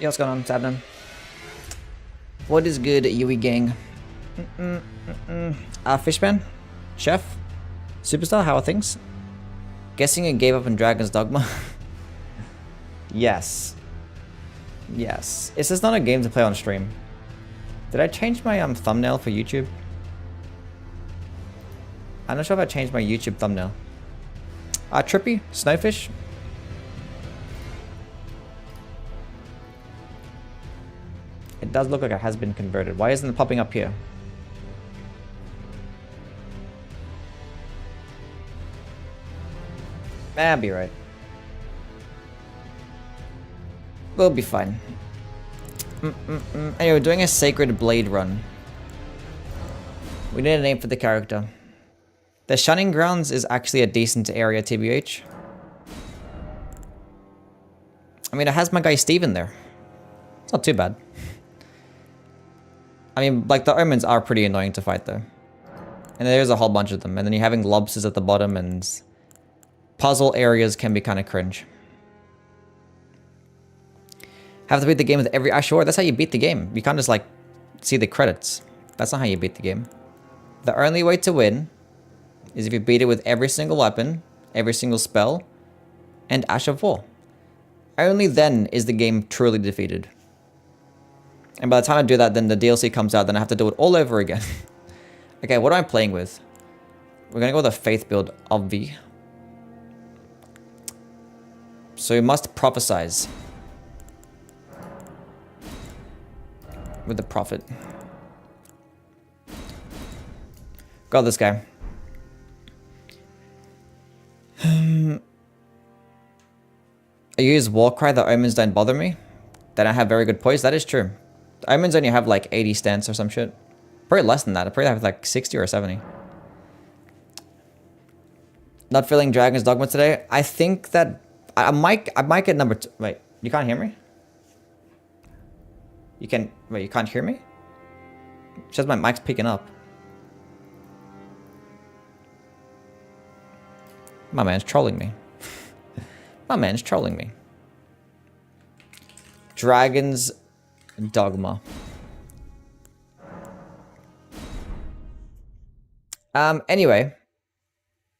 Yo, what's going on? What's happening? What is good, Yui gang? Fishman? Chef? Superstar, how are things? Guessing you gave up on Dragon's Dogma? Yes. Yes. It's just not a game to play on stream. Did I change my thumbnail for YouTube? I'm not sure if I changed my YouTube thumbnail. Trippy? Snowfish? It does look like it has been converted. Why isn't it popping up here? I'll be right. We'll be fine. Anyway, we're doing a Sacred Blade run. We need a name for the character. The Shunning Grounds is actually a decent area, TBH. I mean, it has my guy Steven there. It's not too bad. I mean, like, the omens are pretty annoying to fight, though. And there's a whole bunch of them. And then you're having lobsters at the bottom, and puzzle areas can be kind of cringe. Have to beat the game with every... sure, that's how you beat the game. You can't just, like, see the credits. That's not how you beat the game. The only way to win is if you beat it with every single weapon, every single spell, and Ash of War. Only then is the game truly defeated. And by the time I do that, then the DLC comes out, then I have to do it all over again. Okay, what am I playing with? We're gonna go with a Faith build, obvi. So you must prophesize. With the Prophet. Got this guy. I use Warcry, the omens don't bother me. Then I have very good poise. That is true. The omens only have like 80 stance or some shit. Probably less than that. I probably have like 60 or 70. Not feeling Dragon's Dogma today. I think that I might get number 2. Wait, you can't hear me? You can... Wait, you can't hear me? It's just my mic's picking up. My man's trolling me. My man's trolling me. Dragon's Dogma. Anyway.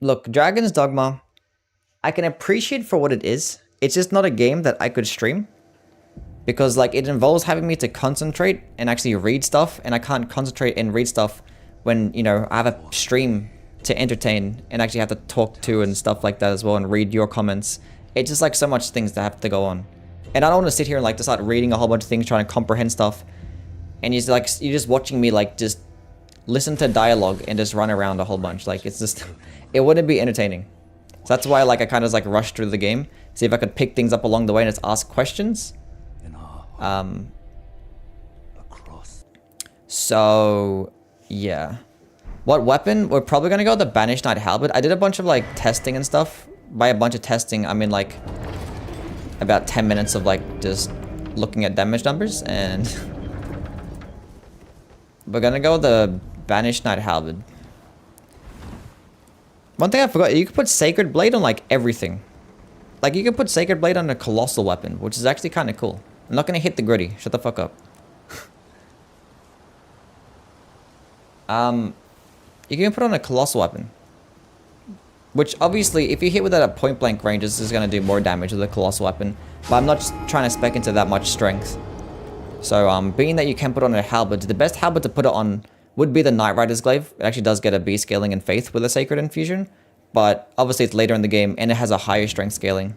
Look, Dragon's Dogma, I can appreciate for what it is. It's just not a game that I could stream. Because, like, it involves having me to concentrate and actually read stuff. And I can't concentrate and read stuff when, you know, I have a stream to entertain and actually have to talk to and stuff like that as well and read your comments. It's just, like, so much things that have to go on. And I don't want to sit here and, like, just start reading a whole bunch of things, trying to comprehend stuff. And you're just watching me, like, just listen to dialogue and just run around a whole bunch. Like, it's just... It wouldn't be entertaining. So that's why, like, I kind of, like, rushed through the game. See if I could pick things up along the way and just ask questions. So, yeah. What weapon? We're probably gonna go with the Banished Knight Halberd. I did a bunch of, like, testing and stuff. By a bunch of testing, I mean, like, about 10 minutes of, like, just looking at damage numbers, and we're gonna go with the Banished Knight Halberd. One thing I forgot, you could put Sacred Blade on, like, everything. Like, you could put Sacred Blade on a Colossal weapon, which is actually kind of cool. I'm not gonna hit the gritty. Shut the fuck up. You can put on a Colossal weapon. Which, obviously, if you hit with that at point blank range, this is gonna do more damage with a Colossal weapon. But I'm not just trying to spec into that much strength. So, being that you can put on a Halberd, the best Halberd to put it on would be the Knight Rider's Glaive. It actually does get a B scaling in Faith with a Sacred Infusion. But, obviously, it's later in the game, and it has a higher strength scaling.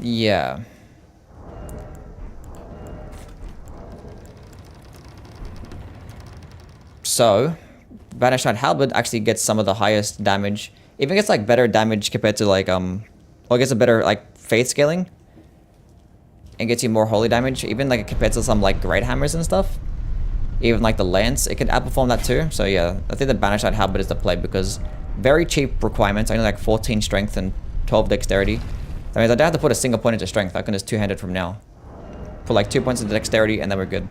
Yeah. So, Banished Knight Halberd actually gets some of the highest damage. Even gets, like, better damage compared to, like, or gets a better, like, Faith scaling. And gets you more holy damage. Even, like, compared to some, like, Great Hammers and stuff. Even, like, the Lance, it can outperform that too. So, yeah, I think the Banished Knight Halberd is the play because very cheap requirements. Only, like, 14 strength and 12 dexterity. That means I don't have to put a single point into strength. I can just two-handed from now. Put, like, 2 points into dexterity, and then we're good.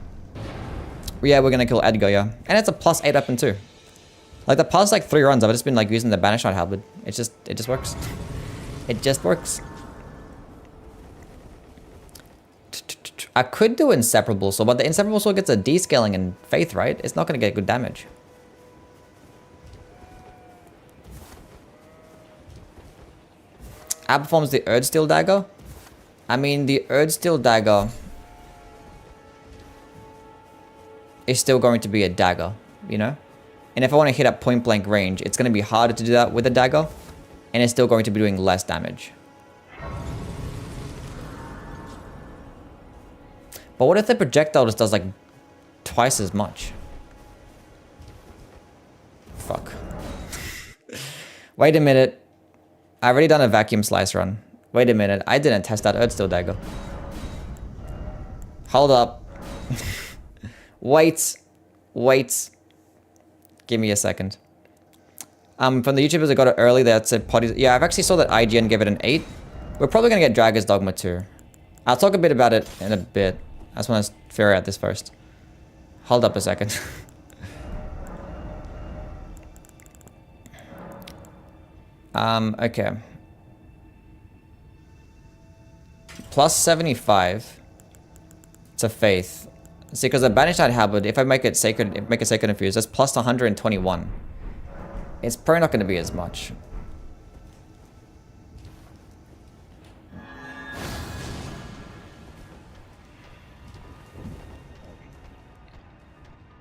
Yeah, we're gonna kill Edgar, yeah. And it's a +8 weapon too. Like the past like 3 runs, I've just been like using the Banished Knight Halberd. It just works. It just works. I could do Inseparable Soul, but the Inseparable Soul gets a descaling in Faith, right? It's not going to get good damage. Outperforms the Erdsteel Dagger. I mean, the Erdsteel Dagger is still going to be a dagger, you know? And if I want to hit at point blank range, it's going to be harder to do that with a dagger. And it's still going to be doing less damage. But what if the projectile just does like twice as much? Fuck. Wait a minute. I've already done a vacuum slice run. Wait a minute. I didn't test that Erdsteel Dagger. Hold up. Wait. Give me a second. From the YouTubers that got it early, that said potty. Yeah, I've actually saw that IGN gave it an 8. We're probably gonna get Dragon's Dogma too. I'll talk a bit about it in a bit. I just want to figure out this first. Hold up a second. Okay. Plus 75 to Faith. See, because the Banished Knight Halberd, if I make it Sacred, make a Sacred Infuse, that's plus 121. It's probably not going to be as much.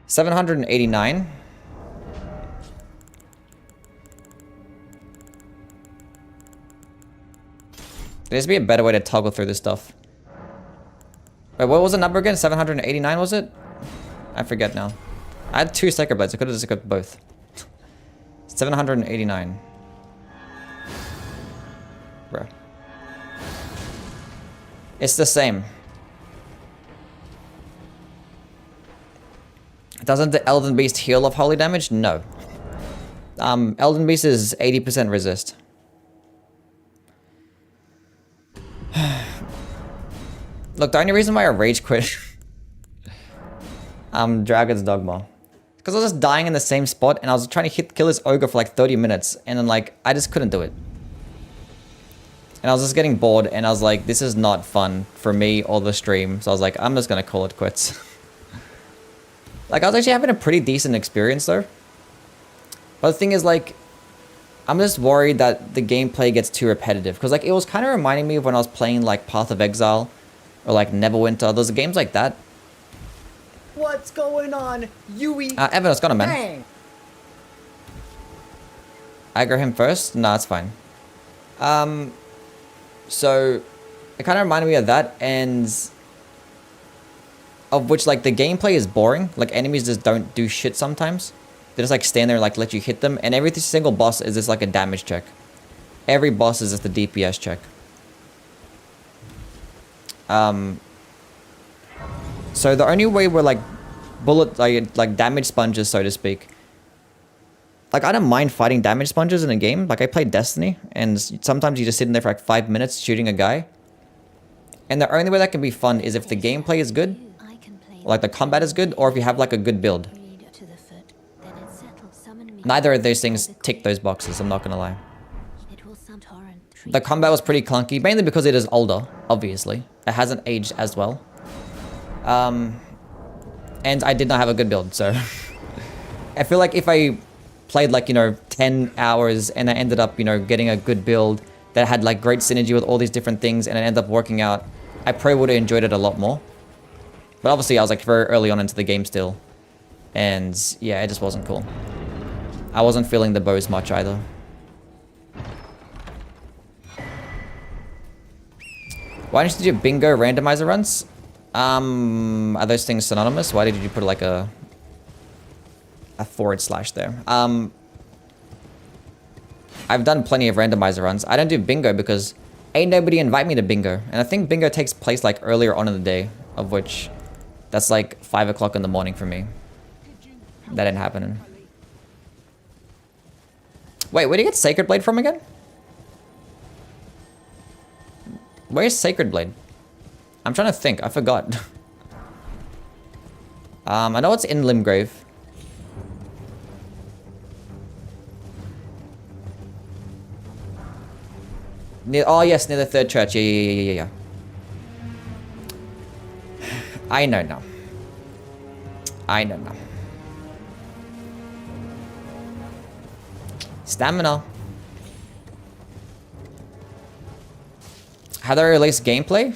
$789. There's be a better way to toggle through this stuff. Wait, what was the number again? 789 was it? I forget now. I had 2 Sacred Blades. I could have just equipped both. 789. Bro. It's the same. Doesn't the Elden Beast heal off holy damage? No. Elden Beast is 80% resist. Look, the only reason why I rage quit Dragon's Dogma, because I was just dying in the same spot and I was trying to kill this ogre for like 30 minutes and then like I just couldn't do it. And I was just getting bored and I was like, this is not fun for me or the stream. So I was like, I'm just gonna call it quits. Like I was actually having a pretty decent experience though. But the thing is like, I'm just worried that the gameplay gets too repetitive. Because like it was kind of reminding me of when I was playing like Path of Exile or like Neverwinter. Those games like that. What's going on, Yui? Evan, it's gone, man. Bang. Aggro him first? Nah, it's fine. So it kind of reminded me of that, and of which like the gameplay is boring. Like enemies just don't do shit sometimes. They just like stand there and like let you hit them, and every single boss is just like a damage check. Every boss is just a DPS check. So the only way we're like bullet like damage sponges, so to speak. Like I don't mind fighting damage sponges in a game. Like I played Destiny, and sometimes you just sit in there for like 5 minutes shooting a guy. And the only way that can be fun is if the gameplay is good, like the combat is good, or if you have like a good build. Neither of those things tick those boxes, I'm not gonna lie. The combat was pretty clunky, mainly because it is older, obviously. It hasn't aged as well. And I did not have a good build, so... I feel like if I played like, you know, 10 hours and I ended up, you know, getting a good build that had like great synergy with all these different things and it ended up working out, I probably would have enjoyed it a lot more. But obviously I was like very early on into the game still. And yeah, it just wasn't cool. I wasn't feeling the bows much either. Why didn't you do bingo randomizer runs? Are those things synonymous? Why did you put like a / there? I've done plenty of randomizer runs. I don't do bingo because ain't nobody invite me to bingo. And I think bingo takes place like earlier on in the day, of which that's like 5 o'clock in the morning for me. That ain't happening. Wait, where do you get Sacred Blade from again? Where's Sacred Blade? I'm trying to think. I forgot. I know it's in Limgrave. Oh yes, near the third church. Yeah. I know now. Stamina. How do I release gameplay?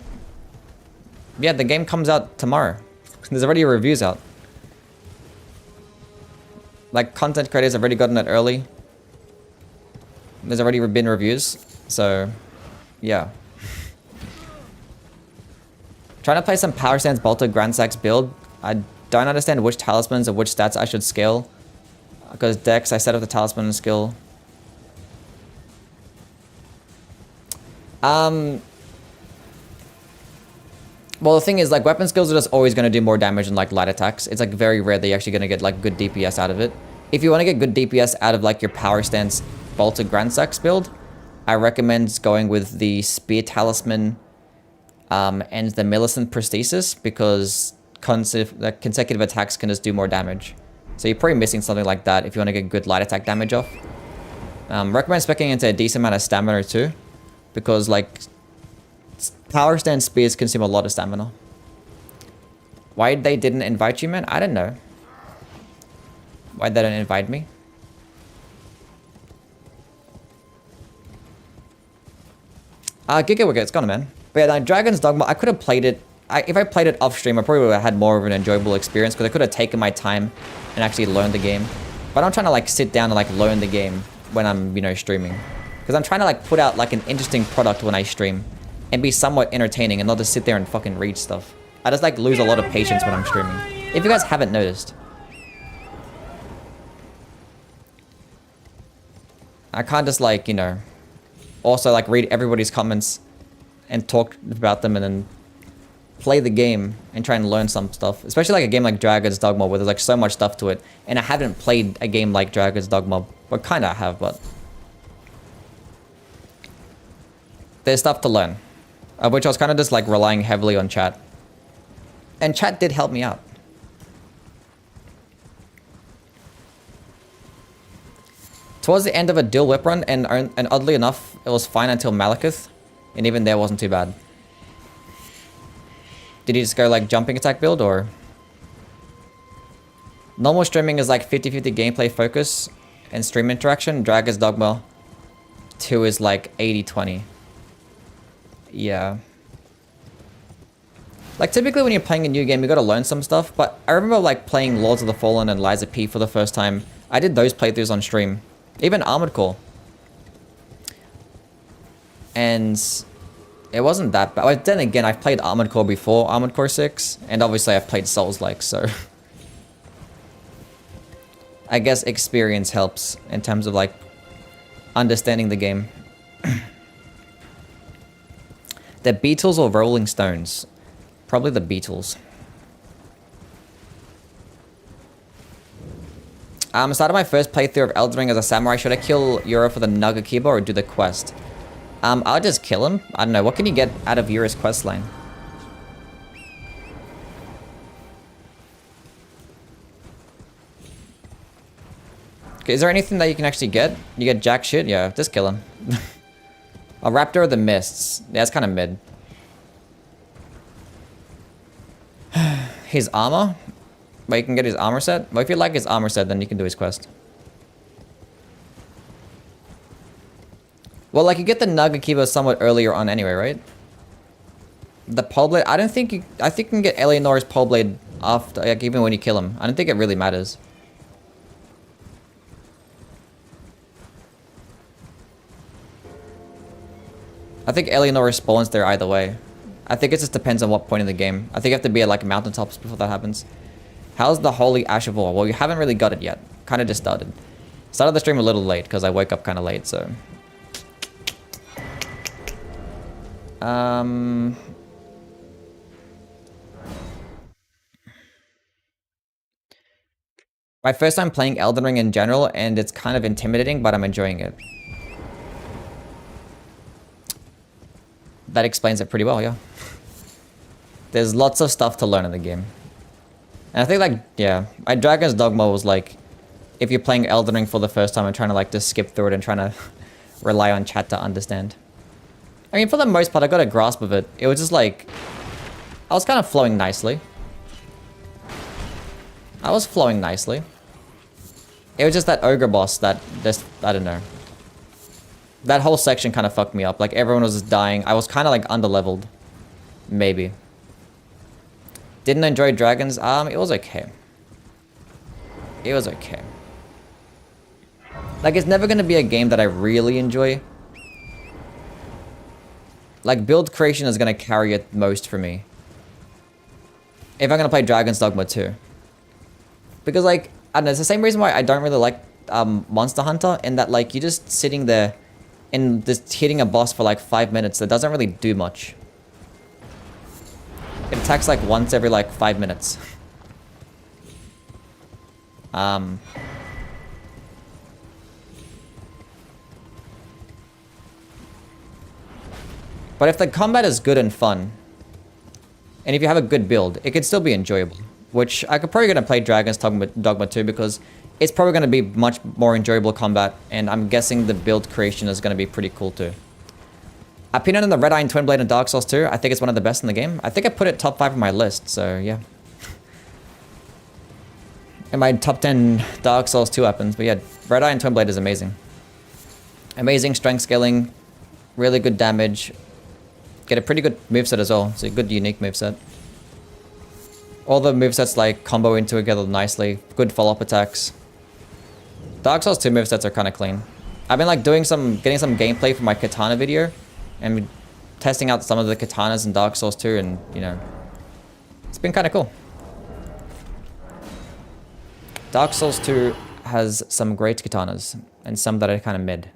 Yeah, the game comes out tomorrow. There's already reviews out. Like, content creators have already gotten it early. There's already been reviews. So, yeah. Trying to play some Power Stance Bolter Grand Sax build. I don't understand which talismans or which stats I should scale. Because Dex, I set up the talisman and skill. Well, the thing is, like, weapon skills are just always going to do more damage than, like, light attacks. It's, like, very rare that you're actually going to get, like, good DPS out of it. If you want to get good DPS out of, like, your Power Stance Bolter Grand Sax build, I recommend going with the Spear Talisman and the Millicent Prosthesis, because consecutive attacks can just do more damage. So you're probably missing something like that if you want to get good light attack damage off. Recommend specking into a decent amount of stamina too, because, like, Power Stance Spears consume a lot of stamina. Why they didn't invite you, man? I don't know. Why they didn't invite me? Giga Wigga, it's gone, man. But yeah, Dragon's Dogma, I could have played it. If I played it off stream, I probably would have had more of an enjoyable experience, because I could have taken my time and actually learned the game. But I'm trying to, like, sit down and, like, learn the game when I'm, you know, streaming. Because I'm trying to, like, put out, like, an interesting product when I stream and be somewhat entertaining and not just sit there and fucking read stuff. I just, like, lose a lot of patience when I'm streaming. If you guys haven't noticed. I can't just, like, you know, also, like, read everybody's comments and talk about them and then play the game and try and learn some stuff. Especially, like, a game like Dragon's Dogma, where there's, like, so much stuff to it. And I haven't played a game like Dragon's Dogma. Well, kind of have, but there's stuff to learn. Of which I was kind of just, like, relying heavily on chat. And chat did help me out. Towards the end of a dual whip run, and oddly enough, it was fine until Malekith. And even there wasn't too bad. Did you just go, like, jumping attack build, or? Normal streaming is, like, 50-50 gameplay focus and stream interaction. Dragon's Dogma 2 is, like, 80-20. Yeah. Like, typically when you're playing a new game, you gotta learn some stuff. But I remember, like, playing Lords of the Fallen and Lies of P for the first time. I did those playthroughs on stream. Even Armored Core. And it wasn't that bad. But then again, I've played Armored Core before Armored Core 6. And obviously I've played Souls-like, so I guess experience helps in terms of, like, understanding the game. The Beatles or Rolling Stones? Probably the Beatles. Started my first playthrough of Elden Ring as a samurai. Should I kill Yura for the Nagakiba or do the quest? I'll just kill him. I don't know. What can you get out of Yura's quest line? Okay, is there anything that you can actually get? You get jack shit? Yeah, just kill him. A Raptor of the Mists. Yeah, it's kind of mid. His armor? But you can get his armor set? Well, if you like his armor set, then you can do his quest. Well, like, you get the Nagakiba somewhat earlier on anyway, right? The Pole Blade? I don't think you... I think you can get Eleanor's Pole Blade after, like, even when you kill him. I don't think it really matters. I think Eleanor spawns there either way. I think it just depends on what point in the game. I think you have to be at, like, mountaintops before that happens. How's the Holy Ash of War? Well, you haven't really got it yet. Kind of just started. Started the stream a little late because I woke up kind of late, so... My first time playing Elden Ring in general, and it's kind of intimidating, but I'm enjoying it. That explains it pretty well, yeah. There's lots of stuff to learn in the game. And I think, like, yeah, my Dragon's Dogma was like, if you're playing Elden Ring for the first time and trying to, like, just skip through it and trying to rely on chat to understand. I mean, for the most part, I got a grasp of it. It was just like... I was kind of flowing nicely. I was flowing nicely. It was just that ogre boss that just... I don't know. That whole section kind of fucked me up. Like, everyone was just dying. I was kind of like under-leveled. Maybe. Didn't enjoy dragons? It was okay. It was okay. Like, it's never going to be a game that I really enjoy. Like, build creation is going to carry it most for me. If I'm going to play Dragon's Dogma 2. Because, like, I don't know, it's the same reason why I don't really like Monster Hunter, in that, like, you're just sitting there and just hitting a boss for, like, 5 minutes that doesn't really do much. It attacks, like, once every, like, 5 minutes. But if the combat is good and fun, and if you have a good build, it could still be enjoyable. Which I could probably gonna play Dragon's Dogma 2 because it's probably gonna be much more enjoyable combat, and I'm guessing the build creation is gonna be pretty cool too. Opinion on the Red Iron Twin Blade in Dark Souls 2, I think it's one of the best in the game. I think I put it top 5 on my list, so yeah. In my top 10 Dark Souls 2 weapons, but yeah, Red Iron Twin Blade is amazing. Amazing strength scaling, really good damage. Get a pretty good moveset as well. It's a good unique moveset. All the movesets like combo into together nicely. Good follow-up attacks. Dark Souls 2 movesets are kind of clean. I've been like getting some gameplay for my katana video, and testing out some of the katanas in Dark Souls 2, and you know, it's been kind of cool. Dark Souls 2 has some great katanas, and some that are kind of mid.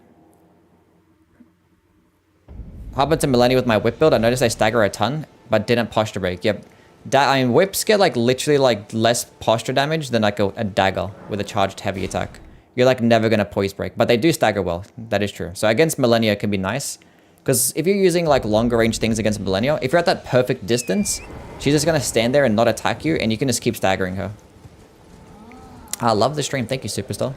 Happened to Millennia with my whip build. I noticed I stagger a ton, but didn't posture break. Yep. I mean, whips get like literally like less posture damage than like a dagger with a charged heavy attack. You're like never gonna poise break, but they do stagger well. That is true. So against Millennia it can be nice, because if you're using like longer range things against Millennia, if you're at that perfect distance, she's just gonna stand there and not attack you, and you can just keep staggering her. I love the stream. Thank you, Superstar.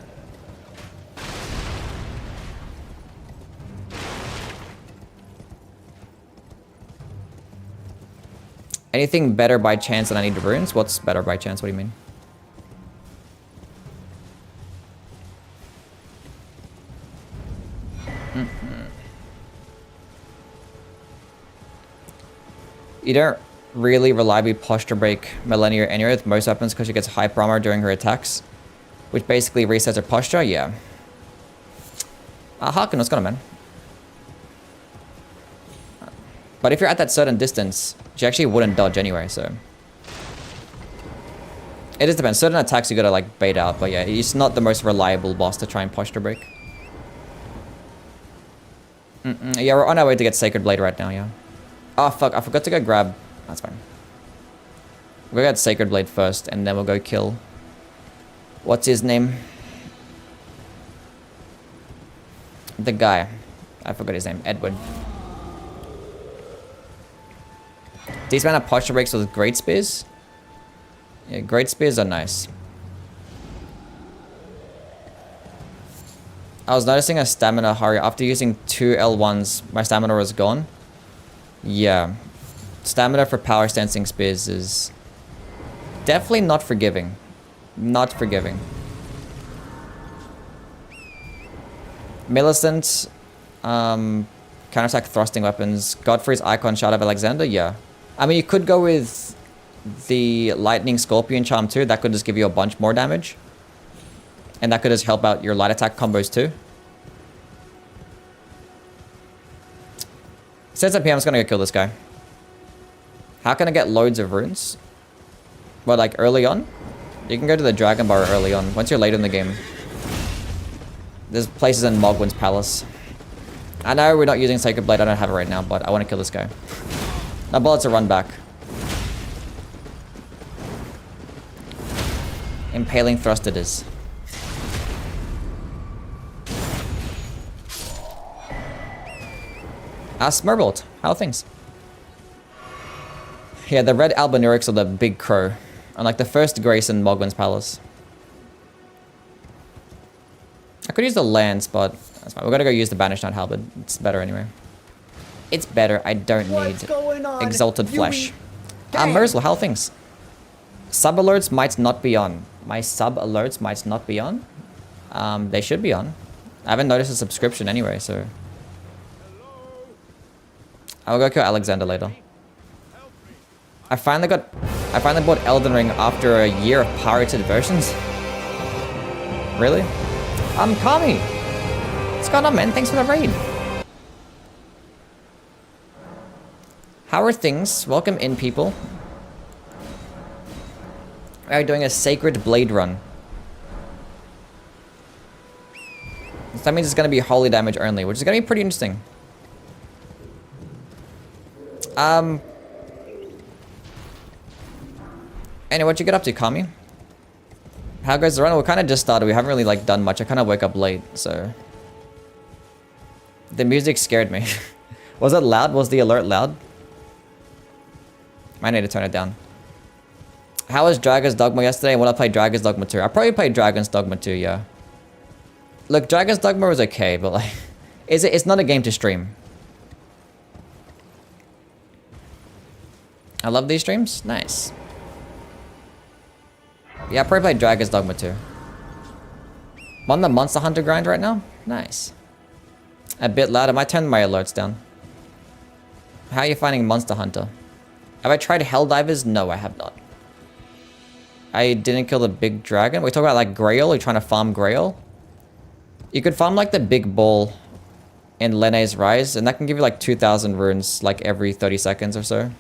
Anything better by chance than I need runes? What's better by chance? What do you mean? You don't really reliably posture break Millennia anyway with most weapons because she gets hyper armor during her attacks, which basically resets her posture. Yeah. Harkin, what's going on, man? But if you're at that certain distance, she actually wouldn't dodge anyway, so... It just depends. Certain attacks you gotta, like, bait out. But yeah, he's not the most reliable boss to try and posture break. Yeah, we're on our way to get Sacred Blade right now, yeah. Oh, fuck. I forgot to go grab... That's fine. We'll get Sacred Blade first, and then we'll go kill... What's his name? The guy. I forgot his name. Edward. These amount of posture breaks with great spears. Yeah, great spears are nice. I was noticing a stamina hurry. After using 2 L1s, my stamina was gone. Yeah. Stamina for power stancing spears is definitely not forgiving. Not forgiving. Millicent, counterattack thrusting weapons. Godfrey's Icon Shard of Alexander, yeah. I mean, you could go with the Lightning Scorpion Charm too. That could just give you a bunch more damage. And that could just help out your light attack combos too. Since I'm here, I'm just gonna go kill this guy. How can I get loads of runes? Well, like early on? You can go to the Dragon Bar early on. Once you're late in the game. There's places in Mogwin's Palace. I know we're not using Sacred Blade. I don't have it right now, but I want to kill this guy. Now bullets are run back. Impaling thrust it is. Smurbolt, how are things? Yeah, the red Albinurics are the big crow. Unlike the first Grace in Mogwin's Palace. I could use the lance, but that's fine. We're gonna go use the Banished Knight Halberd. It's better anyway. It's better. I don't What's need going on? exalted Yui? flesh. Dang. Mersel, how are things? Sub alerts might not be on. My sub alerts might not be on. They should be on. I haven't noticed a subscription anyway, so... I'll go kill Alexander later. I finally bought Elden Ring after a year of pirated versions. Really? Kami! What's going on, man? Thanks for the raid. How are things? Welcome in, people. We are doing a Sacred Blade run. So that means it's going to be holy damage only, which is going to be pretty interesting. Anyway, what you get up to, Kami? How goes the run? We kind of just started. We haven't really like done much. I kind of woke up late, so... The music scared me. Was it loud? Was the alert loud? I need to turn it down. How was Dragon's Dogma yesterday? And when I played Dragon's Dogma 2? I probably played Dragon's Dogma 2, yeah. Look, Dragon's Dogma was okay, but like... It's not a game to stream. I love these streams. Nice. Yeah, I probably played Dragon's Dogma 2. I'm on the Monster Hunter grind right now. Nice. A bit loud. I might turn my alerts down. How are you finding Monster Hunter? Have I tried Helldivers? No, I have not. I didn't kill the big dragon. We talk about like Grail. You're trying to farm Grail. You could farm like the big ball in Lene's Rise, and that can give you like 2,000 runes like every 30 seconds or so.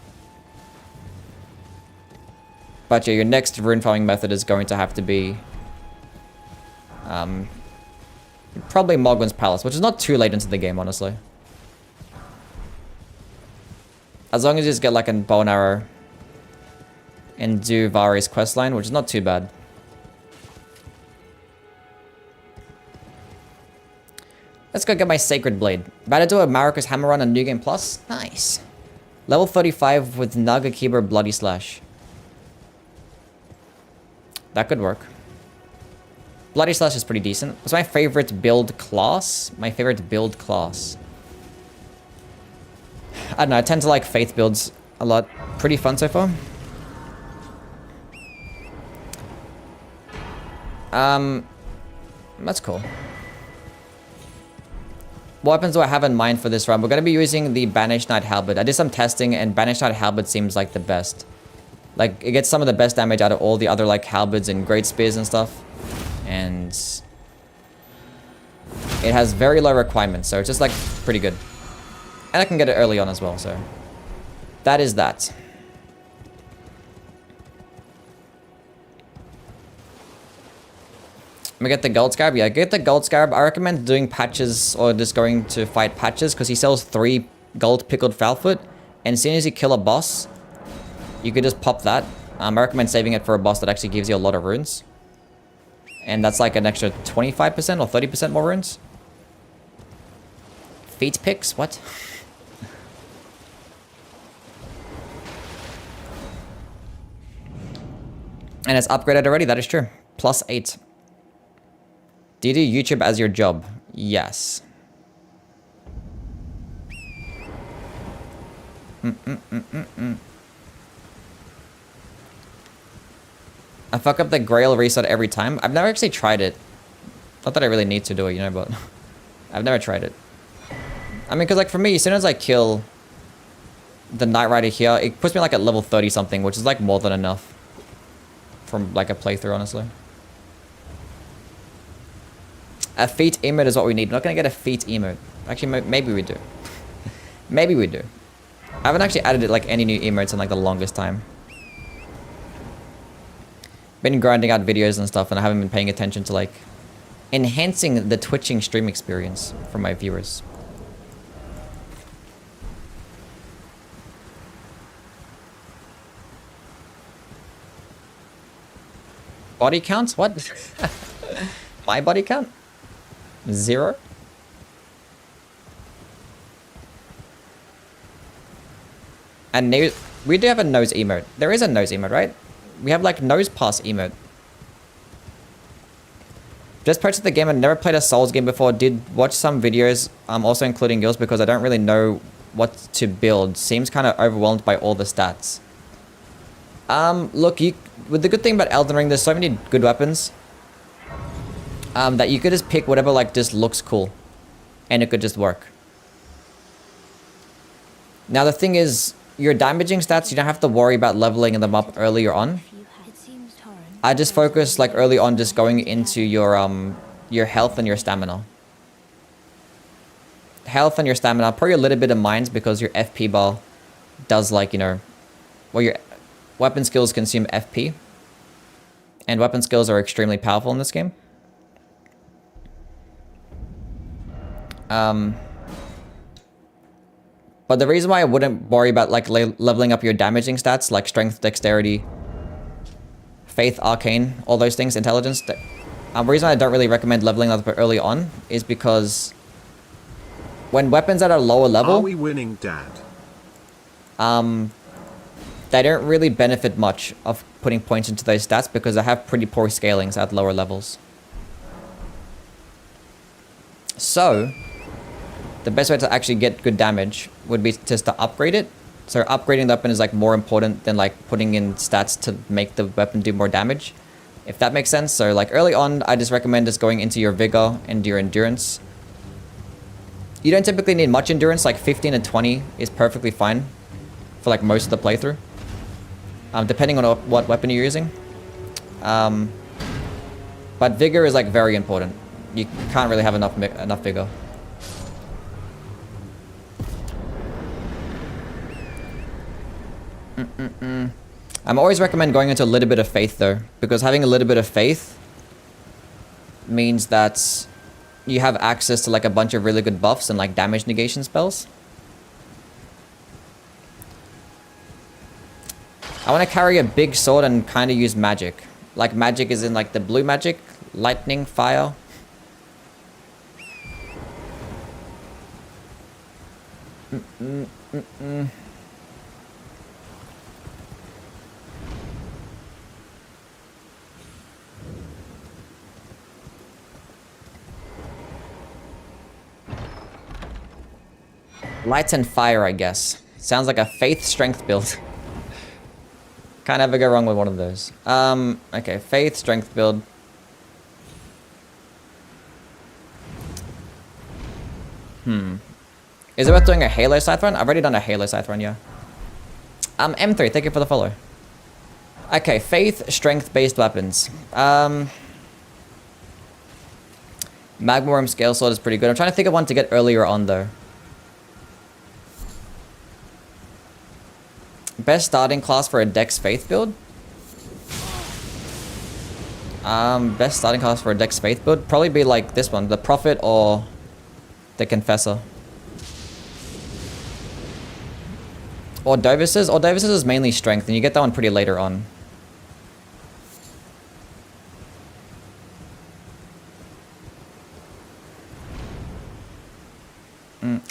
But yeah, your next rune farming method is going to have to be probably Mogwin's Palace, which is not too late into the game, honestly. As long as you just get like a bow and arrow and do Vari's questline, which is not too bad. Let's go get my Sacred Blade. About to do a Marika's Hammer run on New Game Plus. Nice. Level 35 with Naga Kiba Bloody Slash. That could work. Bloody Slash is pretty decent. It's my favorite build class. I don't know, I tend to like Faith builds a lot. Pretty fun so far. That's cool. What weapons do I have in mind for this run? We're going to be using the Banished Knight Halberd. I did some testing and Banished Knight Halberd seems like the best. Like, it gets some of the best damage out of all the other, like, halberds and great spears and stuff. And... it has very low requirements, so it's just, like, pretty good. And I can get it early on as well, so... that is that. I'm gonna get the Gold Scarab? Yeah, get the Gold Scarab. I recommend doing patches, or just going to fight patches, because he sells 3 gold pickled Foulfoot. And as soon as you kill a boss... you could just pop that. I recommend saving it for a boss that actually gives you a lot of runes. And that's like an extra 25% or 30% more runes. Feet picks? What? And it's upgraded already, that is true. +8. Do you do YouTube as your job? Yes. I fuck up the Grail reset every time. I've never actually tried it. Not that I really need to do it, you know, but... I've never tried it. I mean, because like for me, as soon as I kill the Knight Rider here, it puts me like at level 30 something, which is like more than enough. From like a playthrough, honestly. A feat emote is what we need. We're not going to get a feat emote. Actually, maybe we do. Maybe we do. I haven't actually added like any new emotes in like the longest time. Been grinding out videos and stuff, and I haven't been paying attention to like enhancing the twitching stream experience for my viewers. Body count? What? My body count? 0? And we do have a nose emote. There is a nose emote, right? We have like nose pass emote. Just purchased the game and never played a Souls game before. Did watch some videos, also including yours, because I don't really know what to build. Seems kind of overwhelmed by all the stats. Look, with the good thing about Elden Ring, there's so many good weapons that you could just pick whatever like just looks cool, and it could just work. Now the thing is, your damaging stats, you don't have to worry about leveling them up earlier on. I just focus like early on, just going into your health and your stamina. Health and your stamina, probably a little bit of mines because your FP bar does like, you know, well, your weapon skills consume FP, and weapon skills are extremely powerful in this game. But the reason why I wouldn't worry about like leveling up your damaging stats, like strength, dexterity, faith, arcane, all those things, intelligence. The reason I don't really recommend leveling up early on is because when weapons at a lower level, are we winning, Dad? They don't really benefit much of putting points into those stats because they have pretty poor scalings at lower levels. So the best way to actually get good damage would be just to upgrade it. So upgrading the weapon is like more important than like putting in stats to make the weapon do more damage, if that makes sense. So like early on, I just recommend just going into your vigor and your endurance. You don't typically need much endurance, like 15 and 20 is perfectly fine for like most of the playthrough, depending on what weapon you're using. But vigor is like very important. You can't really have enough vigor. I'm always recommend going into a little bit of faith though, because having a little bit of faith means that you have access to like a bunch of really good buffs and like damage negation spells. I want to carry a big sword and kind of use magic. Like magic is in like the blue magic, lightning, fire. Light and fire, I guess. Sounds like a faith strength build. Can't ever go wrong with one of those. Okay, faith strength build. Is it worth doing a Halo Scythe run? I've already done a Halo Scythe run, yeah. M3, thank you for the follow. Okay, faith strength based weapons. Magma Scale Sword is pretty good. I'm trying to think of one to get earlier on though. Best starting class for a Dex Faith build? Best starting class for a Dex Faith build? Probably be like this one, the Prophet or the Confessor. Or Dovis's. Or Dovis's is mainly strength, and you get that one pretty later on.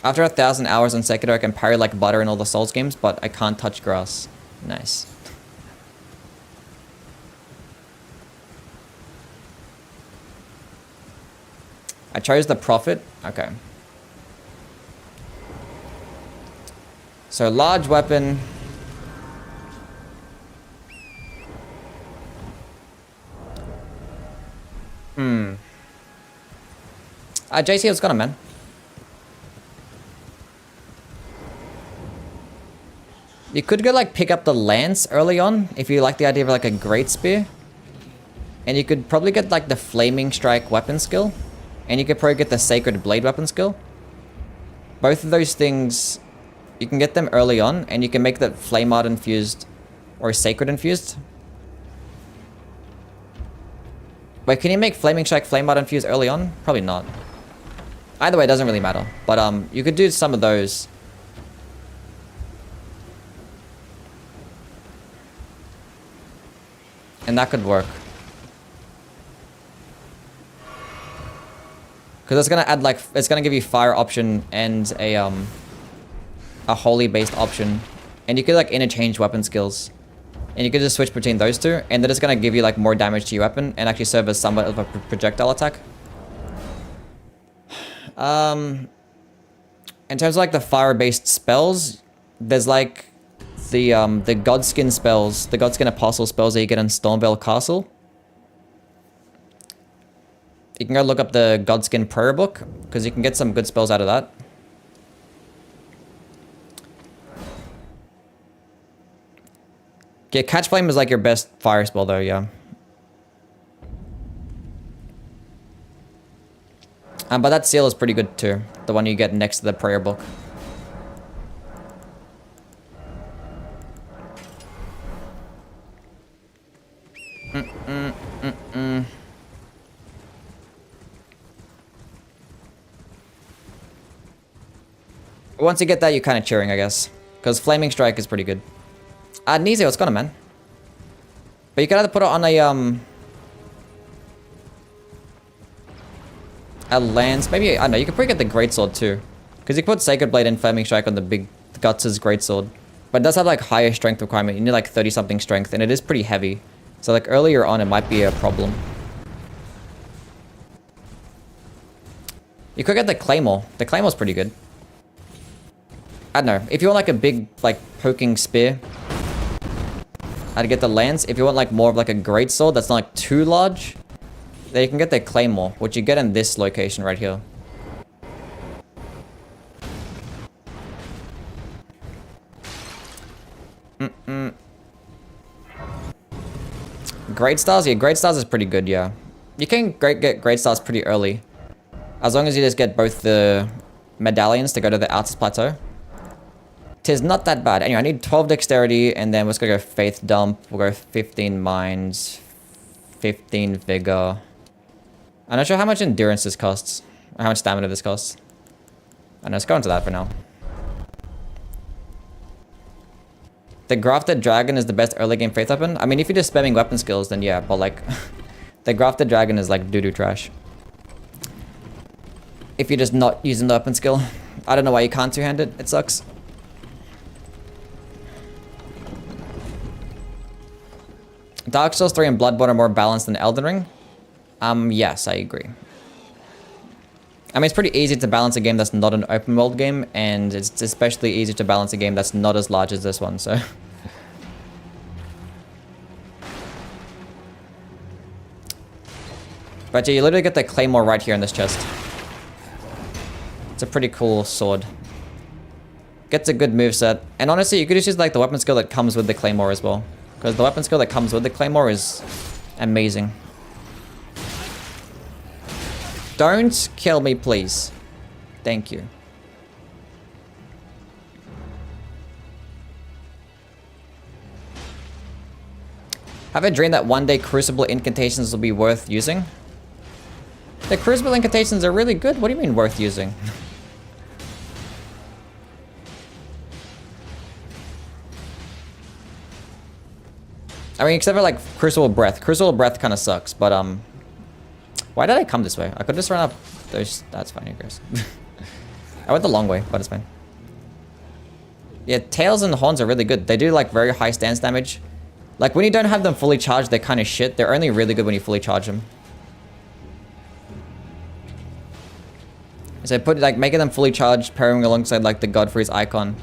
After 1,000 hours on Sekiro, I can parry like butter in all the Souls games, but I can't touch grass. Nice. I chose the Prophet. Okay. So large weapon. JC, what's going on, man? You could go like pick up the lance early on if you like the idea of like a great spear. And you could probably get like the flaming strike weapon skill. And you could probably get the sacred blade weapon skill. Both of those things, you can get them early on, and you can make that flame art infused or sacred infused. Wait, can you make flaming strike flame art infused early on? Probably not. Either way, it doesn't really matter. But you could do some of those. And that could work. Because it's gonna add like, it's gonna give you fire option and a holy based option. And you could like interchange weapon skills. And you could just switch between those two, and then it's gonna give you like more damage to your weapon and actually serve as somewhat of a projectile attack. In terms of like the fire-based spells, there's like the Godskin spells, the Godskin Apostle spells that you get in Stormvale Castle. You can go look up the Godskin Prayer Book, because you can get some good spells out of that. Yeah, Catch Flame is like your best fire spell though, yeah. But that seal is pretty good too. The one you get next to the prayer book. Once you get that, you're kind of cheering, I guess. Because Flaming Strike is pretty good. Nizio, what's going on, man? But you can either put it on a lance. Maybe, I don't know, you could probably get the Greatsword too. Because you can put Sacred Blade and Flaming Strike on the big Guts' Greatsword. But it does have like higher strength requirement. You need like 30 something strength and it is pretty heavy. So like earlier on it might be a problem. You could get the Claymore. The Claymore's pretty good. I don't know. If you want like a big like poking spear, I'd get the lance. If you want like more of like a Greatsword that's not like too large, then you can get the Claymore, which you get in this location right here. Great Stars? Yeah, Great Stars is pretty good, yeah. You can get Great Stars pretty early. As long as you just get both the medallions to go to the Outers Plateau. Tis not that bad. Anyway, I need 12 Dexterity, and then we're just gonna go Faith Dump. We'll go 15 Minds, 15 Vigor. I'm not sure how much Endurance this costs, or how much Stamina this costs. And let's go into that for now. The Grafted Dragon is the best early game Faith weapon. I mean, if you're just spamming weapon skills, then yeah, but like, the Grafted Dragon is like doo-doo trash. If you're just not using the weapon skill. I don't know why you can't two-hand it. It sucks. Dark Souls 3 and Bloodborne are more balanced than Elden Ring. Yes, I agree. I mean, it's pretty easy to balance a game that's not an open world game, and it's especially easy to balance a game that's not as large as this one, so. But yeah, you literally get the Claymore right here in this chest. It's a pretty cool sword. Gets a good moveset. And honestly, you could just use like the weapon skill that comes with the Claymore as well. Because the weapon skill that comes with the Claymore is amazing. Don't kill me, please. Thank you. Have a dream that one day Crucible incantations will be worth using. The Crucible incantations are really good. What do you mean worth using? I mean, except for like Crucible Breath. Crucible Breath kind of sucks, but why did I come this way? I could just run up those. That's fine, I guess. I went the long way, but it's fine. Yeah, Tails and Horns are really good. They do like very high stance damage. Like when you don't have them fully charged, they're kind of shit. They're only really good when you fully charge them. So put like making them fully charged, pairing alongside like the Godfrey's icon.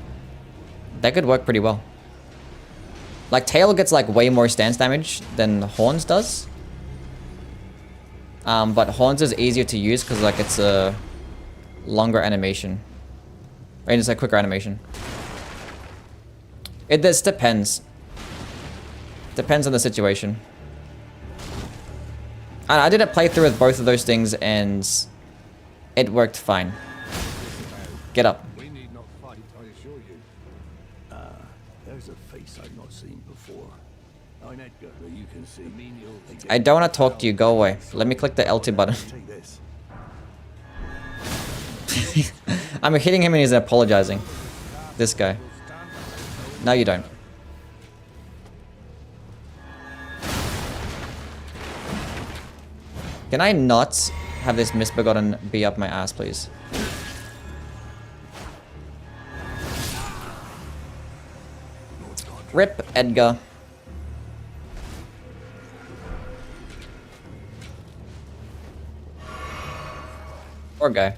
That could work pretty well. Like, Tail gets, like, way more stance damage than Horns does. But Horns is easier to use because, like, it's a longer animation. Right, it's a quicker animation. It just depends. Depends on the situation. And I did a playthrough with both of those things, and it worked fine. Get up. I don't want to talk to you. Go away. Let me click the L2 button. I'm hitting him and he's apologizing. This guy. No, you don't. Can I not have this misbegotten be up my ass, please? Rip, Edgar. Poor guy.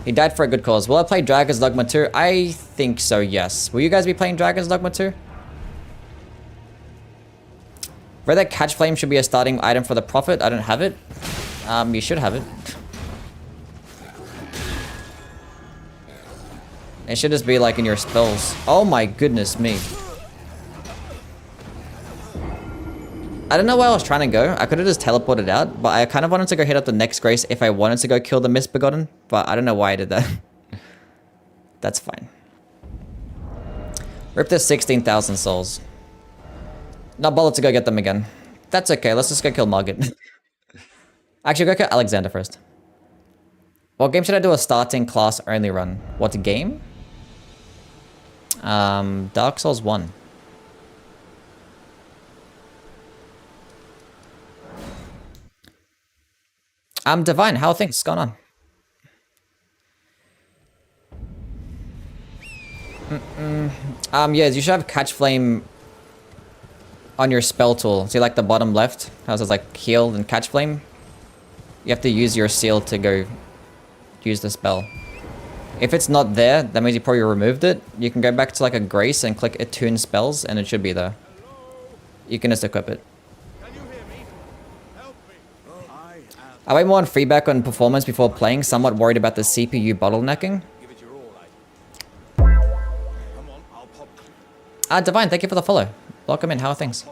He died for a good cause. Will I play Dragon's Dogma 2? I think so, yes. Will you guys be playing Dragon's Dogma 2? Read that Catch Flame should be a starting item for the Prophet. I don't have it. You should have it. It should just be like in your spells. Oh my goodness me. I don't know where I was trying to go. I could have just teleported out, but I kind of wanted to go hit up the next Grace if I wanted to go kill the Misbegotten, but I don't know why I did that. That's fine. Rip the 16,000 souls. Not bothered to go get them again. That's okay. Let's just go kill Margit. Actually, go kill Alexander first. What game should I do a starting class only run? What game? Dark Souls 1. Divine, how are things going on? Yeah, you should have Catch Flame on your spell tool. See, like the bottom left, how it says like heal and Catch Flame? You have to use your seal to go use the spell. If it's not there, that means you probably removed it. You can go back to like a Grace and click Attune Spells, and it should be there. You can just equip it. I wait more on feedback on performance before playing, somewhat worried about the CPU bottlenecking. Divine, thank you for the follow. Welcome in, how are things?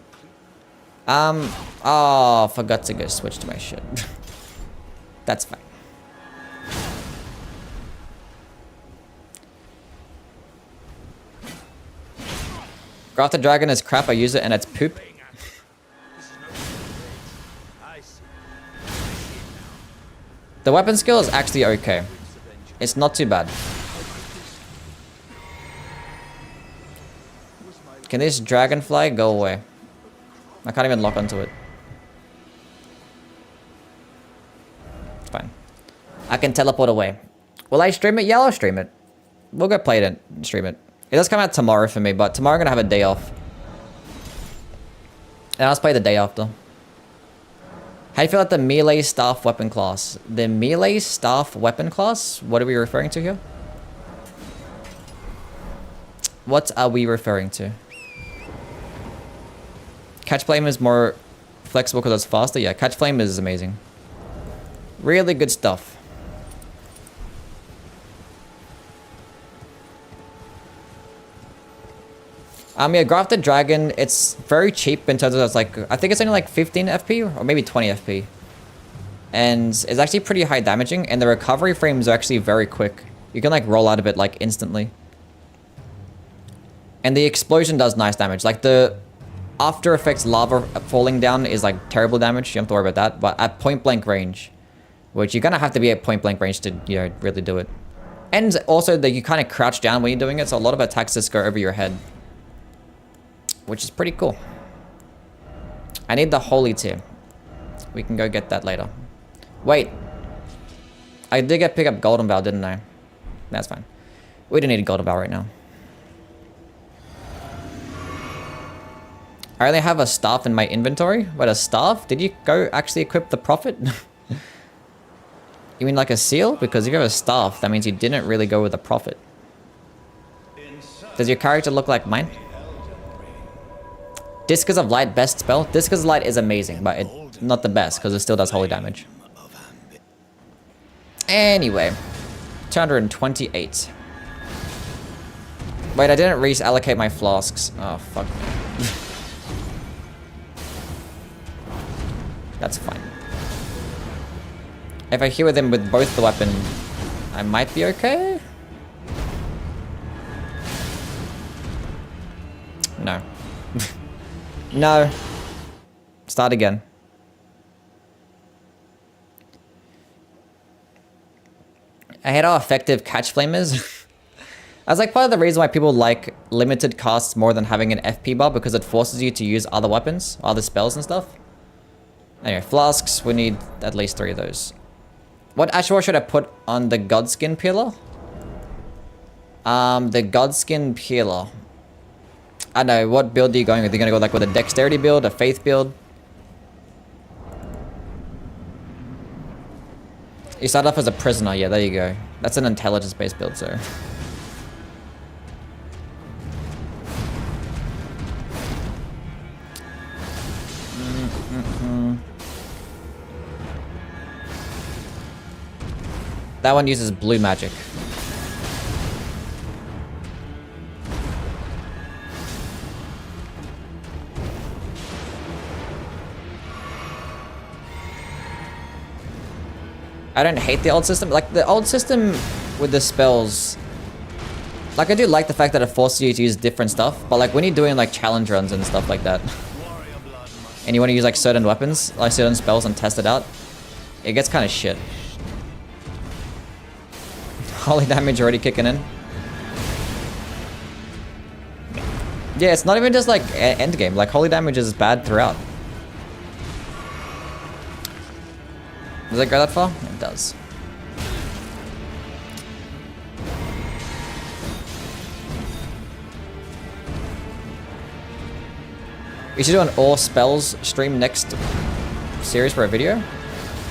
Oh, forgot to go switch to my shit. That's fine. Grafted Dragon is crap, I use it and it's poop. The weapon skill is actually okay. It's not too bad. Can this dragonfly go away? I can't even lock onto it. It's fine. I can teleport away. Will I stream it? Yeah, I'll stream it. We'll go play it and stream it. It does come out tomorrow for me, but tomorrow I'm gonna have a day off. And I'll just play the day after. How do you feel about the melee staff weapon class? The melee staff weapon class? What are we referring to here? What are we referring to? Catch Flame is more flexible because it's faster. Yeah, Catch Flame is amazing. Really good stuff. Yeah, Grafted Dragon, it's very cheap in terms of, it's like, I think it's only like 15 FP or maybe 20 FP. And it's actually pretty high damaging, and the recovery frames are actually very quick. You can like roll out of it like instantly. And the explosion does nice damage. Like the after effects lava falling down is like terrible damage. You don't have to worry about that. But at point blank range, which you're gonna have to be at point blank range to, you know, really do it. And also that you kind of crouch down when you're doing it, so a lot of attacks just go over your head. Which is pretty cool. I need the Holy Tier. We can go get that later. Wait. I did pick up Golden Vow, didn't I? That's fine. We don't need a Golden Vow right now. I only have a staff in my inventory. Wait, a staff? Did you go actually equip the Prophet? You mean like a seal? Because if you have a staff, that means you didn't really go with the Prophet. Does your character look like mine? Discus of Light, best spell. Discus of Light is amazing, but it's not the best because it still does holy damage. Anyway, 228. Wait, I didn't reallocate my flasks. Oh, fuck me. That's fine. If I heal with him with both the weapon, I might be okay? No. No. Start again. I hate how effective Catch Flame is. That's like part of the reason why people like limited casts more than having an FP bar, because it forces you to use other weapons, other spells and stuff. Anyway, flasks, we need at least 3 of those. What Ashura should I put on the Godskin Peeler? The Godskin Peeler. I don't know, what build are you going with? Are you gonna go like with a dexterity build, a faith build? You start off as a prisoner. Yeah, there you go. That's an intelligence-based build, so. That one uses blue magic. I don't hate the old system. Like, the old system with the spells... Like, I do like the fact that it forces you to use different stuff. But, like, when you're doing, like, challenge runs and stuff like that... And you want to use, like, certain weapons, like, certain spells and test it out... It gets kind of shit. Holy damage already kicking in. Yeah, it's not even just, like, end game. Like, holy damage is bad throughout. Does it go that far? It does. We should do an all spells stream next series for a video.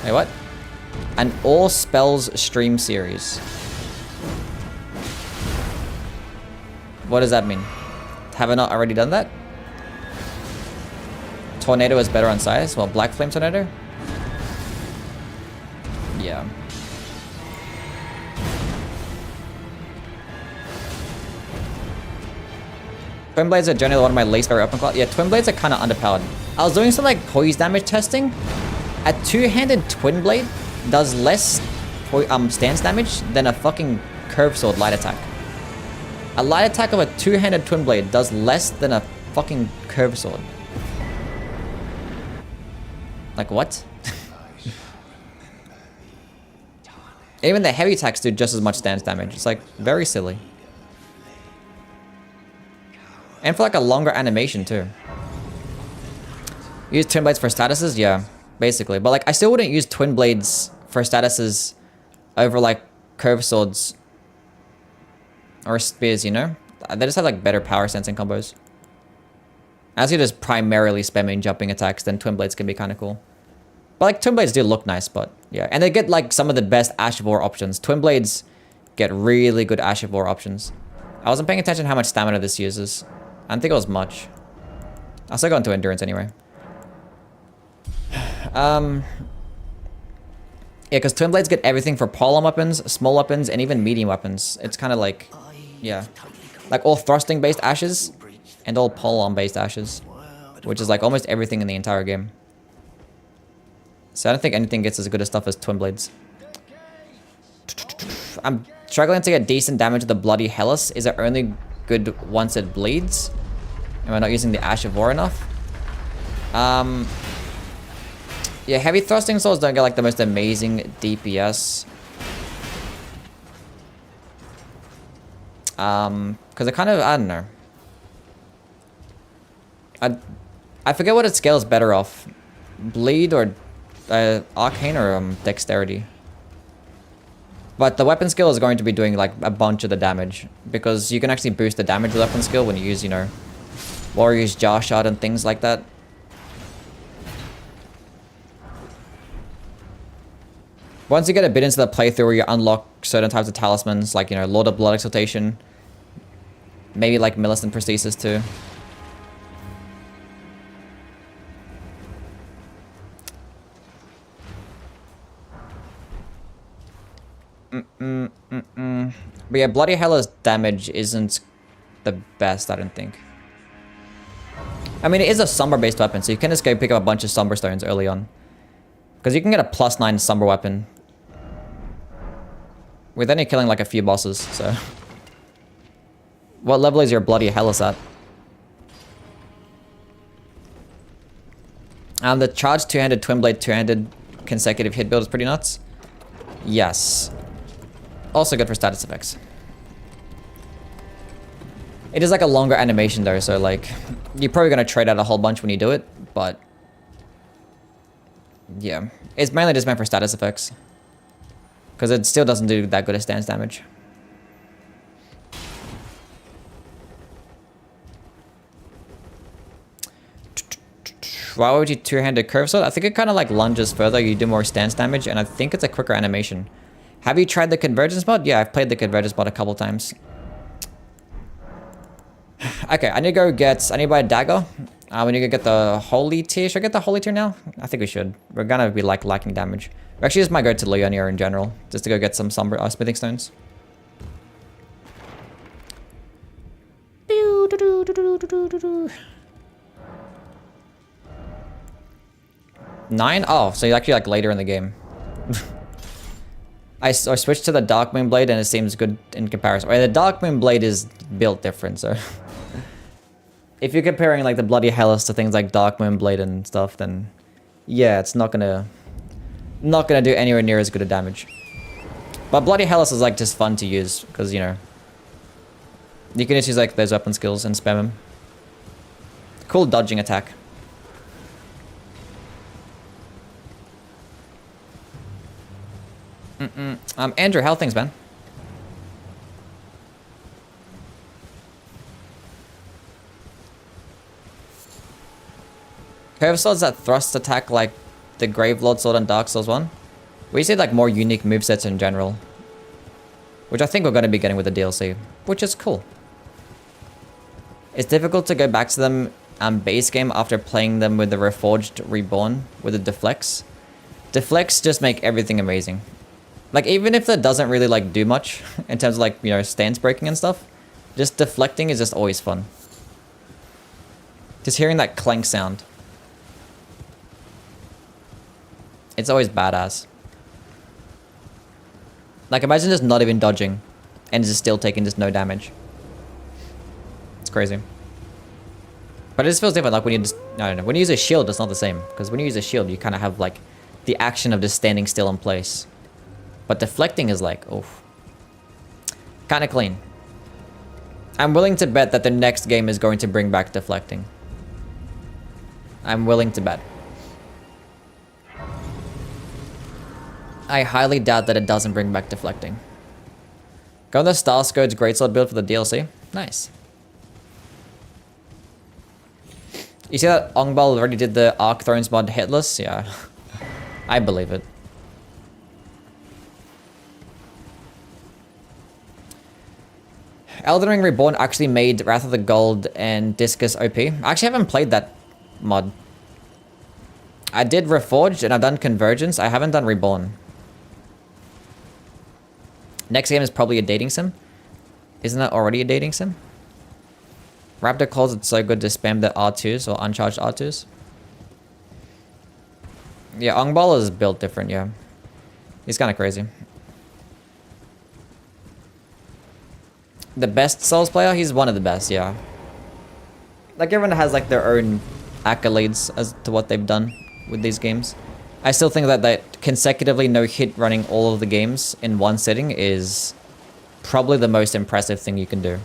Wait, what? An all spells stream series. What does that mean? Have I not already done that? Tornado is better on size. Well, Black Flame Tornado? Yeah. Twin Blades are generally one of my least favorite open class. Yeah, Twin Blades are kind of underpowered. I was doing some like poise damage testing. A two-handed Twin Blade does less stance damage than a fucking curved sword light attack. A light attack of a two-handed Twin Blade does less than a fucking curved sword. Like what? Even the heavy attacks do just as much stance damage. It's like very silly. And for like a longer animation too. Use Twin Blades for statuses? Yeah, basically. But like I still wouldn't use Twin Blades for statuses over like curved swords or spears, you know? They just have like better power sensing combos. As you're just primarily spamming jumping attacks, then Twin Blades can be kind of cool. But like Twin Blades do look nice, but yeah. And they get like some of the best Ash of War options. Twin Blades get really good Ash of War options. I wasn't paying attention how much stamina this uses. I don't think it was much. I'll still go into endurance anyway. Yeah, because Twin Blades get everything for pole-arm weapons, small weapons, and even medium weapons. It's kind of like, yeah. Like all thrusting-based ashes and all pole-arm-based ashes. Which is like almost everything in the entire game. So I don't think anything gets as good a stuff as Twin Blades. I'm struggling to get decent damage with the Bloody Hellas. Is it only good once it bleeds? Am I not using the Ash of War enough? Yeah, heavy thrusting swords don't get like the most amazing DPS. Because it kind of, I don't know. I forget what it scales better off. Bleed or arcane or dexterity. But the weapon skill is going to be doing like a bunch of the damage. Because you can actually boost the damage with weapon skill when you use, you know, Warrior's Jar Shard and things like that. Once you get a bit into the playthrough where you unlock certain types of talismans, like, you know, Lord of Blood Exaltation. Maybe like Millicent Prosthesis too. But yeah, Bloody Hella's damage isn't the best, I don't think. I mean, it is a Somber-based weapon, so you can just go pick up a bunch of Somber Stones early on. Because you can get a +9 Somber weapon. With only killing like a few bosses, so... What level is your Bloody Hellas at? The charged two-handed Twin Blade two-handed consecutive hit build is pretty nuts. Yes. Also good for status effects. It is like a longer animation though, so like... You're probably going to trade out a whole bunch when you do it, but... Yeah. It's mainly just meant for status effects. Because it still doesn't do that good a stance damage. Why would you two-handed curve sword? I think it kind of like lunges further. You do more stance damage, and I think it's a quicker animation. Have you tried the convergence mod? Yeah, I've played the convergence mod a couple times. Okay, I need to go get... I need to buy a dagger. We need to get the holy tier. Should I get the holy tier now? I think we should. We're gonna be like lacking damage. We actually just might go to Leonia in general, just to go get some smithing stones. Nine? Oh, so you're actually like later in the game. I switched to the Dark Moon Blade and it seems good in comparison. Right, the Dark Moon Blade is built different, so... If you're comparing like the Bloody Hellas to things like Dark Moon Blade and stuff, then... Yeah, it's not gonna do anywhere near as good a damage. But Bloody Hellas is like just fun to use, because, you know... You can just use like those weapon skills and spam them. Cool dodging attack. Andrew, how are things, man? Curve swords that thrust attack like the Gravelord sword and Dark Souls 1. We see like more unique movesets in general. Which I think we're going to be getting with the DLC. Which is cool. It's difficult to go back to them base game after playing them with the Reforged Reborn with the Deflects. Deflects just make everything amazing. Like, even if that doesn't really, like, do much in terms of, like, you know, stance breaking and stuff, just deflecting is just always fun. Just hearing that clank sound. It's always badass. Like, imagine just not even dodging and just still taking just no damage. It's crazy. But it just feels different, like, when you just... I don't know. When you use a shield, it's not the same. Because when you use a shield, you kind of have, like, the action of just standing still in place. But deflecting is like, oh, kind of clean. I'm willing to bet that the next game is going to bring back deflecting. I'm willing to bet. I highly doubt that it doesn't bring back deflecting. Go on the Starscourge Greatsword build for the DLC. Nice. You see that Ongbal already did the Arc Thrones mod hitless? Yeah. I believe it. Elden Ring Reborn actually made Wrath of the Gold and Discus OP. I actually haven't played that mod. I did Reforged and I've done Convergence. I haven't done Reborn. Next game is probably a dating sim. Isn't that already a dating sim? Raptor calls it so good to spam the R2s or uncharged R2s. Yeah, Ongbal is built different, yeah. He's kind of crazy. The best Souls player? He's one of the best, yeah. Like, everyone has, like, their own accolades as to what they've done with these games. I still think that consecutively no-hit running all of the games in one sitting is probably the most impressive thing you can do.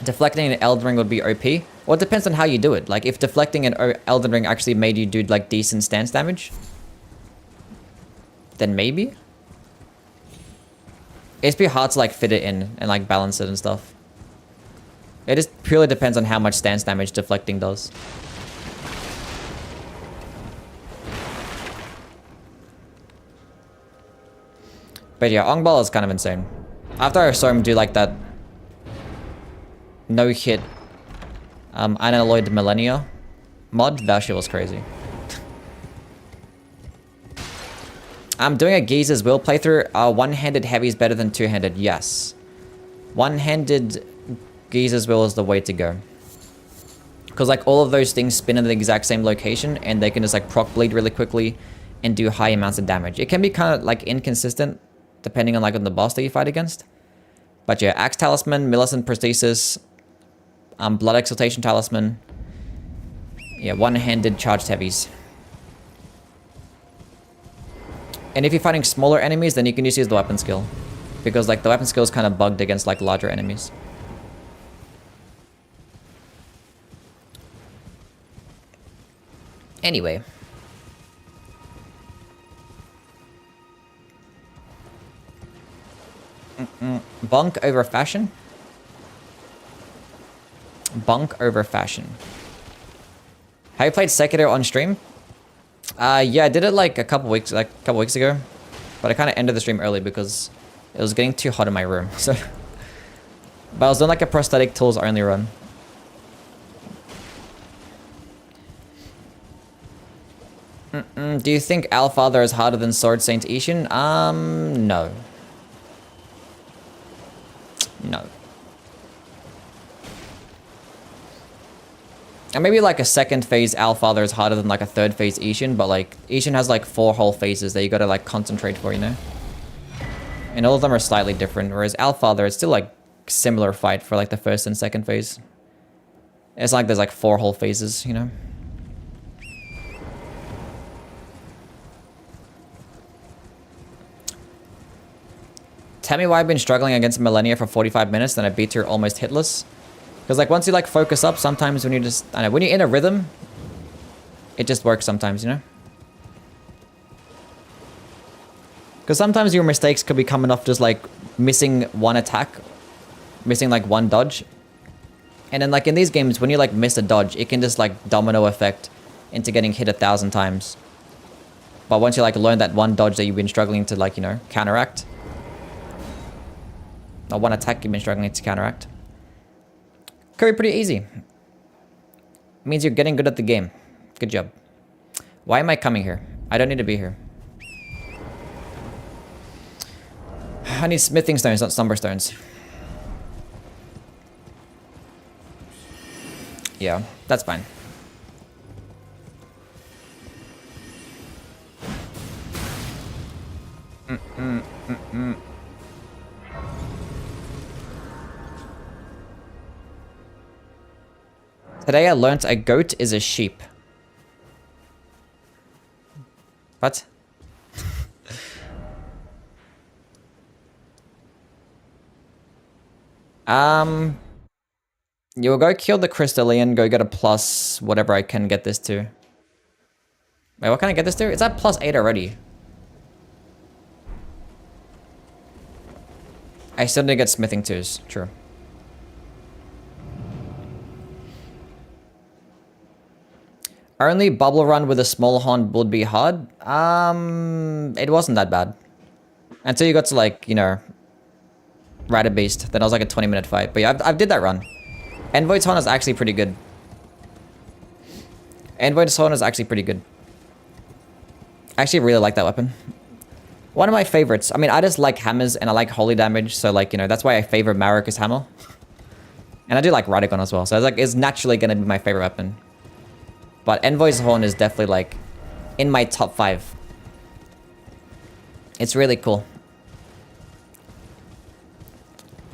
Deflecting in Elden Ring would be OP. Well, it depends on how you do it. Like, if deflecting in Elden Ring actually made you do, like, decent stance damage, then maybe? It's be hard to like fit it in and like balance it and stuff. It just purely depends on how much stance damage deflecting does. But yeah, Ongbal is kind of insane. After I saw him do like that no hit Unalloyed Millennia mod, that shit was crazy. I'm doing a Geezer's Will playthrough. One-handed heavy is better than two-handed. Yes. One-handed Geezer's Will is the way to go. Because like all of those things spin in the exact same location and they can just like proc bleed really quickly and do high amounts of damage. It can be kind of like inconsistent depending on like on the boss that you fight against. But yeah, Axe Talisman, Millicent Prosthesis, Blood Exaltation Talisman. Yeah, one-handed charged heavies. And if you're fighting smaller enemies, then you can just use the weapon skill. Because like the weapon skill is kind of bugged against like larger enemies. Anyway. Bonk over fashion? bunk over fashion. Have you played Sekiro on stream? Yeah, I did it like a couple weeks ago. But I kind of ended the stream early because it was getting too hot in my room. So, but I was doing like a prosthetic tools only run. Do you think Allfather is harder than Sword Saint Ishin? No. No. And maybe like a second phase Allfather is harder than like a third phase Ishin, but like Ishin has like 4 whole phases that you gotta like concentrate for, you know? And all of them are slightly different, whereas Allfather, it's still like similar fight for like the first and second phase. It's like there's like 4 whole phases, you know? Tell me why I've been struggling against Millennia for 45 minutes, then I beat her almost hitless. Because like once you like focus up, sometimes when you just, I don't know, when you're in a rhythm, it just works sometimes, you know? Because sometimes your mistakes could be coming off just like missing one attack, missing like one dodge. And then like in these games, when you like miss a dodge, it can just like domino effect into getting hit 1,000 times. But once you like learn that one dodge that you've been struggling to like, you know, counteract, or one attack you've been struggling to counteract, could be pretty easy. Means you're getting good at the game. Good job. Why am I coming here? I don't need to be here. I need smithing stones, not slumber stones. Yeah, that's fine. Today I learnt a goat is a sheep. What? You will go kill the Crystallian, go get a plus whatever I can get this to. Wait, what can I get this to? It's at +8 already. I still didn't get smithing twos, true. Only bubble run with a small horn would be hard. It wasn't that bad. Until you got to like, you know, Rider Beast. Then I was like a 20-minute fight. But yeah, I've did that run. Envoy's Horn is actually pretty good. Envoy's Horn is actually pretty good. I actually really like that weapon. One of my favorites. I mean, I just like hammers and I like holy damage. So like, you know, that's why I favor Marika's hammer. And I do like Radagon as well. So it's like, it's naturally going to be my favorite weapon. But Envoy's Horn is definitely like in my top 5. It's really cool.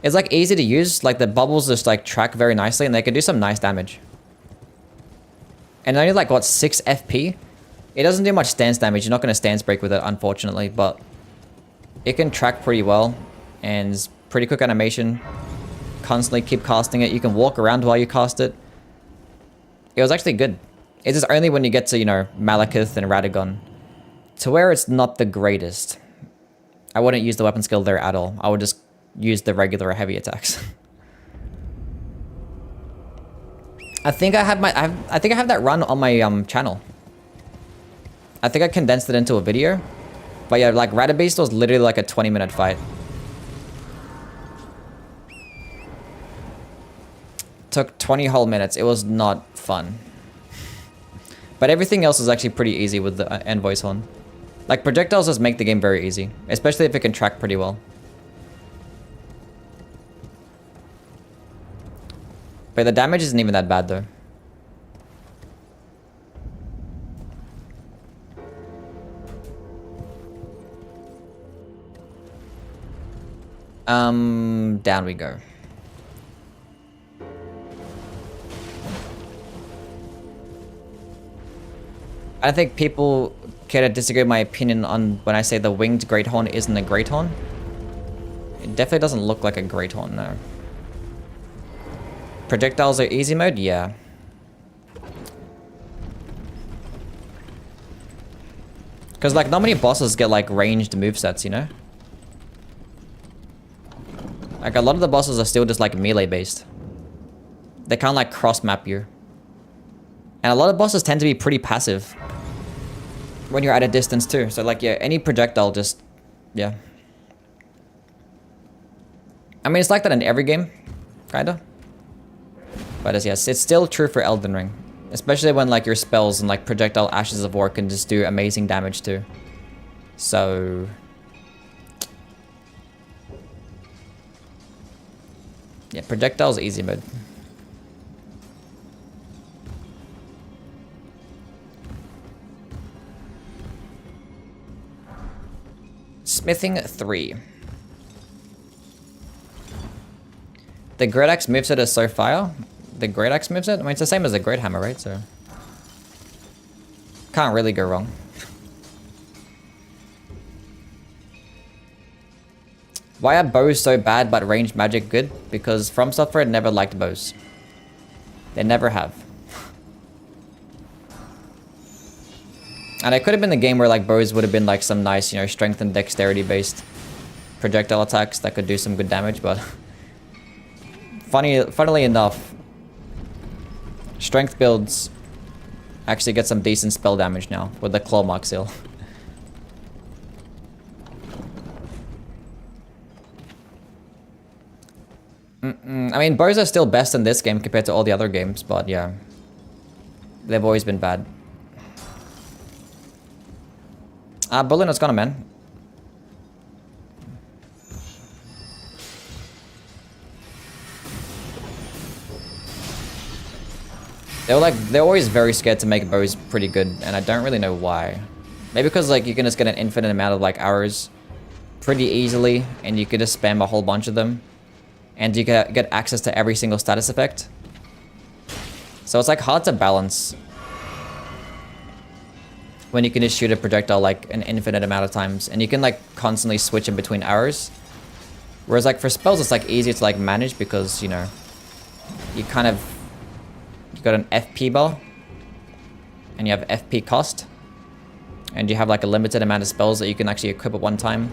It's like easy to use. Like the bubbles just like track very nicely and they can do some nice damage. And only like what, 6 FP? It doesn't do much stance damage. You're not going to stance break with it, unfortunately, but it can track pretty well and it's pretty quick animation. Constantly keep casting it. You can walk around while you cast it. It was actually good. It's just only when you get to, you know, Malekith and Radagon to where it's not the greatest. I wouldn't use the weapon skill there at all. I would just use the regular heavy attacks. I think I have that run on my channel. I think I condensed it into a video. But yeah, like Rider Beast was literally like a 20-minute fight. Took 20 whole minutes. It was not fun. But everything else is actually pretty easy with the Envoy's Horn. Like projectiles just make the game very easy, especially if it can track pretty well. But the damage isn't even that bad though. Down we go. I think people care to disagree with my opinion on when I say the winged Great Horn isn't a Great Horn. It definitely doesn't look like a Great Horn, no. Projectiles are easy mode? Yeah. Because like not many bosses get like ranged movesets, you know? Like a lot of the bosses are still just like melee based. They kind of like cross map you. And a lot of bosses tend to be pretty passive when you're at a distance too. So like, yeah, any projectile just, yeah. I mean, it's like that in every game, kinda. But yes, it's still true for Elden Ring. Especially when like your spells and like projectile ashes of war can just do amazing damage too. So... yeah, projectiles easy mode. Smithing 3. The Great Axe moveset is so fire. The Great Axe moveset? I mean, it's the same as the Great Hammer, right? So... can't really go wrong. Why are bows so bad but ranged magic good? Because From Software never liked bows. They never have. And it could have been the game where like bows would have been like some nice, you know, strength and dexterity based projectile attacks that could do some good damage, but funnily enough, strength builds actually get some decent spell damage now with the claw mark seal. I mean, bows are still best in this game compared to all the other games, but yeah, they've always been bad. Bullet, what's going on, man? They're always very scared to make bows pretty good, and I don't really know why. Maybe because like you can just get an infinite amount of like arrows pretty easily, and you could just spam a whole bunch of them, and you get access to every single status effect. So it's like hard to balance when you can just shoot a projectile like an infinite amount of times, and you can like constantly switch in between arrows. Whereas like for spells, it's like easier to like manage because, you know, you kind of, you got an FP bar and you have FP cost, and you have like a limited amount of spells that you can actually equip at one time,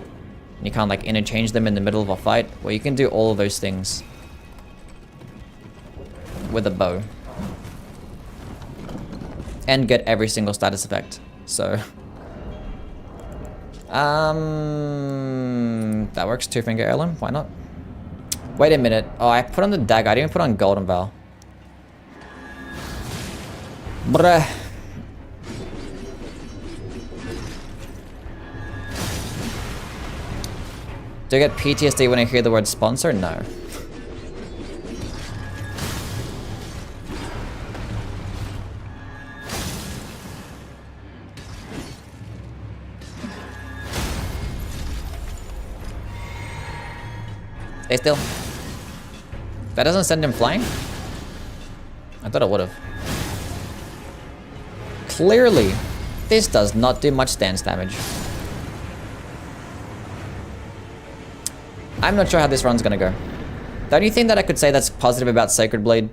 and you can't like interchange them in the middle of a fight. Well, you can do all of those things with a bow and get every single status effect. So, that works. 2-finger heirloom. Why not? Wait a minute. Oh, I put on the dagger. I didn't even put on golden vow. Bruh. Do I get PTSD when I hear the word sponsor? No. Stay still. That doesn't send him flying? I thought it would have. Clearly, this does not do much stance damage. I'm not sure how this run's gonna go. The only thing that I could say that's positive about Sacred Blade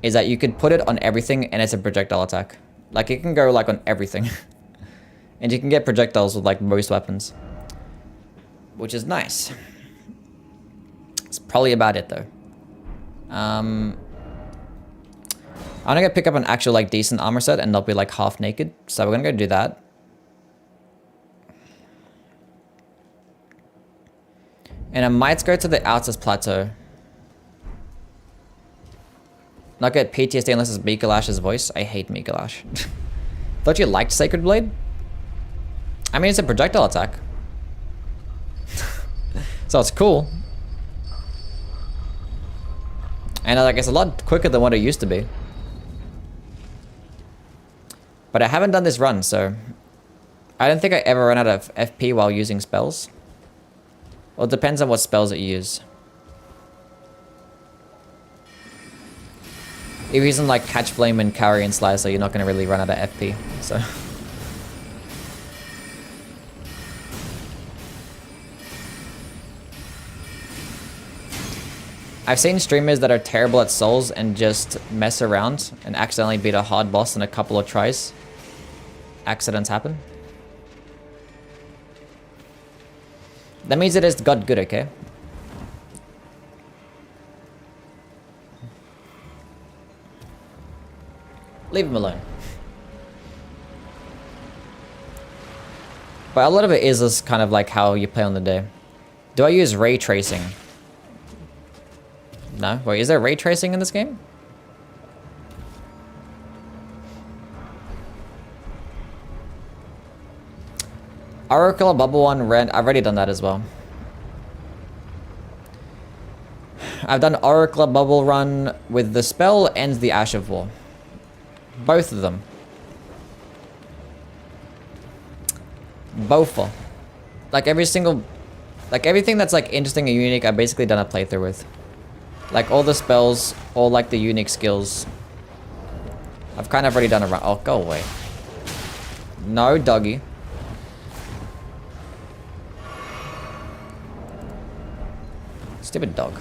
is that you could put it on everything and it's a projectile attack. Like, it can go like on everything. And you can get projectiles with like most weapons, which is nice. It's probably about it though. I'm gonna go pick up an actual like decent armor set and not be like half naked. So we're gonna go do that. And I might go to the Outers Plateau. Not get PTSD unless it's Mikalash's voice. I hate Mikalash. Thought you liked Sacred Blade? I mean, it's a projectile attack. So it's cool. And like, it's a lot quicker than what it used to be. But I haven't done this run, so I don't think I ever run out of FP while using spells. Well, it depends on what spells that you use. If you're using like Catch Flame and Carry and Slicer, you're not going to really run out of FP, so. I've seen streamers that are terrible at souls and just mess around and accidentally beat a hard boss in a couple of tries. Accidents happen. That means it has got good, okay? Leave him alone. But a lot of it is just kind of like how you play on the day. Do I use ray tracing? No? Wait, is there ray tracing in this game? Oracle Bubble 1 Rent. I've already done that as well. I've done Oracle Bubble Run with the spell and the Ash of War. Both of them. Both. Like every single... Like everything that's like interesting and unique, I've basically done a playthrough with. Like all the spells, all like the unique skills. I've kind of already done a run. Oh, go away. No, doggy. Stupid dog.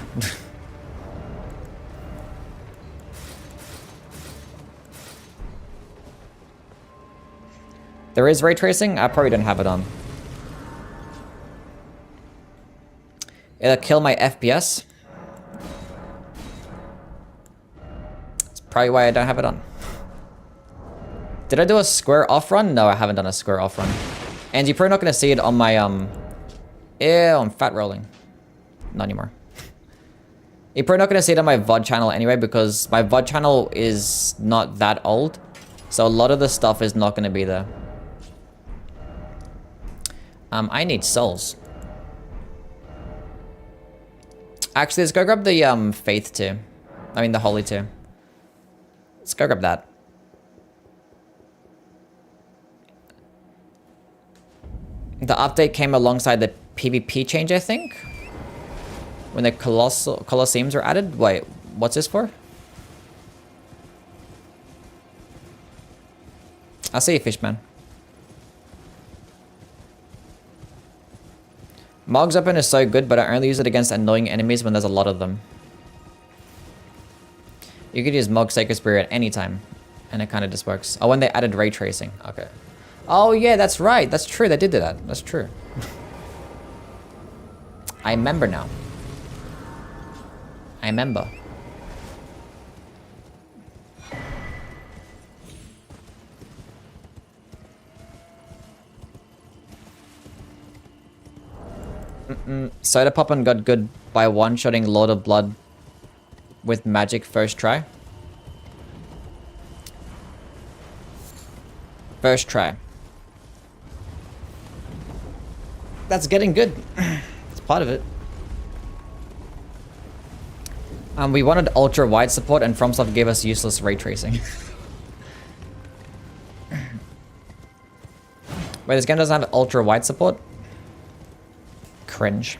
There is ray tracing? I probably don't have it on. It'll kill my FPS. That's probably why I don't have it on. Did I do a square off run? No, I haven't done a square off run. And you're probably not going to see it on my, Ew, I'm fat rolling. Not anymore. You're probably not going to see it on my VOD channel anyway, because my VOD channel is not that old. So a lot of the stuff is not going to be there. I need souls. Actually, let's go grab the faith too. I mean the holy too. Let's go grab that. The update came alongside the PvP change, I think. When the Colosseums were added. Wait, what's this for? I'll see you, Fishman. Mog's Open is so good, but I only use it against annoying enemies when there's a lot of them. You could use Mog's Sacred Spirit at any time, and it kind of just works. Oh, when they added ray tracing. Okay. Oh, yeah, that's right. That's true. They did do that. That's true. I remember now. I remember. Soda Poppin got good by one-shotting Lord of Blood with magic first try. First try. That's getting good. It's part of it. We wanted ultra wide support and FromSoft gave us useless ray tracing. Wait, this game doesn't have ultra wide support? Cringe.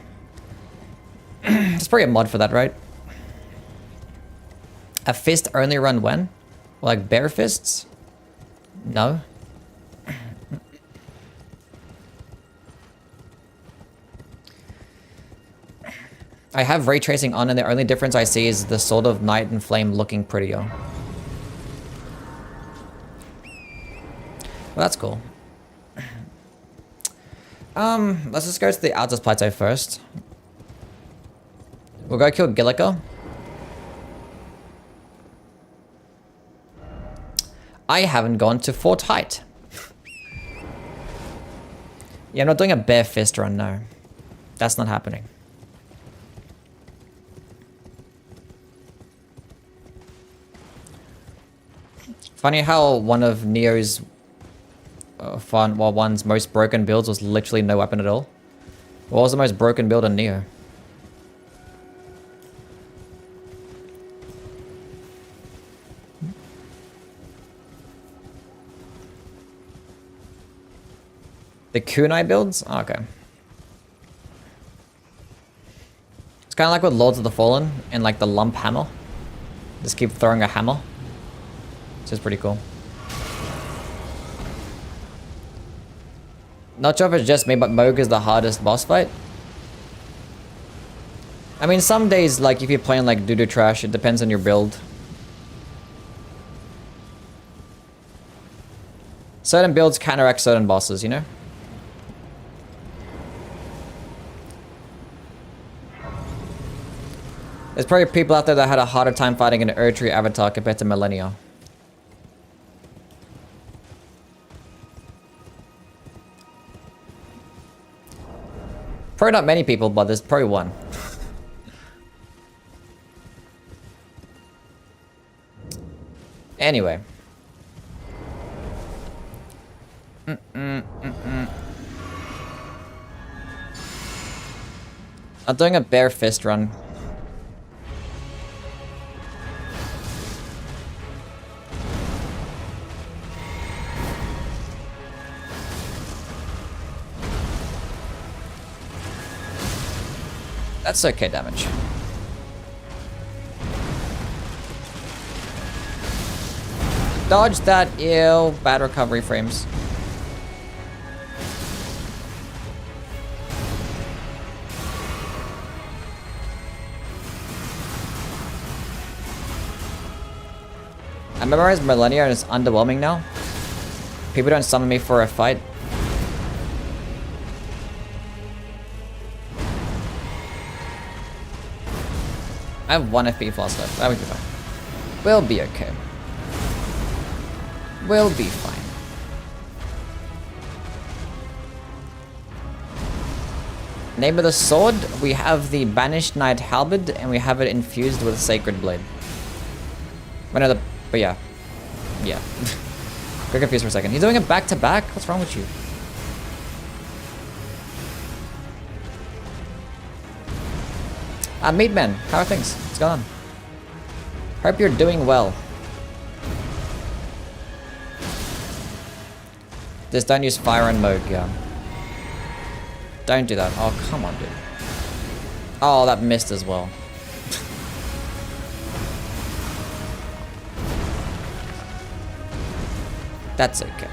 There's probably a mod for that, right? A fist only run when? Like bare fists? No. I have ray tracing on and the only difference I see is the Sword of Night and Flame looking prettier. Well, that's cool. Let's just go to the Altus Plateau first. We'll go kill Gilliker. I haven't gone to Fort Height. Yeah, I'm not doing a bare fist run, no. That's not happening. Funny how one of Neo's one's most broken builds was literally no weapon at all. What was the most broken build on Neo? The kunai builds? Oh, okay. It's kind of like with Lords of the Fallen and like the lump hammer. Just keep throwing a hammer. Which is pretty cool. Not sure if it's just me, but Moog is the hardest boss fight. I mean, some days, like, if you're playing, like, doo-doo trash, it depends on your build. Certain builds counteract certain bosses, you know? There's probably people out there that had a harder time fighting an Erdtree avatar compared to Millennia. Probably not many people, but there's probably one. Anyway. I'm doing a bare fist run. That's okay damage. Dodge that, ew. Bad recovery frames. I memorized Millennia and it's underwhelming now. People don't summon me for a fight. I have 1 FP flask left. That would be fine. We'll be okay. We'll be fine. Name of the sword, we have the Banished Knight Halberd, and we have it infused with Sacred Blade. But yeah. Yeah. Got confused for a second. He's doing it back-to-back? What's wrong with you? Meatman, how are things? What's going on? Hope you're doing well. Just don't use fire and mode, yeah. Don't do that. Oh, come on, dude. Oh, that missed as well. That's okay.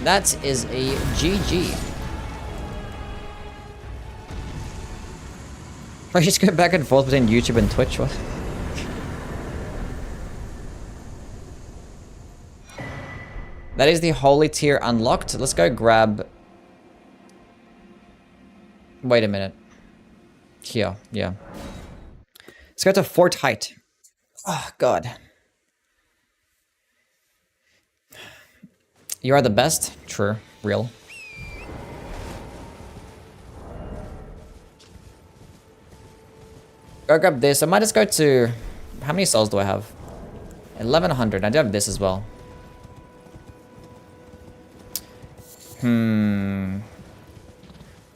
That is a GG. I just go back and forth between YouTube and Twitch. What? That is the holy tier unlocked. Let's go grab... Wait a minute. Here, yeah. Let's go to Fort Height. Oh, God. You are the best? True. Real. Go grab this. I might just go to... How many souls do I have? 1100. I do have this as well.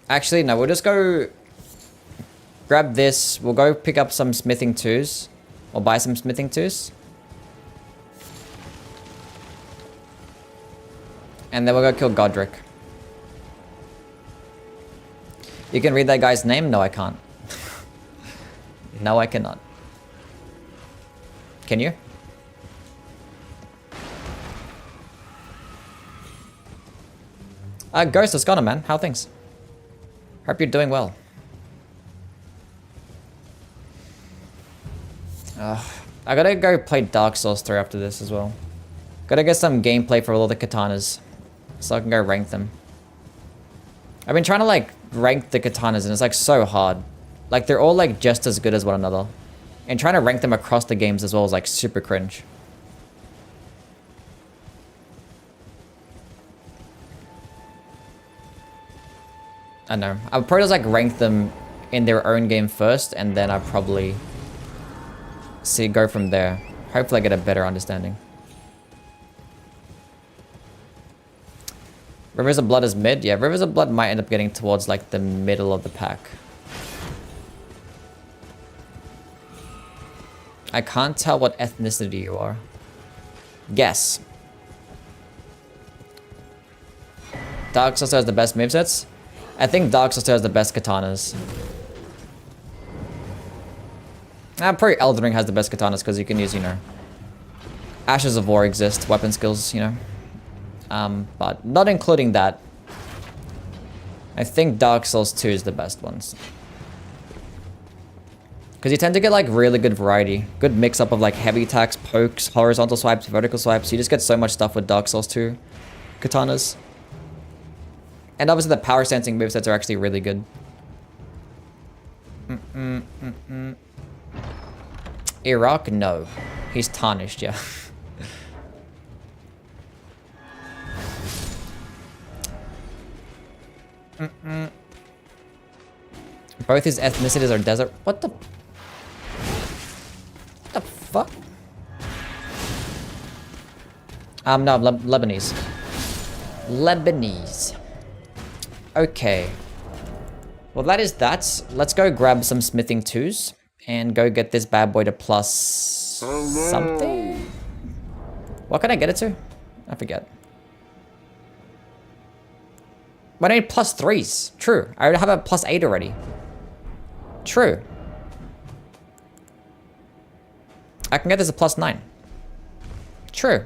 Actually, no. We'll just go... Grab this. We'll go pick up some smithing twos. Or buy some smithing twos. And then we'll go kill Godric. You can read that guy's name? No, I can't. No, I cannot. Can you? Ghost, what's going on, man? How are things? Hope you're doing well. I gotta go play Dark Souls 3 after this as well. Gotta get some gameplay for all the katanas. So I can go rank them. I've been trying to like rank the katanas and it's like so hard. Like they're all like just as good as one another. And trying to rank them across the games as well is like super cringe. I know. I'll probably just like rank them in their own game first and then I'll probably go from there. Hopefully I get a better understanding. Rivers of Blood is mid? Yeah, Rivers of Blood might end up getting towards like the middle of the pack. I can't tell what ethnicity you are. Guess. Dark Souls has the best movesets? I think Dark Souls has the best katanas. Probably Elden Ring has the best katanas because you can use, you know... Ashes of War exist, weapon skills, you know. But not including that, I think Dark Souls 2 is the best ones. Because you tend to get like really good variety. Good mix up of like heavy attacks, pokes, horizontal swipes, vertical swipes. You just get so much stuff with Dark Souls 2 katanas. And obviously the power sensing movesets are actually really good. Iraq? No. He's tarnished, yeah. Both his ethnicities are desert. What the? What the fuck? No, Lebanese. Lebanese. Okay. Well, that is that. Let's go grab some smithing twos and go get this bad boy to plus something. What can I get it to? I forget. But I need plus 3s. True. I have a plus 8 already. True. I can get this a plus 9. True.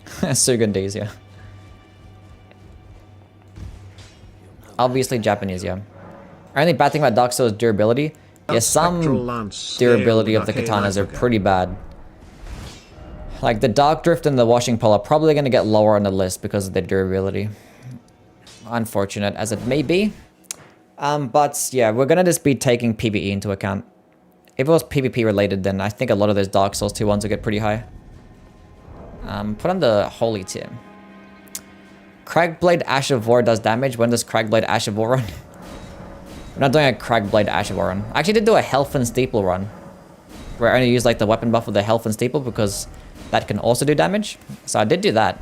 Sugandese, yeah. Obviously Japanese, yeah. Only bad thing about Dark Souls is durability. Yeah, some durability of the katanas are pretty bad. Like the Dark Drift and the Washing Pole are probably going to get lower on the list because of their durability. Unfortunate as it may be. But yeah, we're going to just be taking PvE into account. If it was PvP related, then I think a lot of those Dark Souls 2 ones will get pretty high. Put on the Holy tier. Cragblade Ash of War does damage. When does Cragblade Ash of War run? We're not doing a Cragblade Ash of War run. I actually did do a Health and Steeple run, where I only use like the weapon buff of the Health and Steeple because that can also do damage. So I did do that.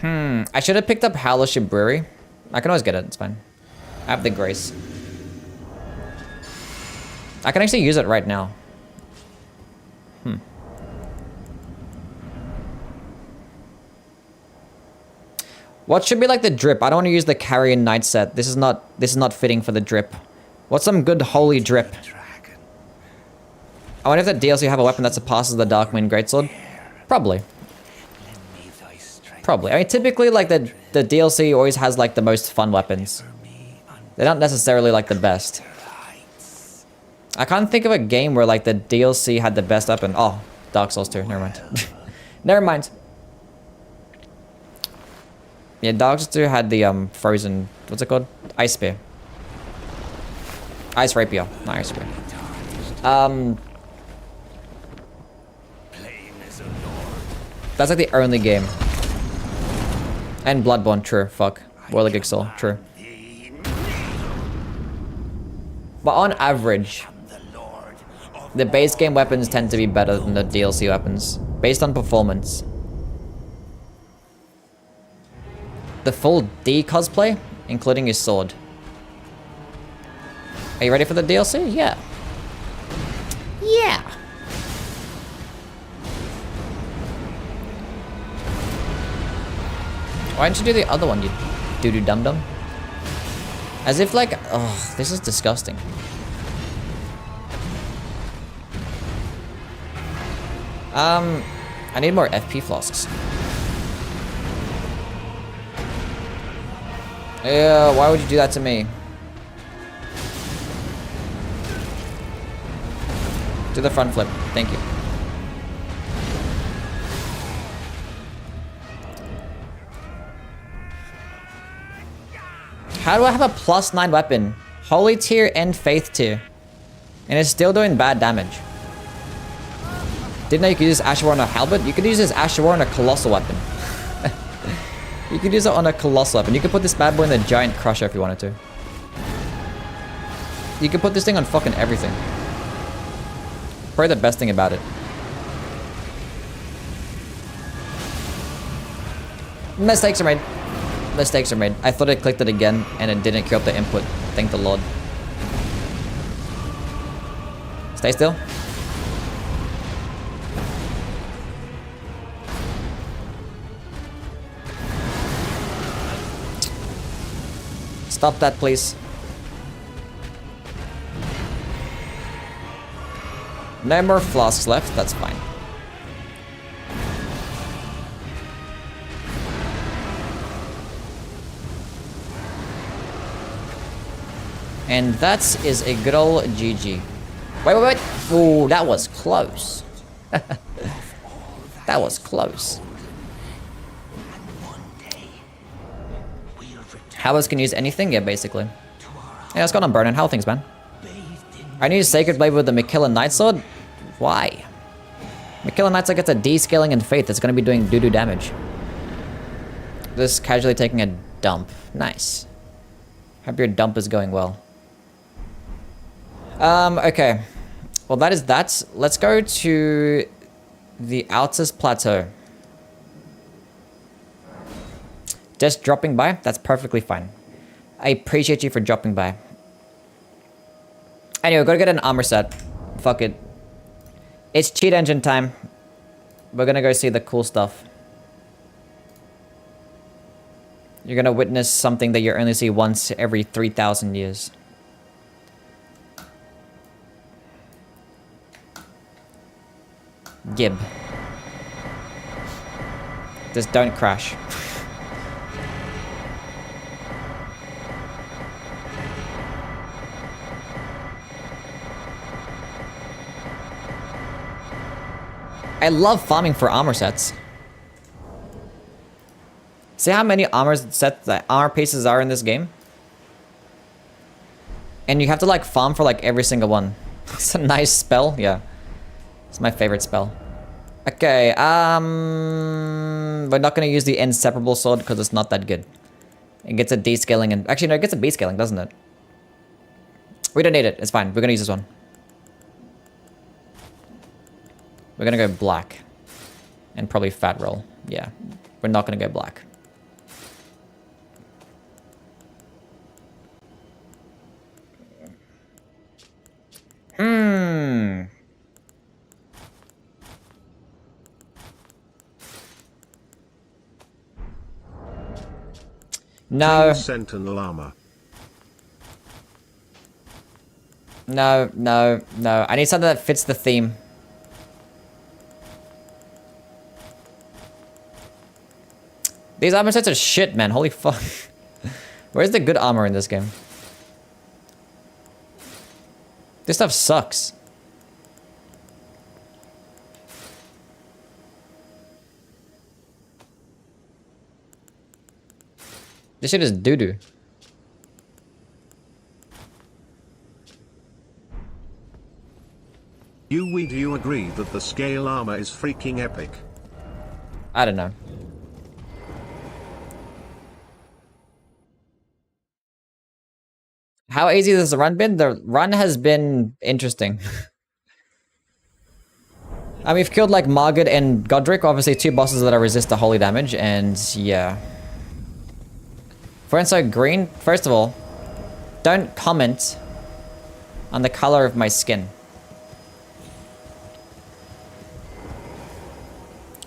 I should have picked up Howler's Brewery. I can always get it, it's fine. I have the Grace. I can actually use it right now. What should be like the drip? I don't want to use the Carrion Knight set. This is not fitting for the drip. What's some good holy drip? I wonder if the DLC have a weapon that surpasses the Darkwind Greatsword. Probably. Probably. I mean, typically, like, the DLC always has, like, the most fun weapons. They're not necessarily, like, the best. I can't think of a game where, like, the DLC had the best weapon. Oh, Dark Souls 2. Never mind. Never mind. Yeah, Dark Souls 2 had the, frozen... What's it called? Ice Spear. Ice Rapier. Not Ice Spear. That's, like, the only game. And Bloodborne, true. Fuck. Whirligig Soul, true. But on average, the base game weapons tend to be better than the DLC weapons, based on performance. The full D cosplay, including his sword. Are you ready for the DLC? Yeah. Yeah. Why didn't you do the other one, you doo-doo dum-dum? As if like, oh, this is disgusting. I need more FP flasks. Yeah, why would you do that to me? Do the front flip, thank you. How do I have a +9 weapon? Holy tier and Faith tier. And it's still doing bad damage. Didn't know you could use Asher on a halberd? You could use this Asher on a colossal weapon. You could use it on a colossal weapon. You could put this bad boy in the giant crusher if you wanted to. You could put this thing on fucking everything. Probably the best thing about it. Mistakes are made. Mistakes are made. I thought I clicked it again and it didn't queue up the input. Thank the Lord. Stay still. Stop that, please. No more flasks left. That's fine. And that is a good old GG. Wait. Ooh, that was close. That was close. Howards can use anything? Yeah, basically. Yeah, what's going on, Burnin? How are things, man? I need a Sacred Blade with the Makilla Night Sword? Why? Makilla Night Sword gets a D-scaling in Faith. It's going to be doing doo-doo damage. Just casually taking a dump. Nice. Hope your dump is going well. Okay. Well, that is that. Let's go to the Altus Plateau. Just dropping by? That's perfectly fine. I appreciate you for dropping by. Anyway, gotta get an armor set. Fuck it. It's cheat engine time. We're gonna go see the cool stuff. You're gonna witness something that you only see once every 3,000 years. Gib. Just don't crash. I love farming for armor sets. See how many armor sets, armor pieces are in this game? And you have to like farm for like every single one. It's a nice spell, yeah. It's my favorite spell. Okay, we're not gonna use the inseparable sword because it's not that good. It gets a D scaling and actually no, it gets a B scaling, doesn't it? We don't need it. It's fine. We're gonna use this one. We're gonna go black. And probably fat roll. Yeah. We're not gonna go black. No. Sentinel armor. No, no, no. I need something that fits the theme. These armor sets are shit, man. Holy fuck. Where's the good armor in this game? This stuff sucks. This shit is doo-doo. Do you agree that the scale armor is freaking epic? I don't know. How easy has the run been? The run has been interesting. I mean, we've killed like Margaret and Godric, obviously two bosses that are resist to holy damage, and yeah. For instance, green, first of all, don't comment on the color of my skin.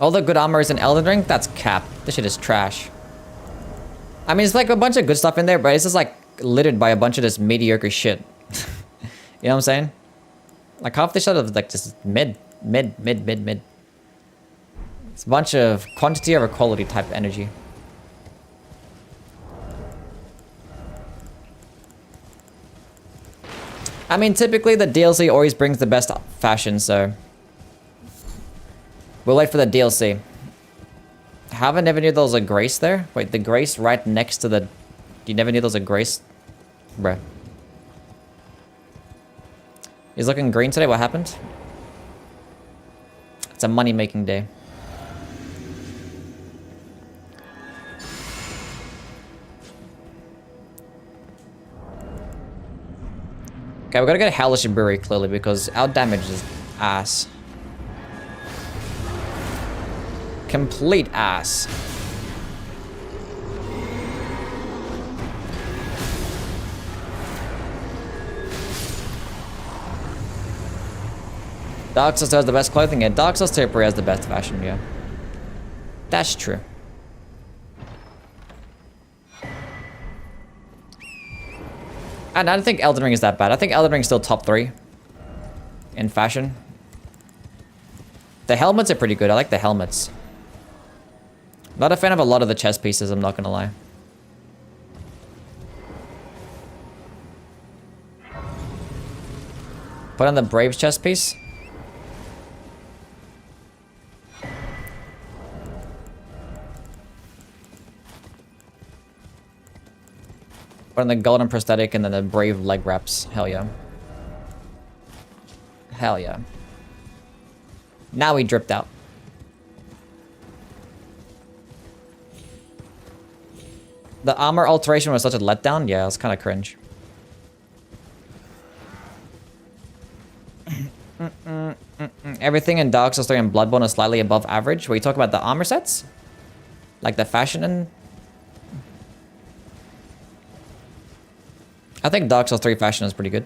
All the good armor is in Elden Ring? That's cap. This shit is trash. I mean, it's like a bunch of good stuff in there, but it's just like littered by a bunch of this mediocre shit. You know what I'm saying? Like half the shit is like just mid. It's a bunch of quantity over quality type energy. I mean, typically the DLC always brings the best fashion, so we'll wait for the DLC. Have I never knew there was a Grace there? Wait, the Grace right next to the... You never knew there was a Grace? Bruh. He's looking green today, what happened? It's a money-making day. Okay, we gotta get a Hellish Brewery, clearly, because our damage is ass. Complete ass. Dark Souls has the best clothing, and Dark Souls Tipper has the best fashion, yeah. That's true. And I don't think Elden Ring is that bad. I think Elden Ring is still top 3 in fashion. The helmets are pretty good. I like the helmets. Not a fan of a lot of the chest pieces, I'm not gonna lie. Put on the Braves chest piece. Put on the golden prosthetic and then the brave leg wraps. Hell yeah. Hell yeah. Now he dripped out. The armor alteration was such a letdown. Yeah, it was kind of cringe. Everything in Dark Souls 3 and Bloodborne is slightly above average. Were you talking about the armor sets? Like the fashion and... I think Dark Souls 3 fashion is pretty good.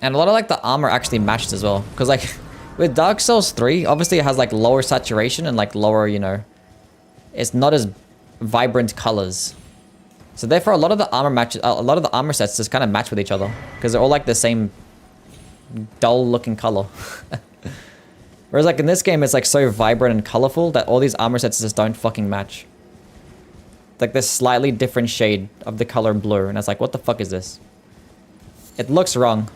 And a lot of like the armor actually matched as well. Because like with Dark Souls 3, obviously it has like lower saturation and like lower, you know, it's not as vibrant colors. So therefore a lot of the armor matches, a lot of the armor sets just kind of match with each other. Because they're all like the same dull looking color. Whereas like in this game, it's like so vibrant and colorful that all these armor sets just don't fucking match. Like this slightly different shade of the color blue. And it's like, what the fuck is this? It looks wrong.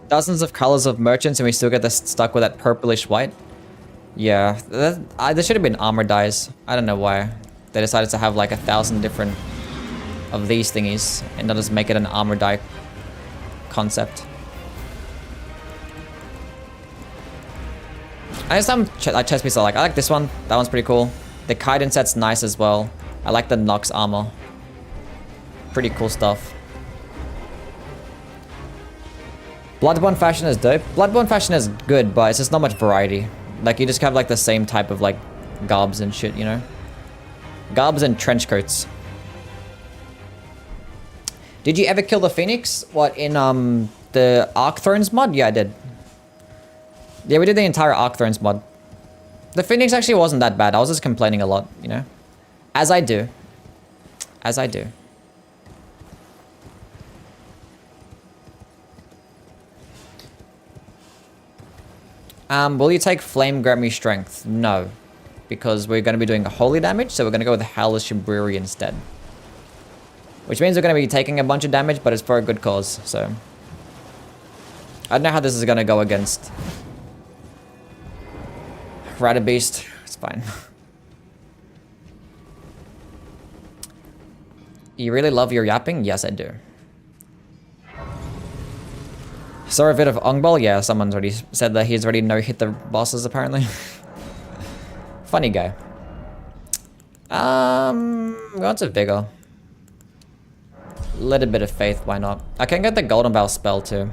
Dozens of colors of merchants and we still get this stuck with that purplish white. Yeah, there should have been armor dyes. I don't know why they decided to have like 1,000 different of these thingies and not just make it an armor dye concept. I have some chest pieces I like. I like this one. That one's pretty cool. The Kaiden set's nice as well. I like the Nox armor. Pretty cool stuff. Bloodborne fashion is dope. Bloodborne fashion is good, but it's just not much variety. Like, you just have, like, the same type of, like, garbs and shit, you know? Garbs and trench coats. Did you ever kill the Phoenix? What, in, the Arc Thrones mod? Yeah, I did. Yeah, we did the entire Arc Thrones mod. The Phoenix actually wasn't that bad. I was just complaining a lot, you know? As I do. As I do. Will you take Flame Grant Me Strength? No. Because we're going to be doing holy damage, so we're going to go with Hellish Brewery instead. Which means we're going to be taking a bunch of damage, but it's for a good cause, so... I don't know how this is going to go against... Rider Beast. It's fine. You really love your yapping? Yes, I do. Saw a bit of Ongball? Yeah, someone's already said that he's already no-hit the bosses, apparently. Funny guy. Going to Vigor. Little bit of Faith, why not? I can get the Golden Bell spell, too.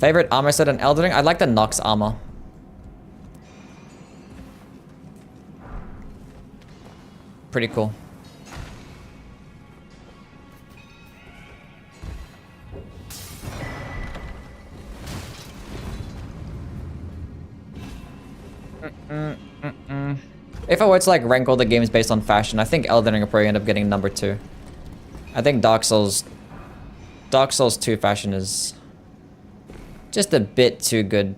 Favorite armor set in Elden Ring? I like the Nox armor. Pretty cool. If I were to like rank all the games based on fashion, I think Elden Ring will probably end up getting number 2. I think Dark Souls 2 fashion is just a bit too good.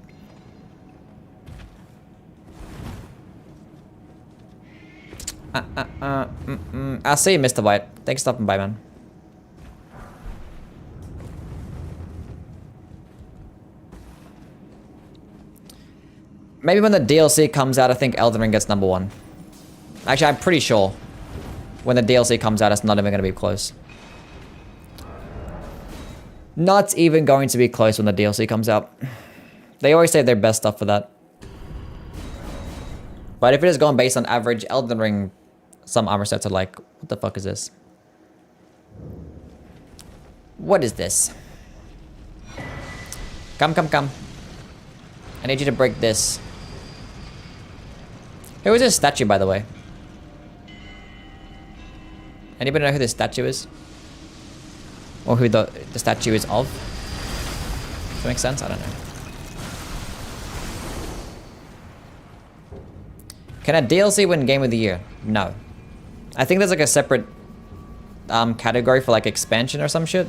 I'll see you, Mr. White. Thanks for stopping by, man. Maybe when the DLC comes out, I think Elden Ring gets number 1. Actually, I'm pretty sure when the DLC comes out, it's not even going to be close. Not even going to be close when the DLC comes out. They always save their best stuff for that. But if it is going based on average, Elden Ring, some armor sets are like, what the fuck is this? What is this? Come, come, come. I need you to break this. Who is this statue, by the way? Anybody know who this statue is? Or who the statue is of? Does that make sense? I don't know. Can a DLC win Game of the Year? No. I think there's like a separate category for like expansion or some shit.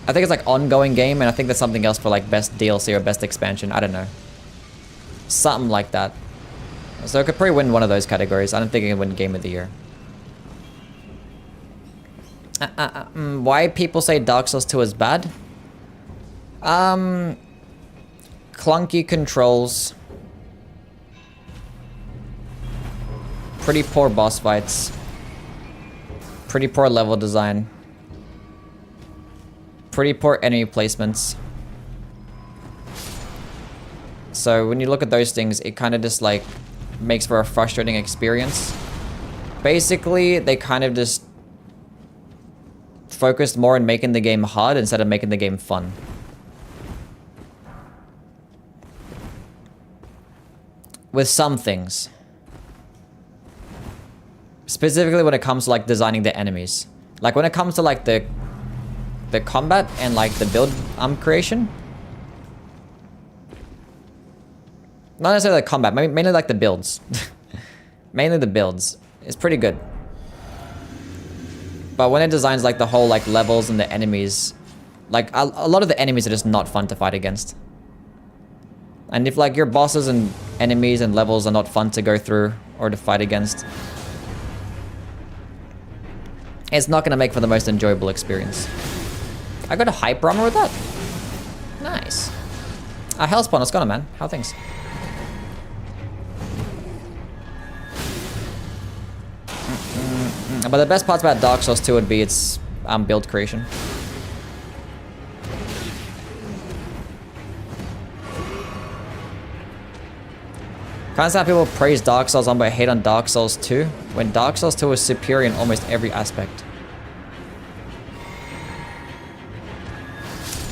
I think it's like ongoing game, and I think there's something else for like best DLC or best expansion. I don't know. Something like that. So it could probably win one of those categories. I don't think it would win Game of the Year. Why people say Dark Souls 2 is bad? Clunky controls. Pretty poor boss fights. Pretty poor level design. Pretty poor enemy placements. So when you look at those things, it kind of just like makes for a frustrating experience. Basically, they kind of just focused more on making the game hard instead of making the game fun. With some things. Specifically when it comes to like designing the enemies. Like when it comes to like the combat and like the build creation. Not necessarily the combat, mainly like the builds. Mainly the builds. It's pretty good. But when it designs like the whole like levels and the enemies, like a lot of the enemies are just not fun to fight against. And if like your bosses and enemies and levels are not fun to go through or to fight against, it's not going to make for the most enjoyable experience. I got a hyper armor with that? Nice. Hellspawn, what's going on, man? How are things? But the best parts about Dark Souls 2 would be its build creation. Can't understand how people praise Dark Souls 1 but hate on Dark Souls 2 when Dark Souls 2 is superior in almost every aspect.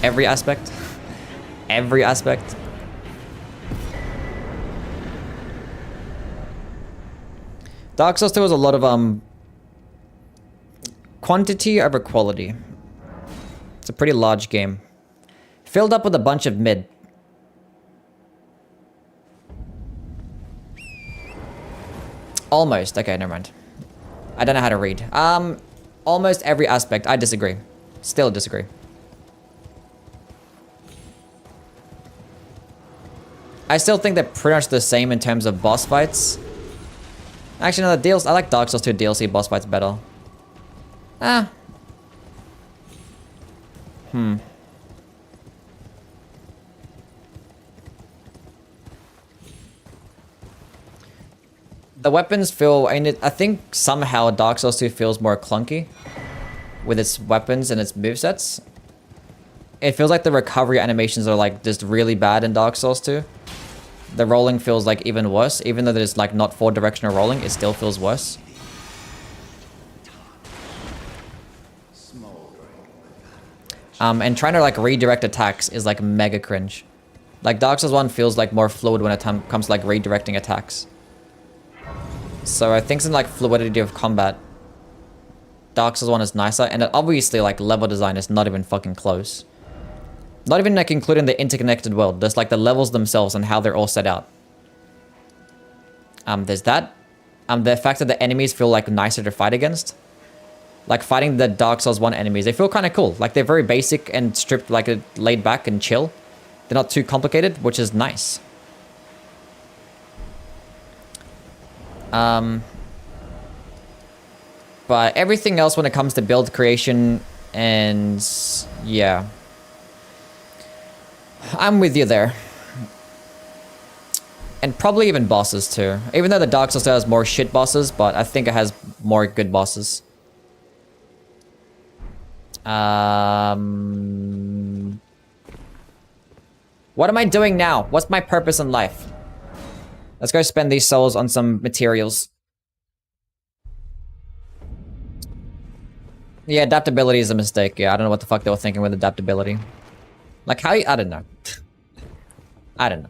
Every aspect? Every aspect? Dark Souls 2 is a lot of quantity over quality. It's a pretty large game. Filled up with a bunch of mid. Almost. Okay, never mind. I don't know how to read. Almost every aspect. I disagree. Still disagree. I still think they're pretty much the same in terms of boss fights. Actually, no, the DLC, I like Dark Souls 2 DLC boss fights better. The weapons feel, I think somehow Dark Souls 2 feels more clunky with its weapons and its movesets. It feels like the recovery animations are like just really bad in Dark Souls 2. The rolling feels like even worse. Even though there's like not 4-directional rolling, it still feels worse. And trying to like redirect attacks is like mega cringe. Like Dark Souls 1 feels like more fluid when it comes to like redirecting attacks. So I think some like fluidity of combat, Dark Souls 1 is nicer, and obviously like level design is not even fucking close. Not even like including the interconnected world, just like the levels themselves and how they're all set out. There's that. The fact that the enemies feel like nicer to fight against. Like fighting the Dark Souls 1 enemies, they feel kind of cool. Like they're very basic and stripped, like laid back and chill. They're not too complicated, which is nice. But everything else when it comes to build creation and yeah. I'm with you there. And probably even bosses too. Even though the Dark Souls has more shit bosses, but I think it has more good bosses. What am I doing now? What's my purpose in life? Let's go spend these souls on some materials. Yeah, adaptability is a mistake. Yeah, I don't know what the fuck they were thinking with adaptability. Like how I don't know. I don't know.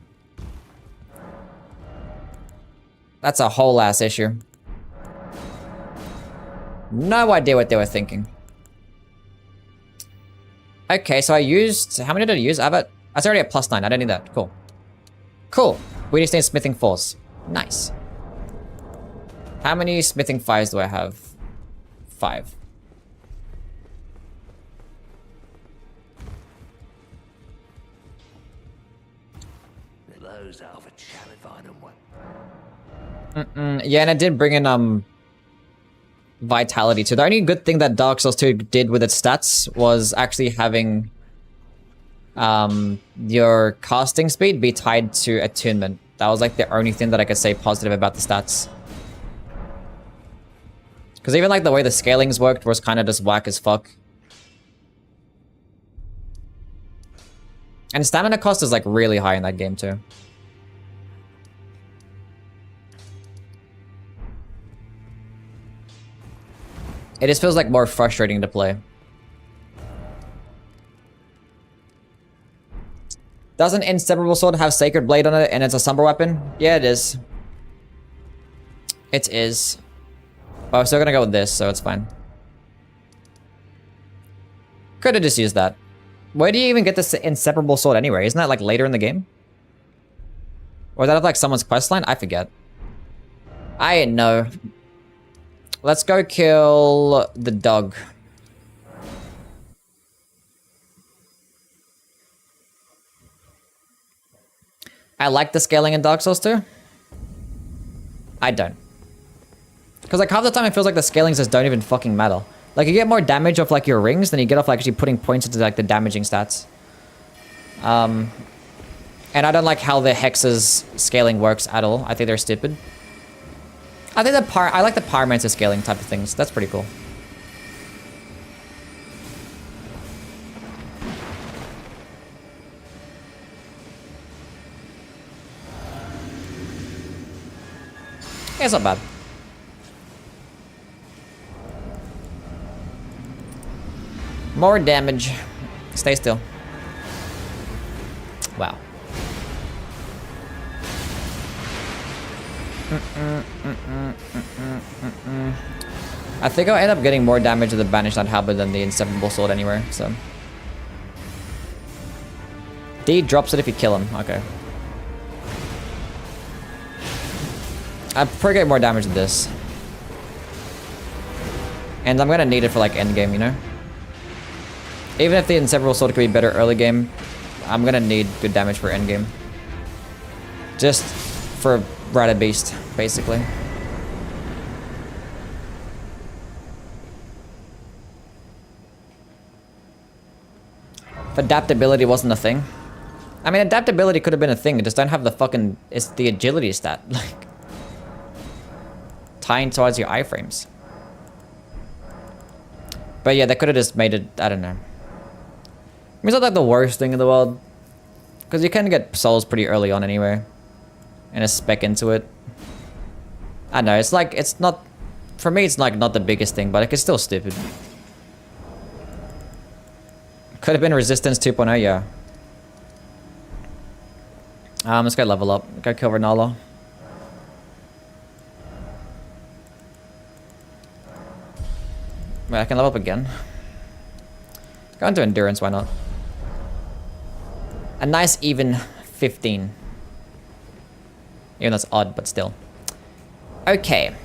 That's a whole ass issue. No idea what they were thinking. Okay, so I used... How many did I use? That's already at +9. I don't need that. Cool. Cool. We just need smithing force. Nice. How many smithing fires do I have? 5. Yeah, and I did bring in vitality too. The only good thing that Dark Souls 2 did with its stats was actually having your casting speed be tied to attunement. That was like the only thing that I could say positive about the stats. Because even like the way the scalings worked was kind of just whack as fuck. And stamina cost is like really high in that game too. It just feels like more frustrating to play. Doesn't Inseparable Sword have Sacred Blade on it and it's a Somber weapon? Yeah, it is. It is. But I'm still gonna go with this, so it's fine. Could've just used that. Where do you even get this Inseparable Sword anyway? Isn't that like later in the game? Or is that like someone's questline? I forget. I know. Let's go kill the dog. I like the scaling in Dark Souls 2. I don't. Because like half the time it feels like the scalings just don't even fucking matter. Like you get more damage off like your rings than you get off like actually putting points into like the damaging stats. And I don't like how the hexes scaling works at all. I think they're stupid. I think I like the pyromancer scaling type of things. That's pretty cool. Yeah, it's not bad. More damage. Stay still. Wow. I think I'll end up getting more damage with the Banished Halberd than the Inseparable Sword anyway, so. D drops it if you kill him. Okay. I prefer getting more damage than this. And I'm gonna need it for like endgame, you know? Even if the Inseparable Sword could be better early game, I'm gonna need good damage for endgame. Just for Rider Beast, basically. If adaptability wasn't a thing. I mean, adaptability could have been a thing, it just don't have the fucking... It's the agility stat, like... tying towards your iframes. But yeah, they could have just made it... I don't know. It's not like the worst thing in the world. Because you can get souls pretty early on anyway. And a spec into it. I don't know, it's like, it's not... For me, it's like not the biggest thing, but it's still stupid. Could have been Resistance 2.0, yeah. Let's go level up. Go kill Renala. Wait, I can level up again. Go into Endurance, why not? A nice even 15. Even that's odd, but still. Okay.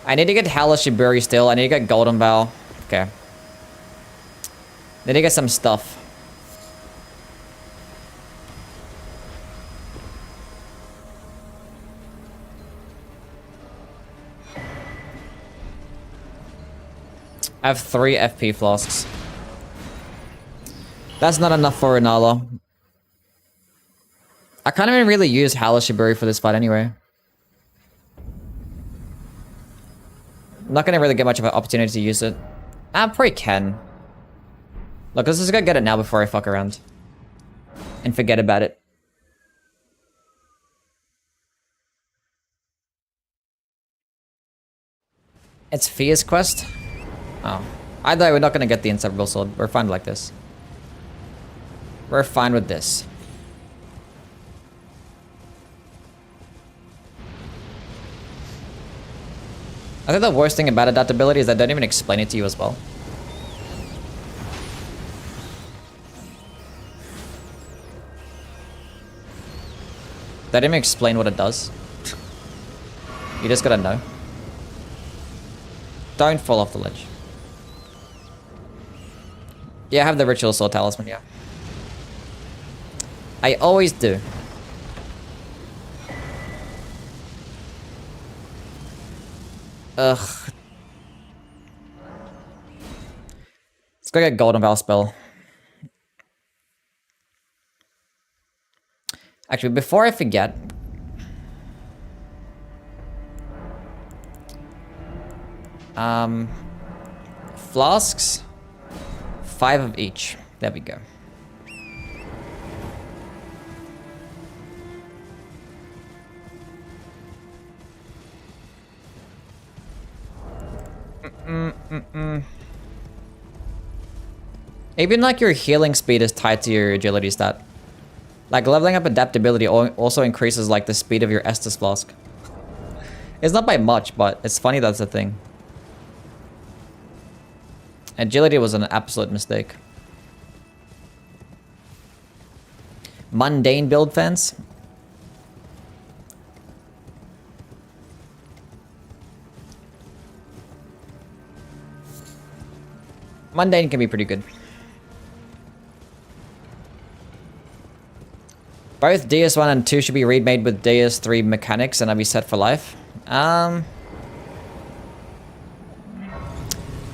I need to get Halashiburi still. I need to get Golden Bow. Okay. Need to get some stuff. I have 3 FP flasks. That's not enough for Renala. I can't even really use Halashiburi for this fight anyway. I'm not gonna really get much of an opportunity to use it. I probably can. Look, let's just go get it now before I fuck around. And forget about it. It's Fia's quest? Oh. Either we're not gonna get the Inseparable Sword. We're fine like this. We're fine with this. I think the worst thing about adaptability is they don't even explain it to you as well. They didn't even explain what it does. You just gotta know. Don't fall off the ledge. Yeah, I have the Ritual Sword Talisman, yeah. I always do. Ugh. Let's go get Golden Vow spell. Actually, before I forget... Flasks. 5 of each. There we go. Even like your healing speed is tied to your agility stat. Like leveling up adaptability also increases like the speed of your Estus Flask. It's not by much, but it's funny that's a thing. Agility was an absolute mistake. Mundane build fans. Mundane can be pretty good. Both DS1 and 2 should be remade with DS3 mechanics and I'll be set for life. I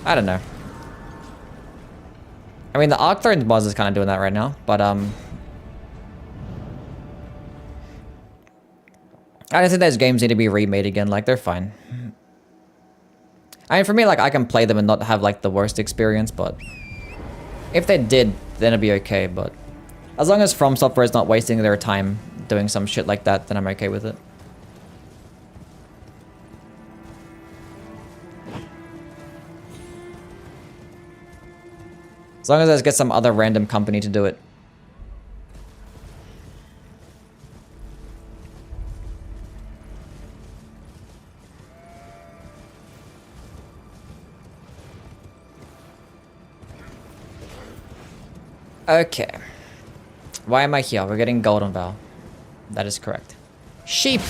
don't know. I mean, the Arc Thrones boss is kind of doing that right now, but I don't think those games need to be remade again. Like, they're fine. I mean, for me, like, I can play them and not have, like, the worst experience, but if they did, then it'd be okay, but as long as From Software is not wasting their time doing some shit like that, then I'm okay with it. As long as I get some other random company to do it. Okay. Why am I here? We're getting Golden Vow. That is correct. Sheep!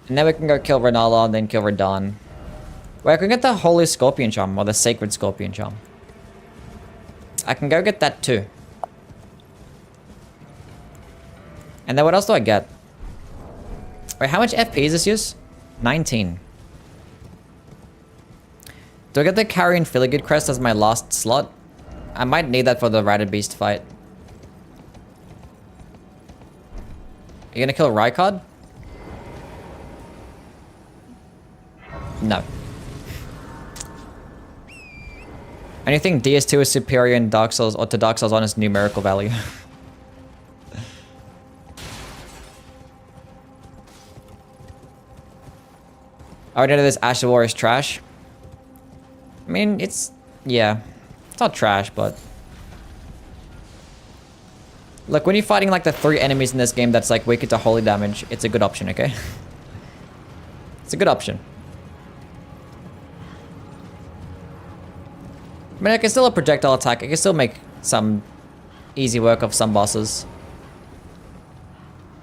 And then we can go kill Renala and then kill Radahn. Wait, I can get the Holy Scorpion Charm or the Sacred Scorpion Charm. I can go get that too. And then what else do I get? Wait, how much FP is this use? 19. Do I get the Carrion Filigid crest as my last slot? I might need that for the Rider Beast fight. You gonna kill Rykard? No. And you think DS2 is superior in Dark Souls or to Dark Souls on its numerical value? I already know this Ash of War is trash. I mean, it's... yeah. It's not trash, but... look, when you're fighting like the 3 enemies in this game that's like weaker to holy damage, it's a good option, okay? It's a good option. I mean, I can still a projectile attack. I can still make some easy work of some bosses.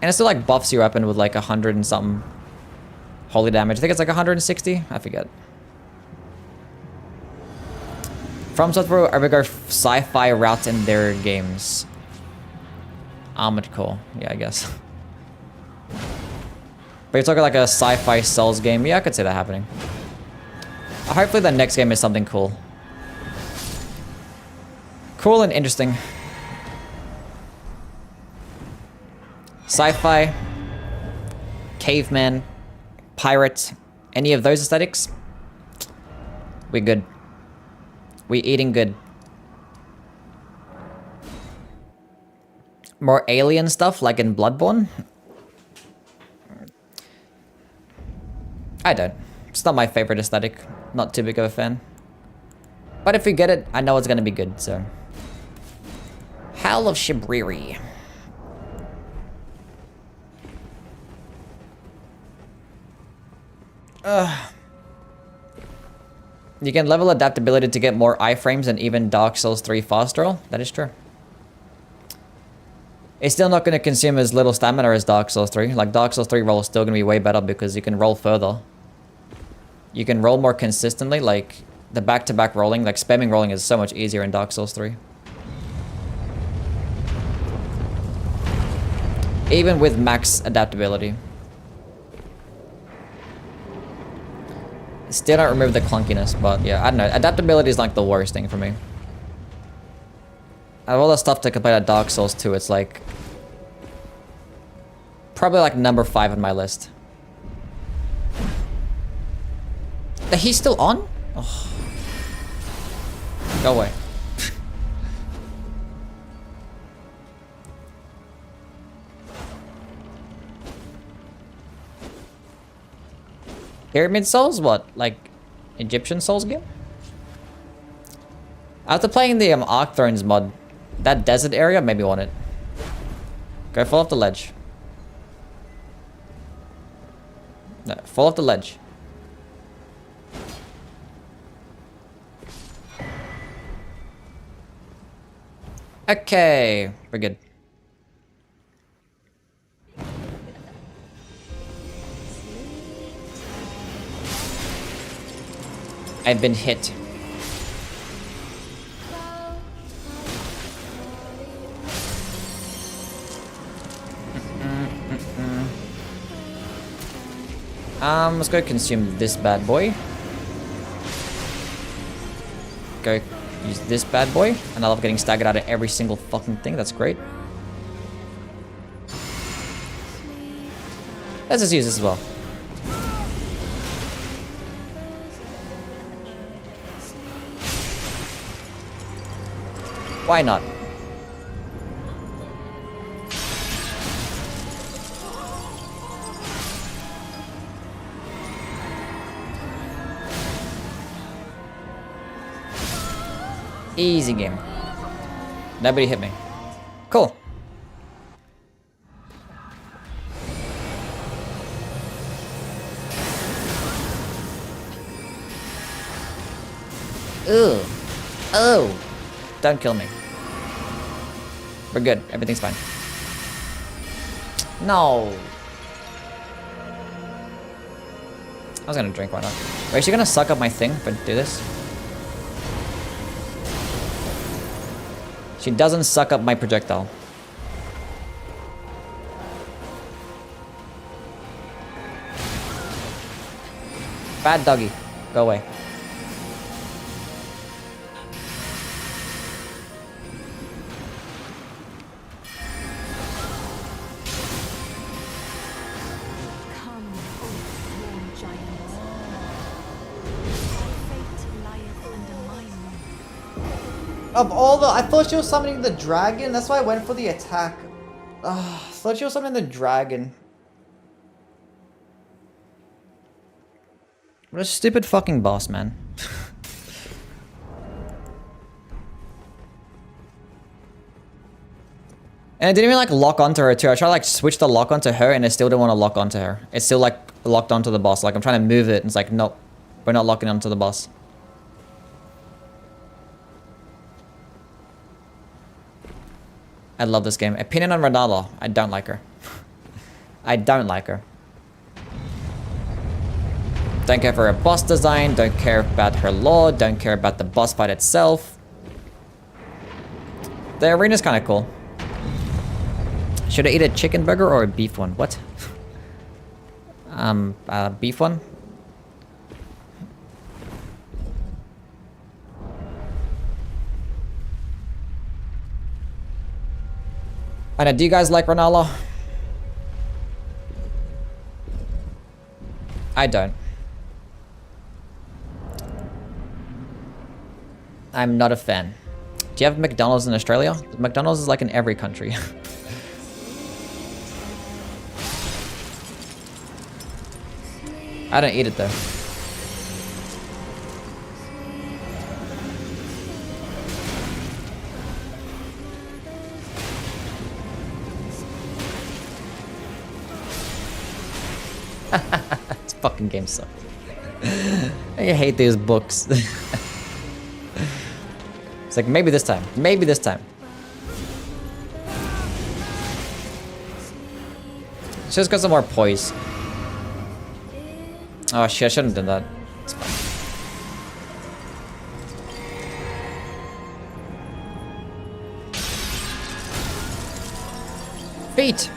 And it still like buffs your weapon with like 100 and something holy damage. I think it's like 160. I forget. From Software ever go sci-fi route in their games? Armored Core. Yeah, I guess. But you're talking like a sci-fi Souls game. Yeah, I could see that happening. Hopefully the next game is something cool. Cool and interesting. Sci-fi, caveman, pirate, any of those aesthetics, we good. We eating good. More alien stuff like in Bloodborne? I don't. It's not my favorite aesthetic. Not too big of a fan. But if we get it, I know it's gonna be good, so. Howl of Shibriri. You can level adaptability to get more iframes and even Dark Souls 3 fast roll. That is true. It's still not going to consume as little stamina as Dark Souls 3. Like, Dark Souls 3 roll is still going to be way better because you can roll further. You can roll more consistently, like, the back-to-back rolling, like, spamming rolling is so much easier in Dark Souls 3. Even with max adaptability. Still don't remove the clunkiness, but yeah, I don't know. Adaptability is like the worst thing for me. Out of all the stuff to complete at Dark Souls 2, it's like... probably like number 5 on my list. He's still on? Oh. Go away. Pyramid Souls? What? Like Egyptian Souls game? After playing the Arc Thrones mod, that desert area made me want it. Go fall off the ledge. No, fall off the ledge. Okay, we're good. I've been hit. Let's go consume this bad boy. Go use this bad boy. And I love getting staggered out of every single fucking thing. That's great. Let's just use this as well. Why not? Easy game. Nobody hit me. Cool. Ugh. Oh. Don't kill me. We're good. Everything's fine. No. I was gonna drink, why not? Wait, is she gonna suck up my thing if I do this? She doesn't suck up my projectile. Bad doggy. Go away. Of all the... I thought she was summoning the dragon. That's why I went for the attack. I thought she was summoning the dragon. What a stupid fucking boss, man. And it didn't even like lock onto her too. I tried to like switch the lock onto her and it still didn't want to lock onto her. It's still like locked onto the boss. Like I'm trying to move it and it's like, nope. We're not locking onto the boss. I love this game. Opinion on Renala. I don't like her. I don't like her. Don't care for her boss design. Don't care about her lore. Don't care about the boss fight itself. The arena's kind of cool. Should I eat a chicken burger or a beef one? What? Beef one? I know, do you guys like Renala? I don't. I'm not a fan. Do you have McDonald's in Australia? McDonald's is like in every country. I don't eat it though. This fucking game sucks. I hate these books. It's like maybe this time. Maybe this time. She's just got some more poise. Oh shit, I shouldn't have done that. It's fine. Feet!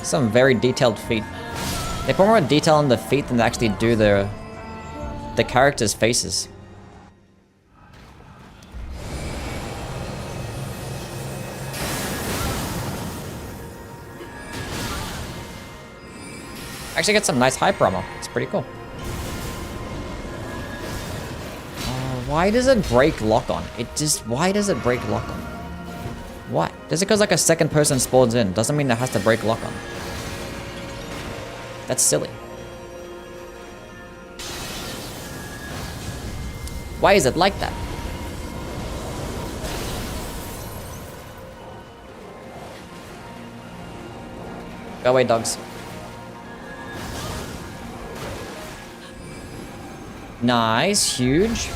Some very detailed feet. They put more detail on the feet than they actually do the characters' faces. Actually get some nice hyper armor. It's pretty cool. Why does it break lock on? Why does it break lock on? What? Just because like a second person spawns in doesn't mean it has to break lock on. That's silly. Why is it like that? Go away, dogs. Nice, huge.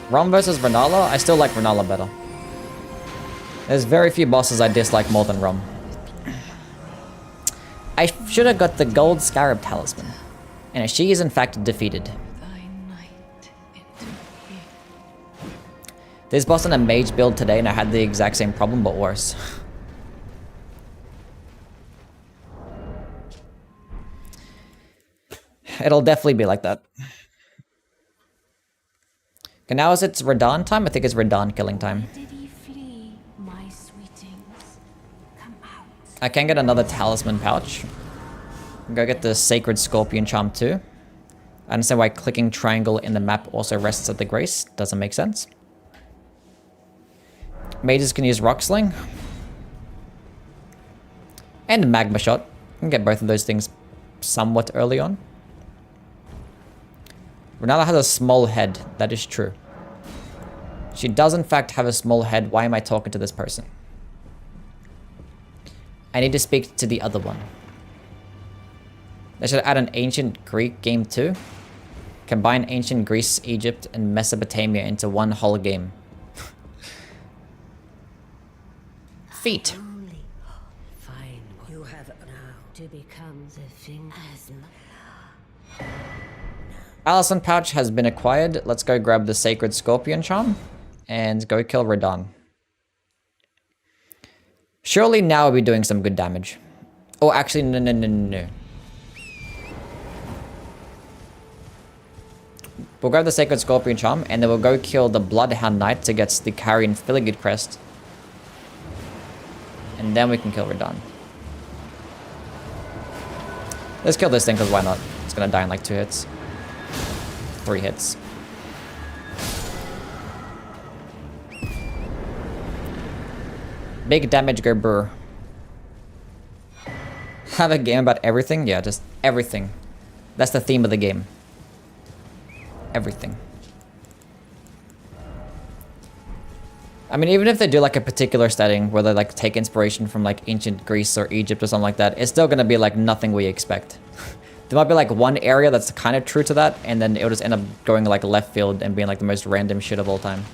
Rom versus Renala? I still like Renala better. There's very few bosses I dislike more than Rom. I should have got the gold scarab talisman. And she is in fact defeated. This boss in a mage build today and I had the exact same problem but worse. It'll definitely be like that. Okay, now is it Radahn time? I think it's Radahn killing time. I can get another talisman pouch. Go get the Sacred Scorpion Charm too. I understand why clicking triangle in the map also rests at the Grace. Doesn't make sense. Mages can use Rock Sling. And Magma Shot. You can get both of those things somewhat early on. Renala has a small head. That is true. She does in fact have a small head. Why am I talking to this person? I need to speak to the other one. They should add an ancient Greek game too. Combine ancient Greece, Egypt, and Mesopotamia into one whole game. Feet. Fine. You have now to become the thing as Allison pouch has been acquired. Let's go grab the Sacred Scorpion Charm and go kill Radahn. Surely now we'll be doing some good damage. Oh, actually, no. We'll grab the Sacred Scorpion Charm and then we'll go kill the Bloodhound Knight to get the Carrion Filigid Crest. And then we can kill Radahn. Let's kill this thing because why not? It's gonna die in like 2 hits. 3 hits. Big damage go brr. Have a game about everything? Yeah, just everything. That's the theme of the game. Everything. I mean, even if they do like a particular setting where they like take inspiration from like ancient Greece or Egypt or something like that, it's still gonna be like nothing we expect. There might be like one area that's kind of true to that, and then it'll just end up going like left field and being like the most random shit of all time.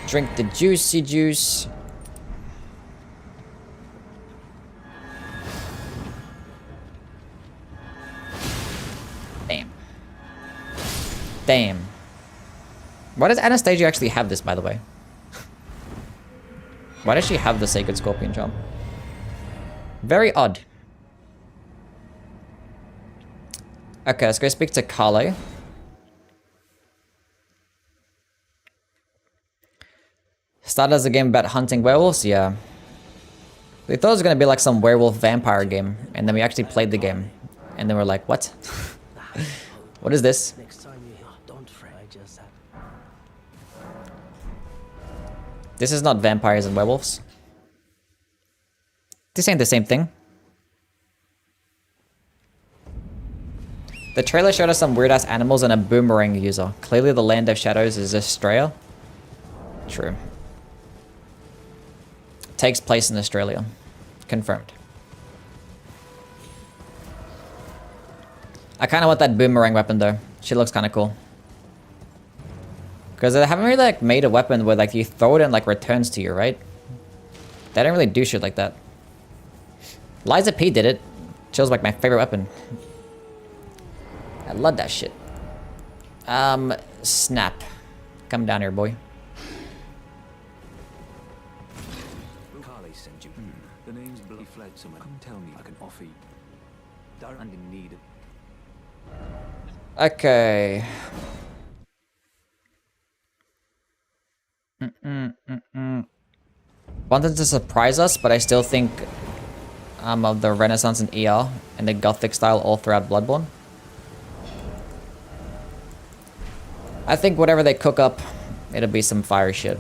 Drink the juicy juice. Damn. Damn. Why does Anastasia actually have this, by the way? Why does she have the Sacred Scorpion Charm? Very odd. Okay, let's go speak to Kale. Started as a game about hunting werewolves? Yeah. We thought it was going to be like some werewolf vampire game, and then we actually played the game. And then we're like, what? What is this? This is not vampires and werewolves. This ain't the same thing. The trailer showed us some weird-ass animals and a boomerang user. Clearly the Land of Shadows is Australia. True. Takes place in Australia. Confirmed. I kind of want that boomerang weapon though. She looks kind of cool. Because they haven't really like made a weapon where like you throw it and like returns to you, right? They don't really do shit like that. Liza P did it. She was like my favorite weapon. I love that shit. Snap. Come down here, boy. Carly sent you. The name's bloody fled somewhere. Come tell me I can offer you. And in need. Okay. Wanted to surprise us, but I still think of the Renaissance and ER and the Gothic style all throughout Bloodborne. I think whatever they cook up, it'll be some fire shit.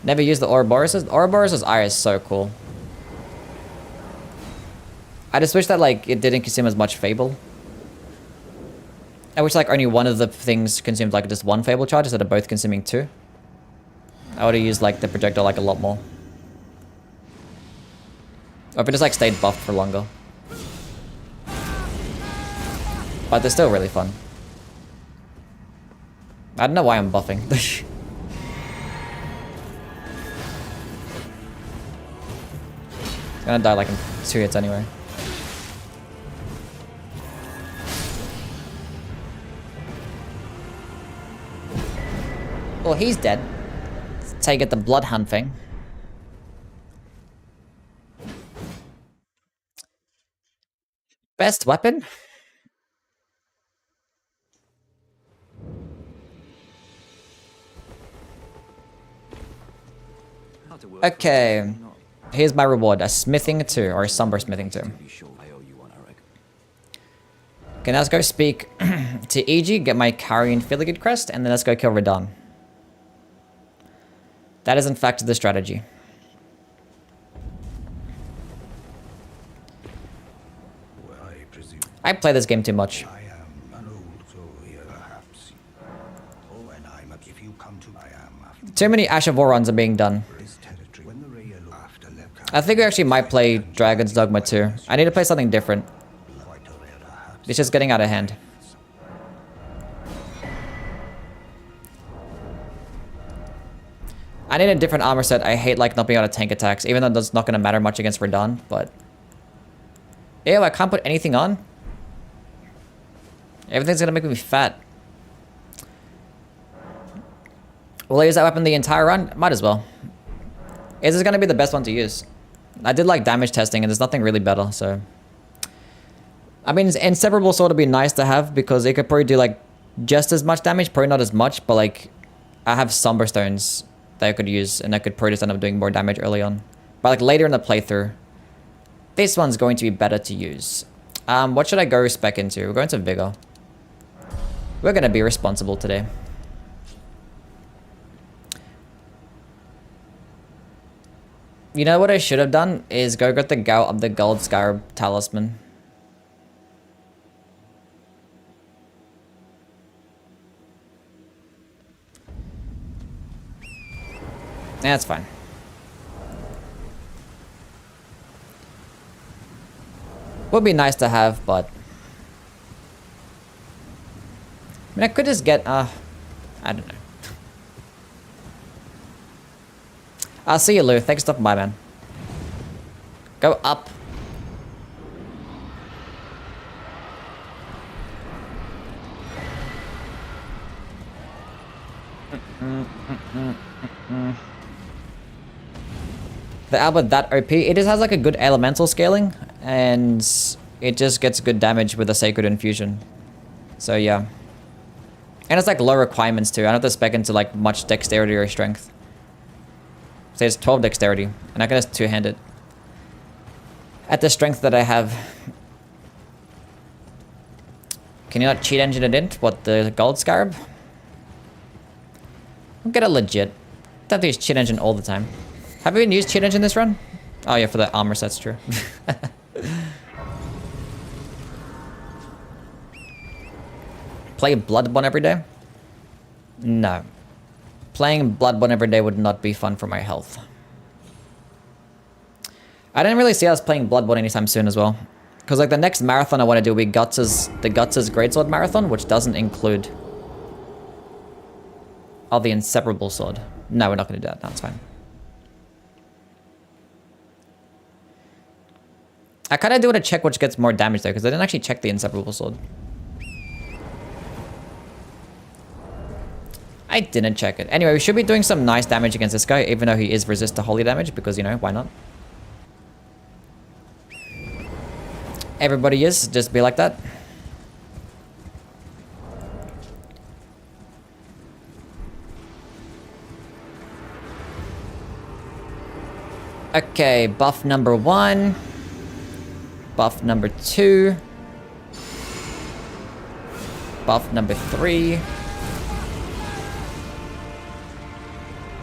Never used the Ouroboros'. Ouroboros' eye is so cool. I just wish that like it didn't consume as much Fable. I wish like only one of the things consumed like just one Fable charge instead of both consuming two. I would have used like the projectile like a lot more. Or if it just like stayed buffed for longer. But they're still really fun. I don't know why I'm buffing. It's gonna die like in 2 hits anyway. Well, he's dead. That's how you get the Bloodhound thing. Best weapon? Okay. Here's my reward. A smithing 2 or a somber smithing 2. Okay, now let's go speak to EG, get my Carrion Filigid crest, and then let's go kill Radahn. That is in fact the strategy. I play this game too much. Too many Ash of War runs are being done. I think we actually might play Dragon's Dogma 2. I need to play something different. It's just getting out of hand. I need a different armor set. I hate like not being able to tank attacks, even though that's not going to matter much against Radahn, but... Ew, I can't put anything on? Everything's going to make me fat. Will I use that weapon the entire run? Might as well. Is this going to be the best one to use? I did like damage testing and there's nothing really better, so... I mean, Inseparable Sword would be nice to have because it could probably do like just as much damage, probably not as much, but like I have Somber Stones that I could use and I could probably just end up doing more damage early on. But like later in the playthrough, this one's going to be better to use. What should I go spec into? We're going to Vigor. We're going to be responsible today. You know what I should have done is go get the Gold Scarab Talisman. Yeah, that's fine. Would be nice to have, but... I mean, I could just get, I don't know. I'll see you, Lou. Thanks for stopping by, man. Go up. The Albert that OP, it just has like a good elemental scaling, and it just gets good damage with a Sacred Infusion. So yeah. And it's like low requirements too. I don't have to spec into like much dexterity or strength. So it's 12 dexterity, and I can just two-hand it. At the strength that I have. Can you not cheat engine it in? What, the Gold Scarab? I'll get it legit. Don't have to use cheat engine all the time. Have we even used cheat engine this run? Oh yeah, for the armor set's true. Play Bloodborne every day? No. Playing Bloodborne every day would not be fun for my health. I didn't really see us playing Bloodborne anytime soon as well. Because like the next marathon I want to do will be the Guts' Greatsword Marathon, which doesn't include the Inseparable Sword. No, we're not going to do that. That's fine. I kind of do want to check which gets more damage though, because I didn't actually check the Inseparable Sword. I didn't check it. Anyway, we should be doing some nice damage against this guy, even though he is resist to holy damage, because, you know, why not? Everybody is, just be like that. Okay, buff number 1. Buff number 2. Buff number 3.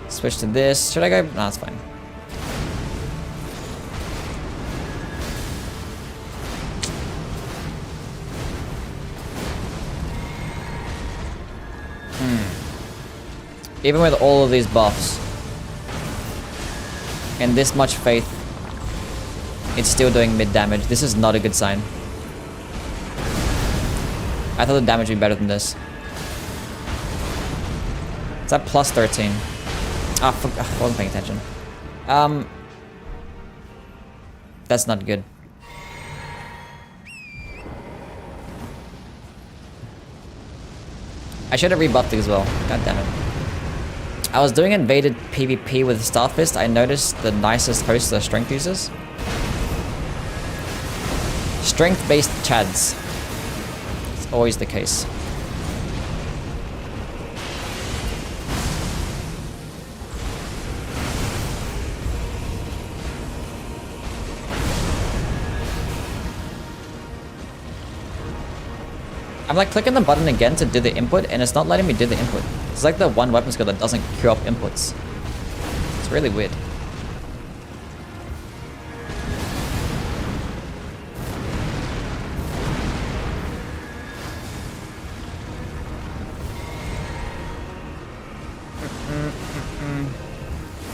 Switch to this. Should I go? No, it's fine. Even with all of these buffs and this much faith, it's still doing mid damage. This is not a good sign. I thought the damage would be better than this. It's at plus 13. Ah, fuck. I wasn't paying attention. That's not good. I should have rebuffed it as well. God damn it. I was doing invaded PvP with Starfist. I noticed the nicest hosts are strength users. Strength-based chads. It's always the case. I'm like clicking the button again to do the input, and it's not letting me do the input. It's like the one weapon skill that doesn't queue up inputs. It's really weird.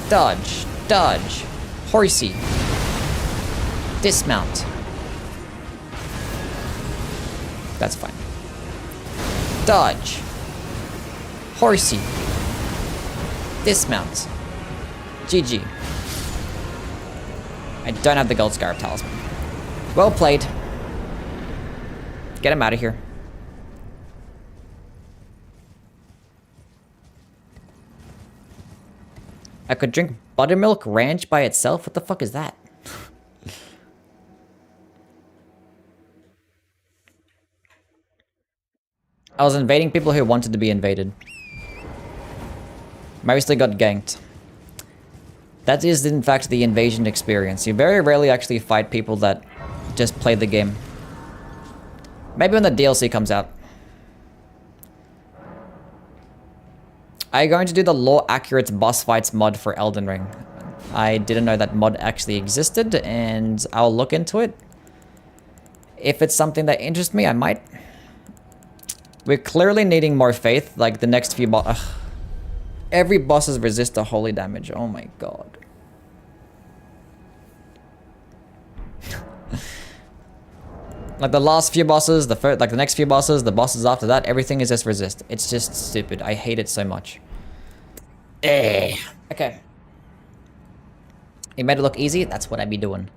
Dodge, dodge, horsey, dismount. That's fine. Dodge, horsey, dismount. GG. I don't have the gold scarab talisman. Well played. Get him out of here. I could drink buttermilk ranch by itself? What the fuck is that? I was invading people who wanted to be invaded. Mostly got ganked. That is, in fact, the invasion experience. You very rarely actually fight people that just play the game. Maybe when the DLC comes out. I'm going to do the Law Accurate boss fights mod for Elden Ring. I didn't know that mod actually existed, and I'll look into it. If it's something that interests me, I might. We're clearly needing more faith, like the next few every bosses resist to holy damage. Oh my god. Like the last few bosses, the next few bosses, the bosses after that, everything is just resist. It's just stupid. I hate it so much. Okay. You made it look easy? That's what I'd be doing.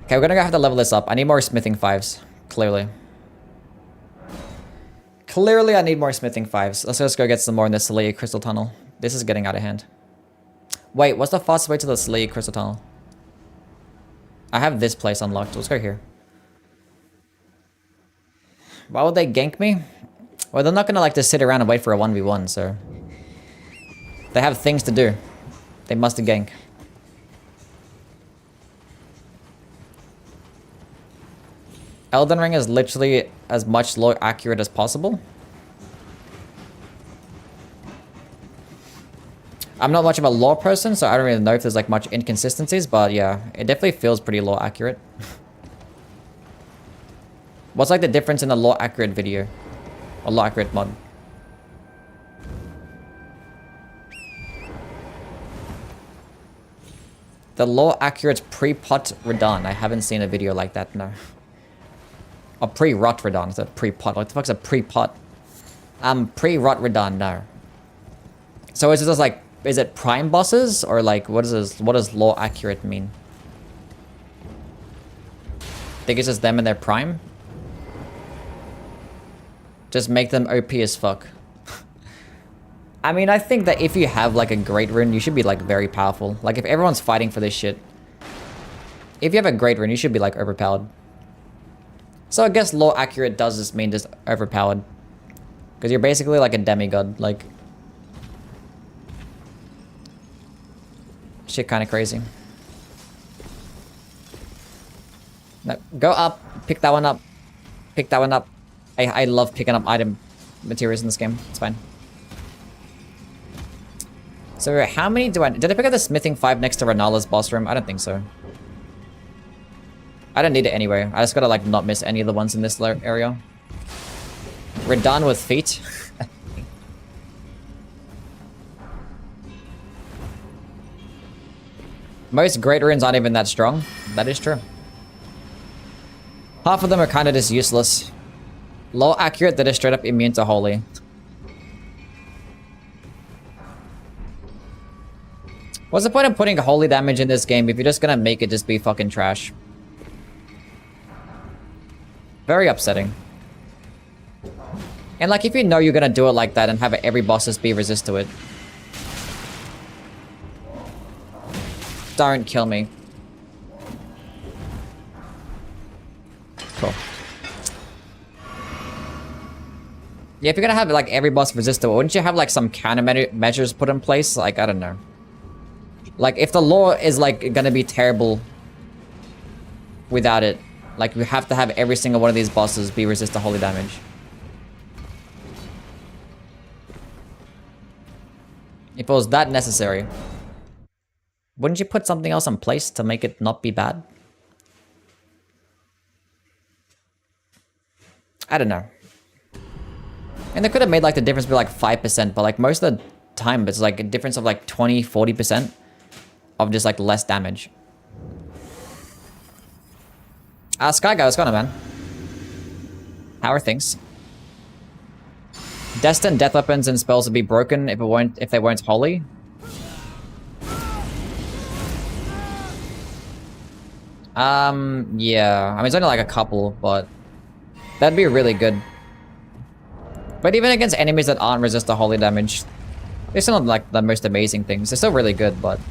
Okay, we're gonna have to level this up. I need more smithing 5s. Clearly. Clearly, I need more smithing 5s. Let's just go get some more in the Selea Crystal Tunnel. This is getting out of hand. Wait, what's the fastest way to the Selea Crystal Tunnel? I have this place unlocked. Let's go here. Why would they gank me? Well, they're not gonna like just sit around and wait for a 1v1, so... They have things to do. They must gank. Elden Ring is literally as much lore accurate as possible. I'm not much of a lore person, so I don't really know if there's like much inconsistencies, but yeah, it definitely feels pretty lore accurate. What's like the difference in a lore accurate video? Or lore accurate mod? The law accurate pre-pot Radon. I haven't seen a video like that, no. Or pre-rot Radon. It's a pre-pot. What the fuck's a pre-pot? Pre-rot Radon, no. So is it just like, is it prime bosses? Or like, what does law accurate mean? Think it's just them in their prime? Just make them OP as fuck. I mean, I think that if you have like a great rune, you should be like very powerful. Like if everyone's fighting for this shit, if you have a great rune, you should be like overpowered. So I guess law accurate does just mean just overpowered. Because you're basically like a demigod, like... Shit kind of crazy. No, go up, pick that one up. Pick that one up. I love picking up item materials in this game. It's fine. So how many do I... Did I pick up the smithing 5 next to Renala's boss room? I don't think so. I don't need it anyway. I just gotta like not miss any of the ones in this area. We're done with feet. Most great runes aren't even that strong. That is true. Half of them are kind of just useless. Low accurate that is straight up immune to holy. What's the point of putting holy damage in this game if you're just gonna make it just be fucking trash? Very upsetting. And like if you know you're gonna do it like that and have every boss just be resist to it. Don't kill me. Cool. Yeah, if you're gonna have like every boss resist to it, wouldn't you have like some counter measures put in place? Like, I don't know. Like, if the law is, like, gonna be terrible without it, like, we have to have every single one of these bosses be resist to holy damage. If it was that necessary, wouldn't you put something else in place to make it not be bad? I don't know. And they could have made, like, the difference be, like, 5%, but, like, most of the time, it's, like, a difference of, like, 20, 40%. Of just like less damage. Sky Guy, what's going on, man? How are things? Destined death weapons and spells would be broken if they weren't holy. Yeah. I mean, it's only like a couple, but that'd be really good. But even against enemies that aren't resist to holy damage, they're still not like the most amazing things. They're still really good, but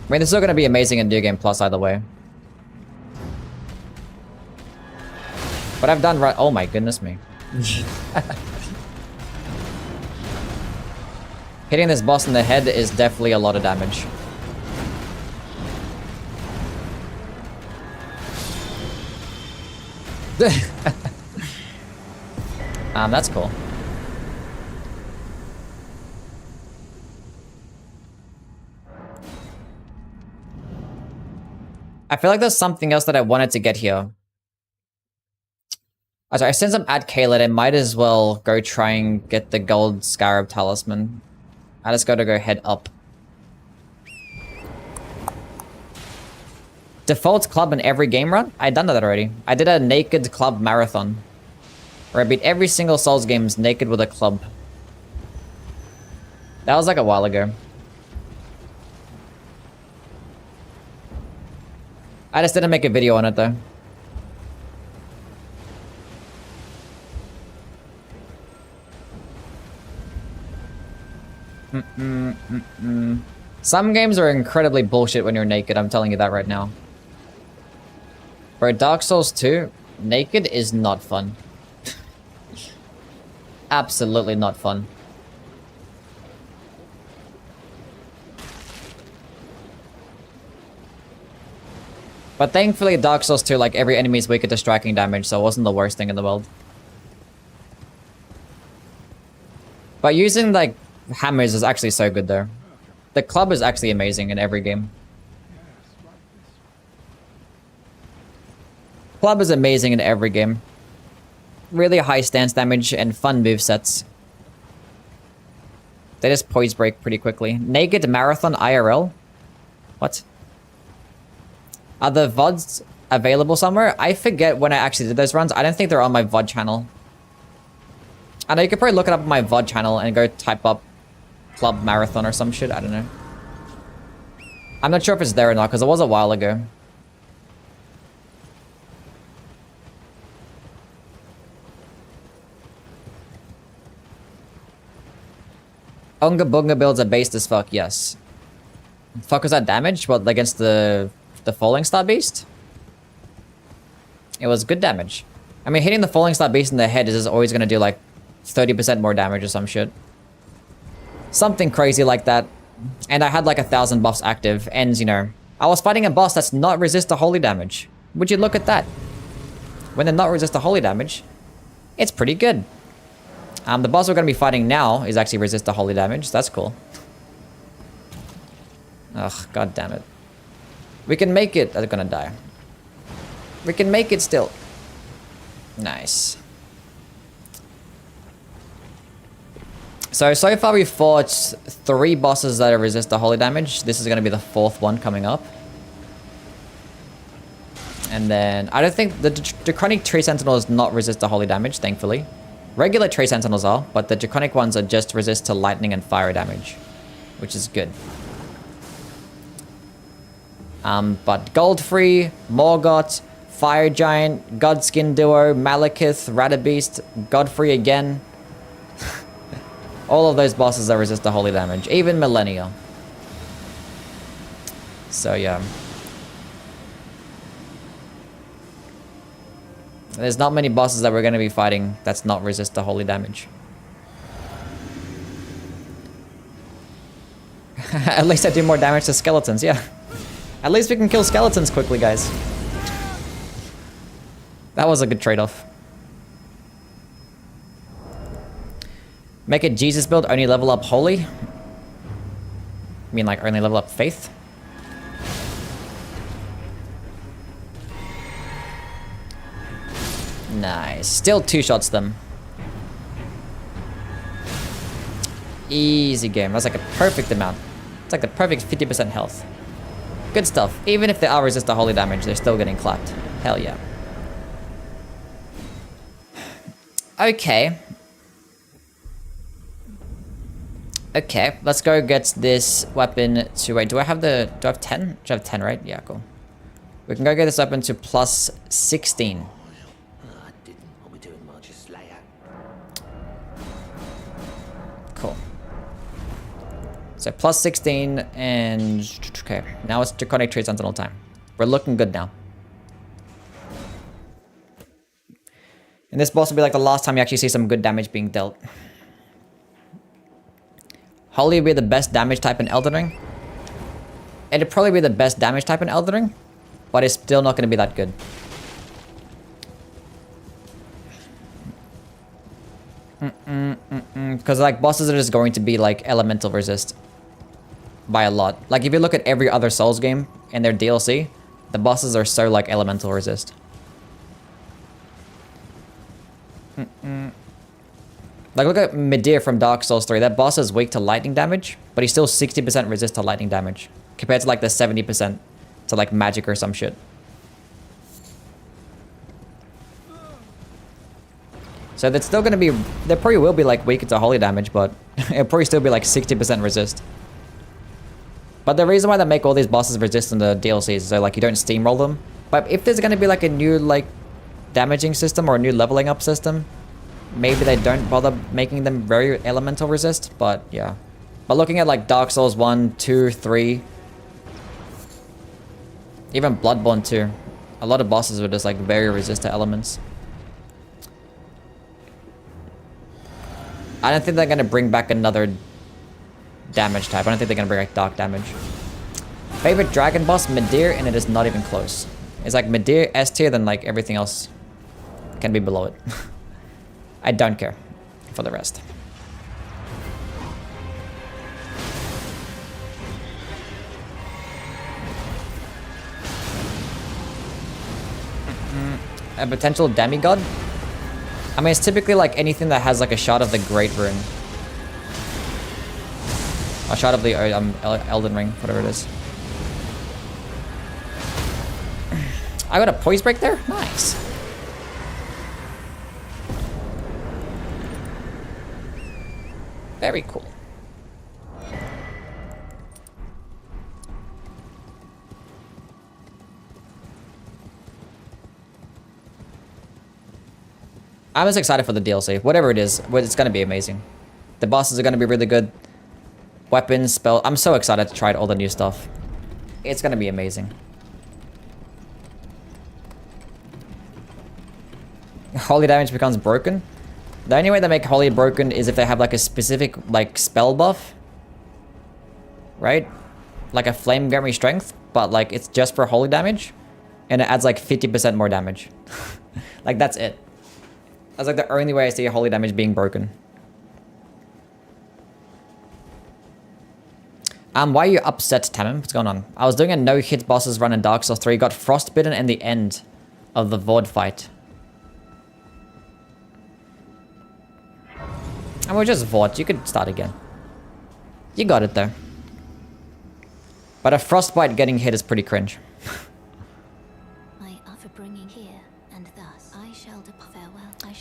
I mean, they're still gonna be amazing in New Game Plus either way. But I've done right. Oh my goodness me. Hitting this boss in the head is definitely a lot of damage. That's cool. I feel like there's something else that I wanted to get here. Oh, sorry, since I'm at Kaylet, I might as well go try and get the gold scarab talisman. I just gotta go head up. Default club in every game run? I'd done that already. I did a naked club marathon. Where I beat every single Souls games naked with a club. That was like a while ago. I just didn't make a video on it though. Some games are incredibly bullshit when you're naked, I'm telling you that right now. Bro, Dark Souls 2, naked is not fun. Absolutely not fun. But thankfully, Dark Souls 2, like, every enemy is weaker to striking damage, so it wasn't the worst thing in the world. But using, like, hammers is actually so good, though. The club is actually amazing in every game. Club is amazing in every game. Really high stance damage and fun movesets. They just poise break pretty quickly. Naked Marathon IRL? What? Are the VODs available somewhere? I forget when I actually did those runs. I don't think they're on my VOD channel. I know you could probably look it up on my VOD channel and go type up Club Marathon or some shit. I don't know. I'm not sure if it's there or not because it was a while ago. Unga Bunga builds are based as fuck, yes. Fuck, was that damage? What, against the Falling Star Beast? It was good damage. I mean, hitting the Falling Star Beast in the head is just always gonna do like 30% more damage or some shit. Something crazy like that. And I had like 1,000 buffs active, and you know, I was fighting a boss that's not resist to holy damage. Would you look at that? When they're not resist to holy damage, it's pretty good. The boss we're going to be fighting now is actually resist to holy damage. That's cool. Ugh, god damn it. We can make it. They're going to die. We can make it still. Nice. So far we've fought 3 bosses that resist the holy damage. This is going to be the 4th one coming up. And then, I don't think the Draconic Tree Sentinel does not resist the holy damage, thankfully. Regular Tree Sentinels are, but the Draconic ones are just resist to lightning and fire damage, which is good. But Goldfree, Morgott, Fire Giant, Godskin Duo, Malekith, Radabeast, Godfrey again. All of those bosses that resist the holy damage, even Millennia. So yeah. There's not many bosses that we're going to be fighting that's not resist to holy damage. At least I do more damage to skeletons, yeah. At least we can kill skeletons quickly, guys. That was a good trade-off. Make a Jesus build, only level up holy? You mean like only level up faith? Nice. Still 2-shots them. Easy game. That's like a perfect amount. It's like the perfect 50% health. Good stuff. Even if they are resist to holy damage, they're still getting clapped. Hell yeah. Okay. Okay, let's go get this weapon to... Wait, do I have 10? Do I have 10, right? Yeah, cool. We can go get this weapon to plus 16. Cool. So plus 16 and... Okay, now it's Draconic Tree Sentinel time. We're looking good now. And this boss will be like the last time you actually see some good damage being dealt. Holy will be the best damage type in Elden Ring. It'd probably be the best damage type in Elden Ring, but it's still not going to be that good. Because like bosses are just going to be like elemental resist by a lot. Like if you look at every other Souls game and their DLC, the bosses are so like elemental resist. Like look at Midir from Dark Souls 3. That boss is weak to lightning damage, but he's still 60% resist to lightning damage compared to like the 70% to like magic or some shit. So that's still gonna be, there probably will be like weaker to holy damage, but it'll probably still be like 60% resist. But the reason why they make all these bosses resist in the DLCs is so like you don't steamroll them. But if there's gonna be like a new like damaging system or a new leveling up system, maybe they don't bother making them very elemental resist, but yeah. But looking at like Dark Souls 1, 2, 3, even Bloodborne 2, a lot of bosses were just like very resist to elements. I don't think they're gonna bring back another damage type. I don't think they're gonna bring back dark damage. Favorite dragon boss, Midir, and it is not even close. It's like Midir S tier, then like everything else can be below it. I don't care for the rest. A potential demigod? I mean, it's typically like anything that has like a shot of the Great Rune. A shot of the Elden Ring, whatever it is. I got a poise break there? Nice. Very cool. I'm just excited for the DLC. Whatever it is, it's going to be amazing. The bosses are going to be really good. Weapons, spell. I'm so excited to try all the new stuff. It's going to be amazing. Holy damage becomes broken. The only way they make holy broken is if they have like a specific like spell buff. Right? Like a flame grant me strength, but like it's just for holy damage. And it adds like 50% more damage. Like that's it. That's like the only way I see holy damage being broken. Why are you upset, Tamim? What's going on? I was doing a no-hit bosses run in Dark Souls 3, got frostbitten in the end of the Vord fight. And we're just Vord, you could start again. You got it though. But a frostbite getting hit is pretty cringe.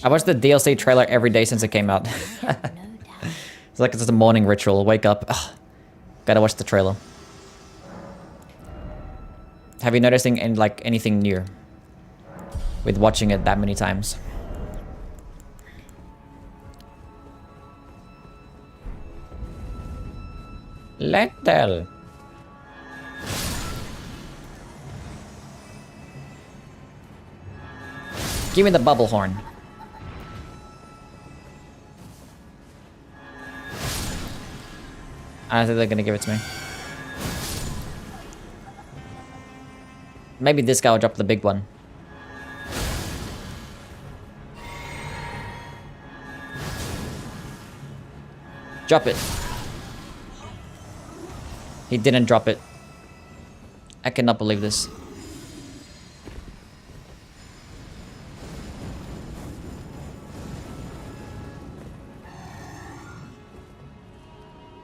I watched the DLC trailer every day since it came out. It's like it's a morning ritual. Wake up. Ugh. Gotta watch the trailer. Have you noticed anything new with watching it that many times? Lettel. Give me the bubble horn. I don't think they're gonna give it to me. Maybe this guy will drop the big one. Drop it. He didn't drop it. I cannot believe this.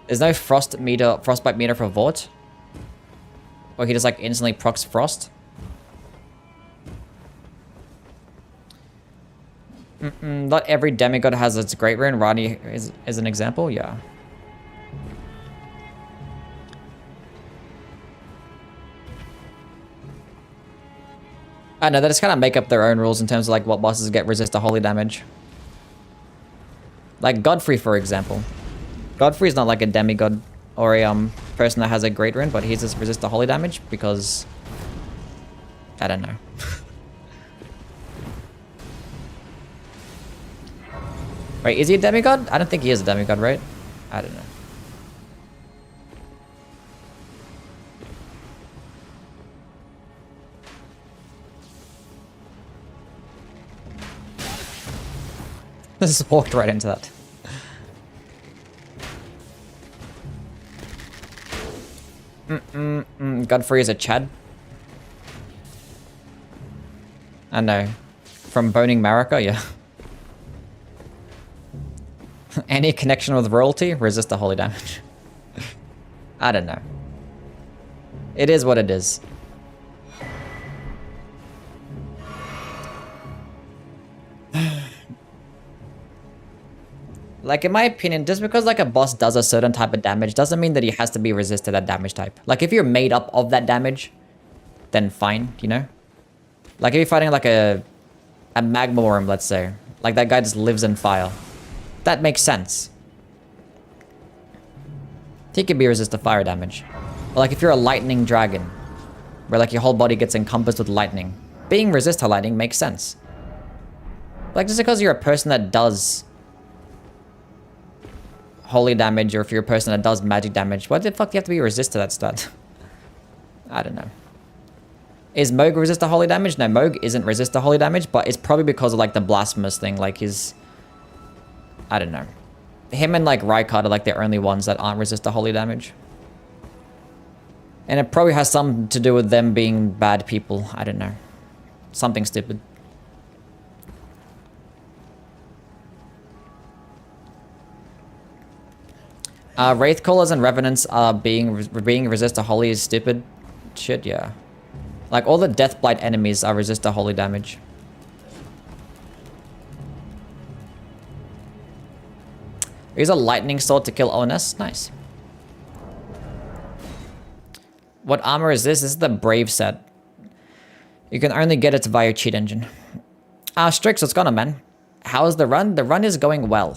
There's no frostbite meter for Vort? Or he just like instantly procs frost? Not every demigod has its great rune. Rani is an example, yeah. I know, they just kind of make up their own rules in terms of like what bosses get resist to holy damage. Like Godfrey, for example. Godfrey's not like a demigod or a person that has a great rune, but he just resists the holy damage because I don't know. Wait, is he a demigod? I don't think he is a demigod, right? I don't know. Just walked right into that. Godfrey is a Chad. I know. From Boning Marika, yeah. Any connection with royalty? Resist the holy damage. I don't know. It is what it is. Like, in my opinion, just because, like, a boss does a certain type of damage doesn't mean that he has to be resisted that damage type. Like, if you're made up of that damage, then fine, you know? Like, if you're fighting, like, a magma worm, let's say. Like, that guy just lives in fire. That makes sense. He could be resisted to fire damage. Or, like, if you're a lightning dragon, where, like, your whole body gets encompassed with lightning, being resisted to lightning makes sense. Like, just because you're a person that does holy damage, or if you're a person that does magic damage, why the fuck do you have to be resist to that stat? I don't know. Is Moog resist to holy damage? No, Moog isn't resist to holy damage, but it's probably because of like the blasphemous thing, like his... I don't know. Him and like Rykard are like the only ones that aren't resist to holy damage. And it probably has something to do with them being bad people. I don't know. Something stupid. Wraith Callers and Revenants are being resist to holy is stupid. Shit, yeah. Like, all the Deathblight enemies are resist to holy damage. Use a lightning sword to kill ONS. Nice. What armor is this? This is the Brave set. You can only get it via cheat engine. Strix, what's going on, man? How is the run? The run is going well.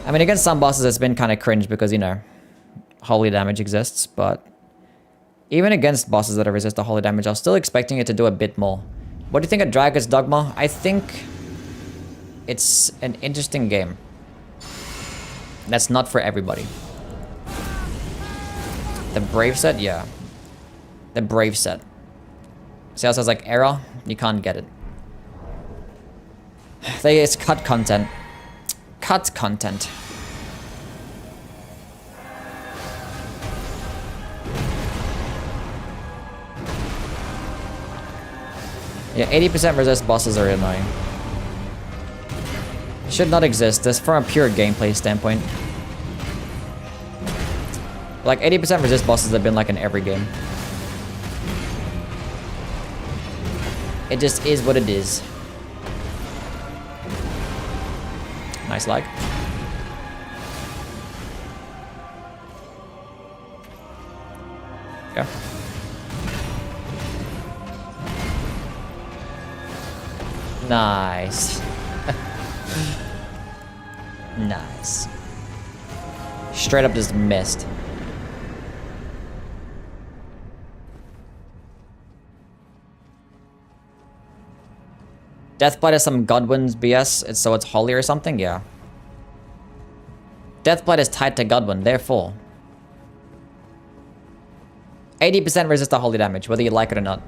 I mean, against some bosses, it's been kind of cringe because, you know, holy damage exists, but even against bosses that are resist to holy damage, I was still expecting it to do a bit more. What do you think of Dragon's Dogma? I think it's an interesting game. That's not for everybody. The Brave set? Yeah. The Brave set. See how it says like error? You can't get it. It's cut content. Cut content. Yeah, 80% resist bosses are annoying. Should not exist. This from a pure gameplay standpoint. Like 80% resist bosses have been like in every game. It just is what it is. Nice lag. Yeah. Nice. Nice. Straight up just missed. Deathblight is some Godwin's BS, so it's holy or something? Yeah. Deathblight is tied to Godwin, therefore 80% resist to holy damage, whether you like it or not.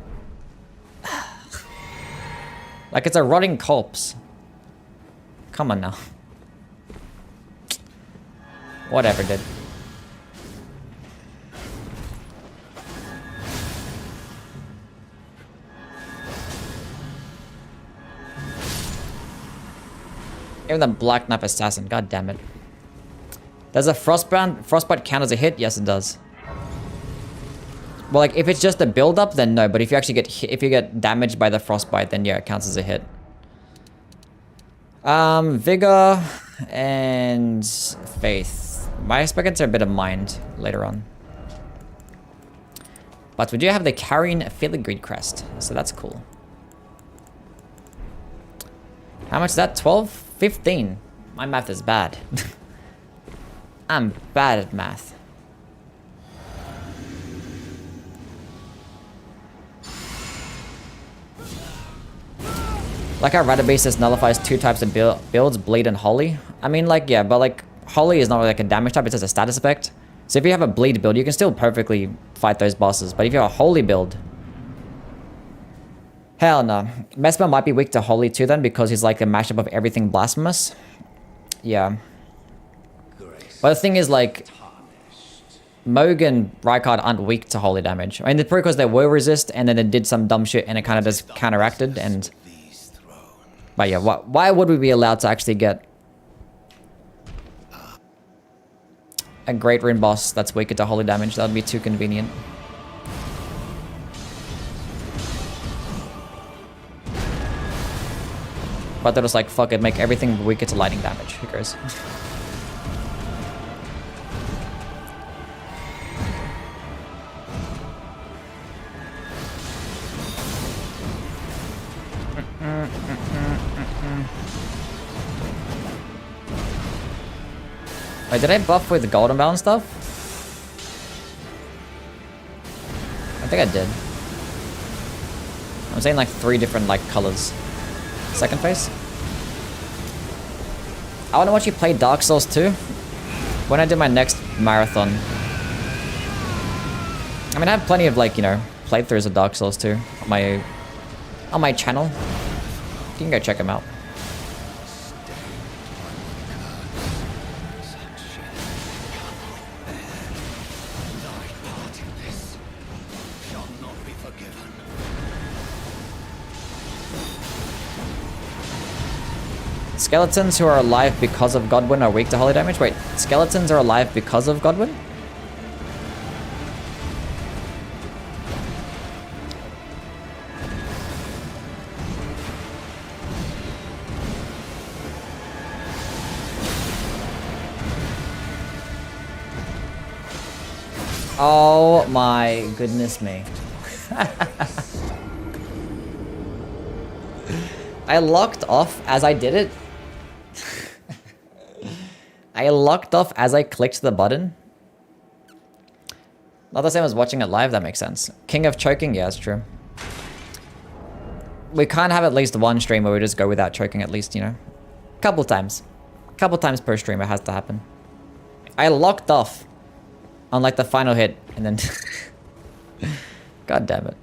Like, it's a rotting corpse. Come on now. Whatever, dude. Even the Black Knife Assassin, god damn it. Does a Frostbite count as a hit? Yes, it does. Well, like, if it's just a build-up, then no. But if you actually if you get damaged by the Frostbite, then yeah, it counts as a hit. Vigor and Faith. My expectations are a bit of Mind later on. But we do have the Carrying Filigree Crest, so that's cool. How much is that? 12? 15. My math is bad. I'm bad at math. Like how Radabasis nullifies 2 types of builds, Bleed and Holy. I mean, like, yeah, but like, Holy is not like a damage type, it's just a status effect. So if you have a Bleed build, you can still perfectly fight those bosses. But if you have a Holy build... Hell no. Mesmer might be weak to Holy too then, because he's like a mashup of everything blasphemous. Yeah. But the thing is, like, Moog and Rykard aren't weak to Holy damage. I mean, it's probably because they were resist, and then they did some dumb shit, and it kind of just counteracted, and... But yeah, why would we be allowed to actually get a Great Rune boss that's weaker to Holy damage? That would be too convenient. But they're just like, fuck it, make everything weaker to lightning damage. Who cares? Wait, did I buff with the Golden Bow and stuff? I think I did. I'm saying like 3 different like colors. Second phase. I want to watch you play Dark Souls 2 when I do my next marathon. I mean, I have plenty of like, you know, playthroughs of Dark Souls 2 on my channel. You can go check them out. Skeletons who are alive because of Godwin are weak to holy damage? Wait, skeletons are alive because of Godwin? Oh my goodness me. I locked off as I did it. I locked off as I clicked the button. Not the same as watching it live, that makes sense. King of choking, yeah, that's true. We can't have at least one stream where we just go without choking at least, you know. Couple times. Couple times per stream it has to happen. I locked off on like the final hit and then... God damn it.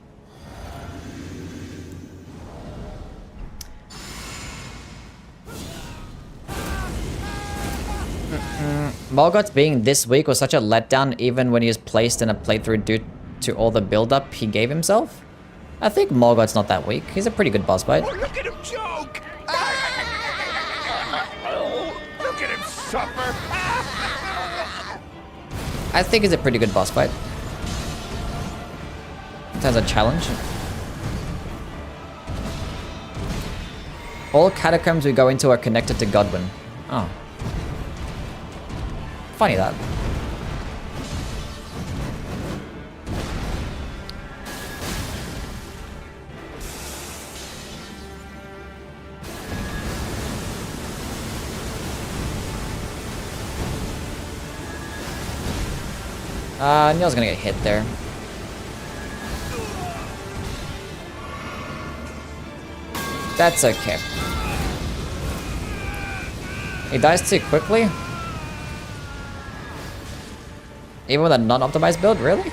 Morgoth's being this weak was such a letdown even when he was placed in a playthrough due to all the build-up he gave himself. I think Morgoth's not that weak. He's a pretty good boss fight. Oh, look at him choke! Oh, look at him suffer! I think he's a pretty good boss fight. It has a challenge. All catacombs we go into are connected to Godwin. Oh. Funny that. Neil's gonna get hit there. That's okay. He dies too quickly? Even with a non-optimized build, really?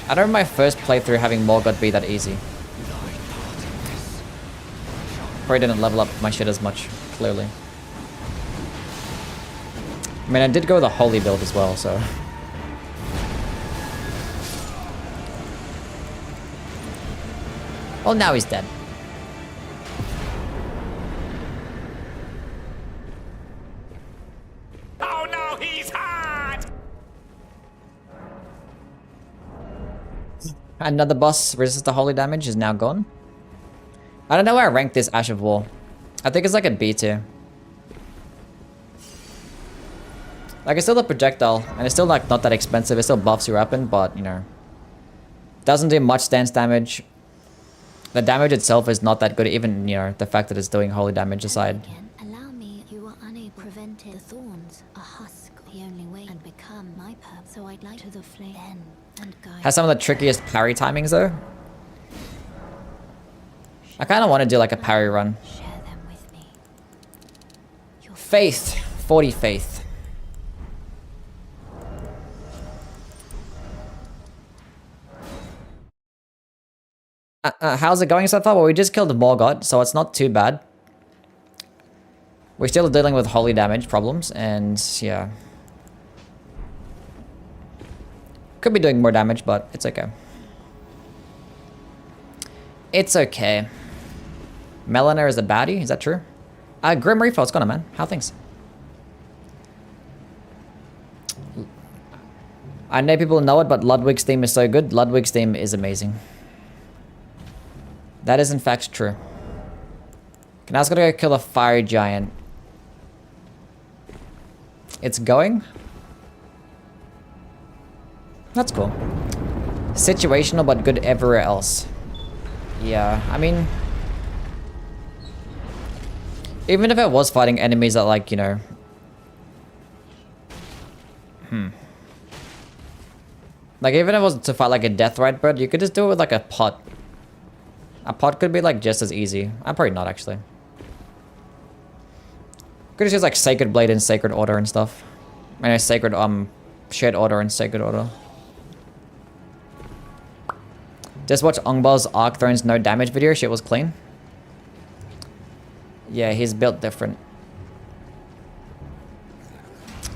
I don't remember my first playthrough having Morgoth be that easy. Probably didn't level up my shit as much, clearly. I mean, I did go with a holy build as well, so... Well, now he's dead. Oh no, he's hot! Another boss resist to holy damage is now gone. I don't know where I rank this Ash of War. I think it's like a B tier. Like, it's still a projectile, and it's still like not that expensive. It still buffs your weapon, but you know, doesn't do much stance damage. The damage itself is not that good, even, you know, the fact that it's doing holy damage aside. Allow me, you are unable to prevent it. The thorns, a husk, the only way and become my purpose. So I'd like to the flame and guide. Has some of the trickiest parry timings though. I kind of want to do like a parry run. Share them with me. Your Faith, 40 faith. How's it going so far? Well, we just killed Morgoth, so it's not too bad. We're still dealing with holy damage problems, and yeah. Could be doing more damage, but it's okay. It's okay. Melina is a baddie, is that true? Grim Reaper, what's going on, man? How are things? I know people know it, but Ludwig's theme is so good. Ludwig's theme is amazing. That is in fact true. Okay, now I was gonna go kill a fire giant. It's going. That's cool. Situational but good everywhere else. Yeah, I mean... Even if I was fighting enemies that, like, you know... Like, even if it was to fight like a death ride bird, you could just do it with like a pot. A pot could be like just as easy. I'm probably not actually. Could just use like Sacred Blade and Sacred Order and stuff. I know Sacred Shared Order and Sacred Order. Just watch Ongbal's Arc Throne's no damage video. Shit was clean. Yeah, he's built different.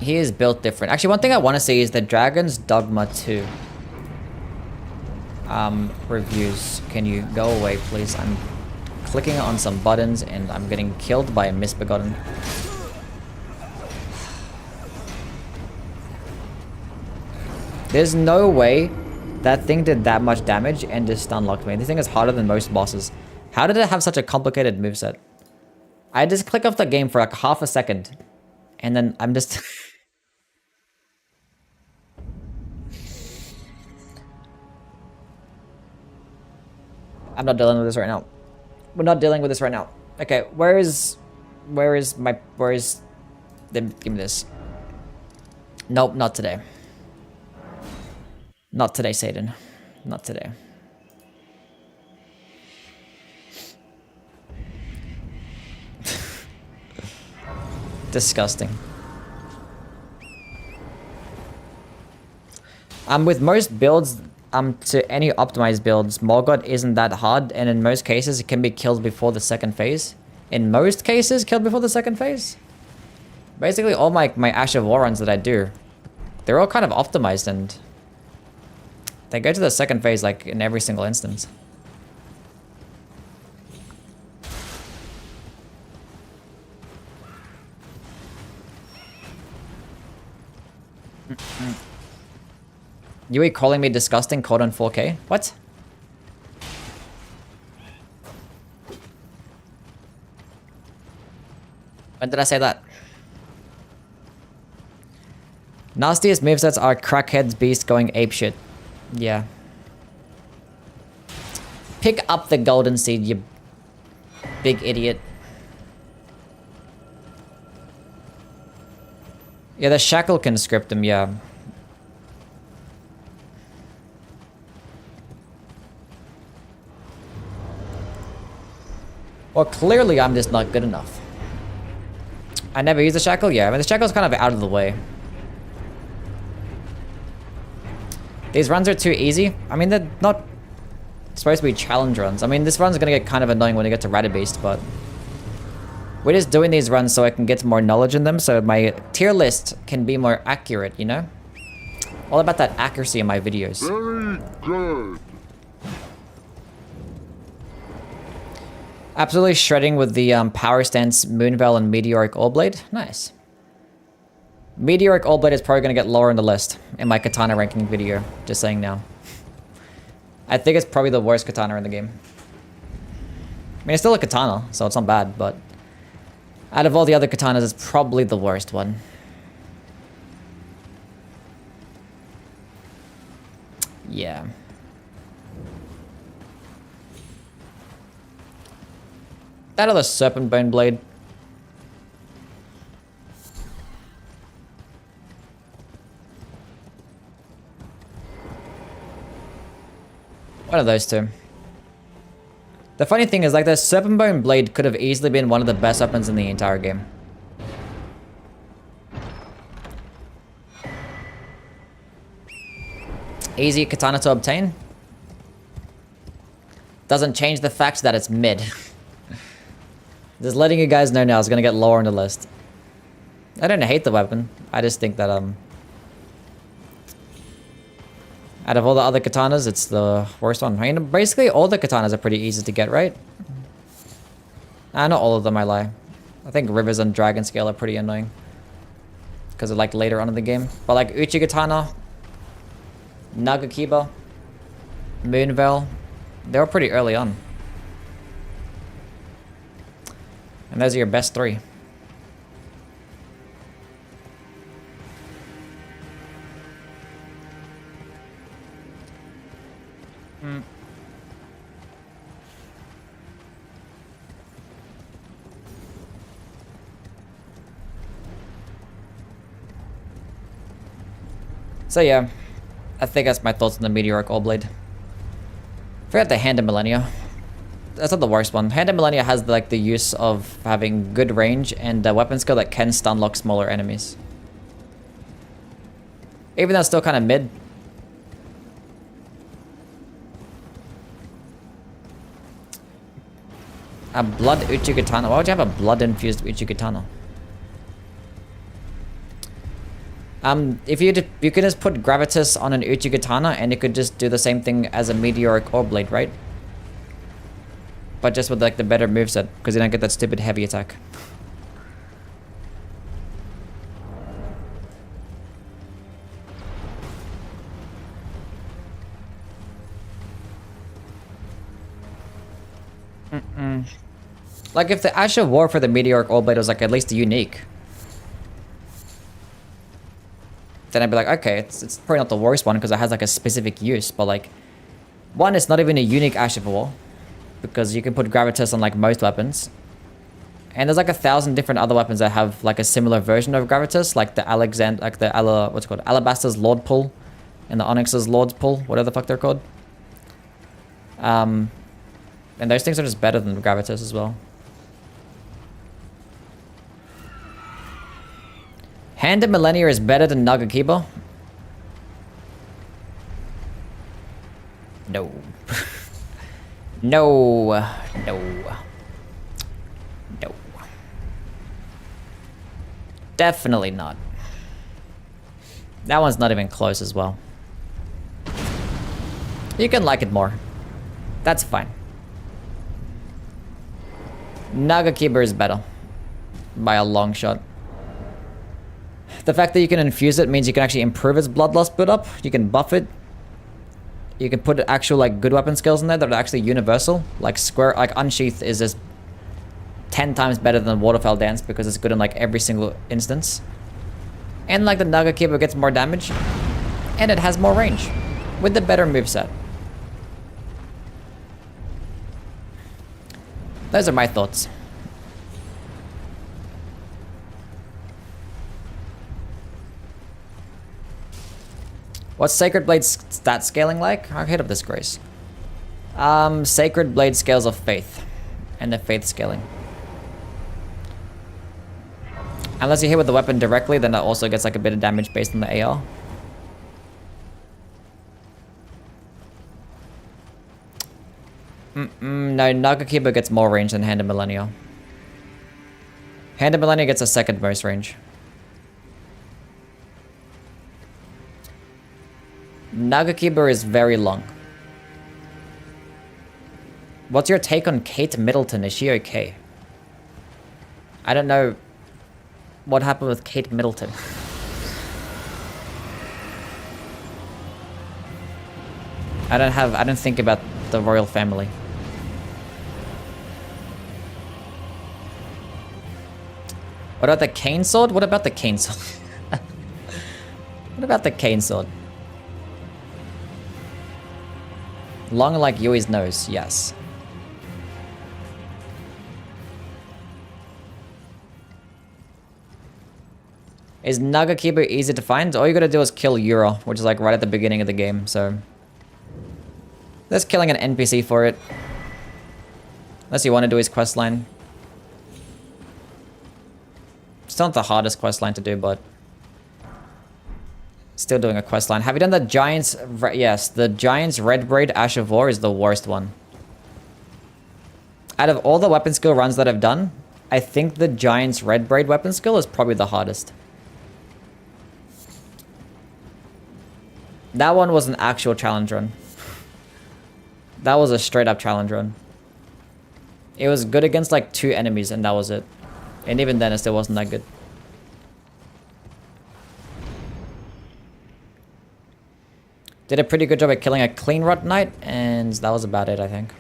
He is built different. Actually, one thing I want to see is the Dragon's Dogma 2. Reviews. Can you go away, please? I'm clicking on some buttons and I'm getting killed by a misbegotten. There's no way that thing did that much damage and just unlocked me. This thing is harder than most bosses. How did it have such a complicated moveset? I just click off the game for like half a second. And then I'm just... I'm not dealing with this right now. We're not dealing with this right now. Okay, where is then give me this. Nope, not today. Not today, Satan. Not today. Disgusting. With most builds, to any optimized builds, Morgoth isn't that hard, and in most cases, it can be killed before the second phase. In most cases, killed before the second phase. Basically, all my Ash of War runs that I do, they're all kind of optimized, and they go to the second phase like in every single instance. You calling me disgusting code on 4K? What? When did I say that? Nastiest movesets are Crackhead's Beast going apeshit. Yeah. Pick up the Golden Seed, you big idiot. Yeah, the Shackle can script him, yeah. Well, clearly I'm just not good enough. I never use the Shackle? Yeah, I mean, the Shackle's kind of out of the way. These runs are too easy. I mean, they're not supposed to be challenge runs. I mean, this run's gonna get kind of annoying when you get to Radabeast, but... we're just doing these runs so I can get more knowledge in them, so my tier list can be more accurate, you know? All about that accuracy in my videos. Very good. Absolutely shredding with the Power Stance, Moonveil, and Meteoric Allblade. Nice. Meteoric Allblade is probably going to get lower on the list in my katana ranking video. Just saying now. I think it's probably the worst katana in the game. I mean, it's still a katana, so it's not bad, but... out of all the other katanas, it's probably the worst one. Yeah. That other Serpent Bone Blade. One of those two. The funny thing is, like, the Serpent Bone Blade could have easily been one of the best weapons in the entire game. Easy katana to obtain. Doesn't change the fact that it's mid. Just letting you guys know now, it's gonna get lower on the list. I don't hate the weapon. I just think that, out of all the other katanas, it's the worst one. I mean, basically all the katanas are pretty easy to get, right? Not all of them, I lie. I think Rivers and Dragon Scale are pretty annoying. Because they're like later on in the game. But like Uchi Katana, Nagakiba, Moonveil, they were pretty early on. And those are your best three. So yeah, I think that's my thoughts on the Meteoric Allblade. Forget the Hand of Millennia. That's not the worst one. Hand of Millennia has like the use of having good range and a weapon skill that can stun lock smaller enemies. Even though it's still kind of mid. A blood Uchigatana. Why would you have a blood infused Uchigatana? If you could just put Gravitas on an Uchigatana and it could just do the same thing as a Meteoric Orblade, right? But just with like the better moveset, because you don't get that stupid heavy attack. Like, if the Ash of War for the Meteoric Orb Blade was, like, at least unique, then I'd be like, okay, it's probably not the worst one because it has, like, a specific use. But, like, one, it's not even a unique Ash of War because you can put Gravitas on, like, most weapons. And there's, like, 1,000 different other weapons that have, like, a similar version of Gravitas, like the what's it called? Alabaster's Lord Pull and the Onyx's Lord's Pull, whatever the fuck they're called. And those things are just better than Gravitas as well. Hand of Millennia is better than Nagakiba? No. No. No. No. Definitely not. That one's not even close as well. You can like it more. That's fine. Nagakiba is better. By a long shot. The fact that you can infuse it means you can actually improve its bloodlust build-up. You can buff it. You can put actual, like, good weapon skills in there that are actually universal. Like Unsheath is just 10 times better than Waterfell Dance because it's good in, like, every single instance. And, like, the Nagakiba gets more damage. And it has more range. With the better moveset. Those are my thoughts. What's Sacred Blade's stat scaling like? I've hit up this grace. Sacred Blade scales of faith. And the faith scaling. Unless you hit with the weapon directly, then that also gets like a bit of damage based on the AR. No, Nagakiba gets more range than Hand of Millennia. Hand of Millennia gets a second most range. Nagakiba is very long. What's your take on Kate Middleton? Is she okay? I don't know what happened with Kate Middleton. I don't think about the royal family. What about the cane sword? What about the cane sword? What about the cane sword? Long like Yui's nose, yes. Is Nagakiba easy to find? All you gotta do is kill Yura, which is like right at the beginning of the game, so... There's killing an NPC for it. Unless you want to do his questline. It's not the hardest questline to do, but... Still doing a questline. Have you done the Giant's... Yes, the Giant's Red Braid Ash of War is the worst one. Out of all the weapon skill runs that I've done, I think the Giant's Red Braid weapon skill is probably the hardest. That one was an actual challenge run. That was a straight up challenge run. It was good against like 2 enemies and that was it. And even then it still wasn't that good. Did a pretty good job at killing a clean rot knight, and that was about it, I think.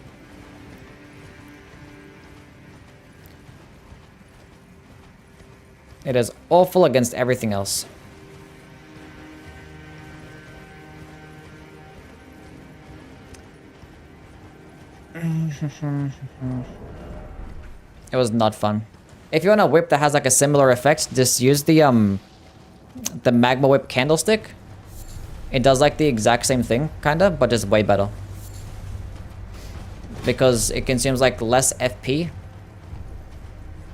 It is awful against everything else. It was not fun. If you want a whip that has like a similar effect, just use the Magma Whip candlestick. It does like the exact same thing, kinda, but just way better. Because it consumes like less FP.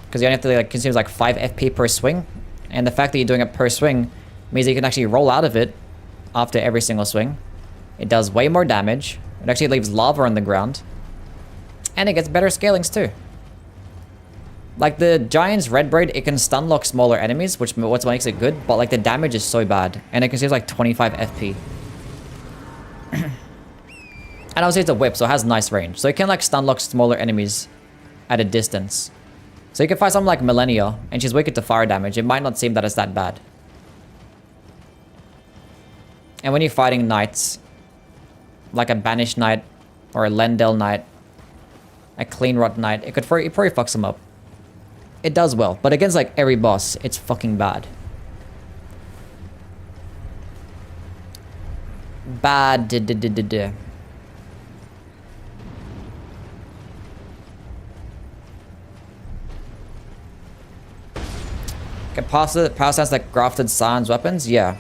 Because you only have to like consume like 5 FP per swing. And the fact that you're doing it per swing means that you can actually roll out of it after every single swing. It does way more damage. It actually leaves lava on the ground. And it gets better scalings too. Like the Giant's Red Braid, it can stun lock smaller enemies, which what makes it good, but like the damage is so bad. And it consumes like 25 FP. And obviously it's a whip, so it has nice range. So it can like stun lock smaller enemies at a distance. So you can fight something like Millennia, and she's wicked to fire damage. It might not seem that it's that bad. And when you're fighting knights, like a Banished Knight or a Lendel Knight, a clean Rot Knight, it probably fucks him up. It does well, but against like every boss, it's fucking bad. Bad. Can power stance like grafted Science weapons? Yeah.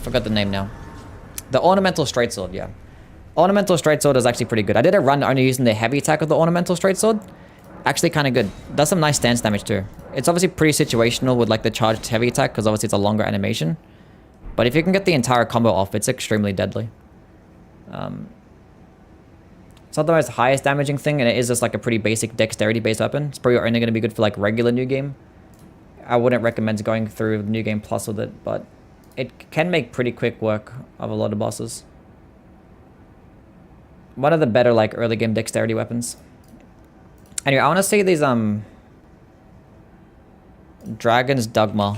Forgot the name now. The Ornamental Straight Sword, yeah. Ornamental Straight Sword is actually pretty good. I did a run only using the heavy attack of the Ornamental Straight Sword. Actually kind of good. Does some nice stance damage too. It's obviously pretty situational with like the charged heavy attack because obviously it's a longer animation. But if you can get the entire combo off, it's extremely deadly. It's not the most highest damaging thing, and it is just like a pretty basic dexterity based weapon. It's probably only going to be good for like regular new game. I wouldn't recommend going through new game plus with it, but it can make pretty quick work of a lot of bosses. One of the better like early game dexterity weapons. Anyway, I want to see these Dragon's Dogma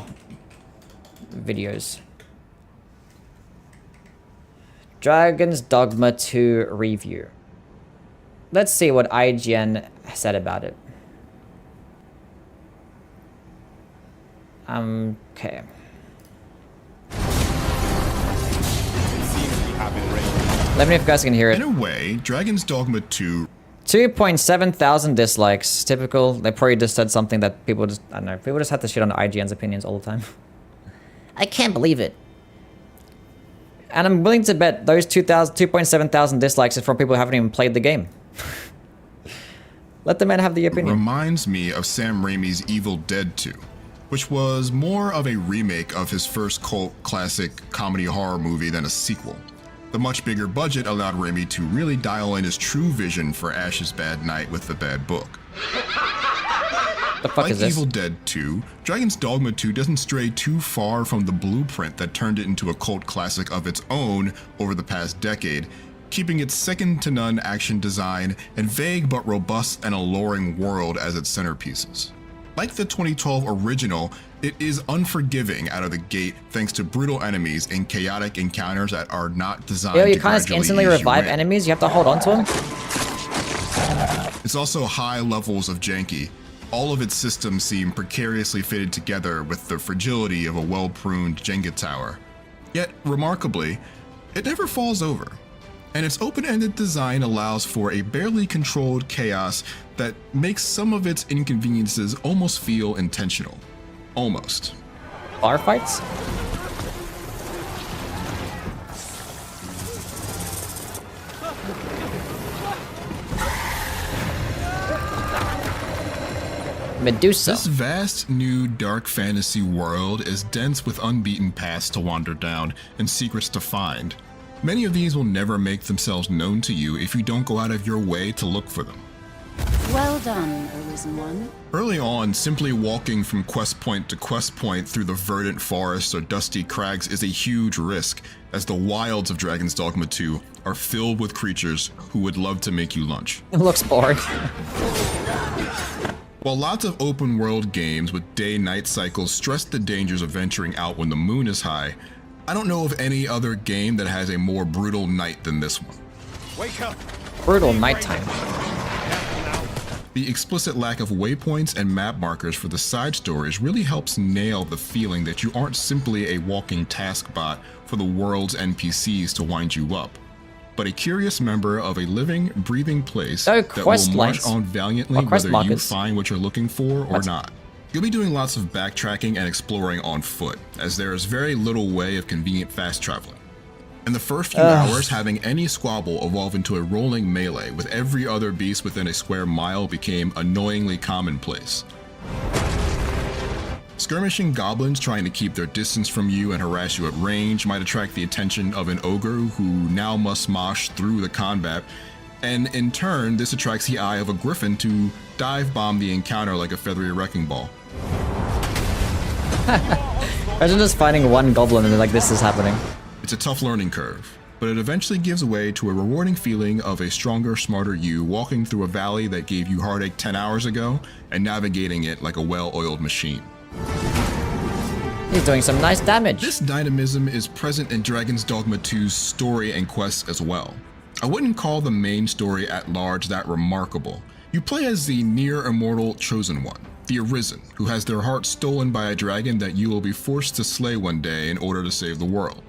videos. Dragon's Dogma 2 review. Let's see what IGN said about it. Okay. Let me know if you guys can hear it. In a way, Dragon's Dogma 2... 2.7 thousand dislikes. Typical. They probably just said something that people just... I don't know. People just have to shit on IGN's opinions all the time. I can't believe it. And I'm willing to bet those 2.7 thousand dislikes is from people who haven't even played the game. Let the man have the opinion. Reminds me of Sam Raimi's Evil Dead 2, which was more of a remake of his first cult classic comedy horror movie than a sequel. The much bigger budget allowed Raimi to really dial in his true vision for Ash's Bad Night with the Bad Book. The fuck like is this? Evil Dead 2, Dragon's Dogma 2 doesn't stray too far from the blueprint that turned it into a cult classic of its own over the past decade, keeping its second-to-none action design and vague but robust and alluring world as its centerpieces. Like the 2012 original, it is unforgiving out of the gate thanks to brutal enemies and chaotic encounters that are not designed Yo, you to can't just gradually instantly ease you revive in. enemies? You have to hold on to them? It's also high levels of janky. All of its systems seem precariously fitted together with the fragility of a well-pruned Jenga tower. Yet, remarkably, it never falls over. And its open-ended design allows for a barely controlled chaos that makes some of its inconveniences almost feel intentional. Almost. Bar fights? Medusa. This vast, new, dark fantasy world is dense with unbeaten paths to wander down and secrets to find. Many of these will never make themselves known to you if you don't go out of your way to look for them. Well done, Arisen One. Early on, simply walking from quest point to quest point through the verdant forests or dusty crags is a huge risk, as the wilds of Dragon's Dogma 2 are filled with creatures who would love to make you lunch. It looks boring. While lots of open world games with day-night cycles stress the dangers of venturing out when the moon is high, I don't know of any other game that has a more brutal night than this one. Wake up! Brutal nighttime. The explicit lack of waypoints and map markers for the side stories really helps nail the feeling that you aren't simply a walking task bot for the world's NPCs to wind you up, but a curious member of a living, breathing place that will march on valiantly whether you find what you're looking for or not. You'll be doing lots of backtracking and exploring on foot, as there is very little way of convenient fast traveling. In the first few hours, having any squabble evolve into a rolling melee with every other beast within a square mile became annoyingly commonplace. Skirmishing goblins trying to keep their distance from you and harass you at range might attract the attention of an ogre who now must mosh through the combat, and in turn, this attracts the eye of a griffin to dive bomb the encounter like a feathery wrecking ball. Imagine just finding one goblin and then like this is happening. It's a tough learning curve, but it eventually gives way to a rewarding feeling of a stronger, smarter you walking through a valley that gave you heartache 10 hours ago and navigating it like a well-oiled machine. He's doing some nice damage. This dynamism is present in Dragon's Dogma 2's story and quests as well. I wouldn't call the main story at large that remarkable. You play as the near-immortal Chosen One, the Arisen, who has their heart stolen by a dragon that you will be forced to slay one day in order to save the world.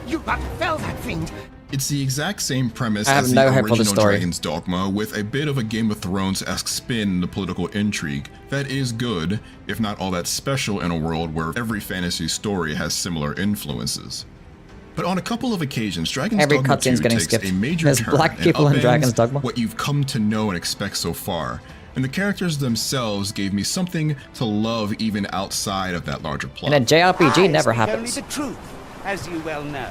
You but fell that fiend. It's the exact same premise I have as no the hope for the original story. Dragon's Dogma, with a bit of a Game of Thrones-esque spin in the political intrigue that is good, if not all that special in a world where every fantasy story has similar influences. But on a couple of occasions, Dragon's Every Dogma 2 cutscene's getting takes skipped. a major There's turn black and people in upends Dragon's Dogma. what you've come to know and expect so far, and the characters themselves gave me something to love even outside of that larger plot. And a JRPG never I speak happens. only the truth, as you well know.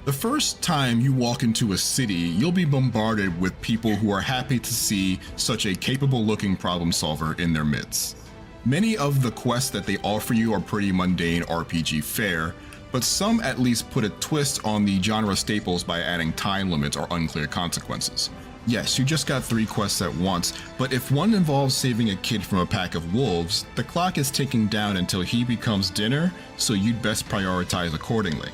The first time you walk into a city, you'll be bombarded with people who are happy to see such a capable-looking problem solver in their midst. Many of the quests that they offer you are pretty mundane RPG fare, but some at least put a twist on the genre staples by adding time limits or unclear consequences. Yes, you just got 3 quests at once, but if one involves saving a kid from a pack of wolves, the clock is ticking down until he becomes dinner, so you'd best prioritize accordingly.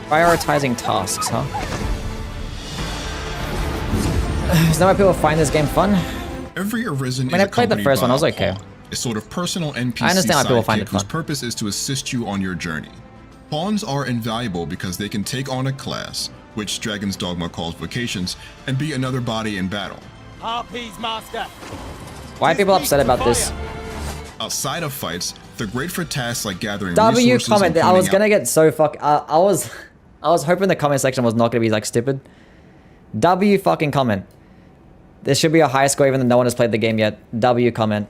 Prioritizing tasks, huh? Is that why people find this game fun? Every Arisen I mean, I is played the accompanied first one, I by was a okay. pawn, a sort of personal NPC I understand why people find sidekick it whose fun. purpose is to assist you on your journey. Pawns are invaluable because they can take on a class, which Dragon's Dogma calls vocations, and be another body in battle. Harpies, master. Why are people upset about this? Outside of fights, they're great for tasks like gathering W resources comment. and I was pointing gonna out- get so I was hoping the comment section was not gonna be like stupid. W fucking comment. There should be a higher score even though no one has played the game yet. W comment.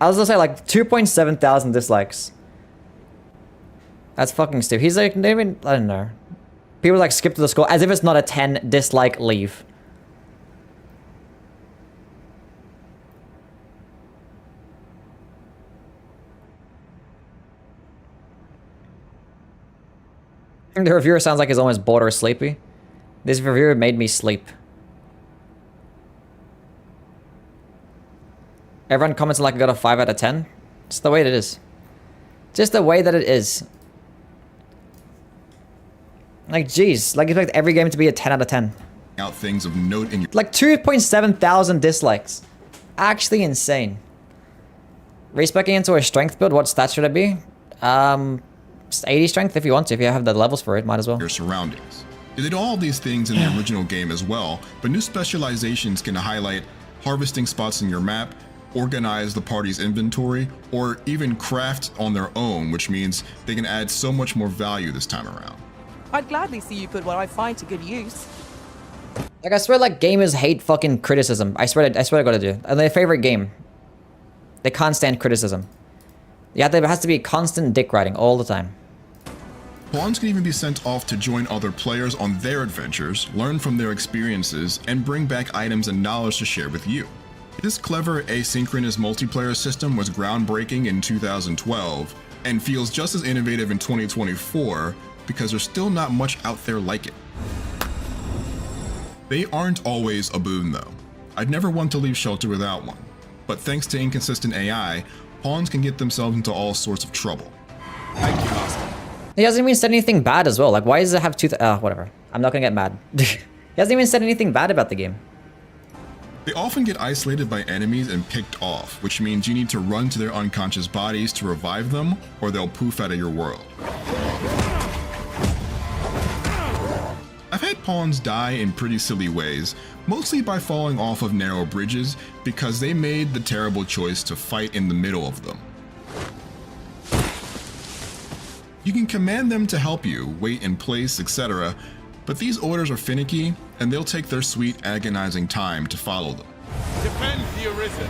I was gonna say like 2.7 thousand dislikes. That's fucking stupid. He's like, I don't know. People like skip to the score as if it's not a 10 dislike leave. The reviewer sounds like he's almost bored or sleepy. This reviewer made me sleep. Everyone comments like I got a 5 out of 10. It's the way it is. Just the way that it is. Like, jeez. Like, expect every game to be a 10 out of 10. out things of note in your Like 2.7 thousand dislikes. Actually insane. Respecing into a strength build, what stats should it be? 80 strength if you want to. If you have the levels for it, might as well. your surroundings. They did all these things in the original game as well, but new specializations can highlight harvesting spots in your map, organize the party's inventory, or even craft on their own, which means they can add so much more value this time around. I'd gladly see you put what I find to good use. Like, I swear, like, gamers hate fucking criticism. I swear to God I do. And their favorite game. They can't stand criticism. Yeah, there has to be constant dick riding all the time. Pawns can even be sent off to join other players on their adventures, learn from their experiences, and bring back items and knowledge to share with you. This clever asynchronous multiplayer system was groundbreaking in 2012 and feels just as innovative in 2024 because there's still not much out there like it. They aren't always a boon though. I'd never want to leave shelter without one, but thanks to inconsistent AI, pawns can get themselves into all sorts of trouble. He hasn't even said anything bad as well. Like, why does it have whatever. I'm not gonna get mad. He hasn't even said anything bad about the game. They often get isolated by enemies and picked off, which means you need to run to their unconscious bodies to revive them, or they'll poof out of your world. I've had pawns die in pretty silly ways, mostly by falling off of narrow bridges because they made the terrible choice to fight in the middle of them. You can command them to help you, wait in place, etc., but these orders are finicky, and they'll take their sweet, agonizing time to follow them. Defend the Arisen.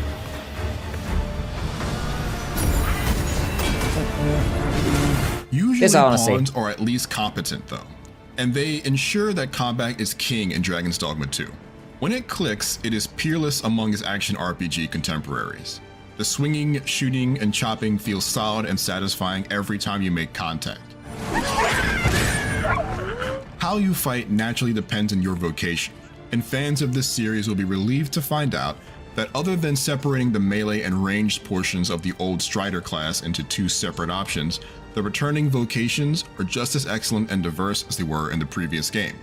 Usually This I wanna see. pawns are at least competent though, and they ensure that combat is king in Dragon's Dogma 2. When it clicks, it is peerless among its action RPG contemporaries. The swinging, shooting, and chopping feels solid and satisfying every time you make contact. How you fight naturally depends on your vocation, and fans of this series will be relieved to find out that other than separating the melee and ranged portions of the old Strider class into two separate options, the returning vocations are just as excellent and diverse as they were in the previous game.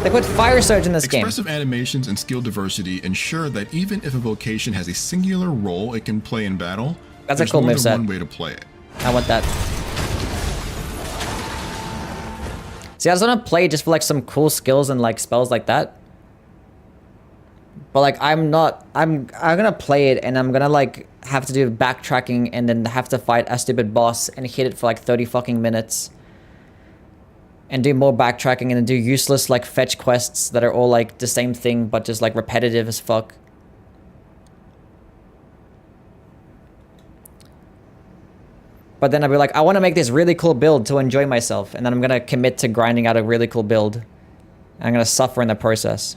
They put Fire Surge in this game. Expressive animations and skill diversity ensure that even if a vocation has a singular role it can play in battle, That's a there's cool more than moveset. one way to play it. I want that. See, I just want to play just for like some cool skills and like spells like that. But like I'm gonna play it and I'm gonna like have to do backtracking and then have to fight a stupid boss and hit it for like 30 fucking minutes. And do more backtracking and then do useless like fetch quests that are all like the same thing but just like repetitive as fuck. But then I'll be like, I want to make this really cool build to enjoy myself. And then I'm going to commit to grinding out a really cool build. And I'm going to suffer in the process.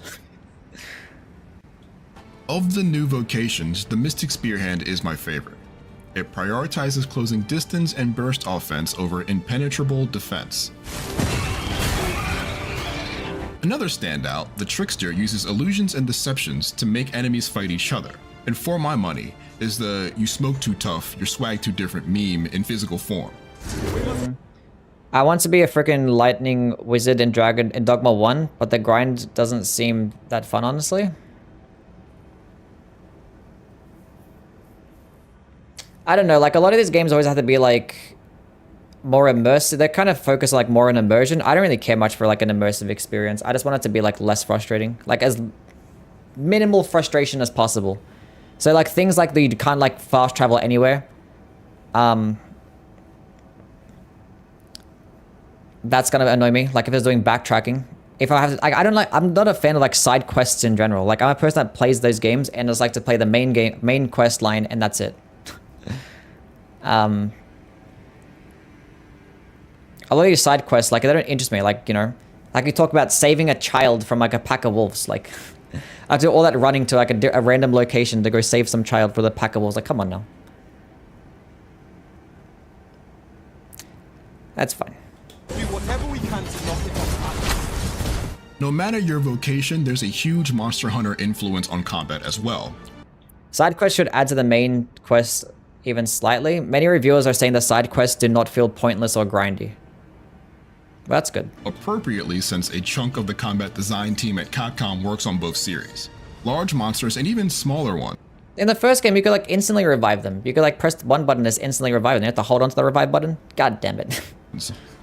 Of the new vocations, the Mystic Spearhand is my favorite. It prioritizes closing distance and burst offense over impenetrable defense. Another standout, the Trickster uses illusions and deceptions to make enemies fight each other. And for my money, is the "you smoke too tough, your swag too different" meme in physical form. I want to be a freaking lightning wizard in Dogma 1, but the grind doesn't seem that fun, honestly. I don't know, like a lot of these games always have to be like more immersive. They kind of focus like more on immersion. I don't really care much for like an immersive experience. I just want it to be like less frustrating, like as minimal frustration as possible. So like things like you can't like fast travel anywhere. That's gonna annoy me. Like if it's doing backtracking. If I have to, I'm not a fan of like side quests in general. Like I'm a person that plays those games and just like to play the main quest line and that's it. A lot of these side quests, like they don't interest me. Like, you know, like you talk about saving a child from like a pack of wolves. Like I have to do all that running to like a random location to go save some child for the pack of wolves. Like, come on now. That's fine. Do whatever we can to knock it off. No matter your vocation, there's a huge Monster Hunter influence on combat as well. Side quests should add to the main quest even slightly. Many reviewers are saying the side quests do not feel pointless or grindy. That's good. Appropriately, since a chunk of the combat design team at Capcom works on both series. Large monsters and even smaller ones. In the first game, you could like instantly revive them. You could like press one button to instantly revive them. You have to hold on to the revive button. God damn it.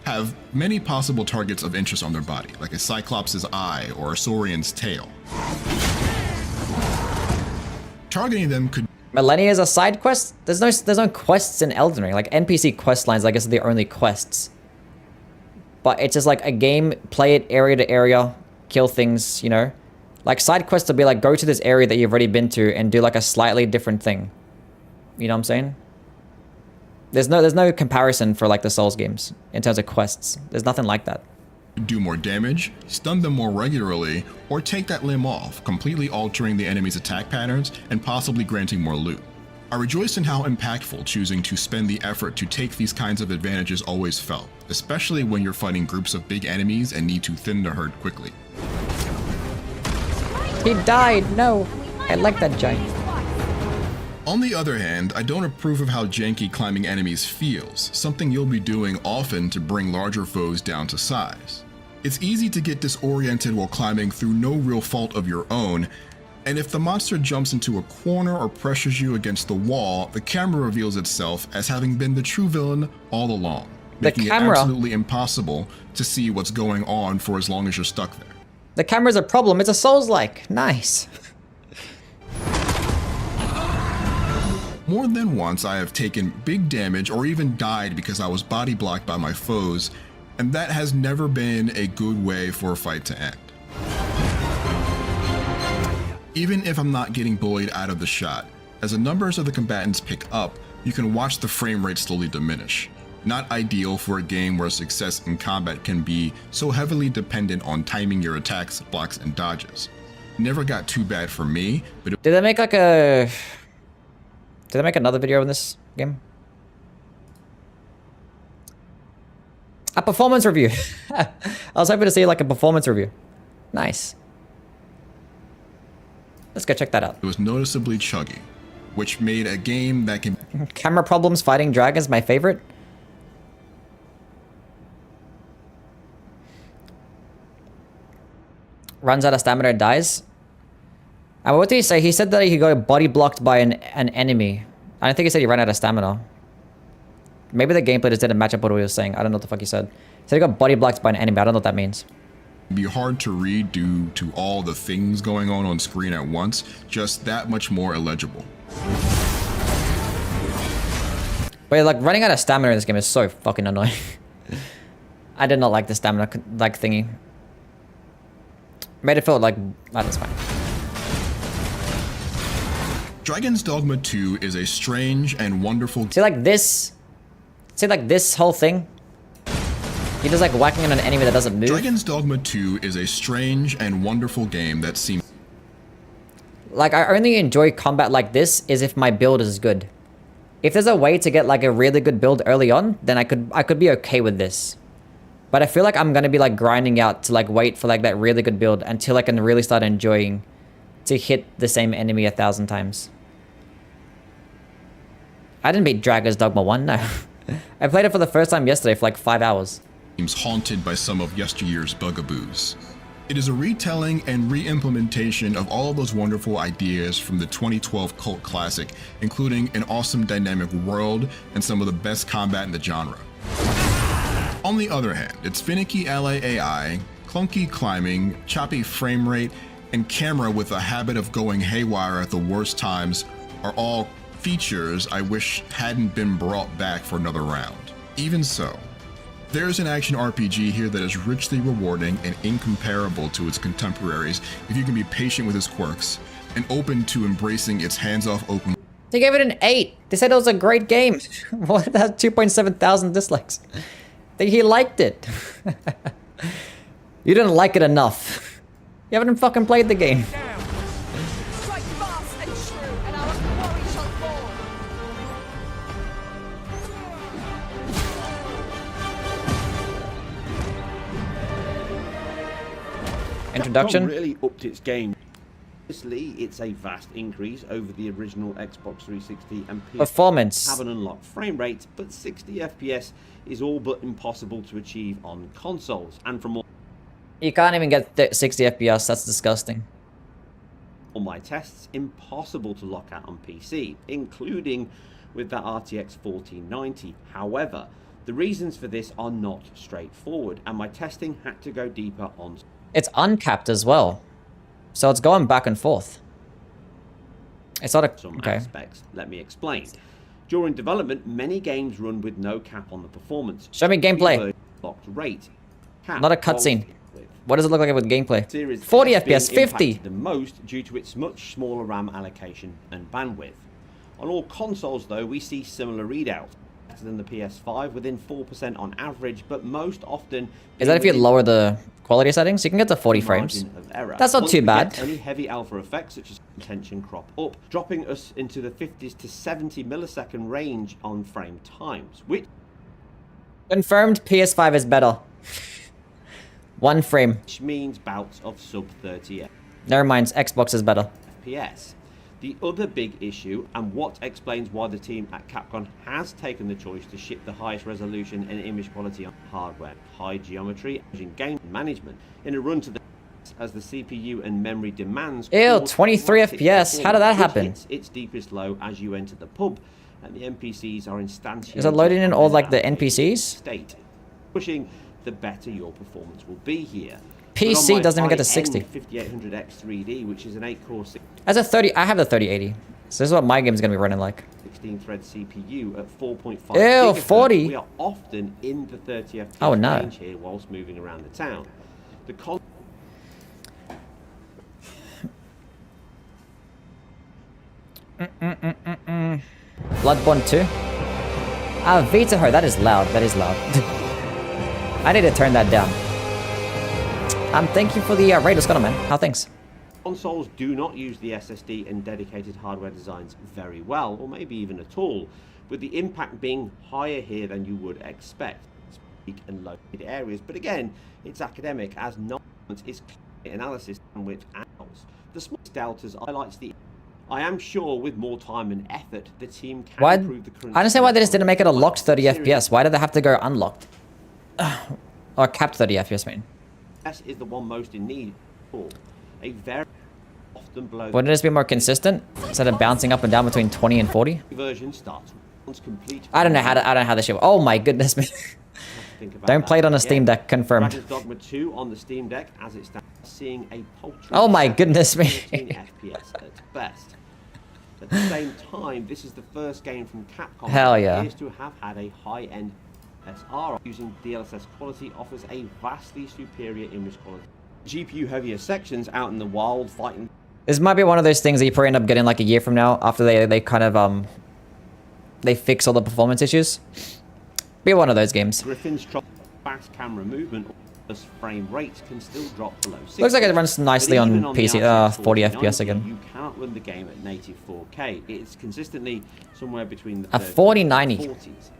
Have many possible targets of interest on their body, like a Cyclops' eye or a Saurian's tail. Targeting them could... Millennia is a side quest? There's no quests in Elden Ring. Like NPC quest lines, I guess, are the only quests. But it's just like a game, play it area to area, kill things, you know? Like side quests will be like, go to this area that you've already been to and do like a slightly different thing. You know what I'm saying? There's no comparison for like the Souls games in terms of quests. There's nothing like that. Do more damage, stun them more regularly, or take that limb off, completely altering the enemy's attack patterns and possibly granting more loot. I rejoice in how impactful choosing to spend the effort to take these kinds of advantages always felt, especially when you're fighting groups of big enemies and need to thin the herd quickly. He died, no. I like that giant. On the other hand, I don't approve of how janky climbing enemies feels, something you'll be doing often to bring larger foes down to size. It's easy to get disoriented while climbing through no real fault of your own, and if the monster jumps into a corner or pressures you against the wall, the camera reveals itself as having been the true villain all along, making it absolutely impossible to see what's going on for as long as you're stuck there. The camera's a problem, it's a Souls-like. Nice. More than once I have taken big damage or even died because I was body blocked by my foes, and that has never been a good way for a fight to end. Even if I'm not getting bullied out of the shot, as the numbers of the combatants pick up, you can watch the frame rate slowly diminish. Not ideal for a game where success in combat can be so heavily dependent on timing your attacks, blocks, and dodges. Never got too bad for me, but Did they make like a... Did they make another video on this game? A performance review. I was hoping to see like a performance review. Nice. Let's go check that out. It was noticeably chuggy, which made a game that can Camera problems fighting dragons my favorite. Runs out of stamina and dies. And what did he say? He said that he got body blocked by an enemy. I don't think he said he ran out of stamina. Maybe the gameplay just didn't match up what he was saying. I don't know what the fuck he said. He said he got body blocked by an enemy. I don't know what that means. be hard to read due to all the things going on screen at once, just that much more illegible. But like running out of stamina in this game is so fucking annoying. I did not like the stamina like thingy. Made it feel like that's fine. Dragon's Dogma 2 is a strange and wonderful. See like this whole thing? He just like whacking on an enemy that doesn't move. Dragon's Dogma 2 is a strange and wonderful game that seems like I only enjoy combat like this is if my build is good. If there's a way to get like a really good build early on, then I could be okay with this. But I feel like I'm gonna be like grinding out to like wait for like that really good build until I can really start enjoying to hit the same enemy 1,000 times. I didn't beat Dragon's Dogma 1, no. I played it for the first time yesterday for like 5 hours. Seems haunted by some of yesteryear's bugaboos. It is a retelling and re-implementation of all of those wonderful ideas from the 2012 cult classic, including an awesome dynamic world and some of the best combat in the genre. On the other hand, its finicky ally AI, clunky climbing, choppy frame rate, and camera with a habit of going haywire at the worst times are all features I wish hadn't been brought back for another round. Even so, there's an action RPG here that is richly rewarding and incomparable to its contemporaries if you can be patient with its quirks and open to embracing its hands-off open. They gave it an 8. They said it was a great game. What? It has 2,700 dislikes. He liked it. You didn't like it enough. You haven't fucking played the game. Strike fast and true, and our quarry shall fall. Introduction. Capcom really upped its game. Obviously, it's a vast increase over the original Xbox 360 and PS. Performance. Have an unlocked frame rate, but 60 FPS is all but impossible to achieve on consoles. And from all You can't even get 60 FPS. That's disgusting. my tests, impossible to lock out on PC, including with that RTX 4090. However, the reasons for this are not straightforward, and my testing had to go deeper on. It's uncapped as well. So it's going back and forth. It's not a... Some okay. aspects. Let me explain. During development, many games run with no cap on the performance. Show me gameplay. Locked rate. Cap Not a cutscene. What does it look like with gameplay? 40 FPS, 50. The most due to its much smaller RAM allocation and bandwidth. On all consoles, though, we see similar readouts. Better than the PS5, within 4% on average, but most often. Is that if you lower the quality settings? You can get to 40 frames. That's not too bad. Any heavy alpha effects such as tension crop up, dropping us into the 50s to 70 millisecond range on frame times, which Confirmed PS5 is better. 1 frame. means bouts of sub 30 Never mind, Xbox is better. FPS. The other big issue, and what explains why the team at Capcom has taken the choice to ship the highest resolution and image quality on hardware, high geometry, and game management, in a run to the as the CPU and memory demands. Ew, 23 FPS. How did that happen? Its deepest low as you enter the pub, and the NPCs are instantiated. Is it loading in all like the NPCs? State, pushing the better your performance will be here. PC doesn't even get to 60. 5800X 3D, which is an 8-core As a 30, I have the 3080. So this is what my game's gonna be running like. 16-thread CPU at 4.5 Ew, gigahertz. 40. We are often in the 30 FPS Oh, no. range here whilst moving around the town. The Bloodborne 2. Ah, Vita her. That is loud. That is loud. I need to turn that down. Thank you for the raid. What's going on, man? How things? Consoles do not use the SSD and dedicated hardware designs very well, or maybe even at all, with the impact being higher here than you would expect. Peak and low areas, but again, it's academic as nonsense is analysis and which owls. The small deltas highlights the. I am sure with more time and effort, the team can Why? improve the current. I don't understand why they just didn't make it a locked 30 FPS. Why did they have to go unlocked? Or capped 30 FPS, I mean. S is the one most in need for a very often below. Wouldn't it just be more consistent instead of bouncing up and down between 20 and 40? Version starts once complete. I don't know how this shit. Oh my goodness me. Don't play it on a Steam Deck. Confirmed. Dragon's Dogma 2 on the Steam Deck as it stands, seeing a paltry. Oh my goodness me. 13 FPS at best. At the same time, this is the first game from Capcom Hell yeah. that appears to have had a high-end SR using DLSS quality offers a vastly superior image quality. GPU heavier sections out in the wild fighting. This might be one of those things that you probably end up getting like a year from now after they kind of they fix all the performance issues. Be one of those games. Griffin's fast camera movement plus frame rates can still drop below 60. Looks like it runs nicely on PC. 40 FPS again. You cannot run the game at native 4K. It's consistently somewhere between the A 4090,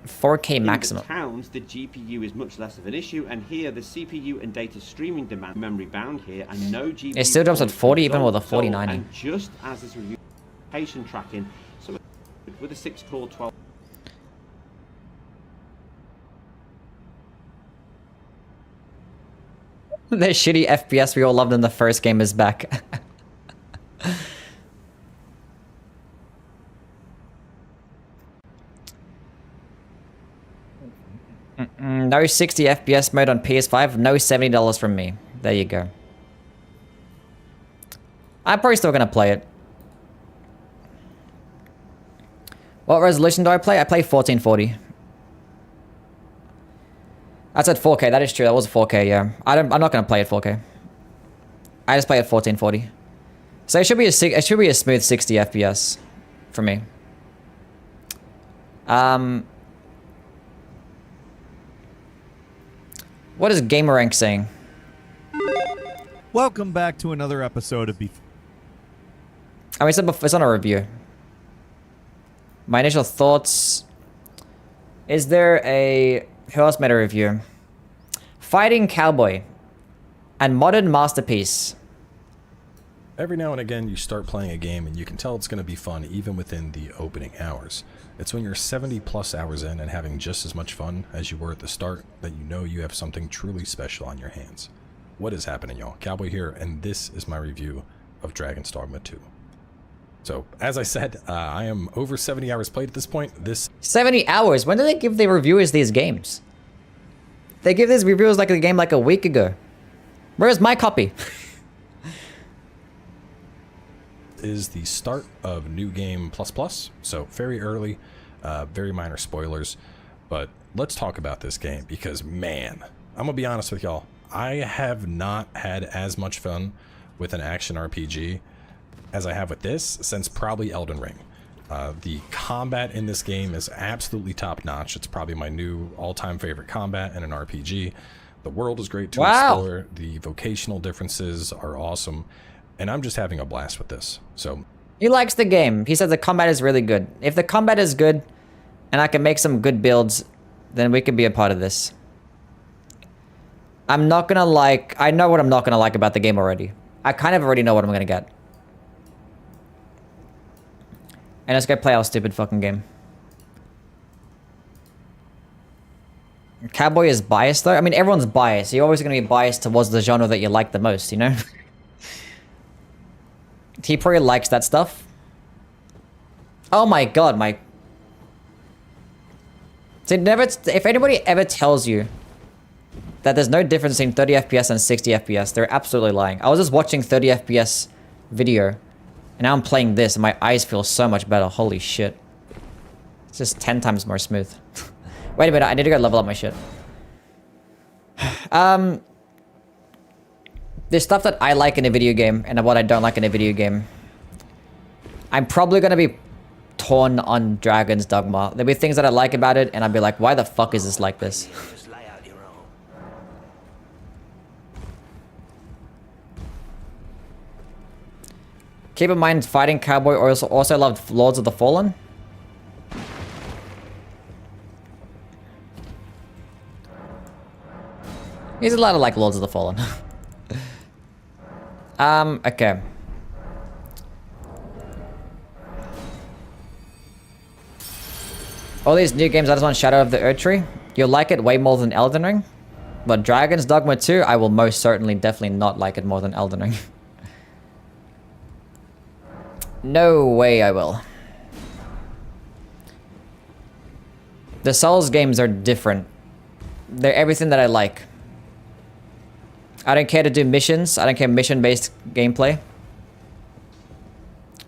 4K maximum. In the towns, the GPU is much less of an issue, and here the CPU and data streaming demand memory bound here, and no GPU. It still drops at 40 even with a 4090. And just as this review patient tracking, so with a 6-core 12. The shitty FPS we all loved in the first game is back. No 60 FPS mode on PS5, no $70 from me. There you go. I'm probably still gonna play it. What resolution do I play? I play 1440. That's at 4K. That is true. That was 4K. Yeah. I'm not gonna play at 4K. I just play at 1440. So it should be a smooth 60 FPS for me. What is GamerRank saying? Welcome back to another episode of Beef. I mean, it's not a review. My initial thoughts. Is there a... Who else made a review? Fighting Cowboy and Modern Masterpiece. Every now and again you start playing a game and you can tell it's going to be fun even within the opening hours. It's when you're 70 plus hours in and having just as much fun as you were at the start that you know you have something truly special on your hands. What is happening, y'all? Cowboy here, and this is my review of Dragon's Dogma 2. So, as I said, I am over 70 hours played at this point. 70 hours? When do they give the reviewers these games? They give these reviewers like a game like a week ago. Where's my copy? Is the start of New Game ++, so very early, very minor spoilers, but let's talk about this game because, man, I'm gonna be honest with y'all, I have not had as much fun with an action RPG as I have with this since probably Elden Ring. The combat in this game is absolutely top-notch. It's probably my new all-time favorite combat in an RPG. The world is great to explore. The vocational differences are awesome. And I'm just having a blast with this. So he likes the game. He said the combat is really good. If the combat is good and I can make some good builds, then we could be a part of this. I'm not gonna like... I know what I'm not gonna like about the game already. I kind of already know what I'm gonna get. And let's go play our stupid fucking game. Cowboy is biased though? I mean, everyone's biased. You're always gonna be biased towards the genre that you like the most, you know? He probably likes that stuff. Oh my god, my... See, if anybody ever tells you that there's no difference between 30 FPS and 60 FPS, they're absolutely lying. I was just watching 30 FPS video, and now I'm playing this, and my eyes feel so much better. Holy shit. It's just 10 times more smooth. Wait a minute, I need to go level up my shit. There's stuff that I like in a video game and what I don't like in a video game. I'm probably going to be torn on Dragon's Dogma. There'll be things that I like about it and I'll be like, why the fuck is this like this? Keep in mind, Fighting Cowboy also loved Lords of the Fallen. He's allowed to like Lords of the Fallen. Okay. All these new games, I just want Shadow of the Erdtree. You'll like it way more than Elden Ring. But Dragon's Dogma 2, I will most certainly definitely not like it more than Elden Ring. No way I will. The Souls games are different. They're everything that I like. I don't care to do missions. I don't care mission-based gameplay.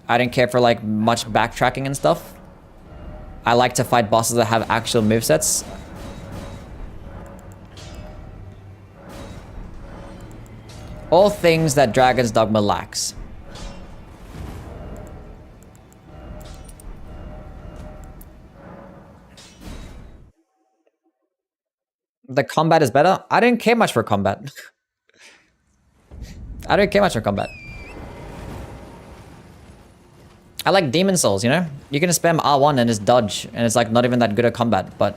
I don't care for like much backtracking and stuff. I like to fight bosses that have actual movesets. All things that Dragon's Dogma lacks. The combat is better? I didn't care much for combat. I don't care much for combat. I like Demon Souls, you know? You can spam R1 and just dodge, and it's like not even that good at combat, but...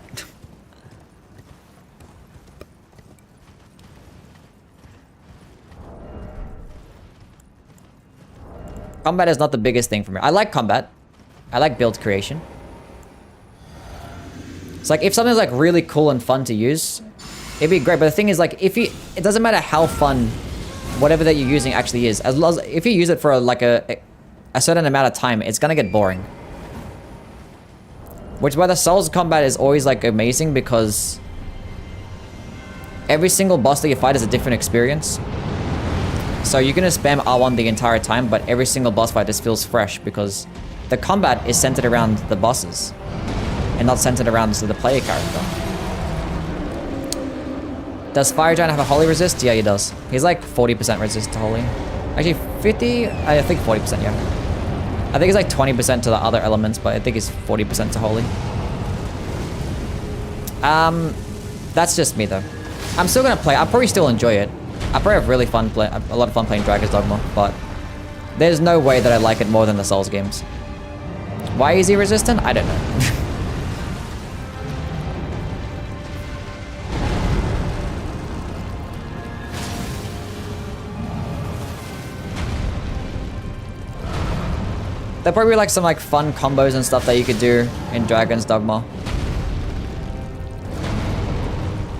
Combat is not the biggest thing for me. I like combat. I like build creation. It's like if something's like really cool and fun to use, it'd be great. But the thing is like if you, it doesn't matter how fun whatever that you're using actually is. As long as if you use it for like a certain amount of time, it's gonna get boring. Which is why the Souls combat is always like amazing because every single boss that you fight is a different experience. So you're gonna spam R1 the entire time, but every single boss fight just feels fresh because the combat is centered around the bosses and not centered around the player character. Does Fire Giant have a holy resist? Yeah, he does. He's like 40% resist to holy. Actually, 50? I think 40%, yeah. I think he's like 20% to the other elements, but I think he's 40% to holy. That's just me though. I'm still gonna play. I'll probably still enjoy it. I probably have really fun a lot of fun playing Dragon's Dogma, but there's no way that I like it more than the Souls games. Why is he resistant? I don't know. There'll probably be like some like fun combos and stuff that you could do in Dragon's Dogma.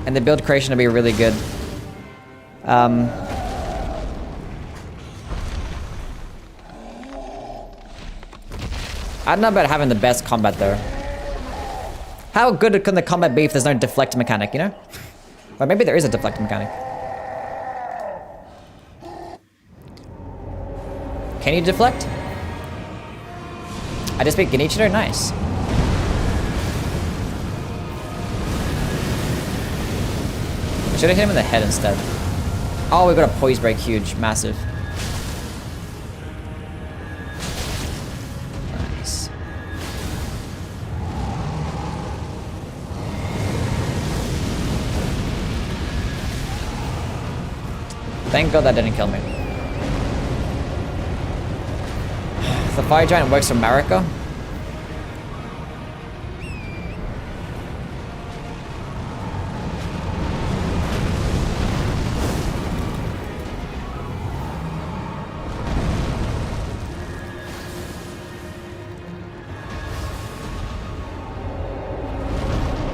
And the build creation will be really good. I don't know about having the best combat though. How good can the combat be if there's no deflect mechanic, you know? Or maybe there is a deflect mechanic. Can you deflect? I just beat Genichiro? Nice. I should have hit him in the head instead. Oh, we got a poise break, huge, massive. Nice. Thank God that didn't kill me. The Fire Giant works for Marika.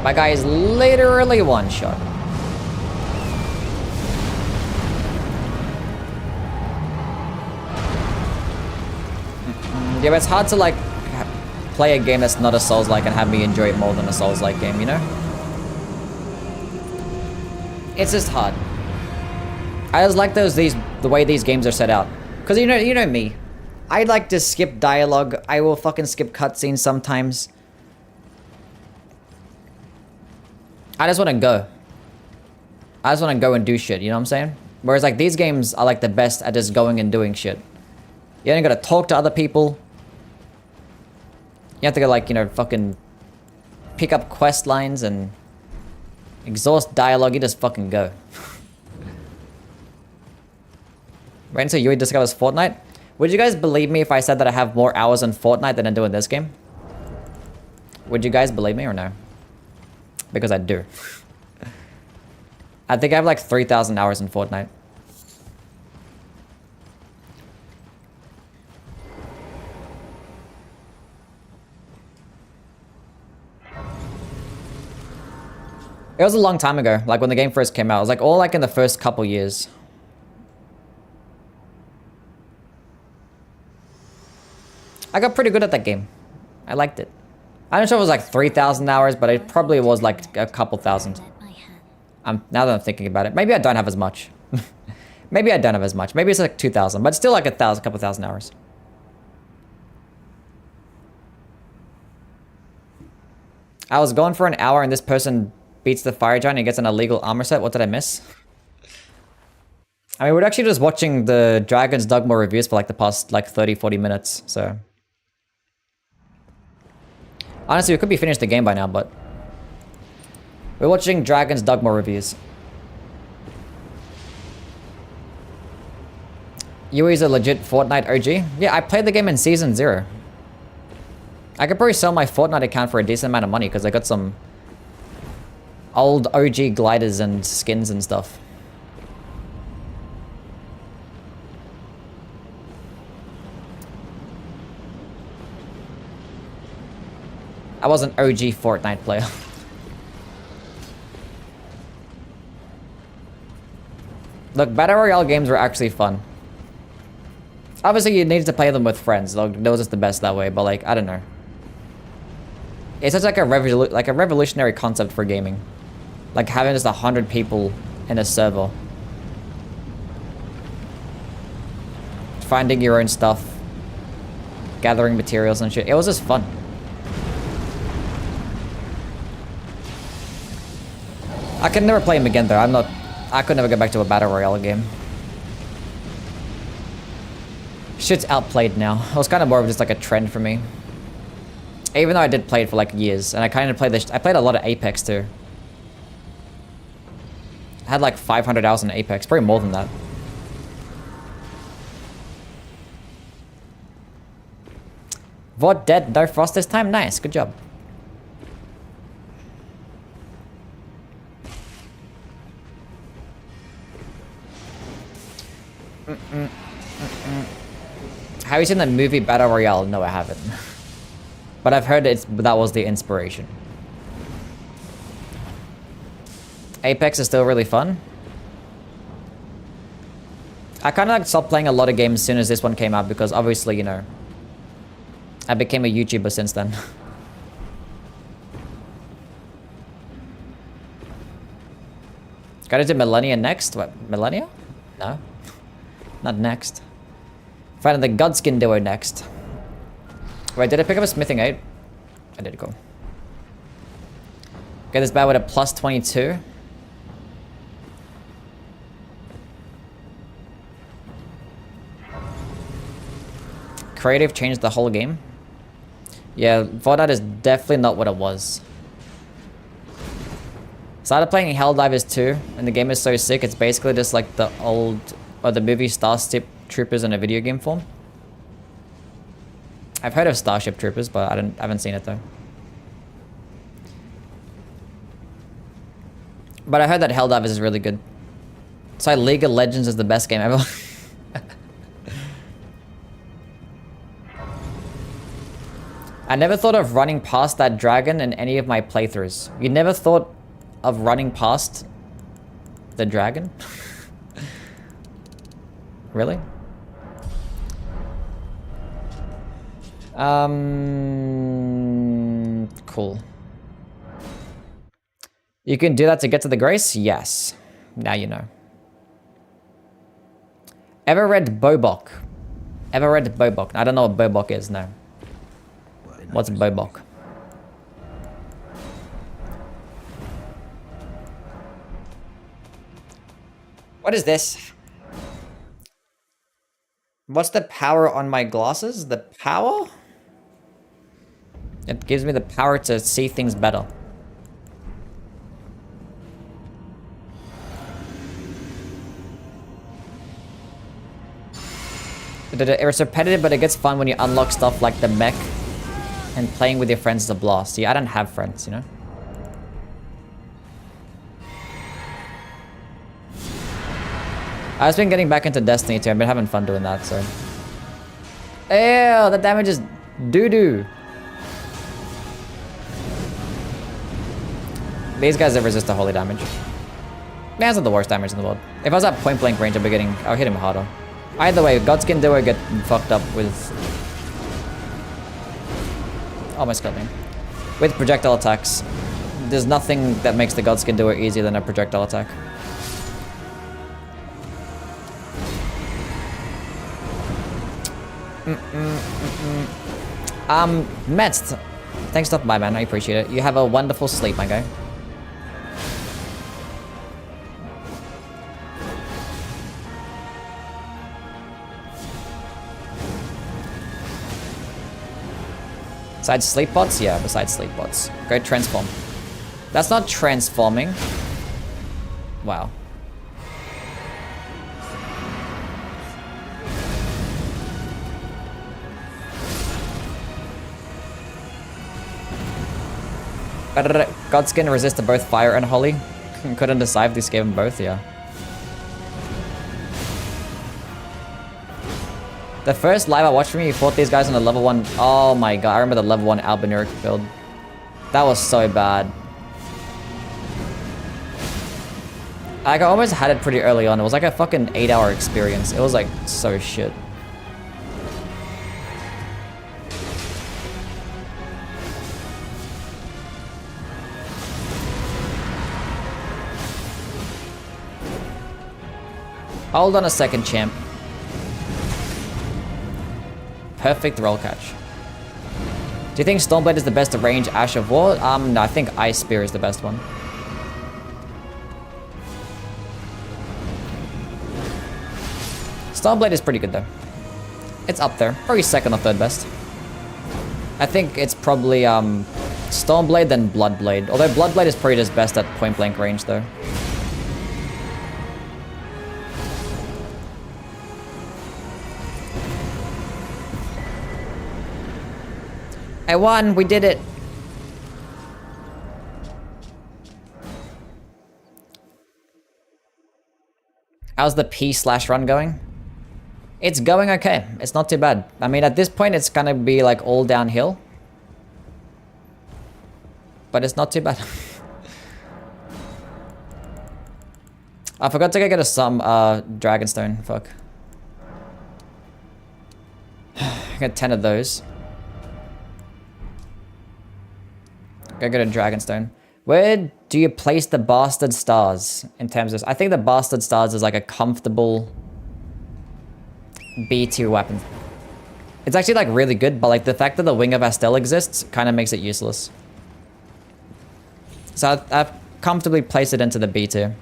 My guy is literally one shot. Yeah, but it's hard to like play a game that's not a Souls-like and have me enjoy it more than a Souls-like game, you know? It's just hard. I just like the way these games are set out. Cause you know me. I like to skip dialogue. I will fucking skip cutscenes sometimes. I just want to go. I just want to go and do shit, you know what I'm saying? Whereas like these games are like the best at just going and doing shit. You ain't gotta talk to other people. You have to go like, you know, fucking pick up quest lines and exhaust dialogue. You just fucking go. Right until Yui discovers Fortnite. Would you guys believe me if I said that I have more hours in Fortnite than I do in this game? Would you guys believe me or no? Because I do. I think I have like 3,000 hours in Fortnite. It was a long time ago, like when the game first came out. It was like all like in the first couple years. I got pretty good at that game. I liked it. I'm not sure it was like 3,000 hours, but it probably was like a couple thousand. Now that I'm thinking about it, maybe I don't have as much. Maybe I don't have as much. Maybe it's like 2,000, but still like a couple thousand hours. I was gone for an hour and this person beats the fire giant and gets an illegal armor set. What did I miss? I mean, we're actually just watching the Dragon's Dogma reviews for like the past like 30-40 minutes, so. Honestly, we could be finished the game by now, but we're watching Dragon's Dogma reviews. Yui's a legit Fortnite OG. Yeah, I played the game in Season 0. I could probably sell my Fortnite account for a decent amount of money because I got some old OG gliders and skins and stuff. I was an OG Fortnite player. Look, Battle Royale games were actually fun. Obviously, you needed to play them with friends. Like, that was just the best that way, but like, I don't know. It's such like a revolutionary concept for gaming. Like having just 100 people in a server. Finding your own stuff. Gathering materials and shit. It was just fun. I can never play him again though. I could never go back to a Battle Royale game. Shit's outplayed now. It was kind of more of just like a trend for me. Even though I did play it for like years, and I kind of played this. I played a lot of Apex too. I had like 500 hours in Apex, probably more than that. Vod dead, no frost this time. Nice, good job. Have you seen the movie Battle Royale? No, I haven't. But I've heard that was the inspiration. Apex is still really fun. I kind of like stopped playing a lot of games as soon as this one came out because obviously, you know, I became a YouTuber since then. Got into Millennia next? What, Millennia? No. Not next. Finding the Godskin duo next. Wait, did I pick up a smithing 8? I did, cool. Get this bad with a plus 22. Creative changed the whole game. Yeah, Fortnite is definitely not what it was. Started playing Helldivers 2, and the game is so sick, it's basically just like the old, or the movie Starship Troopers in a video game form. I've heard of Starship Troopers, but I haven't seen it though. But I heard that Helldivers is really good. So League of Legends is the best game ever. I never thought of running past that dragon in any of my playthroughs. You never thought of running past the dragon? Really? Cool. You can do that to get to the Grace? Yes. Now you know. Ever read Bobok? Ever read Bobok? I don't know what Bobok is, no. What's Bobok? What is this? What's the power on my glasses? The power? It gives me the power to see things better. It's repetitive, but it gets fun when you unlock stuff like the mech. And playing with your friends is a blast. Yeah, I don't have friends, you know? I've just been getting back into Destiny too. I've been having fun doing that, so. Ew, the damage is doo-doo. But These guys that resist the holy damage. That's not the worst damage in the world. If I was at point blank range, I'll hit him harder. Either way, Godskin Doer get fucked up with... Almost got me. With projectile attacks. There's nothing that makes the Godskin Doer easier than a projectile attack. Metz, thanks for stopping by, man. I appreciate it. You have a wonderful sleep, my guy. Besides sleep bots? Yeah, besides sleep bots. Go transform. That's not transforming. Wow. Godskin resisted both fire and holy. Couldn't decide if this gave him both, yeah. The first live I watched from you fought these guys on the level 1. Oh my god, I remember the level 1 Albinuric build. That was so bad. Like, I almost had it pretty early on. It was like a fucking 8-hour experience. It was like so shit. Hold on a second, champ. Perfect roll catch. Do you think Stormblade is the best range Ash of War? No, I think Ice Spear is the best one. Stormblade is pretty good though. It's up there. Probably second or third best. I think it's probably Stormblade then Bloodblade. Although Bloodblade is probably just best at point blank range though. I won! We did it! How's the P/run going? It's going okay. It's not too bad. I mean, at this point, it's gonna be like all downhill. But it's not too bad. I forgot to go get some Dragonstone. Fuck. I got 10 of those. Go get a Dragonstone. Where do you place the Bastard Stars in terms of... I think the Bastard Stars is like a comfortable B2 weapon. It's actually like really good, but like the fact that the Wing of Astel exists kind of makes it useless. So I've comfortably placed it into the B2.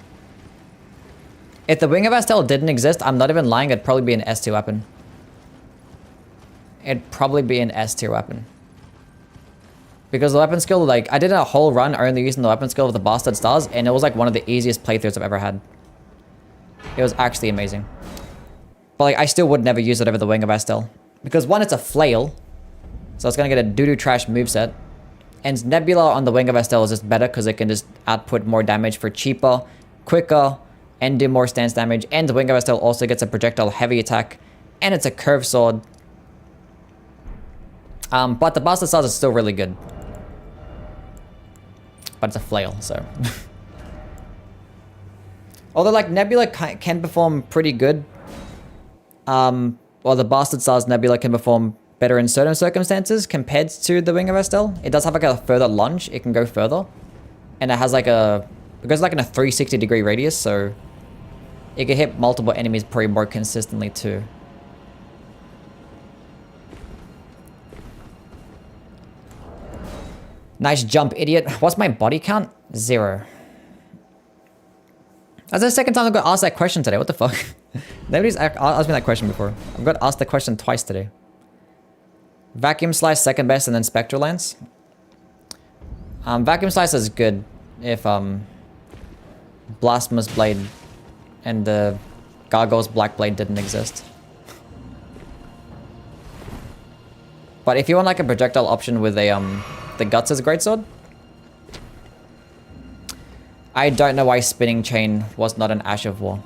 If the Wing of Astel didn't exist, I'm not even lying, it'd probably be an S2 weapon. It'd probably be an S tier weapon. Because the weapon skill, like, I did a whole run only using the weapon skill of the Bastard Stars, and it was like one of the easiest playthroughs I've ever had. It was actually amazing. But like, I still would never use it over the Wing of Astel. Because one, it's a flail, so it's gonna get a doo-doo trash moveset. And Nebula on the Wing of Astel is just better because it can just output more damage for cheaper, quicker, and do more stance damage. And the Wing of Astel also gets a projectile heavy attack, and it's a curved sword. But the Bastard Stars is still really good. But it's a flail, so... Although, like, Nebula can perform pretty good. Well, the Bastard Stars Nebula can perform better in certain circumstances compared to the Wing of Astel. It does have, like, a further lunge. It can go further. And it has, like, a... It goes, like, in a 360-degree radius, so... It can hit multiple enemies pretty more consistently, too. Nice jump, idiot. What's my body count? 0. That's the second time I got asked that question today. What the fuck? Nobody's asked me that question before. I've got asked the question twice today. Vacuum Slice second best and then Spectral Lance. Vacuum Slice is good if Blasphemous Blade and the Gargoyle's Black Blade didn't exist. But if you want like a projectile option with a the Guts is a greatsword. I don't know why Spinning Chain was not an Ash of War.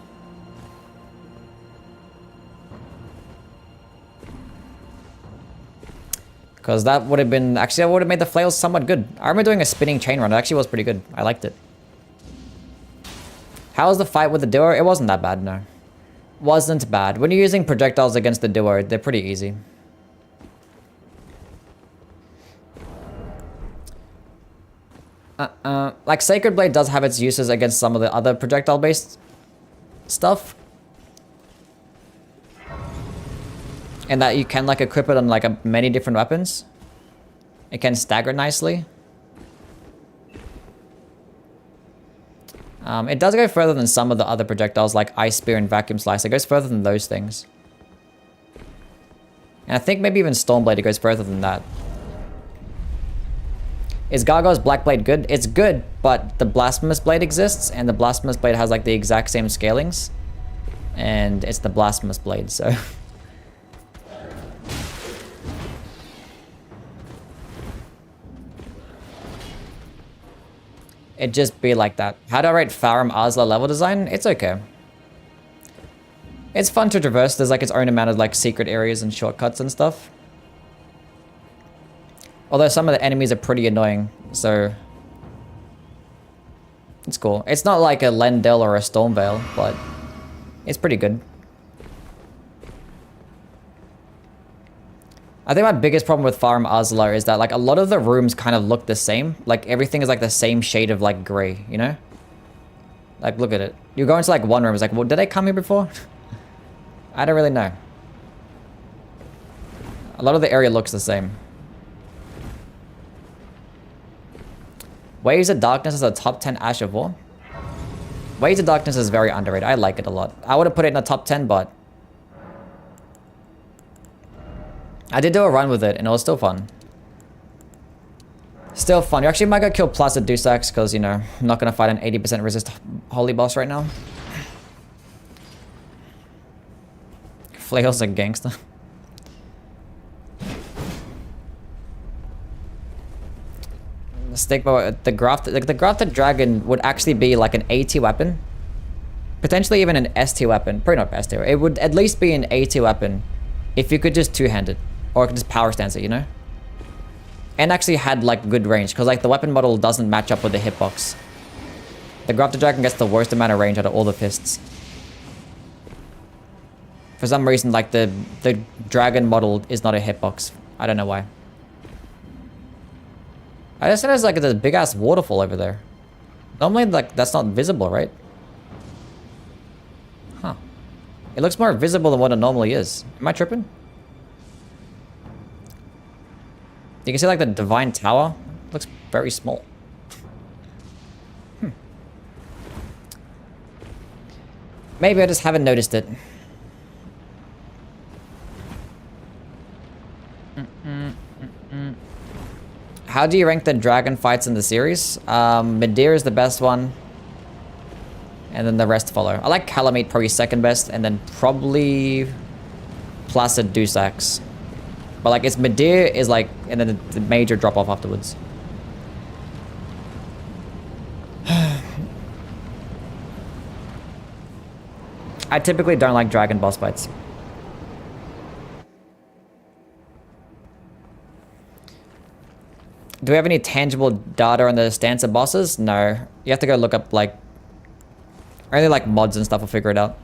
Because that would have been... Actually, that would have made the flails somewhat good. I remember doing a Spinning Chain run. It actually was pretty good. I liked it. How was the fight with the duo? It wasn't that bad, no. Wasn't bad. When you're using projectiles against the duo, they're pretty easy. Like Sacred Blade does have its uses against some of the other projectile-based stuff. And that you can like equip it on like many different weapons. It can stagger nicely. It does go further than some of the other projectiles like Ice Spear and Vacuum Slice. It goes further than those things. And I think maybe even Stormblade, it goes further than that. Is Gargoyle's Black Blade good? It's good, but the Blasphemous Blade exists, and the Blasphemous Blade has like the exact same scalings. And it's the Blasphemous Blade, so... It'd just be like that. How do I rate Farum Arsla level design? It's okay. It's fun to traverse. There's like its own amount of like secret areas and shortcuts and stuff. Although some of the enemies are pretty annoying, so... It's cool. It's not like a Lendel or a Stormveil, but it's pretty good. I think my biggest problem with Farum Arsla is that like a lot of the rooms kind of look the same. Like everything is like the same shade of like gray, you know? Like look at it. You go into like one room, it's like, well, did I come here before? I don't really know. A lot of the area looks the same. Waves of Darkness is a top 10 Ash of War. Waves of Darkness is very underrated. I like it a lot. I would have put it in the top 10, but... I did do a run with it, and it was still fun. Still fun. You actually might go kill Placid Dusax, because, you know, I'm not going to fight an 80% resist Holy Boss right now. Flail's a gangster. The Grafted Dragon would actually be like an AT weapon. Potentially even an ST weapon. Probably not ST. It would at least be an AT weapon if you could just two-hand it. Or it could just power stance it, you know? And actually had like good range, because like the weapon model doesn't match up with the hitbox. The Grafted Dragon gets the worst amount of range out of all the fists. For some reason, like the dragon model is not a hitbox. I don't know why. I just said there's like a big ass waterfall over there. Normally like that's not visible, right? Huh. It looks more visible than what it normally is. Am I tripping? You can see like the Divine Tower. It looks very small. Maybe I just haven't noticed it. How do you rank the dragon fights in the series? Midir is the best one. And then the rest follow. I like Calamite probably second best, and then probably Placid Dusax. But like it's Midir is like, and then the major drop off afterwards. I typically don't like dragon boss fights. Do we have any tangible data on the stance of bosses? No. You have to go look up like... Only like mods and stuff will figure it out.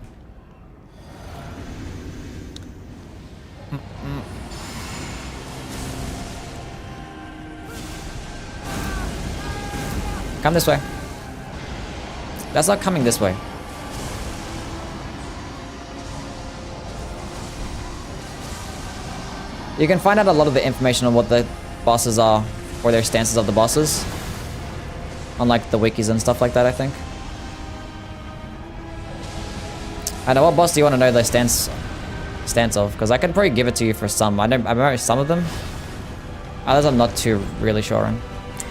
Come this way. That's not coming this way. You can find out a lot of the information on what the bosses are, or their stances of the bosses. On like the wikis and stuff like that, I think. I know, what boss do you want to know the stance of? Because I can probably give it to you for some. I remember some of them. Others I'm not too really sure on.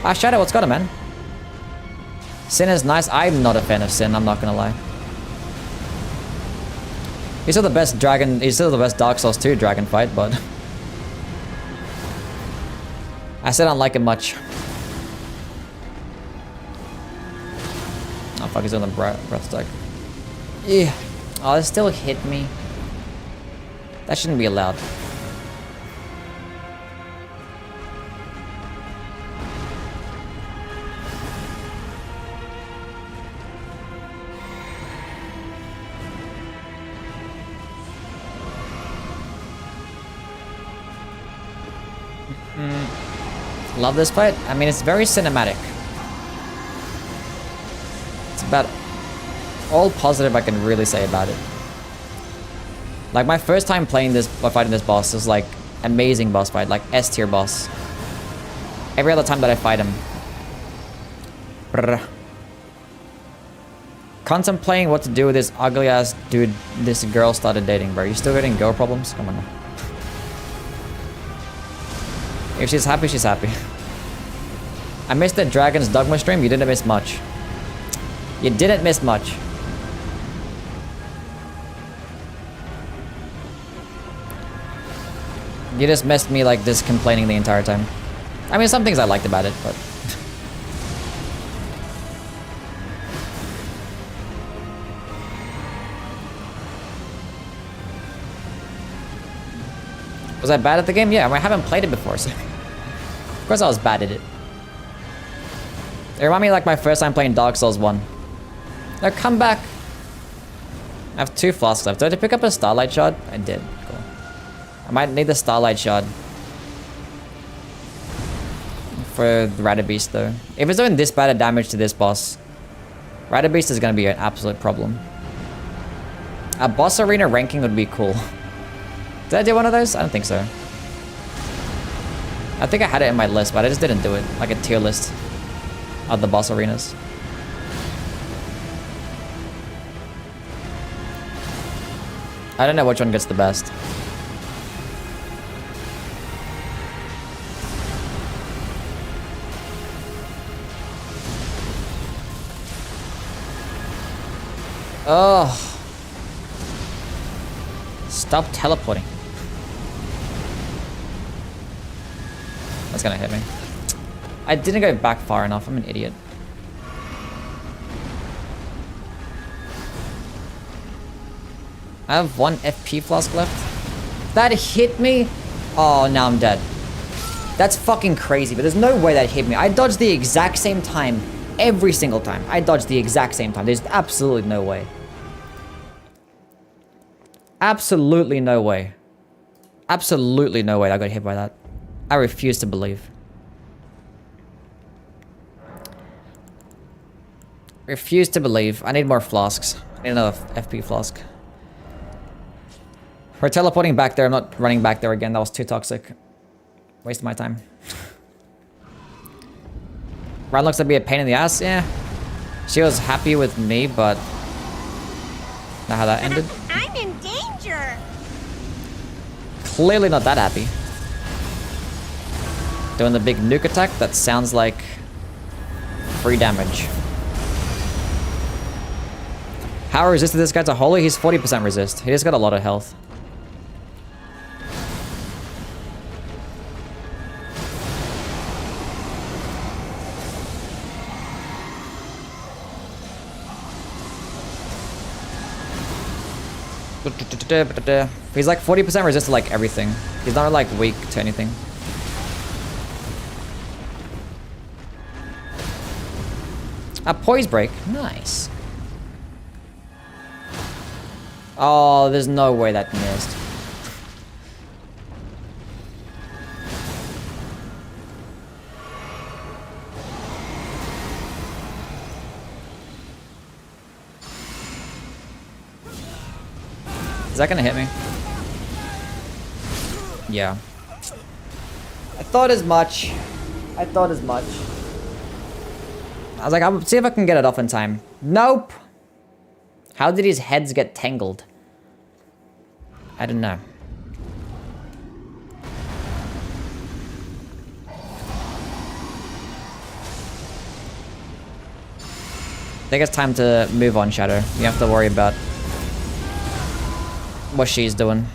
Ah, Shadow, what's got him, man? Sin is nice. I'm not a fan of Sin, I'm not gonna lie. He's still the best dragon, he's still the best Dark Souls 2 dragon fight, but... I still don't like it much. Oh fuck, he's on the breath stack. Yeah. Oh, it still hit me. That shouldn't be allowed. Love this fight. I mean, it's very cinematic. It's about all positive I can really say about it. Like, my first time playing this, or fighting this boss was like amazing boss fight, like S tier boss. Every other time that I fight him. Brr. Contemplating what to do with this ugly ass dude this girl started dating, bro. You still getting girl problems? Come on now. If she's happy, she's happy. I missed the Dragon's Dogma stream. You didn't miss much. You didn't miss much. You just missed me like this complaining the entire time. I mean, some things I liked about it, but... Was I bad at the game? Yeah, I haven't played it before, so... Of course I was bad at it. It reminded me of like my first time playing Dark Souls 1. Now come back! I have 2 flasks left. Did I pick up a Starlight Shard? I did. Cool. I might need the Starlight Shard. For the Rider Beast though. If it's doing this bad of damage to this boss, Rider Beast is gonna be an absolute problem. A boss arena ranking would be cool. Did I do one of those? I don't think so. I think I had it in my list, but I just didn't do it. Like a tier list of the boss arenas. I don't know which one gets the best. Oh. Stop teleporting. That's gonna hit me. I didn't go back far enough. I'm an idiot. I have 1 FP flask left. That hit me? Oh, now I'm dead. That's fucking crazy, but there's no way that hit me. I dodged the exact same time. Every single time. I dodged the exact same time. There's absolutely no way. Absolutely no way. Absolutely no way I got hit by that. I refuse to believe. Refuse to believe. I need more flasks. I need another FP flask. We're teleporting back there. I'm not running back there again. That was too toxic. Wasted my time. Run looks to be a pain in the ass. Yeah. She was happy with me, but... Not how that ended. I'm in danger. Clearly not that happy. Doing the big nuke attack. That sounds like... free damage. How resisted this guy to Holy? He's 40% resist. He just got a lot of health. He's like 40% resist to like everything. He's not like weak to anything. A poise break. Nice. Oh, there's no way that missed. Is that gonna hit me? Yeah. I thought as much. I thought as much. I was like, I'll see if I can get it off in time. Nope. How did his heads get tangled? I don't know. I think it's time to move on, Shadow. You have to worry about what she's doing.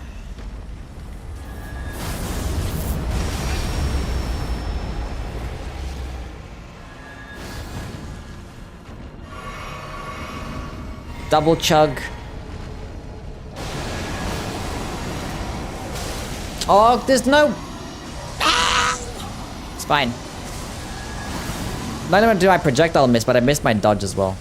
Double chug. Oh, there's no... It's fine. Not only did my projectile miss, but I missed my dodge as well.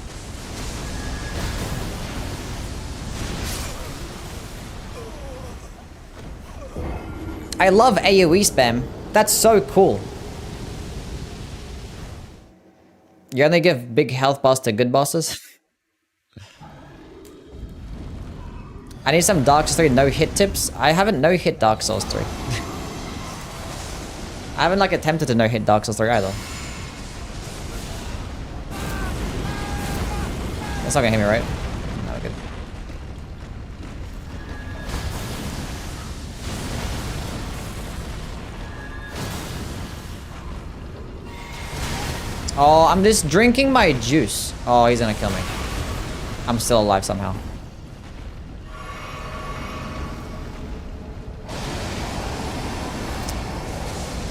I love AoE spam. That's so cool. You only give big health bars to good bosses? I need some Dark Souls 3 no-hit tips. I haven't no-hit Dark Souls 3. I haven't like attempted to no-hit Dark Souls 3 either. That's not gonna hit me, right? No, good. Oh, I'm just drinking my juice. Oh, he's gonna kill me. I'm still alive somehow.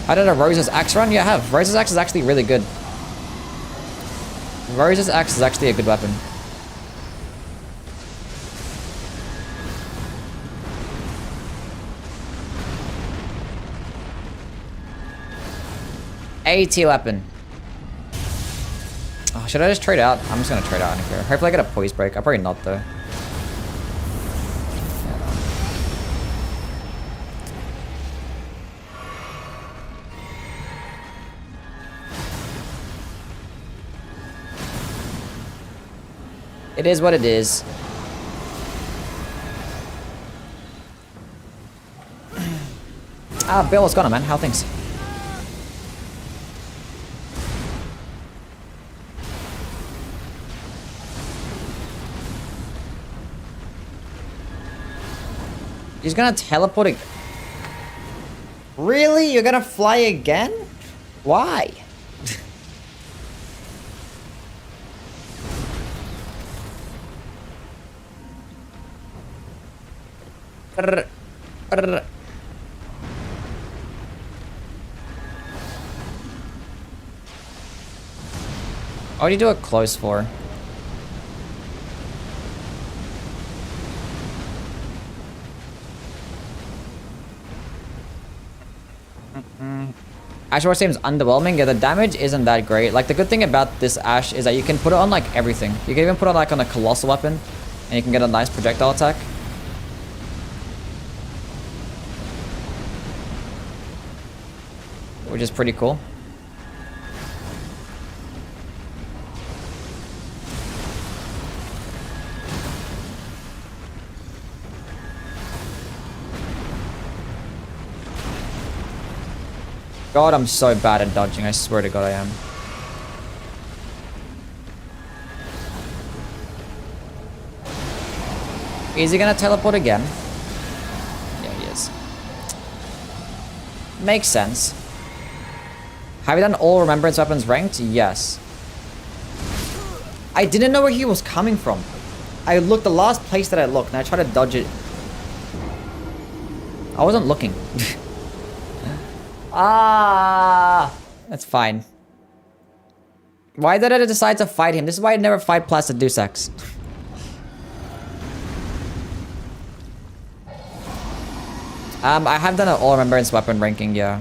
I did a Rose's Axe run? Yeah, I have. Rose's Axe is actually really good. Rose's Axe is actually a good weapon. AT weapon. Oh, should I just trade out? I'm just gonna trade out, I don't care. Hopefully I get a poise break. I'll probably not though. It is what it is. Ah, Bill, what's going on, man? How are things? He's gonna teleport again. Really? You're gonna fly again? Why? What do you do it close for? Ash War seems underwhelming. Yeah, the damage isn't that great. Like, the good thing about this Ash is that you can put it on, like, everything. You can even put it, like, on a Colossal weapon, and you can get a nice projectile attack. Which is pretty cool. God, I'm so bad at dodging. I swear to God I am. Is he gonna teleport again? Yeah, he is. Makes sense. Have you done all Remembrance weapons ranked? Yes. I didn't know where he was coming from. I looked the last place that I looked and I tried to dodge it. I wasn't looking. Ah, that's fine. Why did I decide to fight him? This is why I never fight Placid Deus Ex. I have done an all Remembrance weapon ranking, yeah.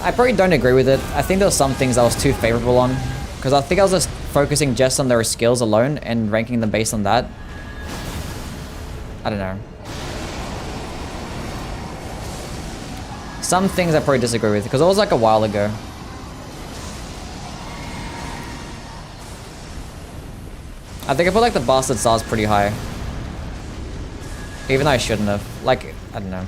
I probably don't agree with it. I think there were some things I was too favorable on. Because I think I was just focusing just on their skills alone and ranking them based on that. I don't know. Some things I probably disagree with, because it was like a while ago. I think I put like the Bastard Stars pretty high. Even though I shouldn't have. Like, I don't know.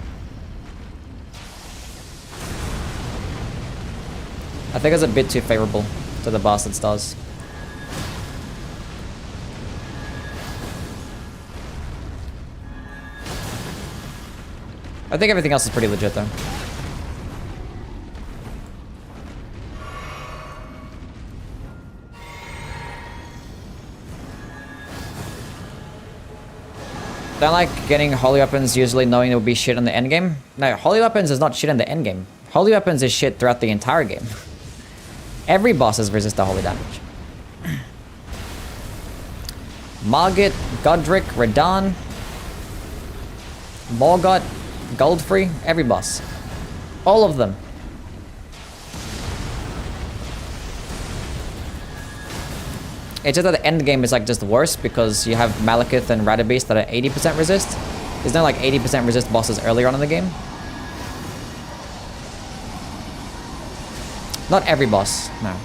I think it's a bit too favorable to the Bastard Stars. I think everything else is pretty legit though. Don't like getting holy weapons usually knowing it will be shit in the endgame. No, holy weapons is not shit in the endgame. Holy weapons is shit throughout the entire game. Every boss has resist the holy damage. Margit, Godric, Radahn, Morgott, Goldfree, every boss. All of them. It's just that the end game is like just worse because you have Malekith and Radabeast that are 80% resist. There's no like 80% resist bosses earlier on in the game. Not every boss, no.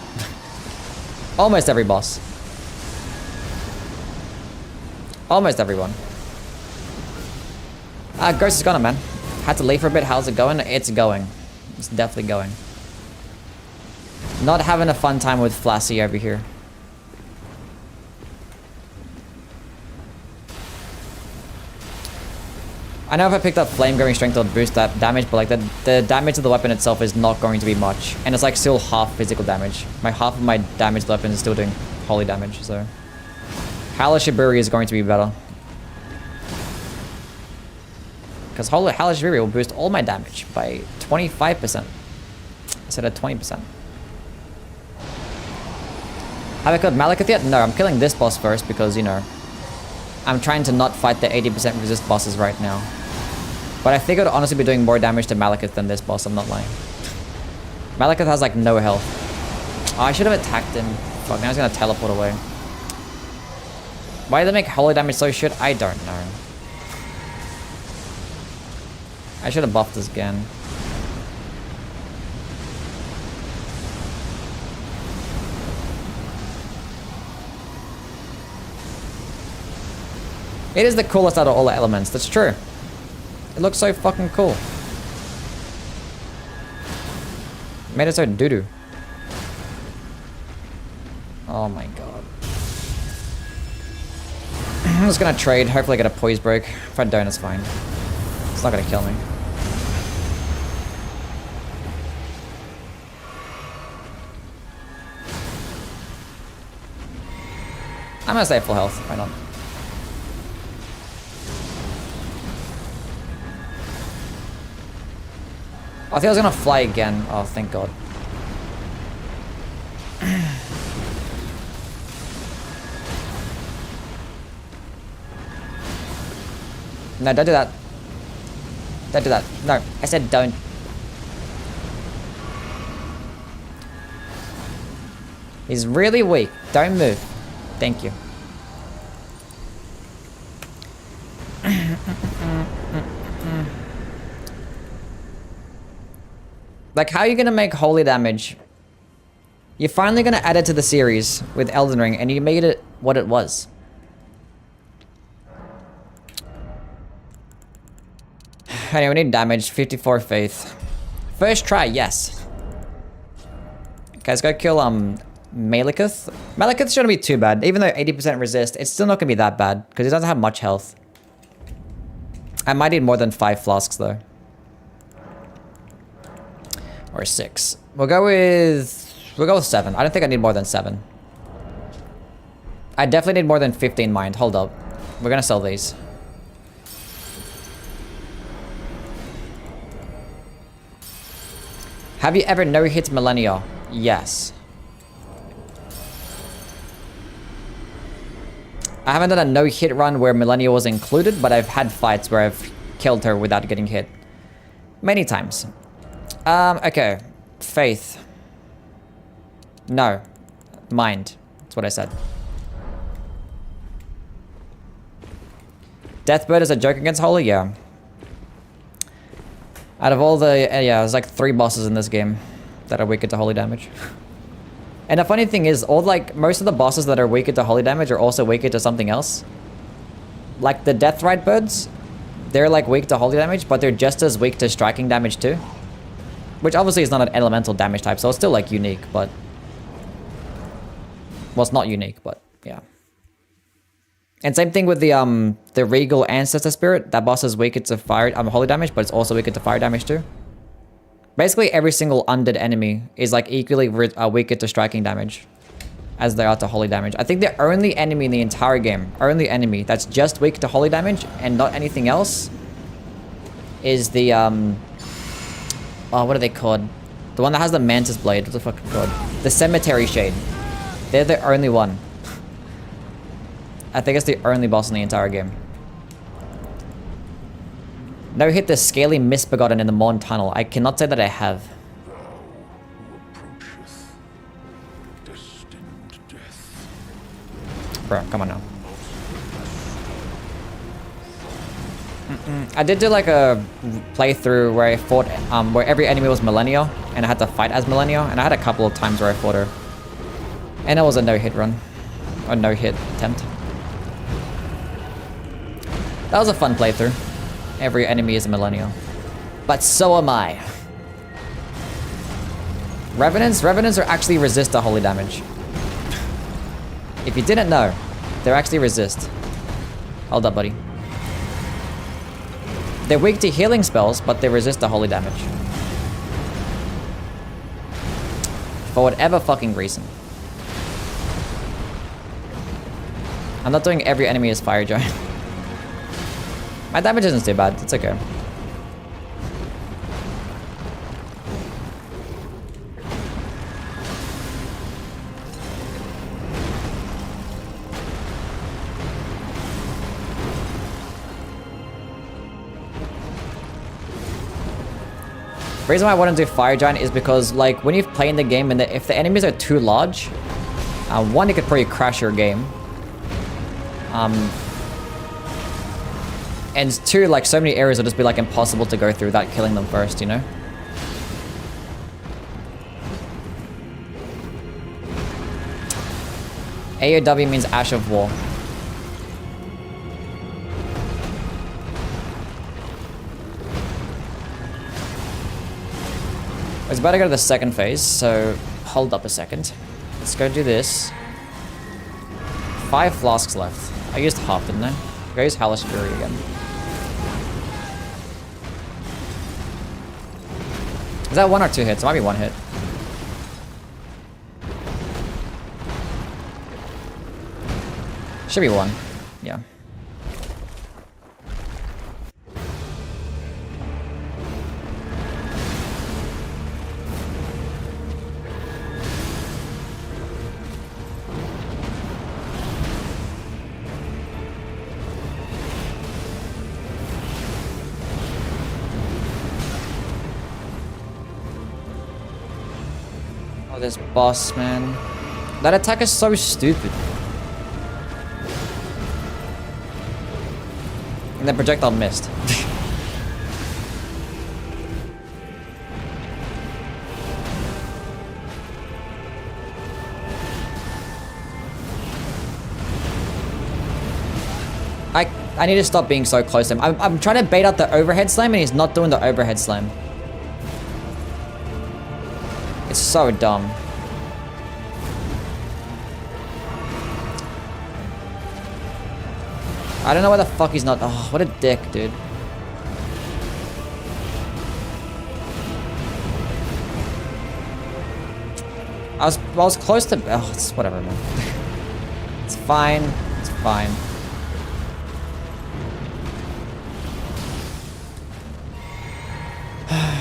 Almost every boss. Almost everyone. Ghost is gone, man. Had to leave for a bit. How's it going? It's going. It's definitely going. Not having a fun time with Flashy over here. I know if I picked up Flame Going Strength, it'll boost that damage, but like the damage of the weapon itself is not going to be much. And it's like still half physical damage. Half of my damage to the weapon is still doing holy damage, so... Hellish Shiburi is going to be better. Because Hellish Shiburi will boost all my damage by 25% instead of 20%. Have I killed Malekith yet? No, I'm killing this boss first because, you know, I'm trying to not fight the 80% resist bosses right now. But I think I'd honestly be doing more damage to Malekith than this boss, I'm not lying. Malekith has like no health. Oh, I should have attacked him. Fuck, now he's gonna teleport away. Why did they make holy damage so shit? I don't know. I should have buffed this again. It is the coolest out of all the elements, that's true. It looks so fucking cool. Made it so doo-doo. Oh my god. I'm just gonna trade, hopefully I get a poise break. If I don't, it's fine. It's not gonna kill me. I'm gonna stay full health, why not? I think I was gonna fly again. Oh, thank god. No, don't do that. Don't do that. No, I said don't. He's really weak. Don't move. Thank you. Like, how are you gonna make holy damage? You're finally gonna add it to the series with Elden Ring, and you made it what it was. Anyway, we need damage. 54 faith. First try, yes. Okay, let's go kill Malekith. Malekith shouldn't be too bad. Even though 80% resist, it's still not gonna be that bad because he doesn't have much health. I might need more than 5 flasks though. Or 6. We'll go with 7. I don't think I need more than 7. I definitely need more than 15 mind. Hold up. We're gonna sell these. Have you ever no-hit Millennia? Yes. I haven't done a no-hit run where Millennia was included, but I've had fights where I've killed her without getting hit. Many times. Okay. Faith. No. Mind. That's what I said. Deathbird is a joke against Holy? Yeah. Out of all the... yeah, there's like 3 bosses in this game that are weaker to holy damage. And the funny thing is, most of the bosses that are weaker to holy damage are also weaker to something else. Like the Deathrite birds, they're like weak to holy damage, but they're just as weak to striking damage too. Which obviously is not an elemental damage type, so it's still like unique, but... well, it's not unique, but yeah. And same thing with the Regal Ancestor Spirit. That boss is weaker to fire, holy damage, but it's also weaker to fire damage too. Basically, every single undead enemy is like equally weaker to striking damage as they are to holy damage. I think the only enemy in the entire game, that's just weak to holy damage and not anything else, is the oh, what are they called? The one that has the Mantis Blade. What's the fuck called? The Cemetery Shade. They're the only one. I think it's the only boss in the entire game. No hit the Scaly Misbegotten in the Morn Tunnel. I cannot say that I have. Bro, come on now. I did do like a playthrough where I fought, where every enemy was Millennial, and I had to fight as Millennial, and I had a couple of times where I fought her. And it was a no-hit run. Or no-hit attempt. That was a fun playthrough. Every enemy is a Millennial. But so am I. Revenants are actually resist to holy damage. If you didn't know, they're actually resist. Hold up, buddy. They're weak to healing spells, but they resist the holy damage. For whatever fucking reason. I'm not doing every enemy as fire giant. My damage isn't too bad, it's okay. The reason why I want to do Fire Giant is because, like, when you're playing the game and if the enemies are too large, one, it could probably crash your game. And two, like, so many areas will just be, like, impossible to go through without killing them first, you know? AoW means Ash of War. It's about to go to the second phase, so hold up a second. Let's go do this. 5 flasks left. I used half, didn't I? Go use Hellish Fury again. Is that 1 or 2 hits? It might be 1 hit. Should be 1. Yeah. Oh, this boss, man. That attack is so stupid. And the projectile missed. I need to stop being so close to him. I'm trying to bait out the overhead slam and he's not doing the overhead slam. It's so dumb. I don't know why the fuck he's not. Oh, what a dick, dude. I was close to. Oh, it's whatever, man. It's fine. It's fine.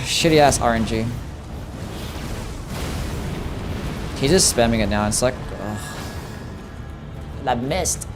Shitty ass RNG. He's just spamming it now. It's like, ugh. That missed.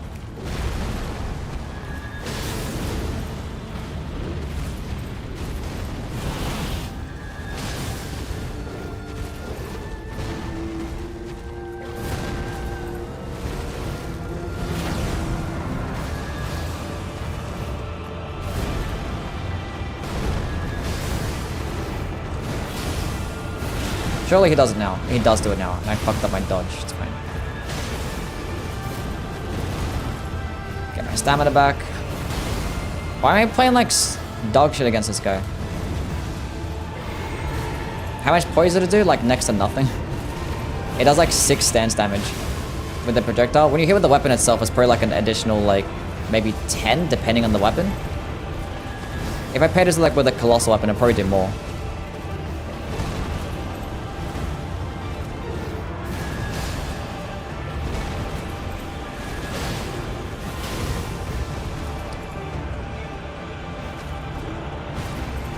Surely he does it now. He does do it now. And I fucked up my dodge. It's fine. Get my stamina back. Why am I playing like dog shit against this guy? How much poison did it do? Like next to nothing. It does like 6 stance damage with the projectile. When you hit with the weapon itself, it's probably like an additional like maybe 10 depending on the weapon. If I paired this like with a colossal weapon, it'd probably do more.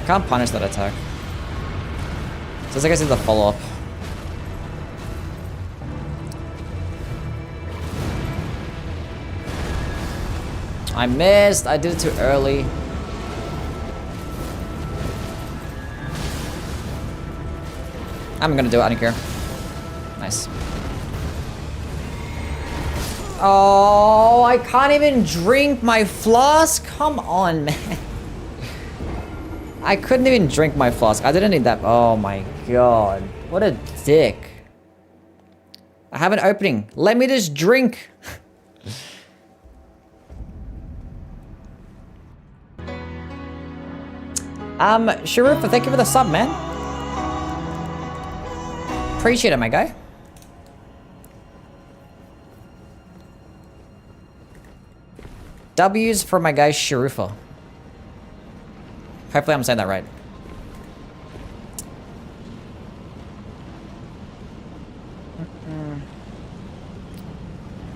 Can't punish that attack. So I guess it's a follow-up. I missed. I did it too early. I'm gonna do it. I don't care. Nice. Oh, I can't even drink my flask. Come on, man. I couldn't even drink my flask. I didn't need that. Oh my god. What a dick. I have an opening. Let me just drink. Sharufa, thank you for the sub, man. Appreciate it, my guy. W's for my guy Sharufa. Hopefully I'm saying that right.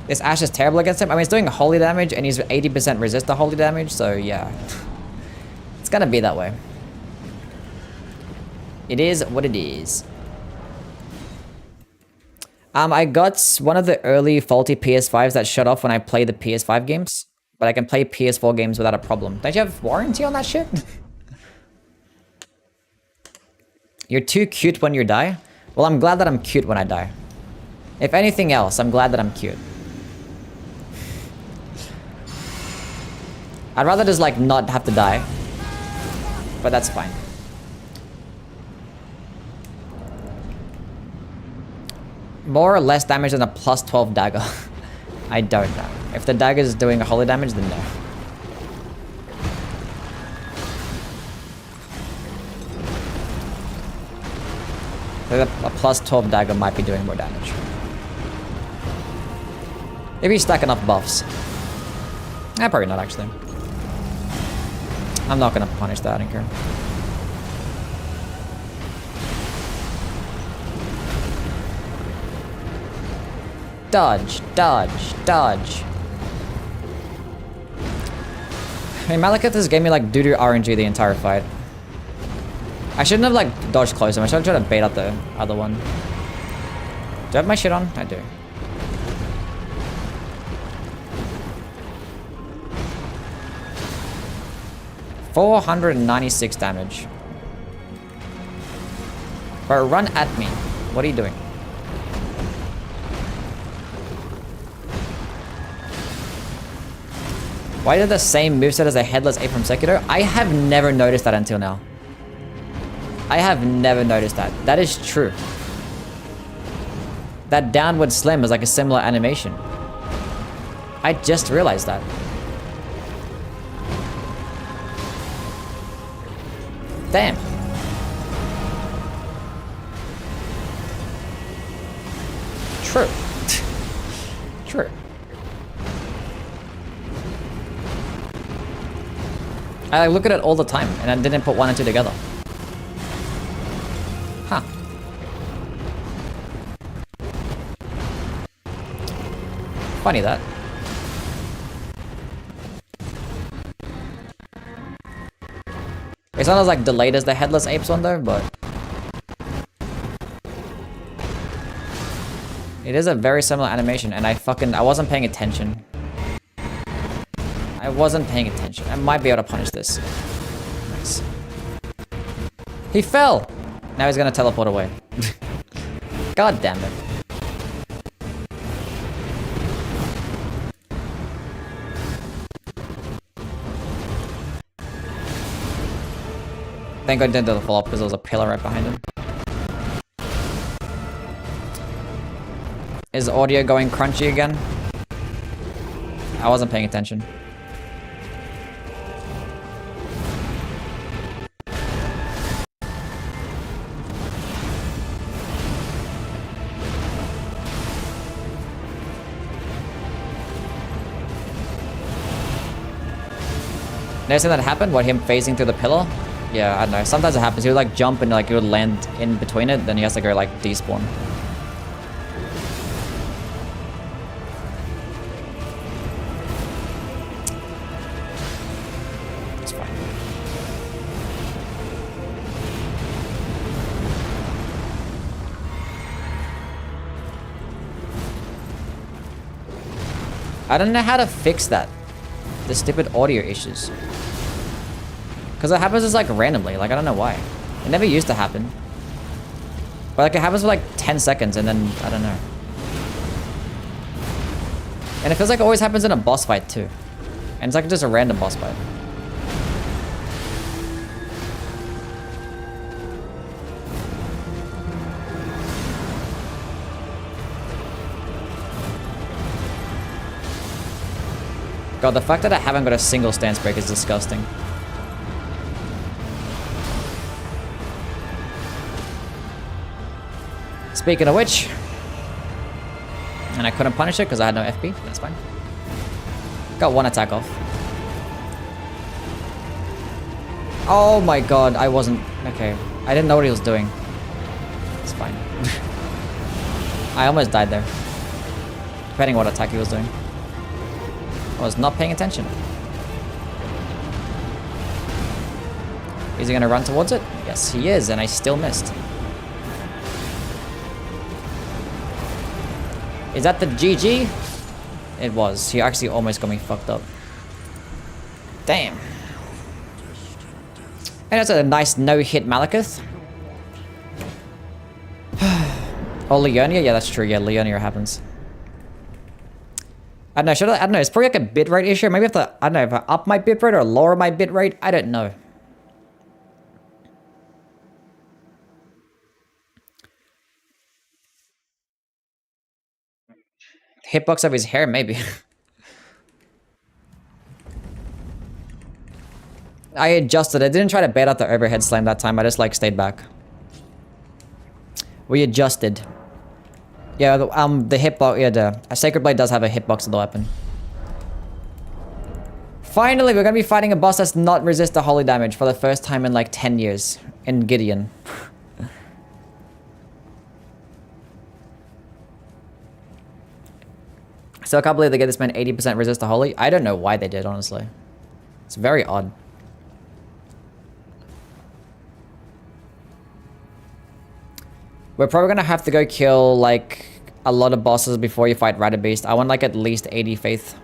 This Ash is terrible against him. I mean, he's doing holy damage and he's 80% resist to holy damage, so yeah. It's gonna be that way. It is what it is. I got one of the early faulty PS5s that shut off when I play the PS5 games, but I can play PS4 games without a problem. Don't you have warranty on that shit? You're too cute when you die? Well, I'm glad that I'm cute when I die. If anything else, I'm glad that I'm cute. I'd rather just, like, not have to die. But that's fine. More or less damage than a plus 12 dagger? I don't know. If the dagger is doing a holy damage, then no. A plus 12 dagger might be doing more damage. If you stack enough buffs. Probably not, actually. I'm not gonna punish that, I don't care. Dodge, dodge, dodge. I mean, Malekith has gave me like doo-doo RNG the entire fight. I shouldn't have like dodged close him. I should have tried to bait out the other one. Do I have my shit on? I do. $496 damage. Bro, run at me. What are you doing? Why did the same moveset as a headless ape from Sekiro? I have never noticed that until now. I have never noticed that. That is true. That downward slam is like a similar animation. I just realized that. Damn. True. True. I look at it all the time, and I didn't put one and two together. Huh. Funny that. It's not as like delayed as the headless apes one though, but it is a very similar animation, and I wasn't paying attention. I wasn't paying attention. I might be able to punish this. Nice. He fell! Now he's gonna teleport away. God damn it. Thank God I didn't do the follow-up because there was a pillar right behind him. Is audio going crunchy again? I wasn't paying attention. Never seen that happen? What, him phasing through the pillar? Yeah, I don't know. Sometimes it happens. He would like jump and like he would land in between it, then he has to go like despawn. It's fine. I don't know how to fix that. The stupid audio issues. Because it happens just like randomly, like I don't know why. It never used to happen. But like it happens for like 10 seconds and then, I don't know. And it feels like it always happens in a boss fight too. And it's like just a random boss fight. God, the fact that I haven't got a single stance break is disgusting. Speaking of which, and I couldn't punish it because I had no FP. That's fine. Got one attack off. Oh my god, I wasn't... Okay, I didn't know what he was doing. It's fine. I almost died there. Depending what attack he was doing. I was not paying attention. Is he gonna run towards it? Yes, he is, and I still missed. Is that the GG? It was. He actually almost got me fucked up. Damn. And that's a nice no-hit Malekith. Oh, Leonia? Yeah, that's true. Yeah, Leonia happens. I don't know. Should I don't know. It's probably like a bitrate issue. Maybe I have to, I don't know, if I up my bitrate or lower my bitrate. I don't know. Hitbox of his hair, maybe. I adjusted. I didn't try to bait out the overhead slam that time. I just like stayed back. We adjusted. Yeah, the hitbox. Yeah, a Sacred Blade does have a hitbox of the weapon. Finally, we're gonna be fighting a boss that's not resist the holy damage for the first time in like 10 years in Gideon. So I can't believe they gave this man 80% resist to holy. I don't know why they did, honestly. It's very odd. We're probably gonna have to go kill like a lot of bosses before you fight Radabeast. I want like at least 80 faith.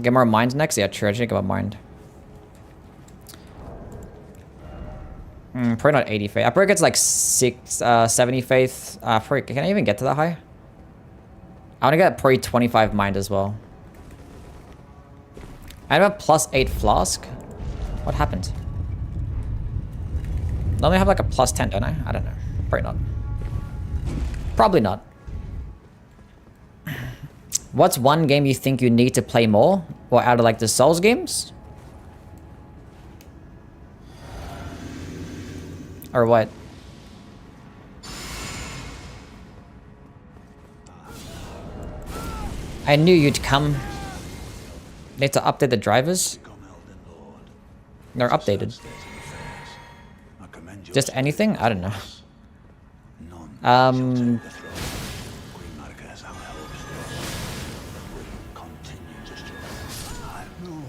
Get more mind next? Yeah, true. I should get more mind. Probably not 80 faith. I probably get to like 70 faith. Probably, can I even get to that high? I want to get probably 25 mind as well. I have a +8 flask. What happened? Normally I have like a +10, don't I? I don't know. Probably not. Probably not. What's one game you think you need to play more? Or out of like the Souls games? Or what? I knew you'd come. Need to update the drivers? They're updated. Just anything? I don't know.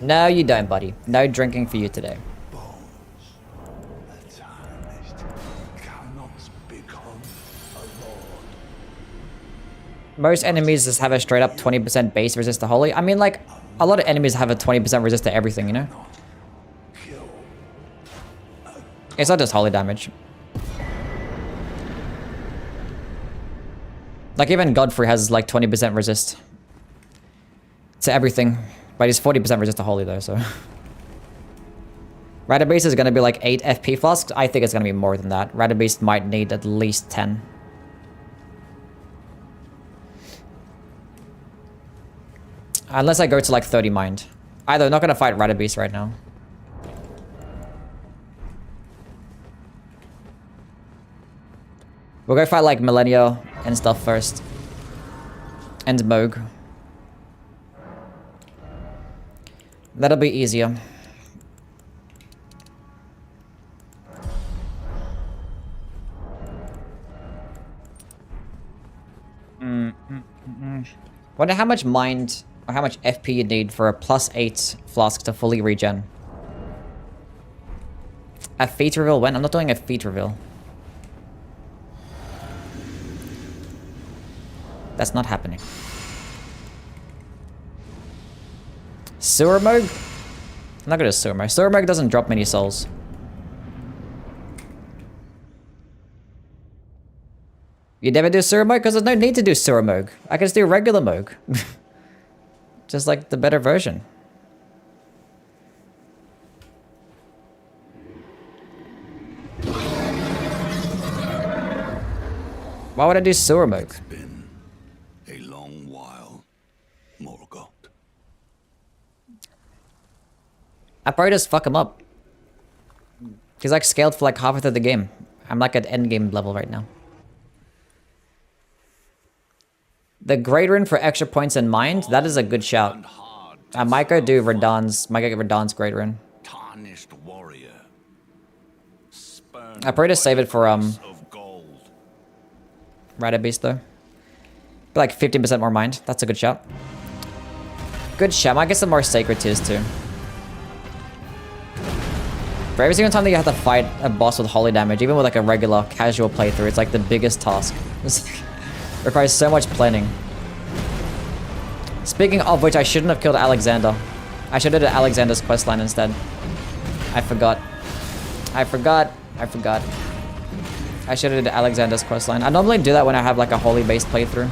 No, you don't, buddy. No drinking for you today. Most enemies just have a straight up 20% base resist to holy. I mean, like, a lot of enemies have a 20% resist to everything, you know? It's not just holy damage. Like, even Godfrey has, like, 20% resist to everything. But he's 40% resist to holy, though, so... Radabeast is gonna be, like, 8 FP flasks. I think it's gonna be more than that. Radabeast might need at least 10. Unless I go to, like, 30 mind. Either, not gonna fight Radabeast right now. We'll go fight, like, Millennia and stuff first. And Moog. That'll be easier. Wonder how much mind or how much FP you need for a +8 flask to fully regen. A feat reveal when? I'm not doing a feat reveal. That's not happening. Sewer Moog? I'm not gonna do Sewer Moog. Sewer Moog doesn't drop many souls. You never do Sewer Moog? Because there's no need to do Sewer Moog. I can just do regular Moog. Just like the better version. Why would I do Sewer Moog? It's been a long while, Mortal I probably just fuck him up. He's like scaled for like halfway through the game. I'm like at end game level right now. The Great Rune for extra points in mind, that is a good shout. I might go do Radahn's Great Rune. I probably just save it for Rider Beast though. Be like 15% more mind. That's a good shout. Good shout. I might get some more sacred tears too. For every single time that you have to fight a boss with holy damage, even with like a regular casual playthrough, it's like the biggest task. Requires so much planning. Speaking of which, I shouldn't have killed Alexander. I should have did Alexander's questline instead. I forgot. I should have did Alexander's questline. I normally do that when I have like a holy based playthrough.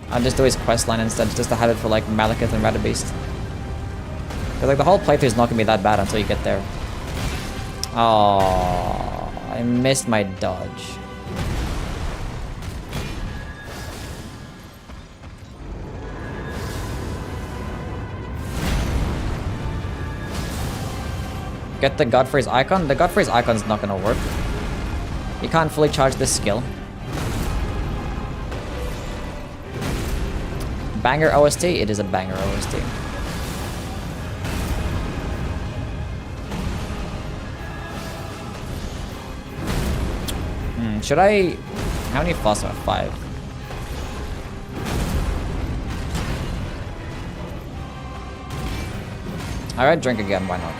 I'll just do his questline instead, just to have it for like Malekith and Rider Beast. Because like the whole playthrough is not gonna be that bad until you get there. Oh, I missed my dodge. Get the Godfrey's icon? The Godfrey's icon's not gonna work. You can't fully charge this skill. Banger OST? It is a banger OST. Should I... How many flasks are 5? Alright, drink again, why not?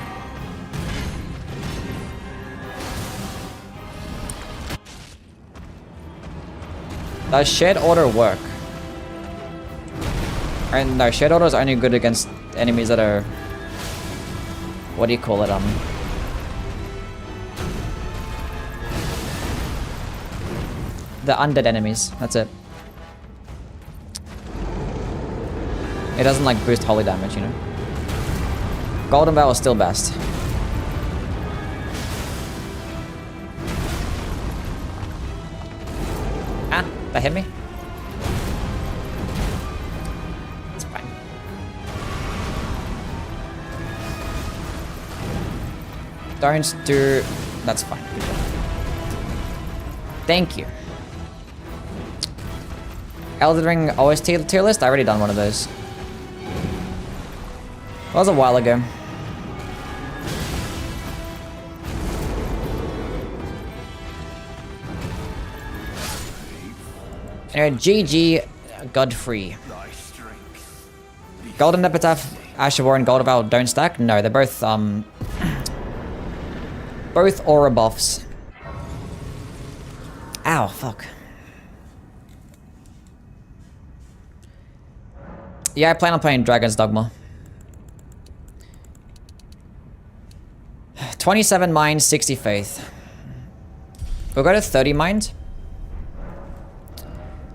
Does shared order work? And no, shared order is only good against enemies that are... What do you call it, the undead enemies, that's it. It doesn't like boost holy damage, you know? Golden Bow is still best. Ah, that hit me? It's fine. Don't do... That's fine. Good job. Thank you. Elden Ring OST tier list? I already done one of those. That was a while ago. Anyway, GG Godfrey. Golden Epitaph, Asher War, and Gold Vow don't stack? No, they're both both aura buffs. Ow, fuck. Yeah, I plan on playing Dragon's Dogma. 27 mind, 60 faith. We'll go to 30 mind.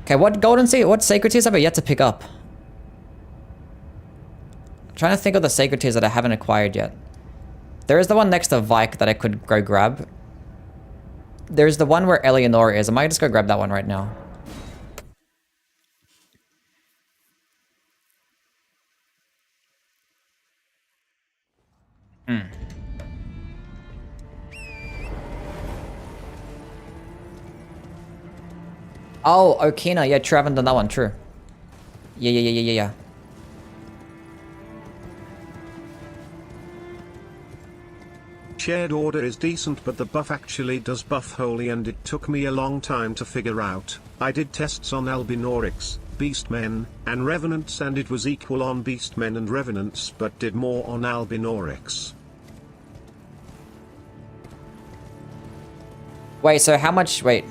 Okay, what sacred tears have I yet to pick up? I'm trying to think of the sacred tears that I haven't acquired yet. There is the one next to Vike that I could go grab. There's the one where Eleanor is. I might just go grab that one right now. Oh, Okina. Yeah, true. I haven't done that one. True. Yeah. Shared order is decent, but the buff actually does buff holy, and it took me a long time to figure out. I did tests on Albinaurics, Beastmen, and Revenants, and it was equal on Beastmen and Revenants, but did more on Albinaurics. Wait, so how much... Wait.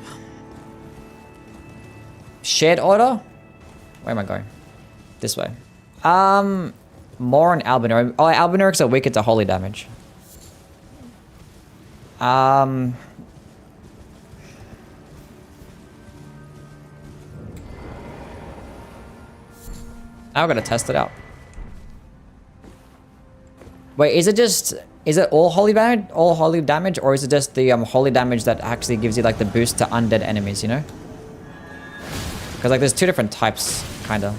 Shared order? Where am I going? This way. More on Albinaurics. Oh, Albinaurics are weaker to holy damage. I'm gonna test it out. Wait, is it all holy damage? All holy damage, or is it just the holy damage that actually gives you like the boost to undead enemies, you know? Because like there's two different types, kinda.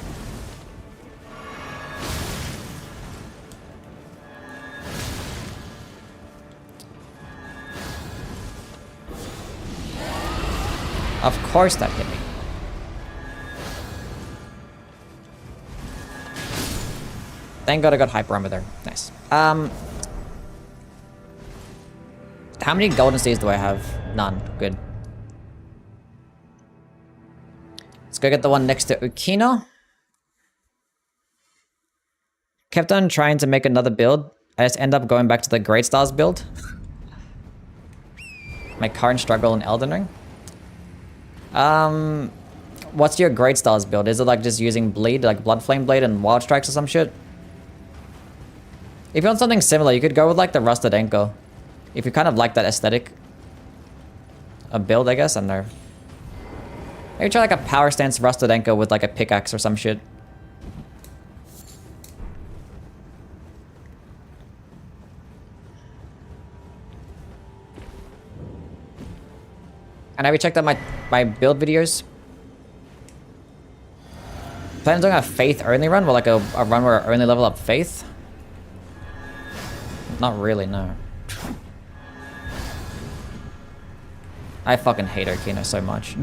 Of course that hit me. Thank God I got hyper armor there. Nice. How many golden seeds do I have? None. Good. Let's go get the one next to Ukina. Kept on trying to make another build. I just end up going back to the Great Stars build. My current struggle in Elden Ring. What's your Great Stars build? Is it like just using bleed, like Blood Flame Blade and Wild Strikes or some shit? If you want something similar, you could go with like the Rusted Anchor. If you kind of like that aesthetic. A build, I guess, I don't know. Maybe try like a Power Stance Rusted Anchor with like a pickaxe or some shit. And have you checked out my build videos? Plan on doing a faith only run? Well, like a run where I only level up faith? Not really, no. I fucking hate Okina so much.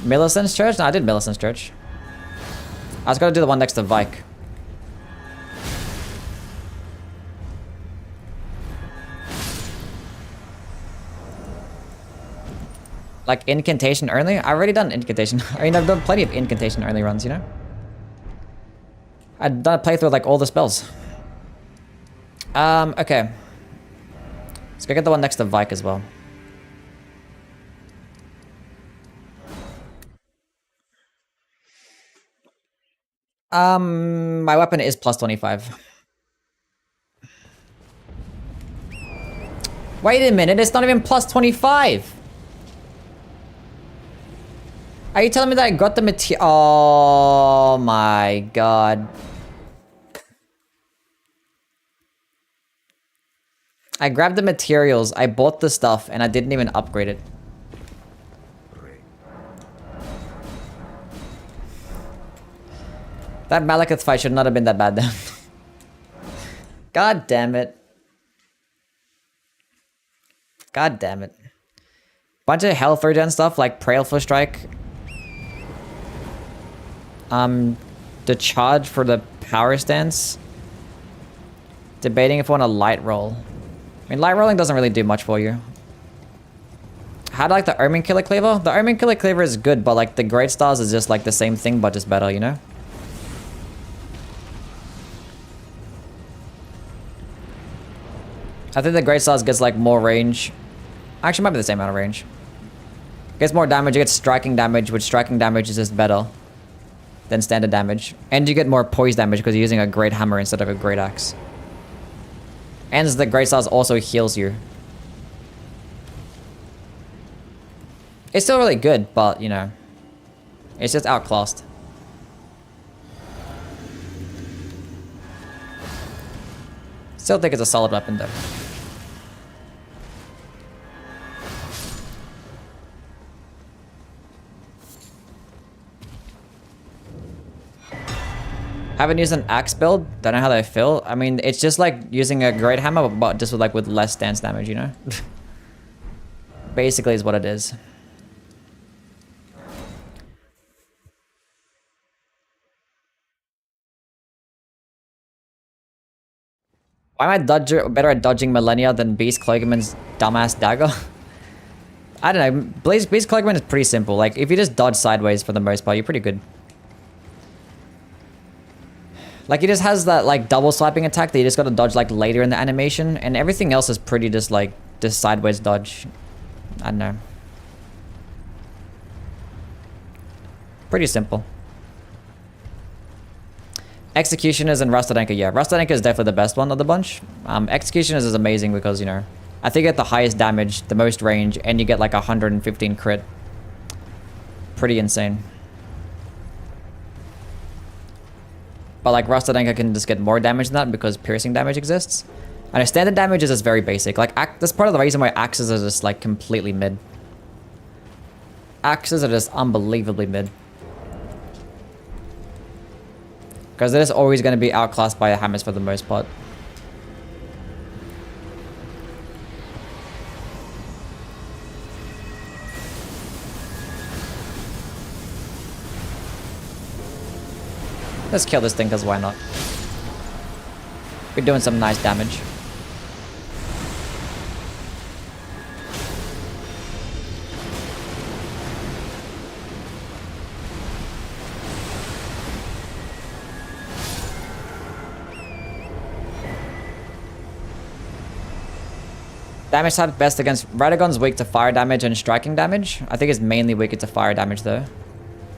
Millicent's Church? No, I did Millicent's Church. I was gonna do the one next to Vike. Like incantation only? I've already done incantation. I mean, I've done plenty of incantation only runs, you know? I've done a playthrough with like all the spells. Okay. Let's go get the one next to Vike as well. My weapon is plus 25. Wait a minute, it's not even plus 25! Are you telling me that I got the material? Oh my god. I grabbed the materials, I bought the stuff, and I didn't even upgrade it. That Malekith fight should not have been that bad then. God damn it. God damn it. Bunch of health regen stuff like Praleful Strike. The charge for the power stance. Debating if I want a light roll. I mean, light rolling doesn't really do much for you. How do I like the Omen Killer Cleaver? The Omen Killer Cleaver is good, but like the Great Stars is just like the same thing, but just better, you know? I think the Great Stars gets like more range. Actually, might be the same amount of range. Gets more damage, you get striking damage, which striking damage is just better than standard damage. And you get more poise damage because you're using a Great Hammer instead of a Great Axe. And the Great Stars also heals you. It's still really good, but, you know, it's just outclassed. Still think it's a solid weapon, though. Haven't used an axe build. Don't know how they feel. I mean, it's just like using a Great Hammer, but just with less stance damage, you know? Basically is what it is. Why am I better at dodging Millennia than Beast Cloakman's dumbass dagger? I don't know. Beast Cloakman is pretty simple. Like, if you just dodge sideways for the most part, you're pretty good. Like, he just has that, like, double swiping attack that you just gotta dodge, like, later in the animation. And everything else is pretty just, like, just sideways dodge. I don't know. Pretty simple. Executioners and Rusted Anchor, yeah. Rusted Anchor is definitely the best one of the bunch. Executioners is amazing because, you know, I think you get the highest damage, the most range, and you get, like, 115 crit. Pretty insane. But like Rusted Anchor can just get more damage than that because piercing damage exists. And standard damage is just very basic. Like, that's part of the reason why axes are just like completely mid. Axes are just unbelievably mid. Because they're just always going to be outclassed by hammers for the most part. Let's kill this thing, because why not? We're doing some nice damage. Damage type best against... Radagon's weak to fire damage and striking damage. I think it's mainly weaker to fire damage though.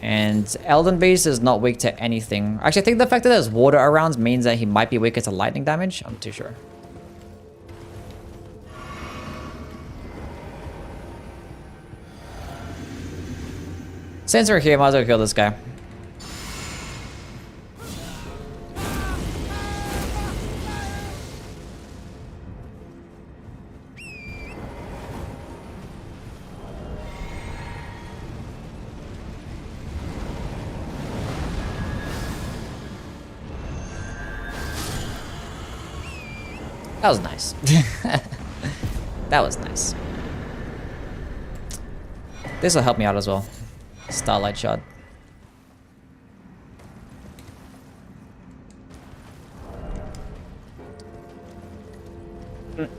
And Elden Beast is not weak to anything. Actually, I think the fact that there's water around means that he might be weaker to lightning damage. I'm too sure. Since we're here, might as well kill this guy. That was nice. That was nice. This will help me out as well. Starlight Shot. Rip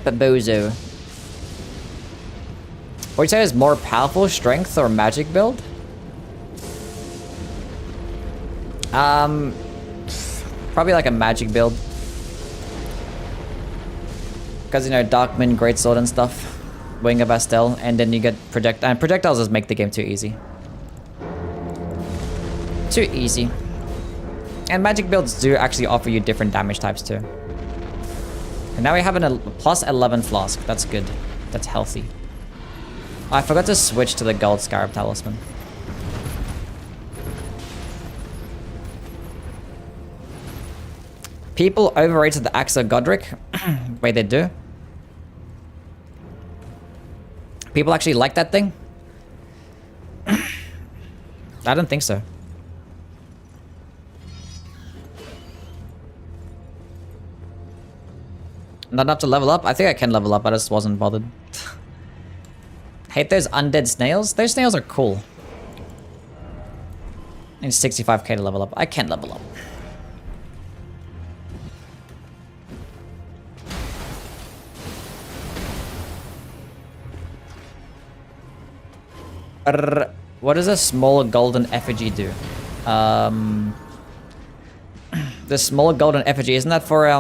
Bozo. What you say is more powerful strength or magic build? Probably like a magic build. Because, you know, Darkman, Greatsword and stuff. Wing of Astel, and then you get and projectiles just make the game too easy. Too easy. And magic builds do actually offer you different damage types too. And now we have a plus 11 flask. That's good. That's healthy. Oh, I forgot to switch to the gold scarab talisman. People overrated the Axe of Godric. Wait, they do? People actually like that thing? I don't think so. Not enough to level up? I think I can level up, I just wasn't bothered. Hate those undead snails? Those snails are cool. I need 65k to level up. I can level up. What does a small golden effigy do? The small golden effigy, isn't that for, I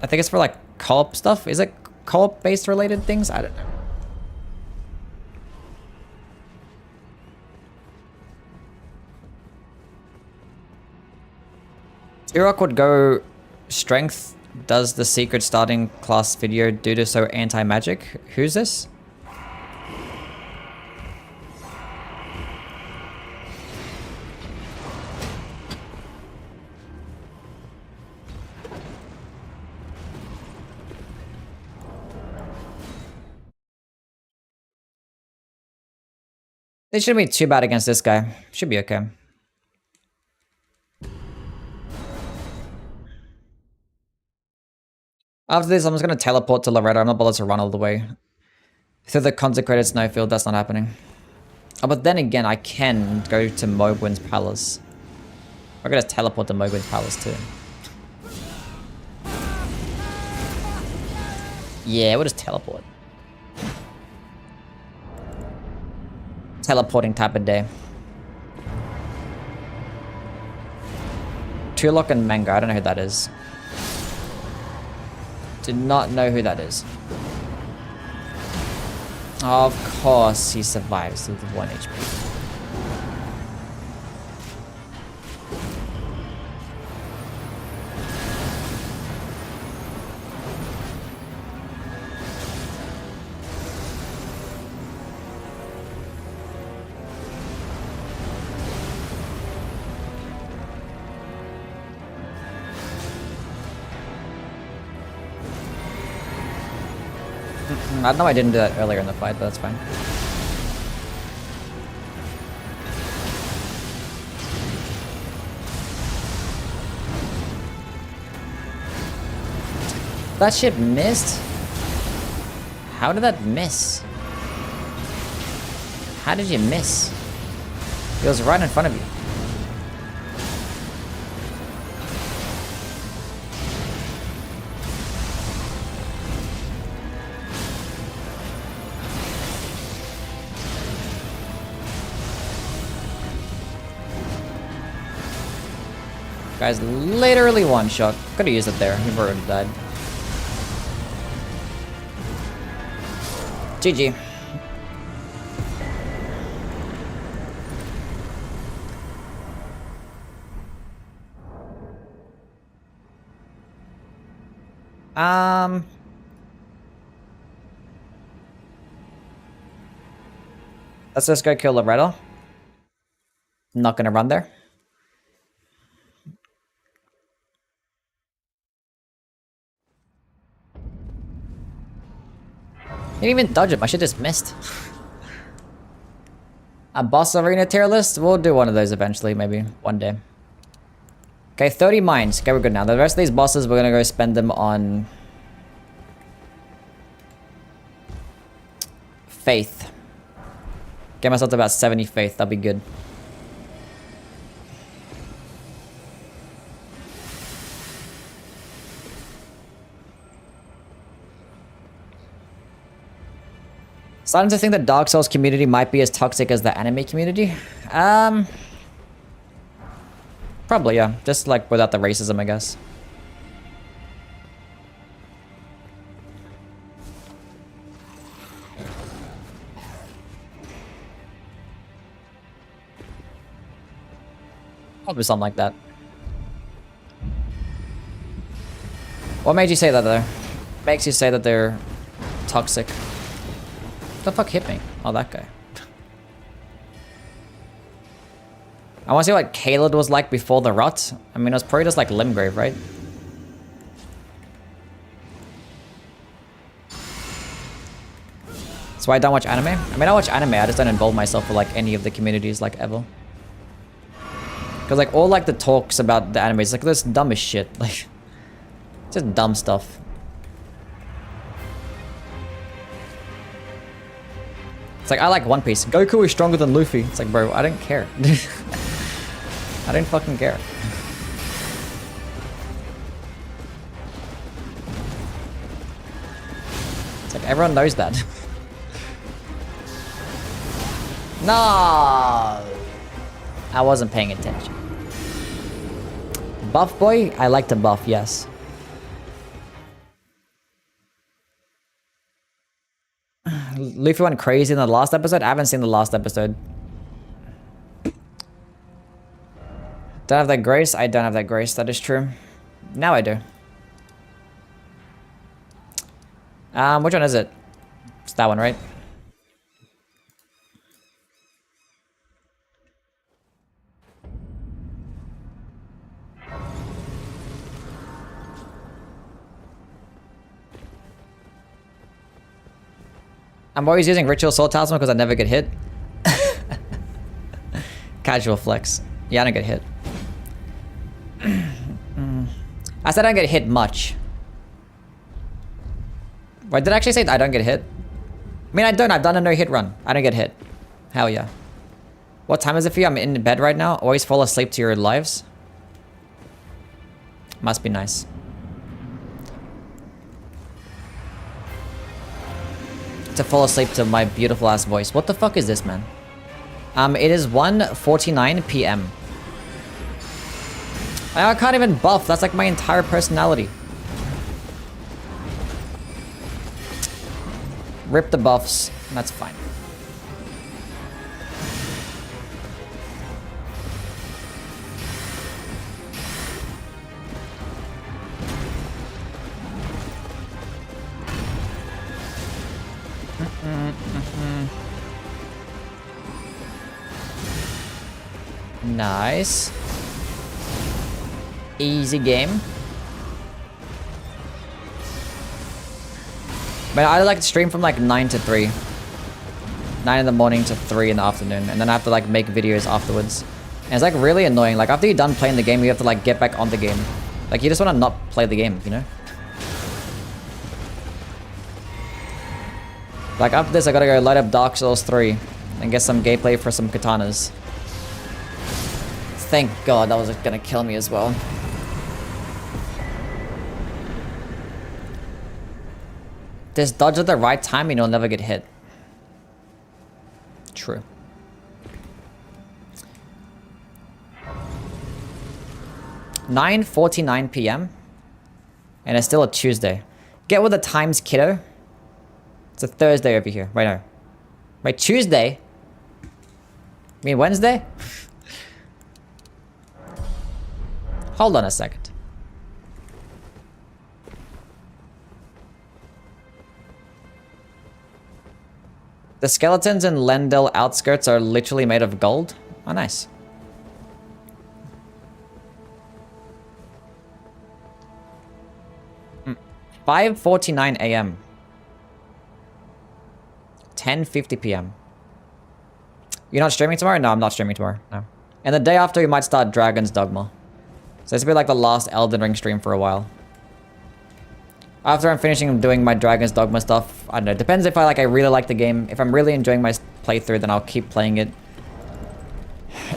think it's for like co-op stuff? Is it co-op based related things? I don't know. Irok would go strength. Does the secret starting class video due to so anti-magic? Who's this? It shouldn't be too bad against this guy. Should be okay. After this, I'm just going to teleport to Loretto. I'm not bothered to run all the way through the consecrated snowfield. That's not happening. Oh, but then again, I can go to Mogwin's Palace. I'm going to teleport to Mogwin's Palace too. Yeah, we'll just teleport. Teleporting type of day. Turlock and Mango. I don't know who that is. Do not know who that is. Of course he survives with 1 HP. I know I didn't do that earlier in the fight, but that's fine. That shit missed? How did that miss? How did you miss? He was right in front of you. Guys, literally one shot. Could have used it there. He would have died. GG. Let's just go kill Loretta. I'm not gonna run there. Didn't even dodge him. I should just missed. A boss arena tier list? We'll do one of those eventually, maybe one day. Okay, 30 mines. Okay, we're good now. The rest of these bosses, we're gonna go spend them on faith. Get myself to about 70 faith. That'll be good. Starting to think that Dark Souls community might be as toxic as the anime community. Probably, yeah. Just like without the racism, I guess. Probably something like that. What made you say that, though? Makes you say that they're toxic? What the fuck hit me? Oh, that guy. I want to see what Caelid was like before the rot. I mean, it was probably just like Limgrave, right? That's why I don't watch anime. I mean, I watch anime, I just don't involve myself with like any of the communities like ever. Because like all like the talks about the anime, it's like this dumb as shit. Like, just dumb stuff. It's like, I like One Piece. Goku is stronger than Luffy. It's like, bro, I don't care. I don't fucking care. It's like, everyone knows that. No, I wasn't paying attention. Buff boy? I like to buff, yes. Luffy went crazy in the last episode? I haven't seen the last episode. Don't have that grace? I don't have that grace, that is true. Now I do. Which one is it? It's that one, right? I'm always using Ritual Soul Talisman because I never get hit. Casual flex. Yeah, I don't get hit. I said I don't get hit much. Wait, did I actually say I don't get hit? I mean, I don't. I've done a no-hit run. I don't get hit. Hell yeah. What time is it for you? I'm in bed right now. Always fall asleep to your lives. Must be nice. To fall asleep to my beautiful ass voice. What the fuck is this, man? It is 1:49 p.m. I can't even buff. That's like my entire personality. Rip the buffs. That's fine. Nice. Easy game. But I like to stream from like 9 to 3. 9 in the morning to 3 in the afternoon. And then I have to like make videos afterwards. And it's like really annoying. Like after you're done playing the game, you have to like get back on the game. Like you just want to not play the game, you know? Like after this, I gotta go light up Dark Souls 3 and get some gameplay for some katanas. Thank God, that was gonna kill me as well. Just dodge at the right time and you'll never get hit. True. (9:49 p.m. and it's still a Tuesday. Get with the times, kiddo. It's a Thursday over here. Right now. Wait, Tuesday? You mean Wednesday? Hold on a second. The skeletons in Lendell outskirts are literally made of gold. Oh, nice. Mm. 5:49 a.m. 10:50 p.m. You're not streaming tomorrow? No, I'm not streaming tomorrow. No. And the day after, we might start Dragon's Dogma. So this will be like the last Elden Ring stream for a while. After I'm finishing doing my Dragon's Dogma stuff, I don't know. Depends if I really like the game. If I'm really enjoying my playthrough, then I'll keep playing it.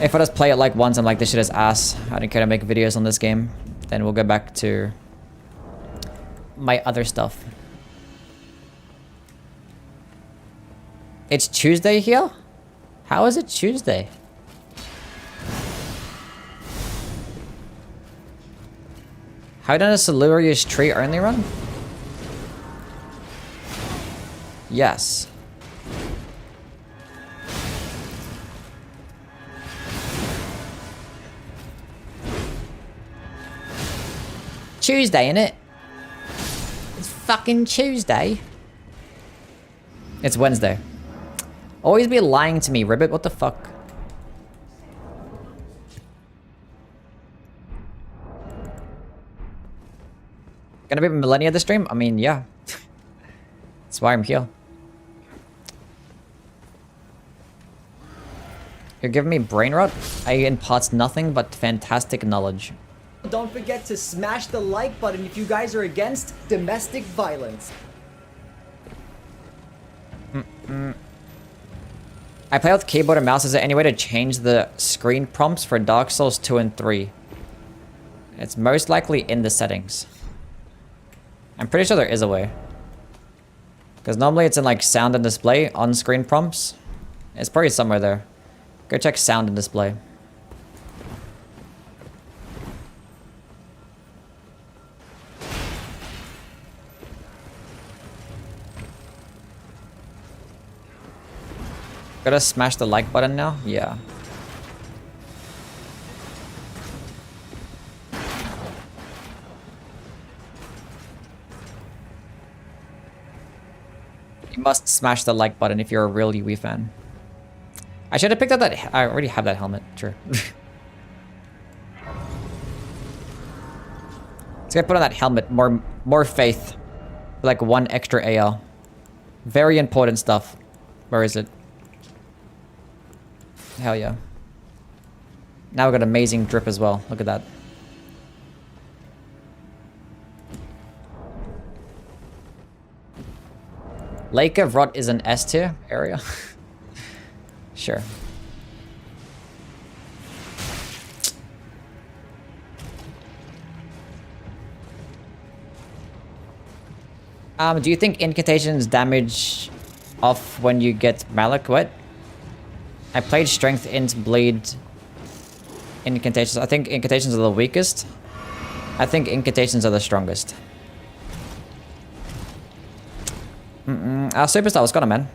If I just play it like once, I'm like, this shit is ass. I don't care to make videos on this game. Then we'll go back to my other stuff. It's Tuesday here? How is it Tuesday? How does a Silurius tree only run? Yes. Tuesday, innit? It's fucking Tuesday. It's Wednesday. Always be lying to me, Ribbit. What the fuck? Gonna be Millennia this stream? I mean, yeah. That's why I'm here. You're giving me brain rot? I impart nothing but fantastic knowledge. Don't forget to smash the like button if you guys are against domestic violence. I play with keyboard and mouse. Is there any way to change the screen prompts for Dark Souls 2 and 3? It's most likely in the settings. I'm pretty sure there is a way. Because normally it's in like sound and display on screen prompts. It's probably somewhere there. Go check sound and display. Gotta smash the like button now? Yeah. You must smash the like button if you're a real Yui fan. I should have picked up that. I already have that helmet. Sure. Let's get put on that helmet. More faith. Like 1 extra AL. Very important stuff. Where is it? Hell yeah. Now we got amazing drip as well. Look at that. Lake of Rot is an S tier area. Sure. Do you think incantations damage off when you get Malak? What? I played Strength, Int, Bleed, Incantations. I think Incantations are the weakest. I think Incantations are the strongest. Superstar, what's going on,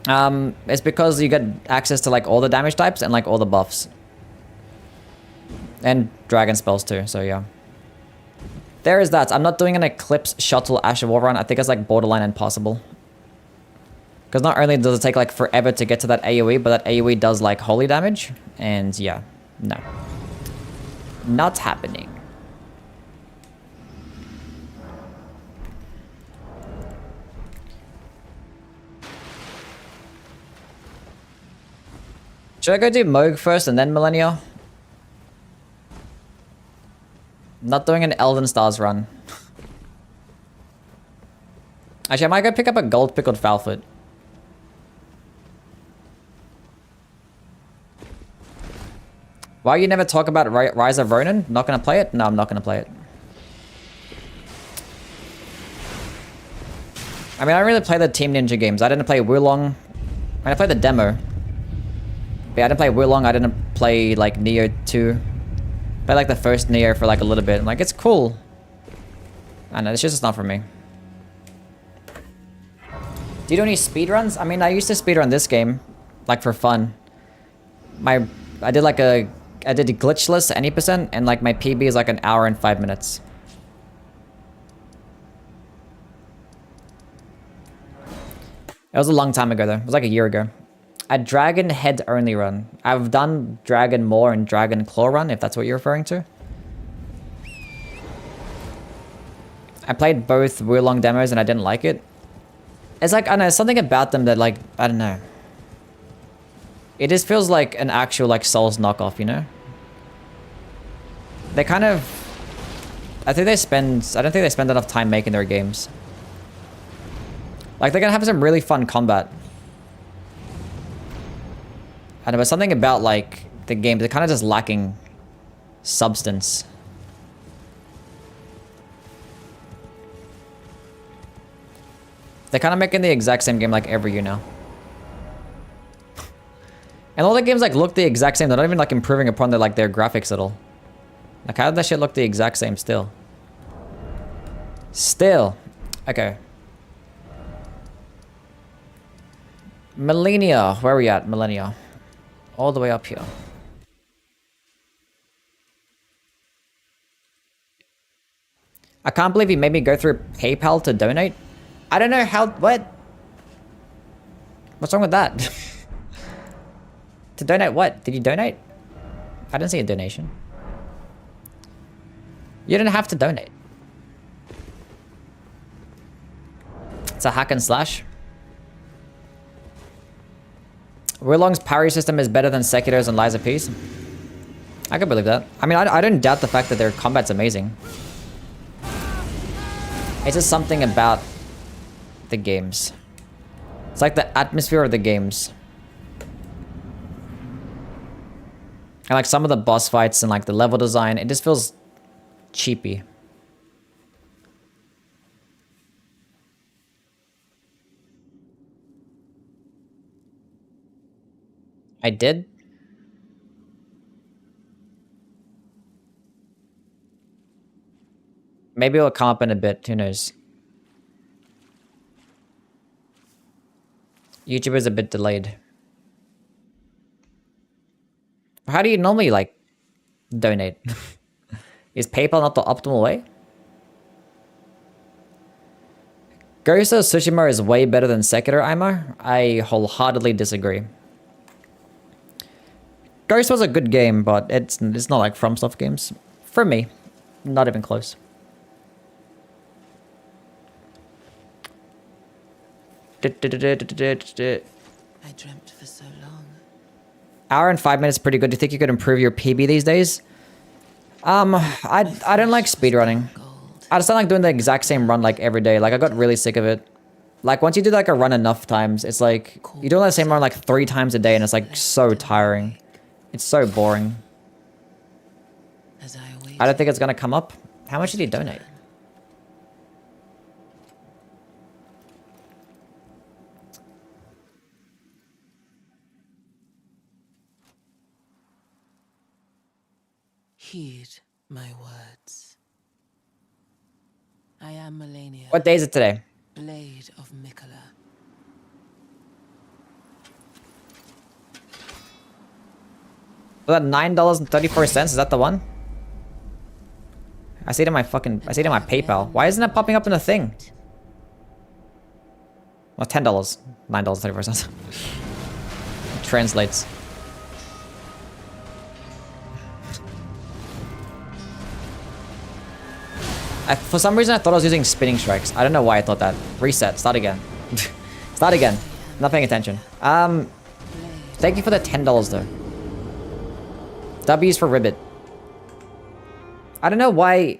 man? It's because you get access to like all the damage types and like all the buffs. And dragon spells too, so yeah. There is that. I'm not doing an Eclipse Shuttle Ash of War run. I think it's like borderline impossible. Because not only does it take like forever to get to that AoE, but that AoE does like holy damage. And yeah, no. Not happening. Should I go do Moog first and then Millennia? Not doing an Elden Stars run. Actually, I might go pick up a gold pickled Foulfoot. Why you never talk about Rise of Ronin? Not gonna play it? No, I'm not gonna play it. I mean, I don't really play the Team Ninja games. I didn't play Wulong. I played the demo. But yeah, I didn't play Wulong. I didn't play, like, Neo 2. Played, like, the first Neo for, like, a little bit. I'm like, it's cool. I know, it's just not for me. Do you do any speedruns? I mean, I used to speedrun this game, like, for fun. I did, like, I did a glitchless any percent, and, like, my PB is, like, an hour and 5 minutes. It was a long time ago, though. It was like a year ago. A Dragon Head only run. I've done Dragon Maw and Dragon Claw run, if that's what you're referring to. I played both Wulong demos and I didn't like it. It's like, I don't know, something about them that, like, I don't know. It just feels like an actual, like, Souls knockoff, you know? They kind of... I don't think they spend enough time making their games. Like, they're gonna have some really fun combat. I don't know, but something about, like, the game, they're kind of just lacking substance. They're kind of making the exact same game, like, every year now. And all the games, like, look the exact same. They're not even, like, improving upon their, like, their graphics at all. Like, how did that shit look the exact same still? Still. Okay. Millennia. Where are we at? Millennia. All the way up here. I can't believe you made me go through PayPal to donate. I don't know how... What? What's wrong with that? To donate what? Did you donate? I didn't see a donation. You didn't have to donate. It's a hack and slash. Wulong's parry system is better than Sekiro's and Lies of Peace. I can believe that. I mean, I don't doubt the fact that their combat's amazing. It's just something about the games. It's like the atmosphere of the games. And like some of the boss fights and like the level design, it just feels cheapy. I did? Maybe it'll come up in a bit, who knows. YouTuber's a bit delayed. How do you normally, like, donate? Is PayPal not the optimal way? Ghost of Tsushima is way better than Sekiro, Aimar. I wholeheartedly disagree. Ghost was a good game, but it's not like FromSoft games. For me, not even close. I dreamt for so long. Hour and 5 minutes, pretty good. Do you think you could improve your PB these days? I don't like speedrunning. I just don't like doing the exact same run like every day. Like I got really sick of it. Like once you do like a run enough times, it's like you do that same run like 3 times a day, and it's like so tiring. It's so boring. I don't think it's gonna come up. How much did he donate? Heed my words. I am Melania. What day is it today? Blade of Mikola. Was that $9.34? Is that the one? I see it in my PayPal. Why isn't it popping up in the thing? Well, $10. $9.34. Translates. For some reason, I thought I was using spinning strikes. I don't know why I thought that. Reset. Start again. Start again. Not paying attention. Thank you for the $10 though. W's for Ribbit. I don't know why...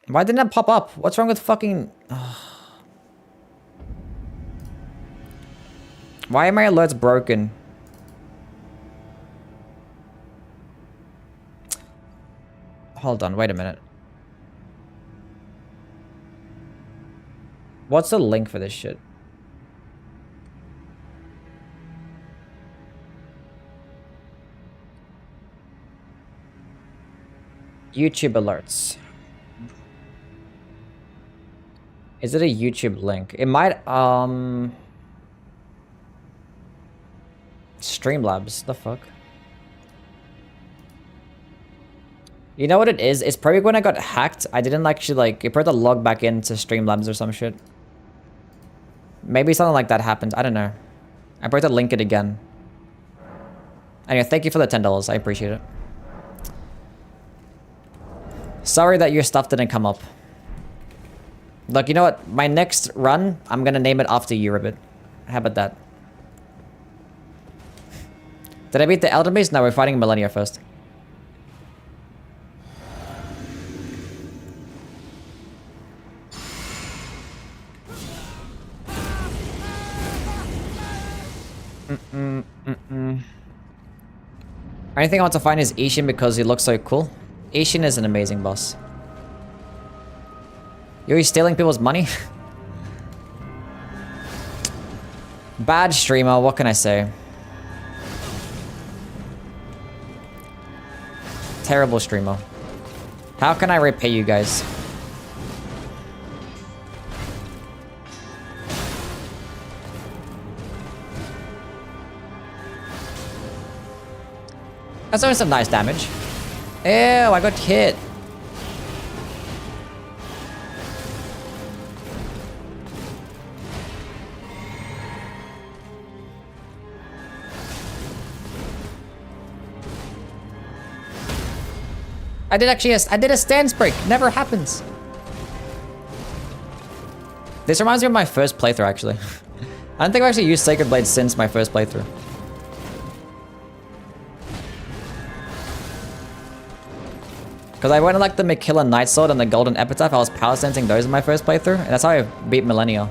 Why didn't it pop up? What's wrong with fucking... Why are my alerts broken? Hold on, wait a minute. What's the link for this shit? YouTube alerts. Is it a YouTube link? It might, Streamlabs, the fuck? You know what it is? It's probably when I got hacked, I didn't actually, like, it probably log back into Streamlabs or some shit. Maybe something like that happened, I don't know. I probably have to link it again. Anyway, thank you for the $10, I appreciate it. Sorry that your stuff didn't come up. Look, you know what? My next run, I'm gonna name it after you, Ribbit. How about that? Did I beat the Elden Beast? No, we're fighting Millennia first. Anything I want to find is Ishin because he looks so cool. Ishin is an amazing boss. You're stealing people's money? Bad streamer, what can I say? Terrible streamer. How can I repay you guys? That's doing some nice damage. Ew, I got hit. I did a stance break. Never happens. This reminds me of my first playthrough, actually. I don't think I've actually used Sacred Blade since my first playthrough. Because I went to like the Mikilla Night Sword and the Golden Epitaph, I was power sensing those in my first playthrough, and that's how I beat Millennia.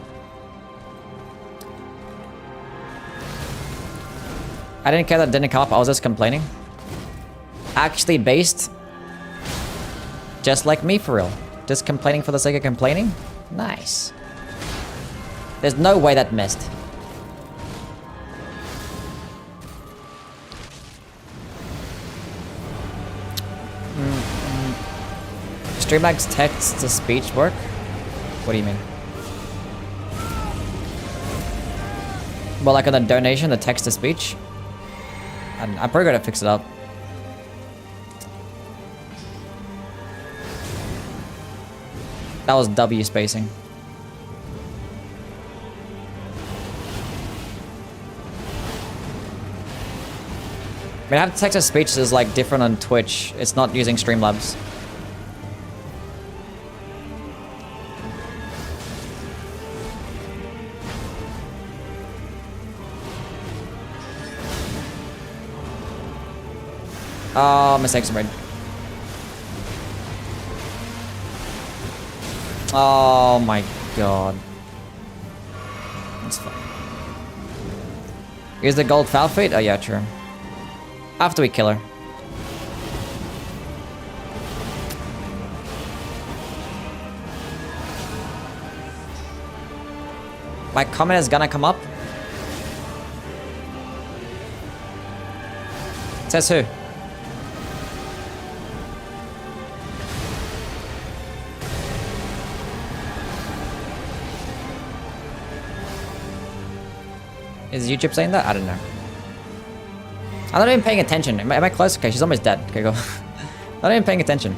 I didn't care that it didn't come up, I was just complaining. Actually based. Just like me, for real. Just complaining for the sake of complaining? Nice. There's no way that missed. Streamlabs text to speech work? What do you mean? Well, like on the donation, the text to speech? I'm probably gonna fix it up. That was W spacing. I mean, I have text to speech is like different on Twitch. It's not using Streamlabs. Oh, mistakes are made. Oh my god. That's fine. Is the gold foul fate? Oh yeah, true. After we kill her. My comment is gonna come up. Says who? Is YouTube saying that? I don't know. I'm not even paying attention. Am I close? Okay, she's almost dead. Okay, go. Not even paying attention.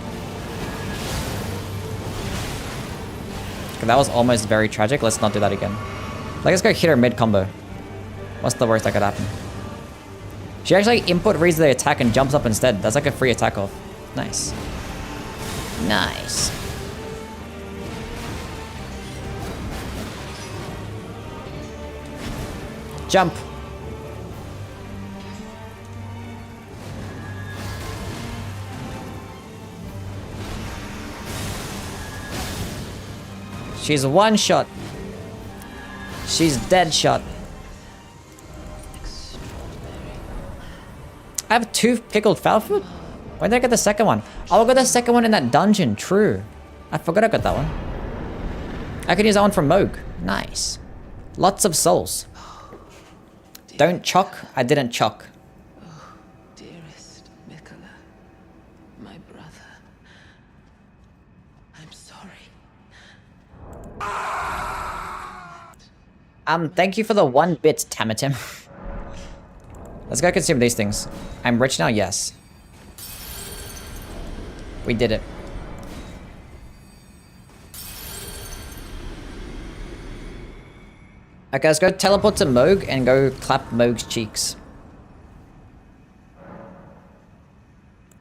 Okay, that was almost very tragic. Let's not do that again. Let's go hit her mid-combo. What's the worst that could happen? She actually input reads the attack and jumps up instead. That's like a free attack off. Nice. Nice. Jump. She's one shot. She's dead shot. I have 2 pickled foul food? What When did I get the second one? Oh, I got the second one in that dungeon. True. I forgot I got that one. I can use that one for Moog. Nice. Lots of souls. Don't chock. I didn't chock. Dearest Mikola, my brother, I'm sorry. Thank you for the 1 bit, Tamatim. Let's go consume these things. I'm rich now? Yes. We did it. Okay, let's go teleport to Moog and go clap Moog's cheeks.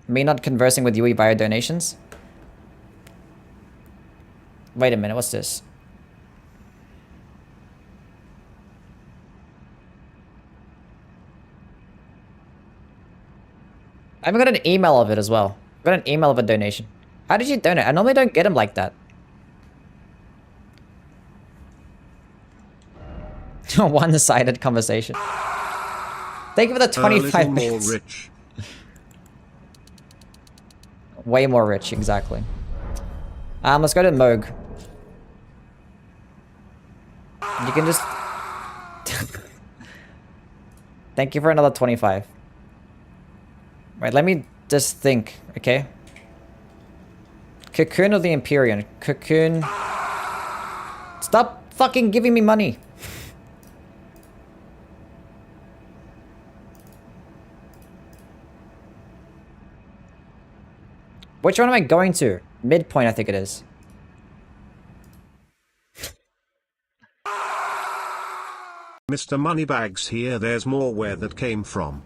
Me not conversing with Yui via donations? Wait a minute, what's this? I haven't got an email of it as well. I got an email of a donation. How did you donate? I normally don't get them like that. One-sided conversation. Thank you for the 25 bits. More rich. Way more rich, exactly. Let's go to Moog. You can just... Thank you for another 25. Right, let me just think, okay? Cocoon or the Empyrean? Cocoon... Stop fucking giving me money! Which one am I going to? Midpoint, I think it is. Mr. Moneybags here, there's more where that came from.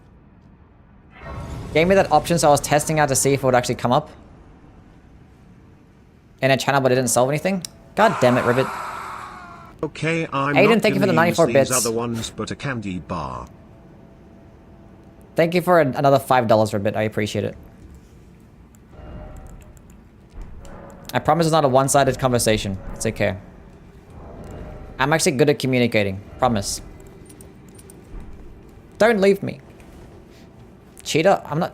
Gave me that option, so I was testing out to see if it would actually come up. In a channel, but it didn't solve anything? God damn it, Ribbit. Okay, I'm Aiden, not thank you for the gonna use 94 these bits. other ones, but a candy bar. Thank you for another $5, Ribbit. I appreciate it. I promise it's not a one-sided conversation. It's okay. I'm actually good at communicating. Promise. Don't leave me. Cheater? I'm not...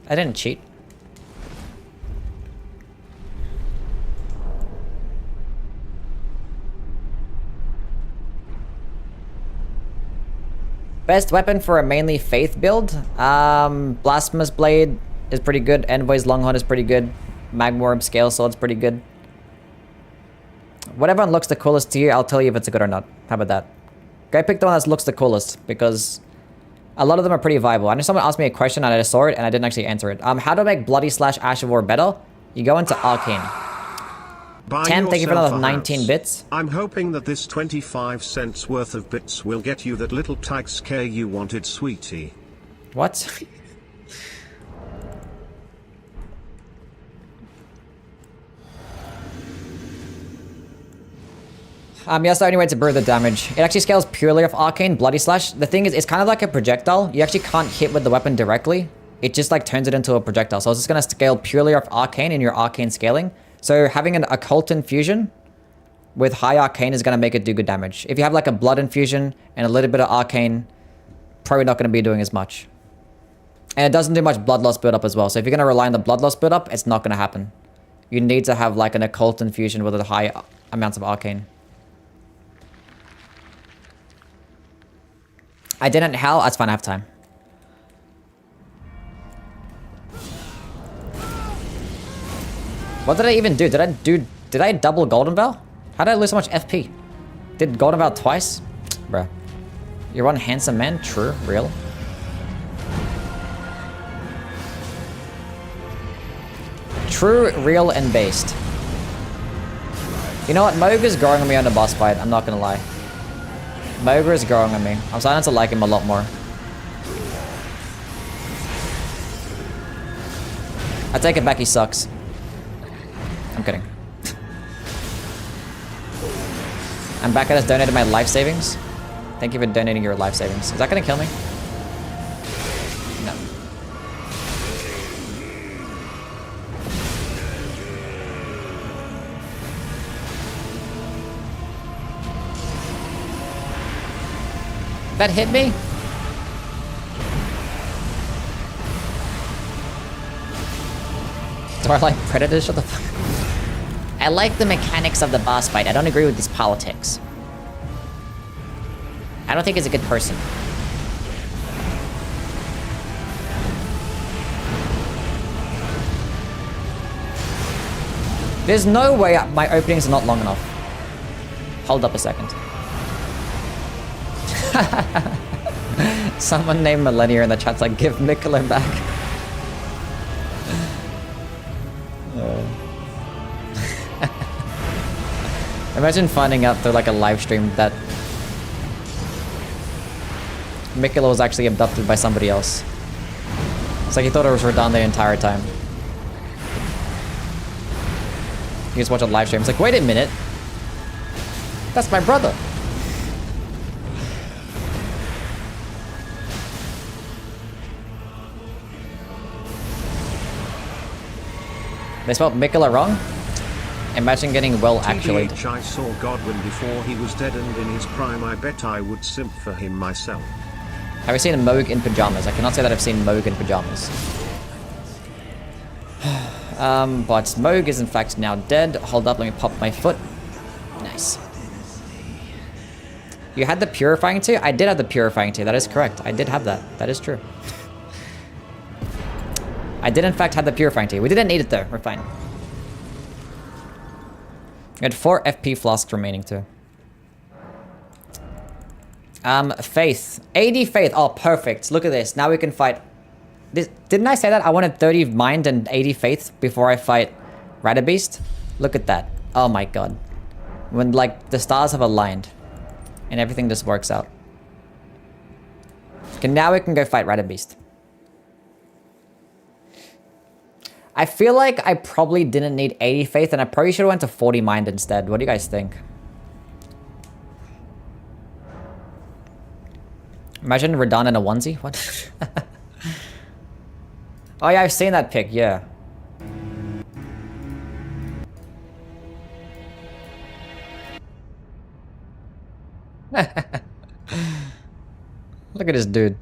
I didn't cheat. Best weapon for a mainly faith build? Blasphemous Blade is pretty good. Envoy's Longhorn is pretty good. Magmorb Scale Sword's pretty good. Whatever one looks the coolest to you, I'll tell you if it's good or not. How about that? Okay, I picked the one that looks the coolest because a lot of them are pretty viable. I know someone asked me a question and I just saw it and I didn't actually answer it. How to make Bloody / Ash of War better? You go into Arcane. Buy 10, thank you for yourself another a 19 house. bits. I'm hoping that this 25 cents worth of bits will get you that little tag scare you wanted, sweetie. What? Yes, the only way to brew the damage. It actually scales purely off Arcane Bloody Slash. The thing is, it's kind of like a projectile. You actually can't hit with the weapon directly. It just like turns it into a projectile. So it's just going to scale purely off Arcane in your Arcane scaling. So having an Occult Infusion with high Arcane is going to make it do good damage. If you have like a Blood Infusion and a little bit of Arcane, probably not going to be doing as much. And it doesn't do much Blood Loss build up as well. So if you're going to rely on the Blood Loss build up, it's not going to happen. You need to have like an Occult Infusion with a high amounts of Arcane. I didn't hell. That's fine. I have time. What did I even do? Did I double Golden Bell? How did I lose so much FP? Did Golden Bell twice? Bruh. You're one handsome man? True. Real. True, real, and based. You know what? Moog is growing on me on the boss fight. I'm not gonna lie. Moog is growing on me. I'm starting to like him a lot more. I take it back, he sucks. I'm kidding. I'm back. I just donated my life savings. Thank you for donating your life savings. Is that gonna kill me? No. That hit me? Starlight Predator, shut the fuck up. I like the mechanics of the boss fight. I don't agree with his politics. I don't think he's a good person. There's no way my openings are not long enough. Hold up a second. Someone named Millennia in the chat's like, give Mikola back. Imagine finding out through like a live stream that Mikola was actually abducted by somebody else. It's like he thought it was Radon the entire time. You just watch a live stream, it's like, wait a minute. That's my brother. They spelled Mikola wrong? Imagine getting well actually. TBH, I saw Godwin before he was dead and in his prime. I bet I would simp for him myself. Have you seen Moog in pajamas? I cannot say that I've seen Moog in pajamas. But Moog is in fact now dead. Hold up, let me pop my foot. Nice. You had the Purifying Tea? I did have the Purifying Tea, that is correct. I did have that. That is true. I did in fact have the Purifying Tea. We didn't need it though, we're fine. We had 4 FP flasks remaining too. Faith. 80 Faith. Oh, perfect. Look at this. Now we can fight. This, didn't I say that? I wanted 30 Mind and 80 Faith before I fight Radabeast? Look at that. Oh my god. When, like, the stars have aligned. And everything just works out. Okay, now we can go fight Radabeast. I feel like I probably didn't need 80 Faith, and I probably should have went to 40 Mind instead. What do you guys think? Imagine Radon in a onesie? What? Oh yeah, I've seen that pic, yeah. Look at this dude.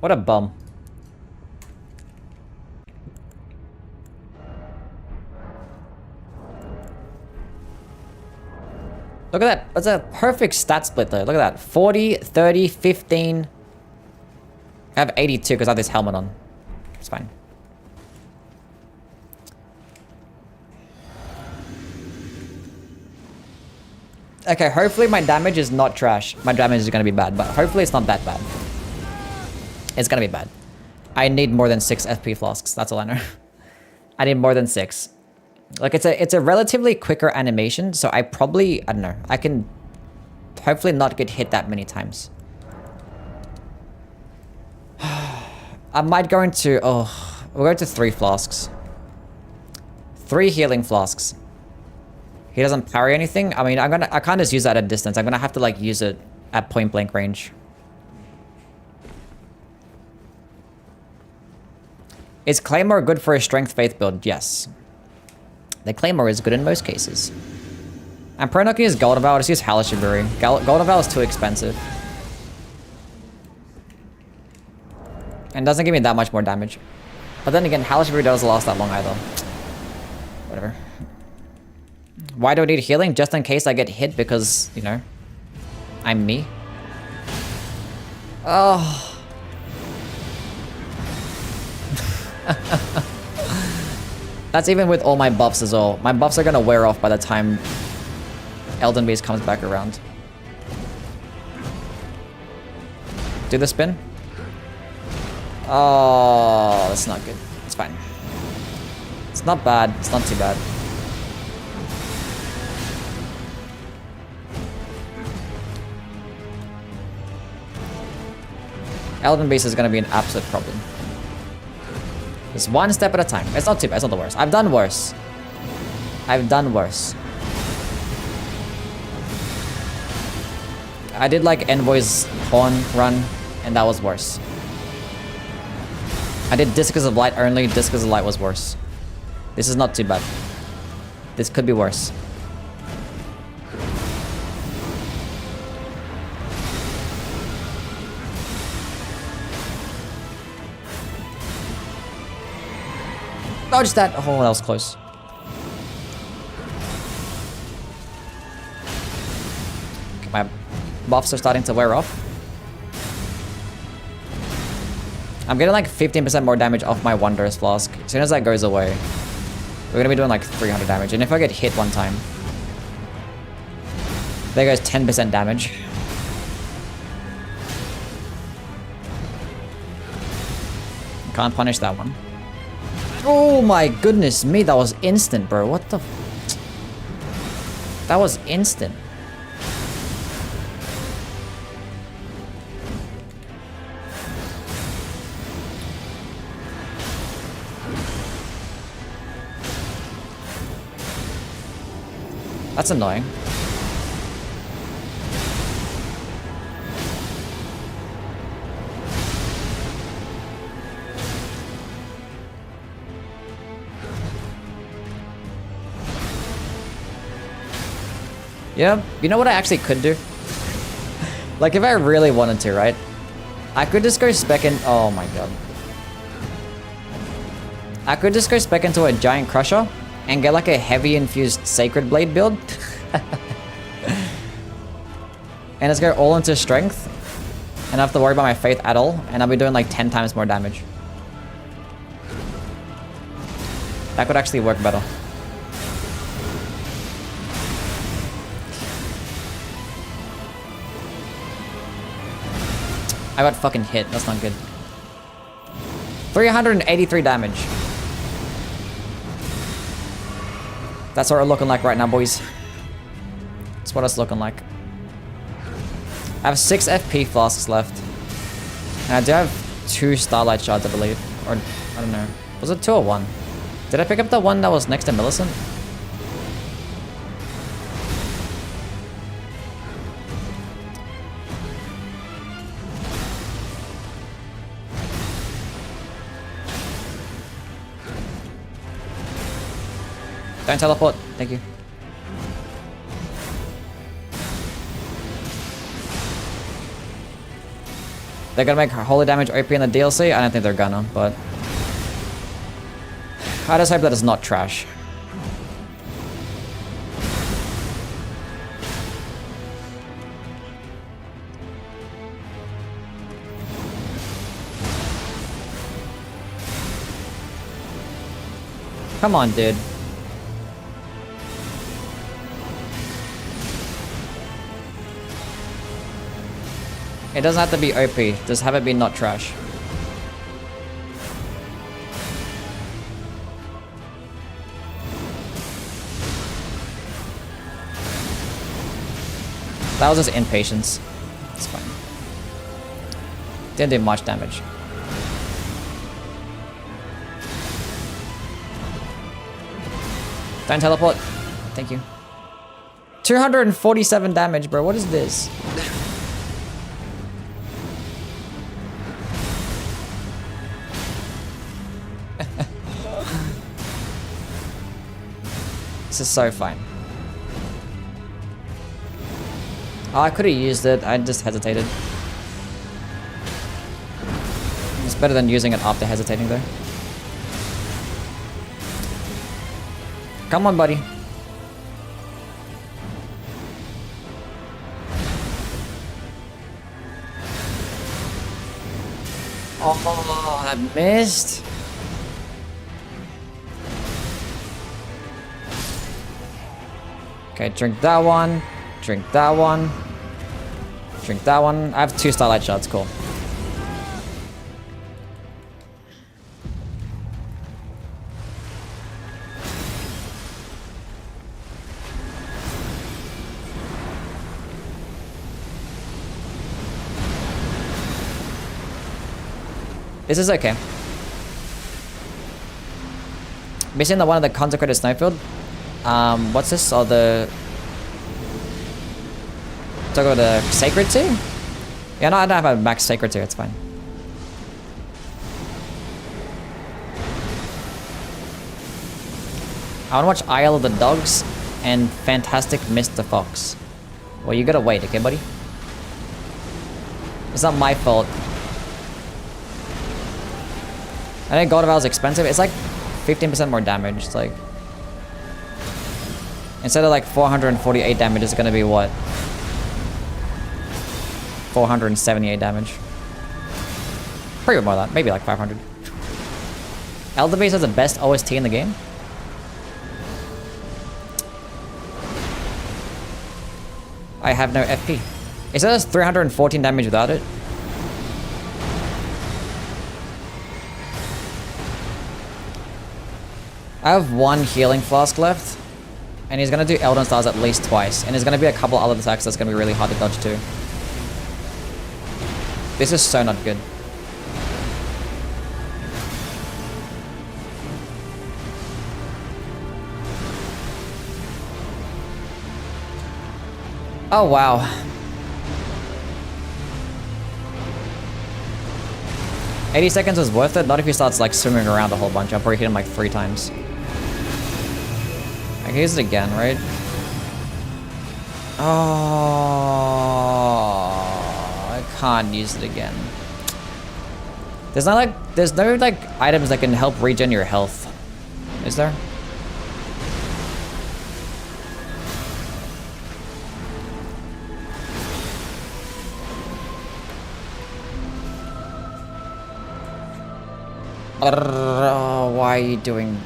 What a bum. Look at that. That's a perfect stat split though. Look at that. 40, 30, 15. I have 82 because I have this helmet on. It's fine. Okay, hopefully my damage is not trash. My damage is going to be bad, but hopefully it's not that bad. It's going to be bad. I need more than 6 FP flasks. That's all I know. I need more than 6. Like, it's a relatively quicker animation, so I probably, I don't know, I can hopefully not get hit that many times. I might go into, we'll go to 3 flasks. 3 healing flasks. He doesn't parry anything. I mean, I can't just use that at a distance. I'm gonna have to like use it at point blank range. Is Claymore good for a strength faith build? Yes. The Claymore is good in most cases. I'm probably not gonna use Golden Vow, I'll just use Hellish Fury. Golden Vow is too expensive. And doesn't give me that much more damage. But then again, Hellish Fury doesn't last that long either. Whatever. Why do I need healing? Just in case I get hit because, you know, I'm me. Oh. That's even with all my buffs as well. My buffs are gonna wear off by the time Elden Beast comes back around. Do the spin. Oh, that's not good. It's fine. It's not bad. It's not too bad. Elden Beast is gonna be an absolute problem. Just one step at a time. It's not too bad. It's not the worst. I've done worse. I've done worse. I did like Envoy's Horn run, and that was worse. I did Discus of Light only. Discus of Light was worse. This is not too bad. This could be worse. Dodge that! Oh, that was close. Okay, my buffs are starting to wear off. I'm getting like 15% more damage off my Wanderer's Flask. As soon as that goes away, we're gonna be doing like 300 damage. And if I get hit one time, there goes 10% damage. Can't punish that one. Oh my goodness me, that was instant, bro. What the that was instant. That's annoying. Yeah, you know what I actually could do? Like, if I really wanted to, right? I could just go spec in... Oh my god. I could just go spec into a Giant Crusher and get like a heavy infused Sacred Blade build. And just go all into strength. And not have to worry about my faith at all. And I'll be doing like 10 times more damage. That could actually work better. I got fucking hit. That's not good. 383 damage. That's what we're looking like right now, boys. That's what it's looking like. I have 6 FP flasks left. And I do have 2 Starlight Shards, I believe. Or, I don't know. Was it 2 or 1? Did I pick up the one that was next to Millicent? Don't teleport. Thank you. They're gonna make holy damage OP in the DLC? I don't think they're gonna, but... I just hope that it's not trash. Come on, dude. It doesn't have to be OP, just have it be not trash. That was just impatience. It's fine. Didn't do much damage. Don't teleport. Thank you. 247 damage, bro. What is this? This is so fine. Oh, I could have used it. I just hesitated. It's better than using it after hesitating, though. Come on, buddy. Oh, I missed. Okay, drink that one. Drink that one. Drink that one. I have 2 Starlight Shards, cool. This is okay. Missing the one of the Consecrated Snowfield. What's this? Oh, the... Talk about the Sacred Tier? Yeah, no, I don't have a max Sacred Tier, it's fine. I want to watch Isle of the Dogs and Fantastic Mr. Fox. Well, you gotta wait, okay, buddy? It's not my fault. I know God of Hell is expensive. It's like 15% more damage. It's like, instead of like 448 damage, it's gonna be what? 478 damage. Pretty more than that, maybe like 500. Elder Base has the best OST in the game. I have no FP. It says 314 damage without it. I have one healing flask left, and he's gonna do Elden Stars at least twice, and there's gonna be a couple other attacks that's gonna be really hard to dodge too. This is so not good. Oh wow. $80 was worth it, not if he starts like swimming around a whole bunch. I'll probably hit him like 3 times. I can use it again, right? Oh, I can't use it again. There's no like items that can help regen your health. Is there? Why are you doing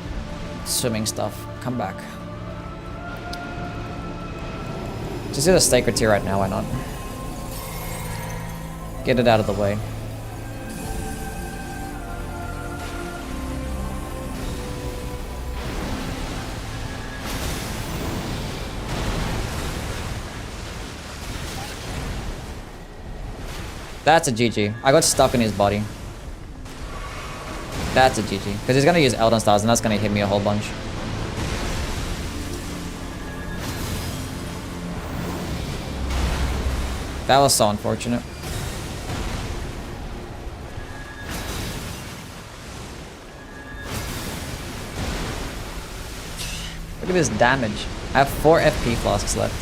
swimming stuff? Come back. Just do the Sacred Tear right now, why not? Get it out of the way. That's a GG. I got stuck in his body. That's a GG. Because he's going to use Elden Stars and that's going to hit me a whole bunch. That was so unfortunate. Look at this damage. I have 4 FP flasks left.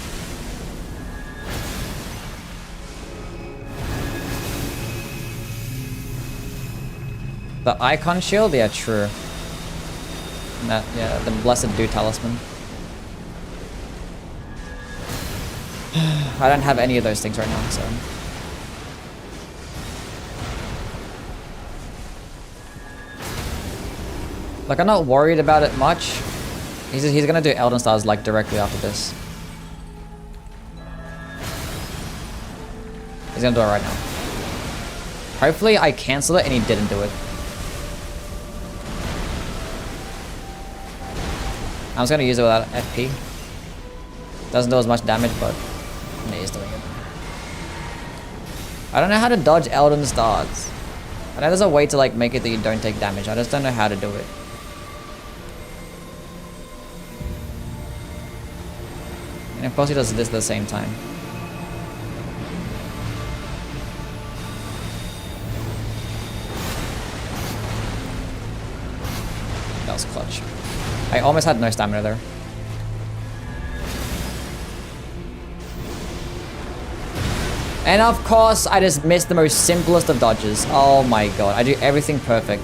The Icon Shield? Yeah, true. That, yeah, the Blessed Dew Talisman. I don't have any of those things right now, so... Like, I'm not worried about it much. He's gonna do Elden Stars, like, directly after this. He's gonna do it right now. Hopefully I cancel it and he didn't do it. I'm just gonna use it without FP. Doesn't do as much damage, but yeah, he's doing it. I don't know how to dodge Elden Stars. I know there's a way to like make it that you don't take damage. I just don't know how to do it. And of course he does this at the same time. That was clutch. I almost had no stamina there. And of course, I just missed the most simplest of dodges. Oh my god, I do everything perfect.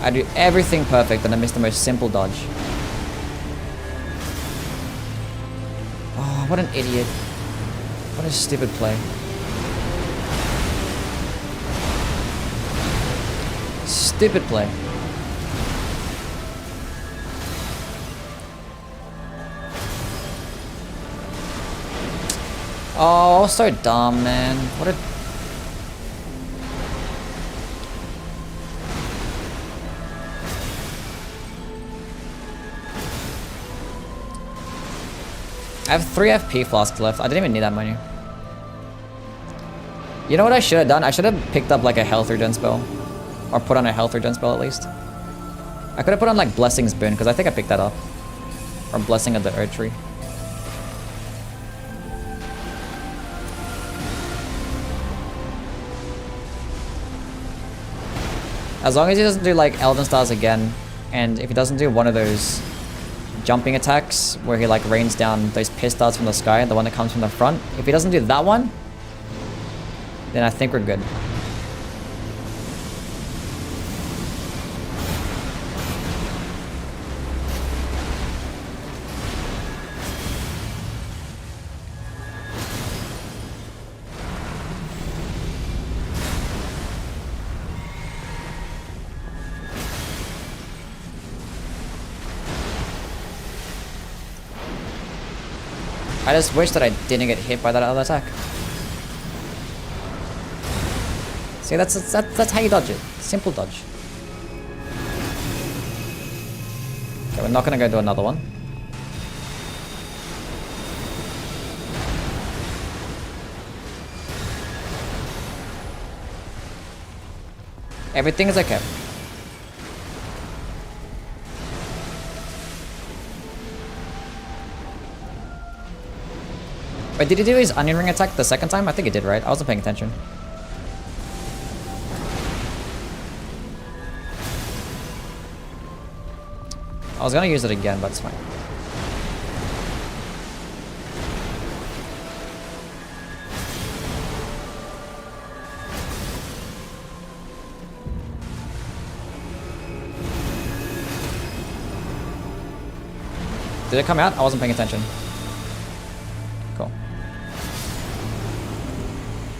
I do everything perfect and I miss the most simple dodge. Oh, what an idiot. What a stupid play. Stupid play. Oh, so dumb, man. What a... I have 3 FP flasks left. I didn't even need that many. You know what I should have done? I should have picked up like a health regen spell. Or put on a health regen spell at least. I could have put on like Blessing's Boon, because I think I picked that up. Or Blessing of the Earth Tree. As long as he doesn't do like Elden Stars again, and if he doesn't do one of those jumping attacks where he like rains down those piss darts from the sky, the one that comes from the front, if he doesn't do that one, then I think we're good. I just wish that I didn't get hit by that other attack. See, that's how you dodge it. Simple dodge. Okay, we're not gonna go do another one. Everything is okay. Wait, did he do his onion ring attack the second time? I think he did, right? I wasn't paying attention. I was gonna use it again, but it's fine. Did it come out? I wasn't paying attention. Cool.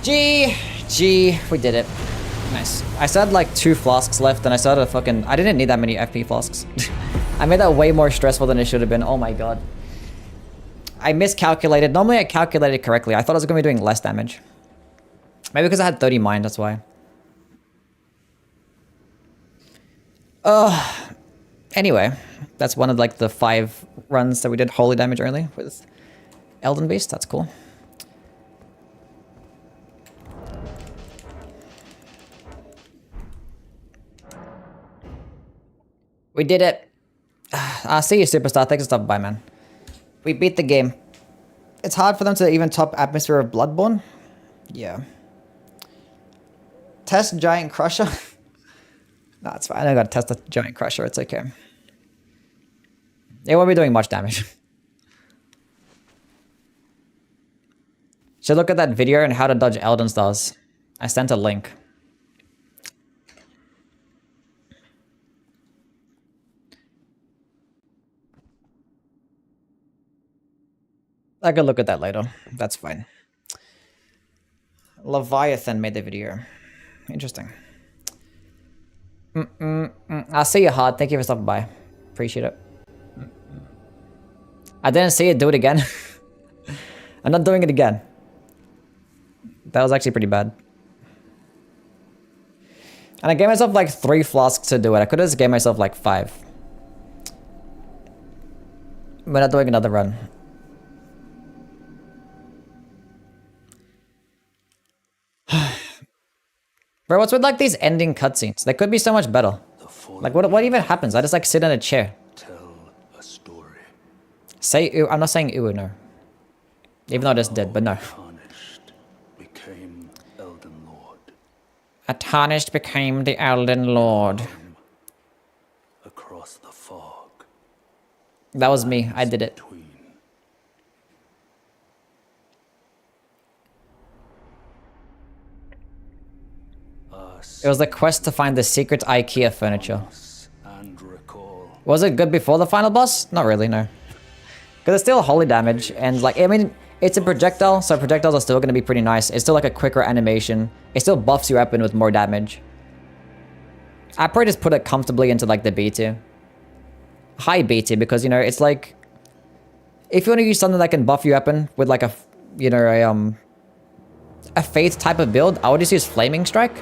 G, we did it. Nice. I still had like 2 flasks left, and I started fucking... I didn't need that many FP flasks. I made that way more stressful than it should have been. Oh my god. I miscalculated. Normally I calculated correctly. I thought I was going to be doing less damage. Maybe because I had 30 mind, that's why. Anyway, that's one of like the 5 runs that we did holy damage early with Elden Beast. That's cool. We did it. I see you, Superstar. Thanks for stopping by, man. We beat the game. It's hard for them to even top Atmosphere of Bloodborne. Yeah. Test Giant Crusher. No, it's fine. I gotta test the Giant Crusher. It's okay. It won't be doing much damage. Should look at that video on how to dodge Elden Stars. I sent a link. I could look at that later. That's fine. Leviathan made the video. Interesting. I'll see you hard. Thank you for stopping by. Appreciate it. I didn't see it. Do it again. I'm not doing it again. That was actually pretty bad. And I gave myself like 3 flasks to do it. I could have just gave myself like 5. We're not doing another run. Bro, what's with like these ending cutscenes? They could be so much better. Like what even happens? I just like sit in a chair. Tell a story. Say ooh, I'm not saying ooh, no. Even though I just did, but no. Became Elden Lord. A tarnished became the Elden Lord. Across the fog. That was me. I did it. It was the quest to find the secret IKEA furniture. Was it good before the final boss? Not really, no. Because it's still holy damage, and like, I mean, it's a projectile, so projectiles are still going to be pretty nice. It's still like a quicker animation. It still buffs you up in with more damage. I probably just put it comfortably into like the B tier. High B tier, because, you know, it's like, if you want to use something that can buff you up in with like a, you know, a faith type of build, I would just use Flaming Strike.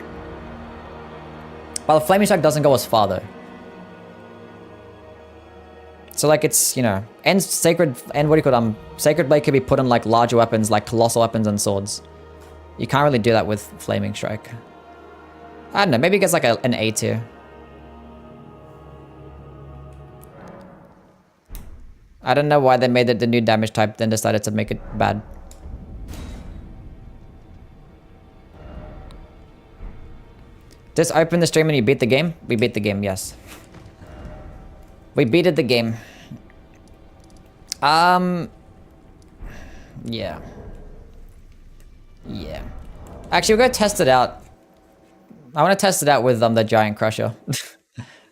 Well, the Flaming Strike doesn't go as far though. So like it's, you know, and Sacred, and what do you call it, Sacred Blade can be put on like larger weapons, like colossal weapons and swords. You can't really do that with Flaming Strike. I don't know, maybe it gets like an A tier. I don't know why they made it the new damage type, then decided to make it bad. Just open the stream and you beat the game? We beat the game, yes. We beated the game. Yeah. Yeah. Actually, we're gonna test it out. I want to test it out with the Giant Crusher.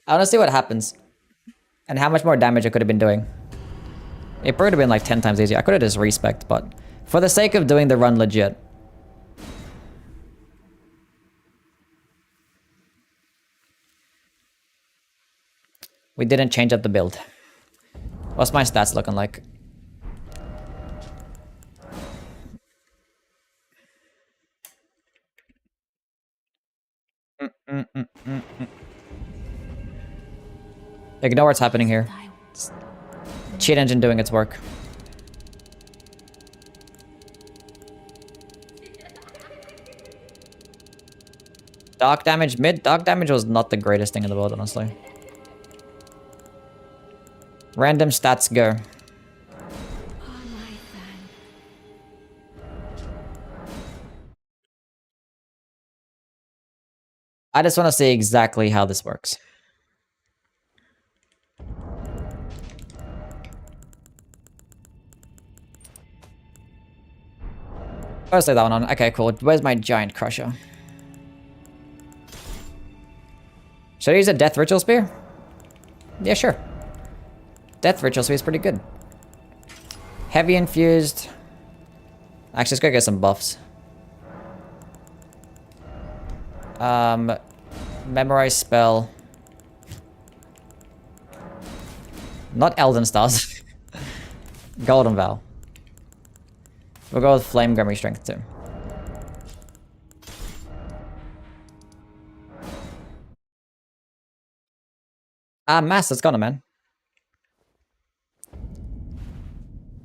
I want to see what happens. And how much more damage it could have been doing. It would have been like 10 times easier. I could have just respect, but for the sake of doing the run legit. We didn't change up the build. What's my stats looking like? Ignore what's happening here. Cheat engine doing its work. Dark damage mid. Dark damage was not the greatest thing in the world, honestly. Random stats go. I just want to see exactly how this works. I'll say that one on. Okay, cool. Where's my giant crusher? Should I use a death ritual spear? Yeah, sure. Death ritual spear is pretty good. Heavy infused. Actually, let's go get some buffs. Memorize spell. Not Elden Stars. Golden Vow. We'll go with Flame Grimy Strength too. Mass, that's gone, man.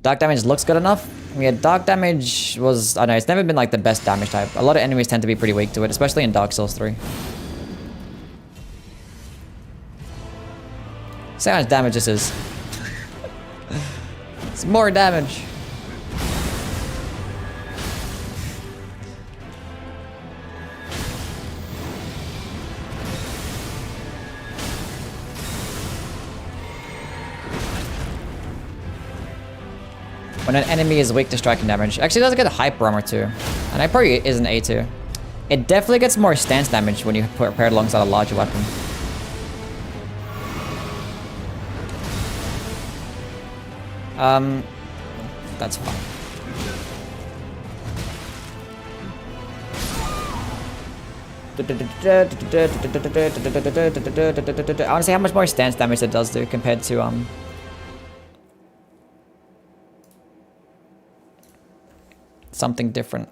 Dark damage looks good enough. Yeah, dark damage was... I don't know, it's never been like the best damage type. A lot of enemies tend to be pretty weak to it, especially in Dark Souls 3. See how much damage this is. It's more damage. When an enemy is weak to striking damage. Actually, it does get a hyper armor too. And it probably is an A2. It definitely gets more stance damage when you pair it alongside a larger weapon. That's fine. I want to see how much more stance damage it does do compared to something different.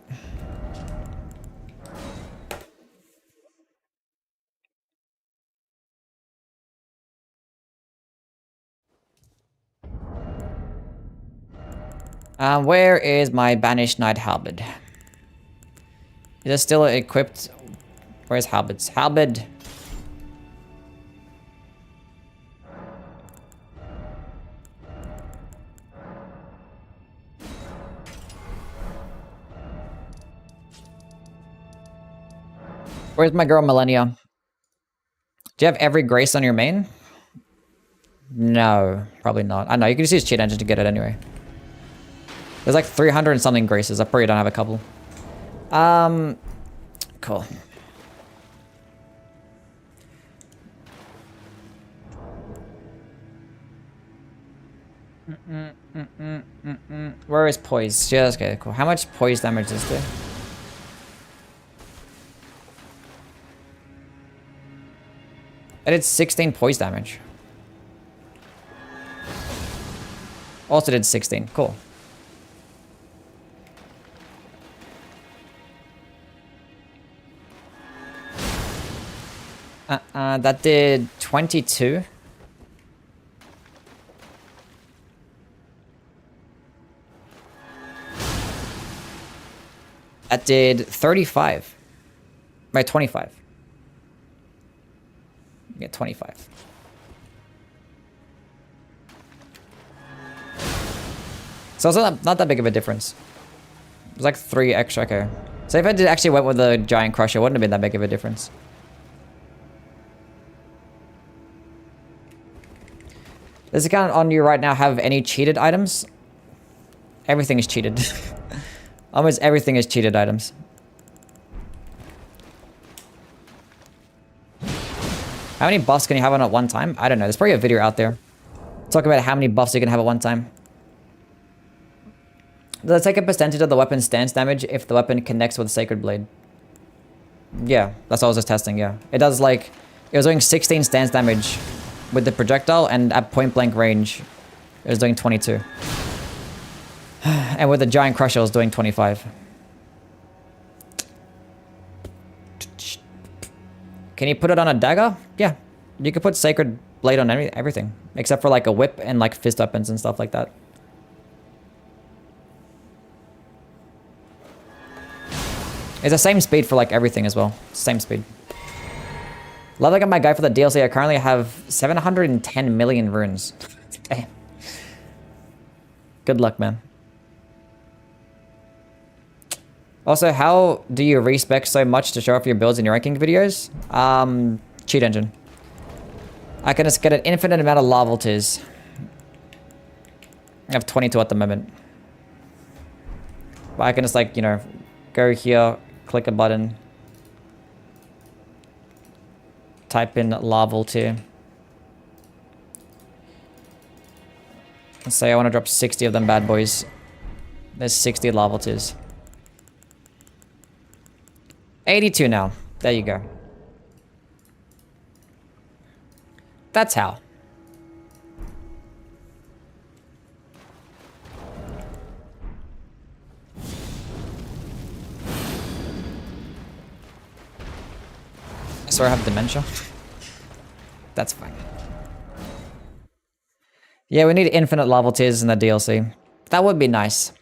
Where is my Banished Knight Halberd? Is it still equipped? Where's Halberd's? Halberd. Where's my girl Millennia? Do you have every grace on your main? No, probably not. I know, you can just use cheat engine to get it anyway. There's like 300 and something graces. I probably don't have a couple. Cool. Where is poise? Yeah, okay, cool. How much poise damage does this do? I did 16 poise damage. Also did 16. Cool. That did 22. That did 35. Right, 25. You get 25. So it's not that big of a difference. It was like 3 extra. Okay. So if I did actually went with the Giant Crusher, it wouldn't have been that big of a difference. Does account on you right now have any cheated items? Everything is cheated. Almost everything is cheated items. How many buffs can you have on at one time? I don't know. There's probably a video out there. Talk about how many buffs you can have at one time. Does it take a percentage of the weapon's stance damage if the weapon connects with a Sacred Blade? Yeah, that's what I was just testing, yeah. It does like... It was doing 16 stance damage with the projectile, and at point blank range, it was doing 22. And with the Giant Crusher, it was doing 25. Okay, Can you put it on a dagger? Yeah. You could put Sacred Blade on everything. Except for like a whip and like fist weapons and stuff like that. It's the same speed for like everything as well. Same speed. Leveling up my guy for the DLC, I currently have 710 million runes. Damn. Good luck, man. Also, how do you respec so much to show off your builds in your ranking videos? Cheat engine. I can just get an infinite amount of lava tiers. I have 22 at the moment. But I can just like, you know, go here, click a button. Type in lava tier. Let's say I want to drop 60 of them bad boys. There's 60 lava tiers. 82 now. There you go. That's how. So I have dementia. That's fine. Yeah, we need infinite lava tiers in the DLC. That would be nice.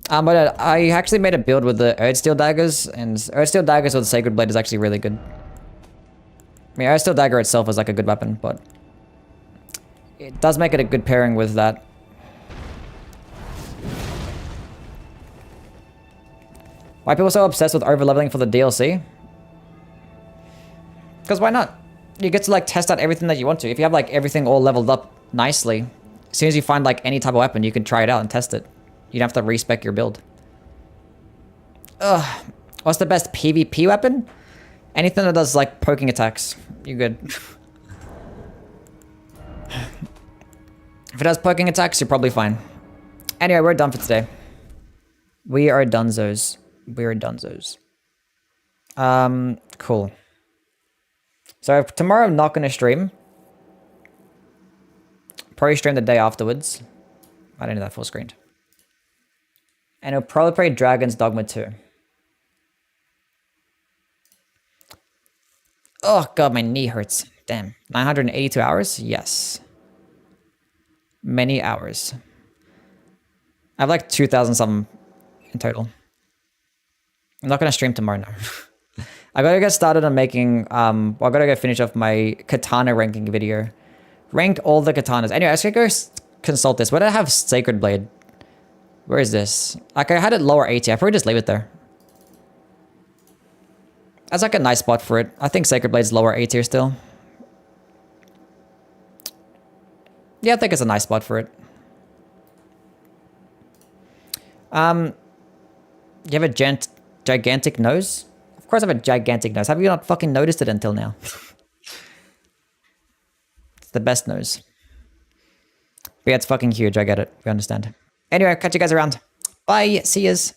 But I actually made a build with the Erdsteel daggers, and Erdsteel daggers with Sacred Blade is actually really good. I mean, Erdsteel dagger itself is like a good weapon, but it does make it a good pairing with that. Why are people so obsessed with over-leveling for the DLC? Because why not? You get to like test out everything that you want to. If you have like everything all leveled up nicely, as soon as you find like any type of weapon, you can try it out and test it. You don't have to respec your build. Ugh. What's the best PvP weapon? Anything that does like poking attacks. You're good. If it has poking attacks, you're probably fine. Anyway, we're done for today. We are dunzos. We are dunzos. Cool. So tomorrow I'm not going to stream. Probably stream the day afterwards. I don't need that full screened. And I'll probably play Dragon's Dogma 2. Oh god, my knee hurts. Damn. 982 hours? Yes. Many hours. I have like 2,000 something in total. I'm not gonna stream tomorrow now. I gotta get started on making, I gotta go finish off my katana ranking video. Ranked all the katanas. Anyway, I should go consult this. Where did I have Sacred Blade? Where is this? Like, I had it lower 80. I probably just leave it there. That's like a nice spot for it. I think Sacred Blade's lower A tier still. Yeah, I think it's a nice spot for it. You have a gigantic nose? Of course I have a gigantic nose. Have you not fucking noticed it until now? It's the best nose. But yeah, it's fucking huge. I get it. We understand. Anyway, catch you guys around. Bye. See yous.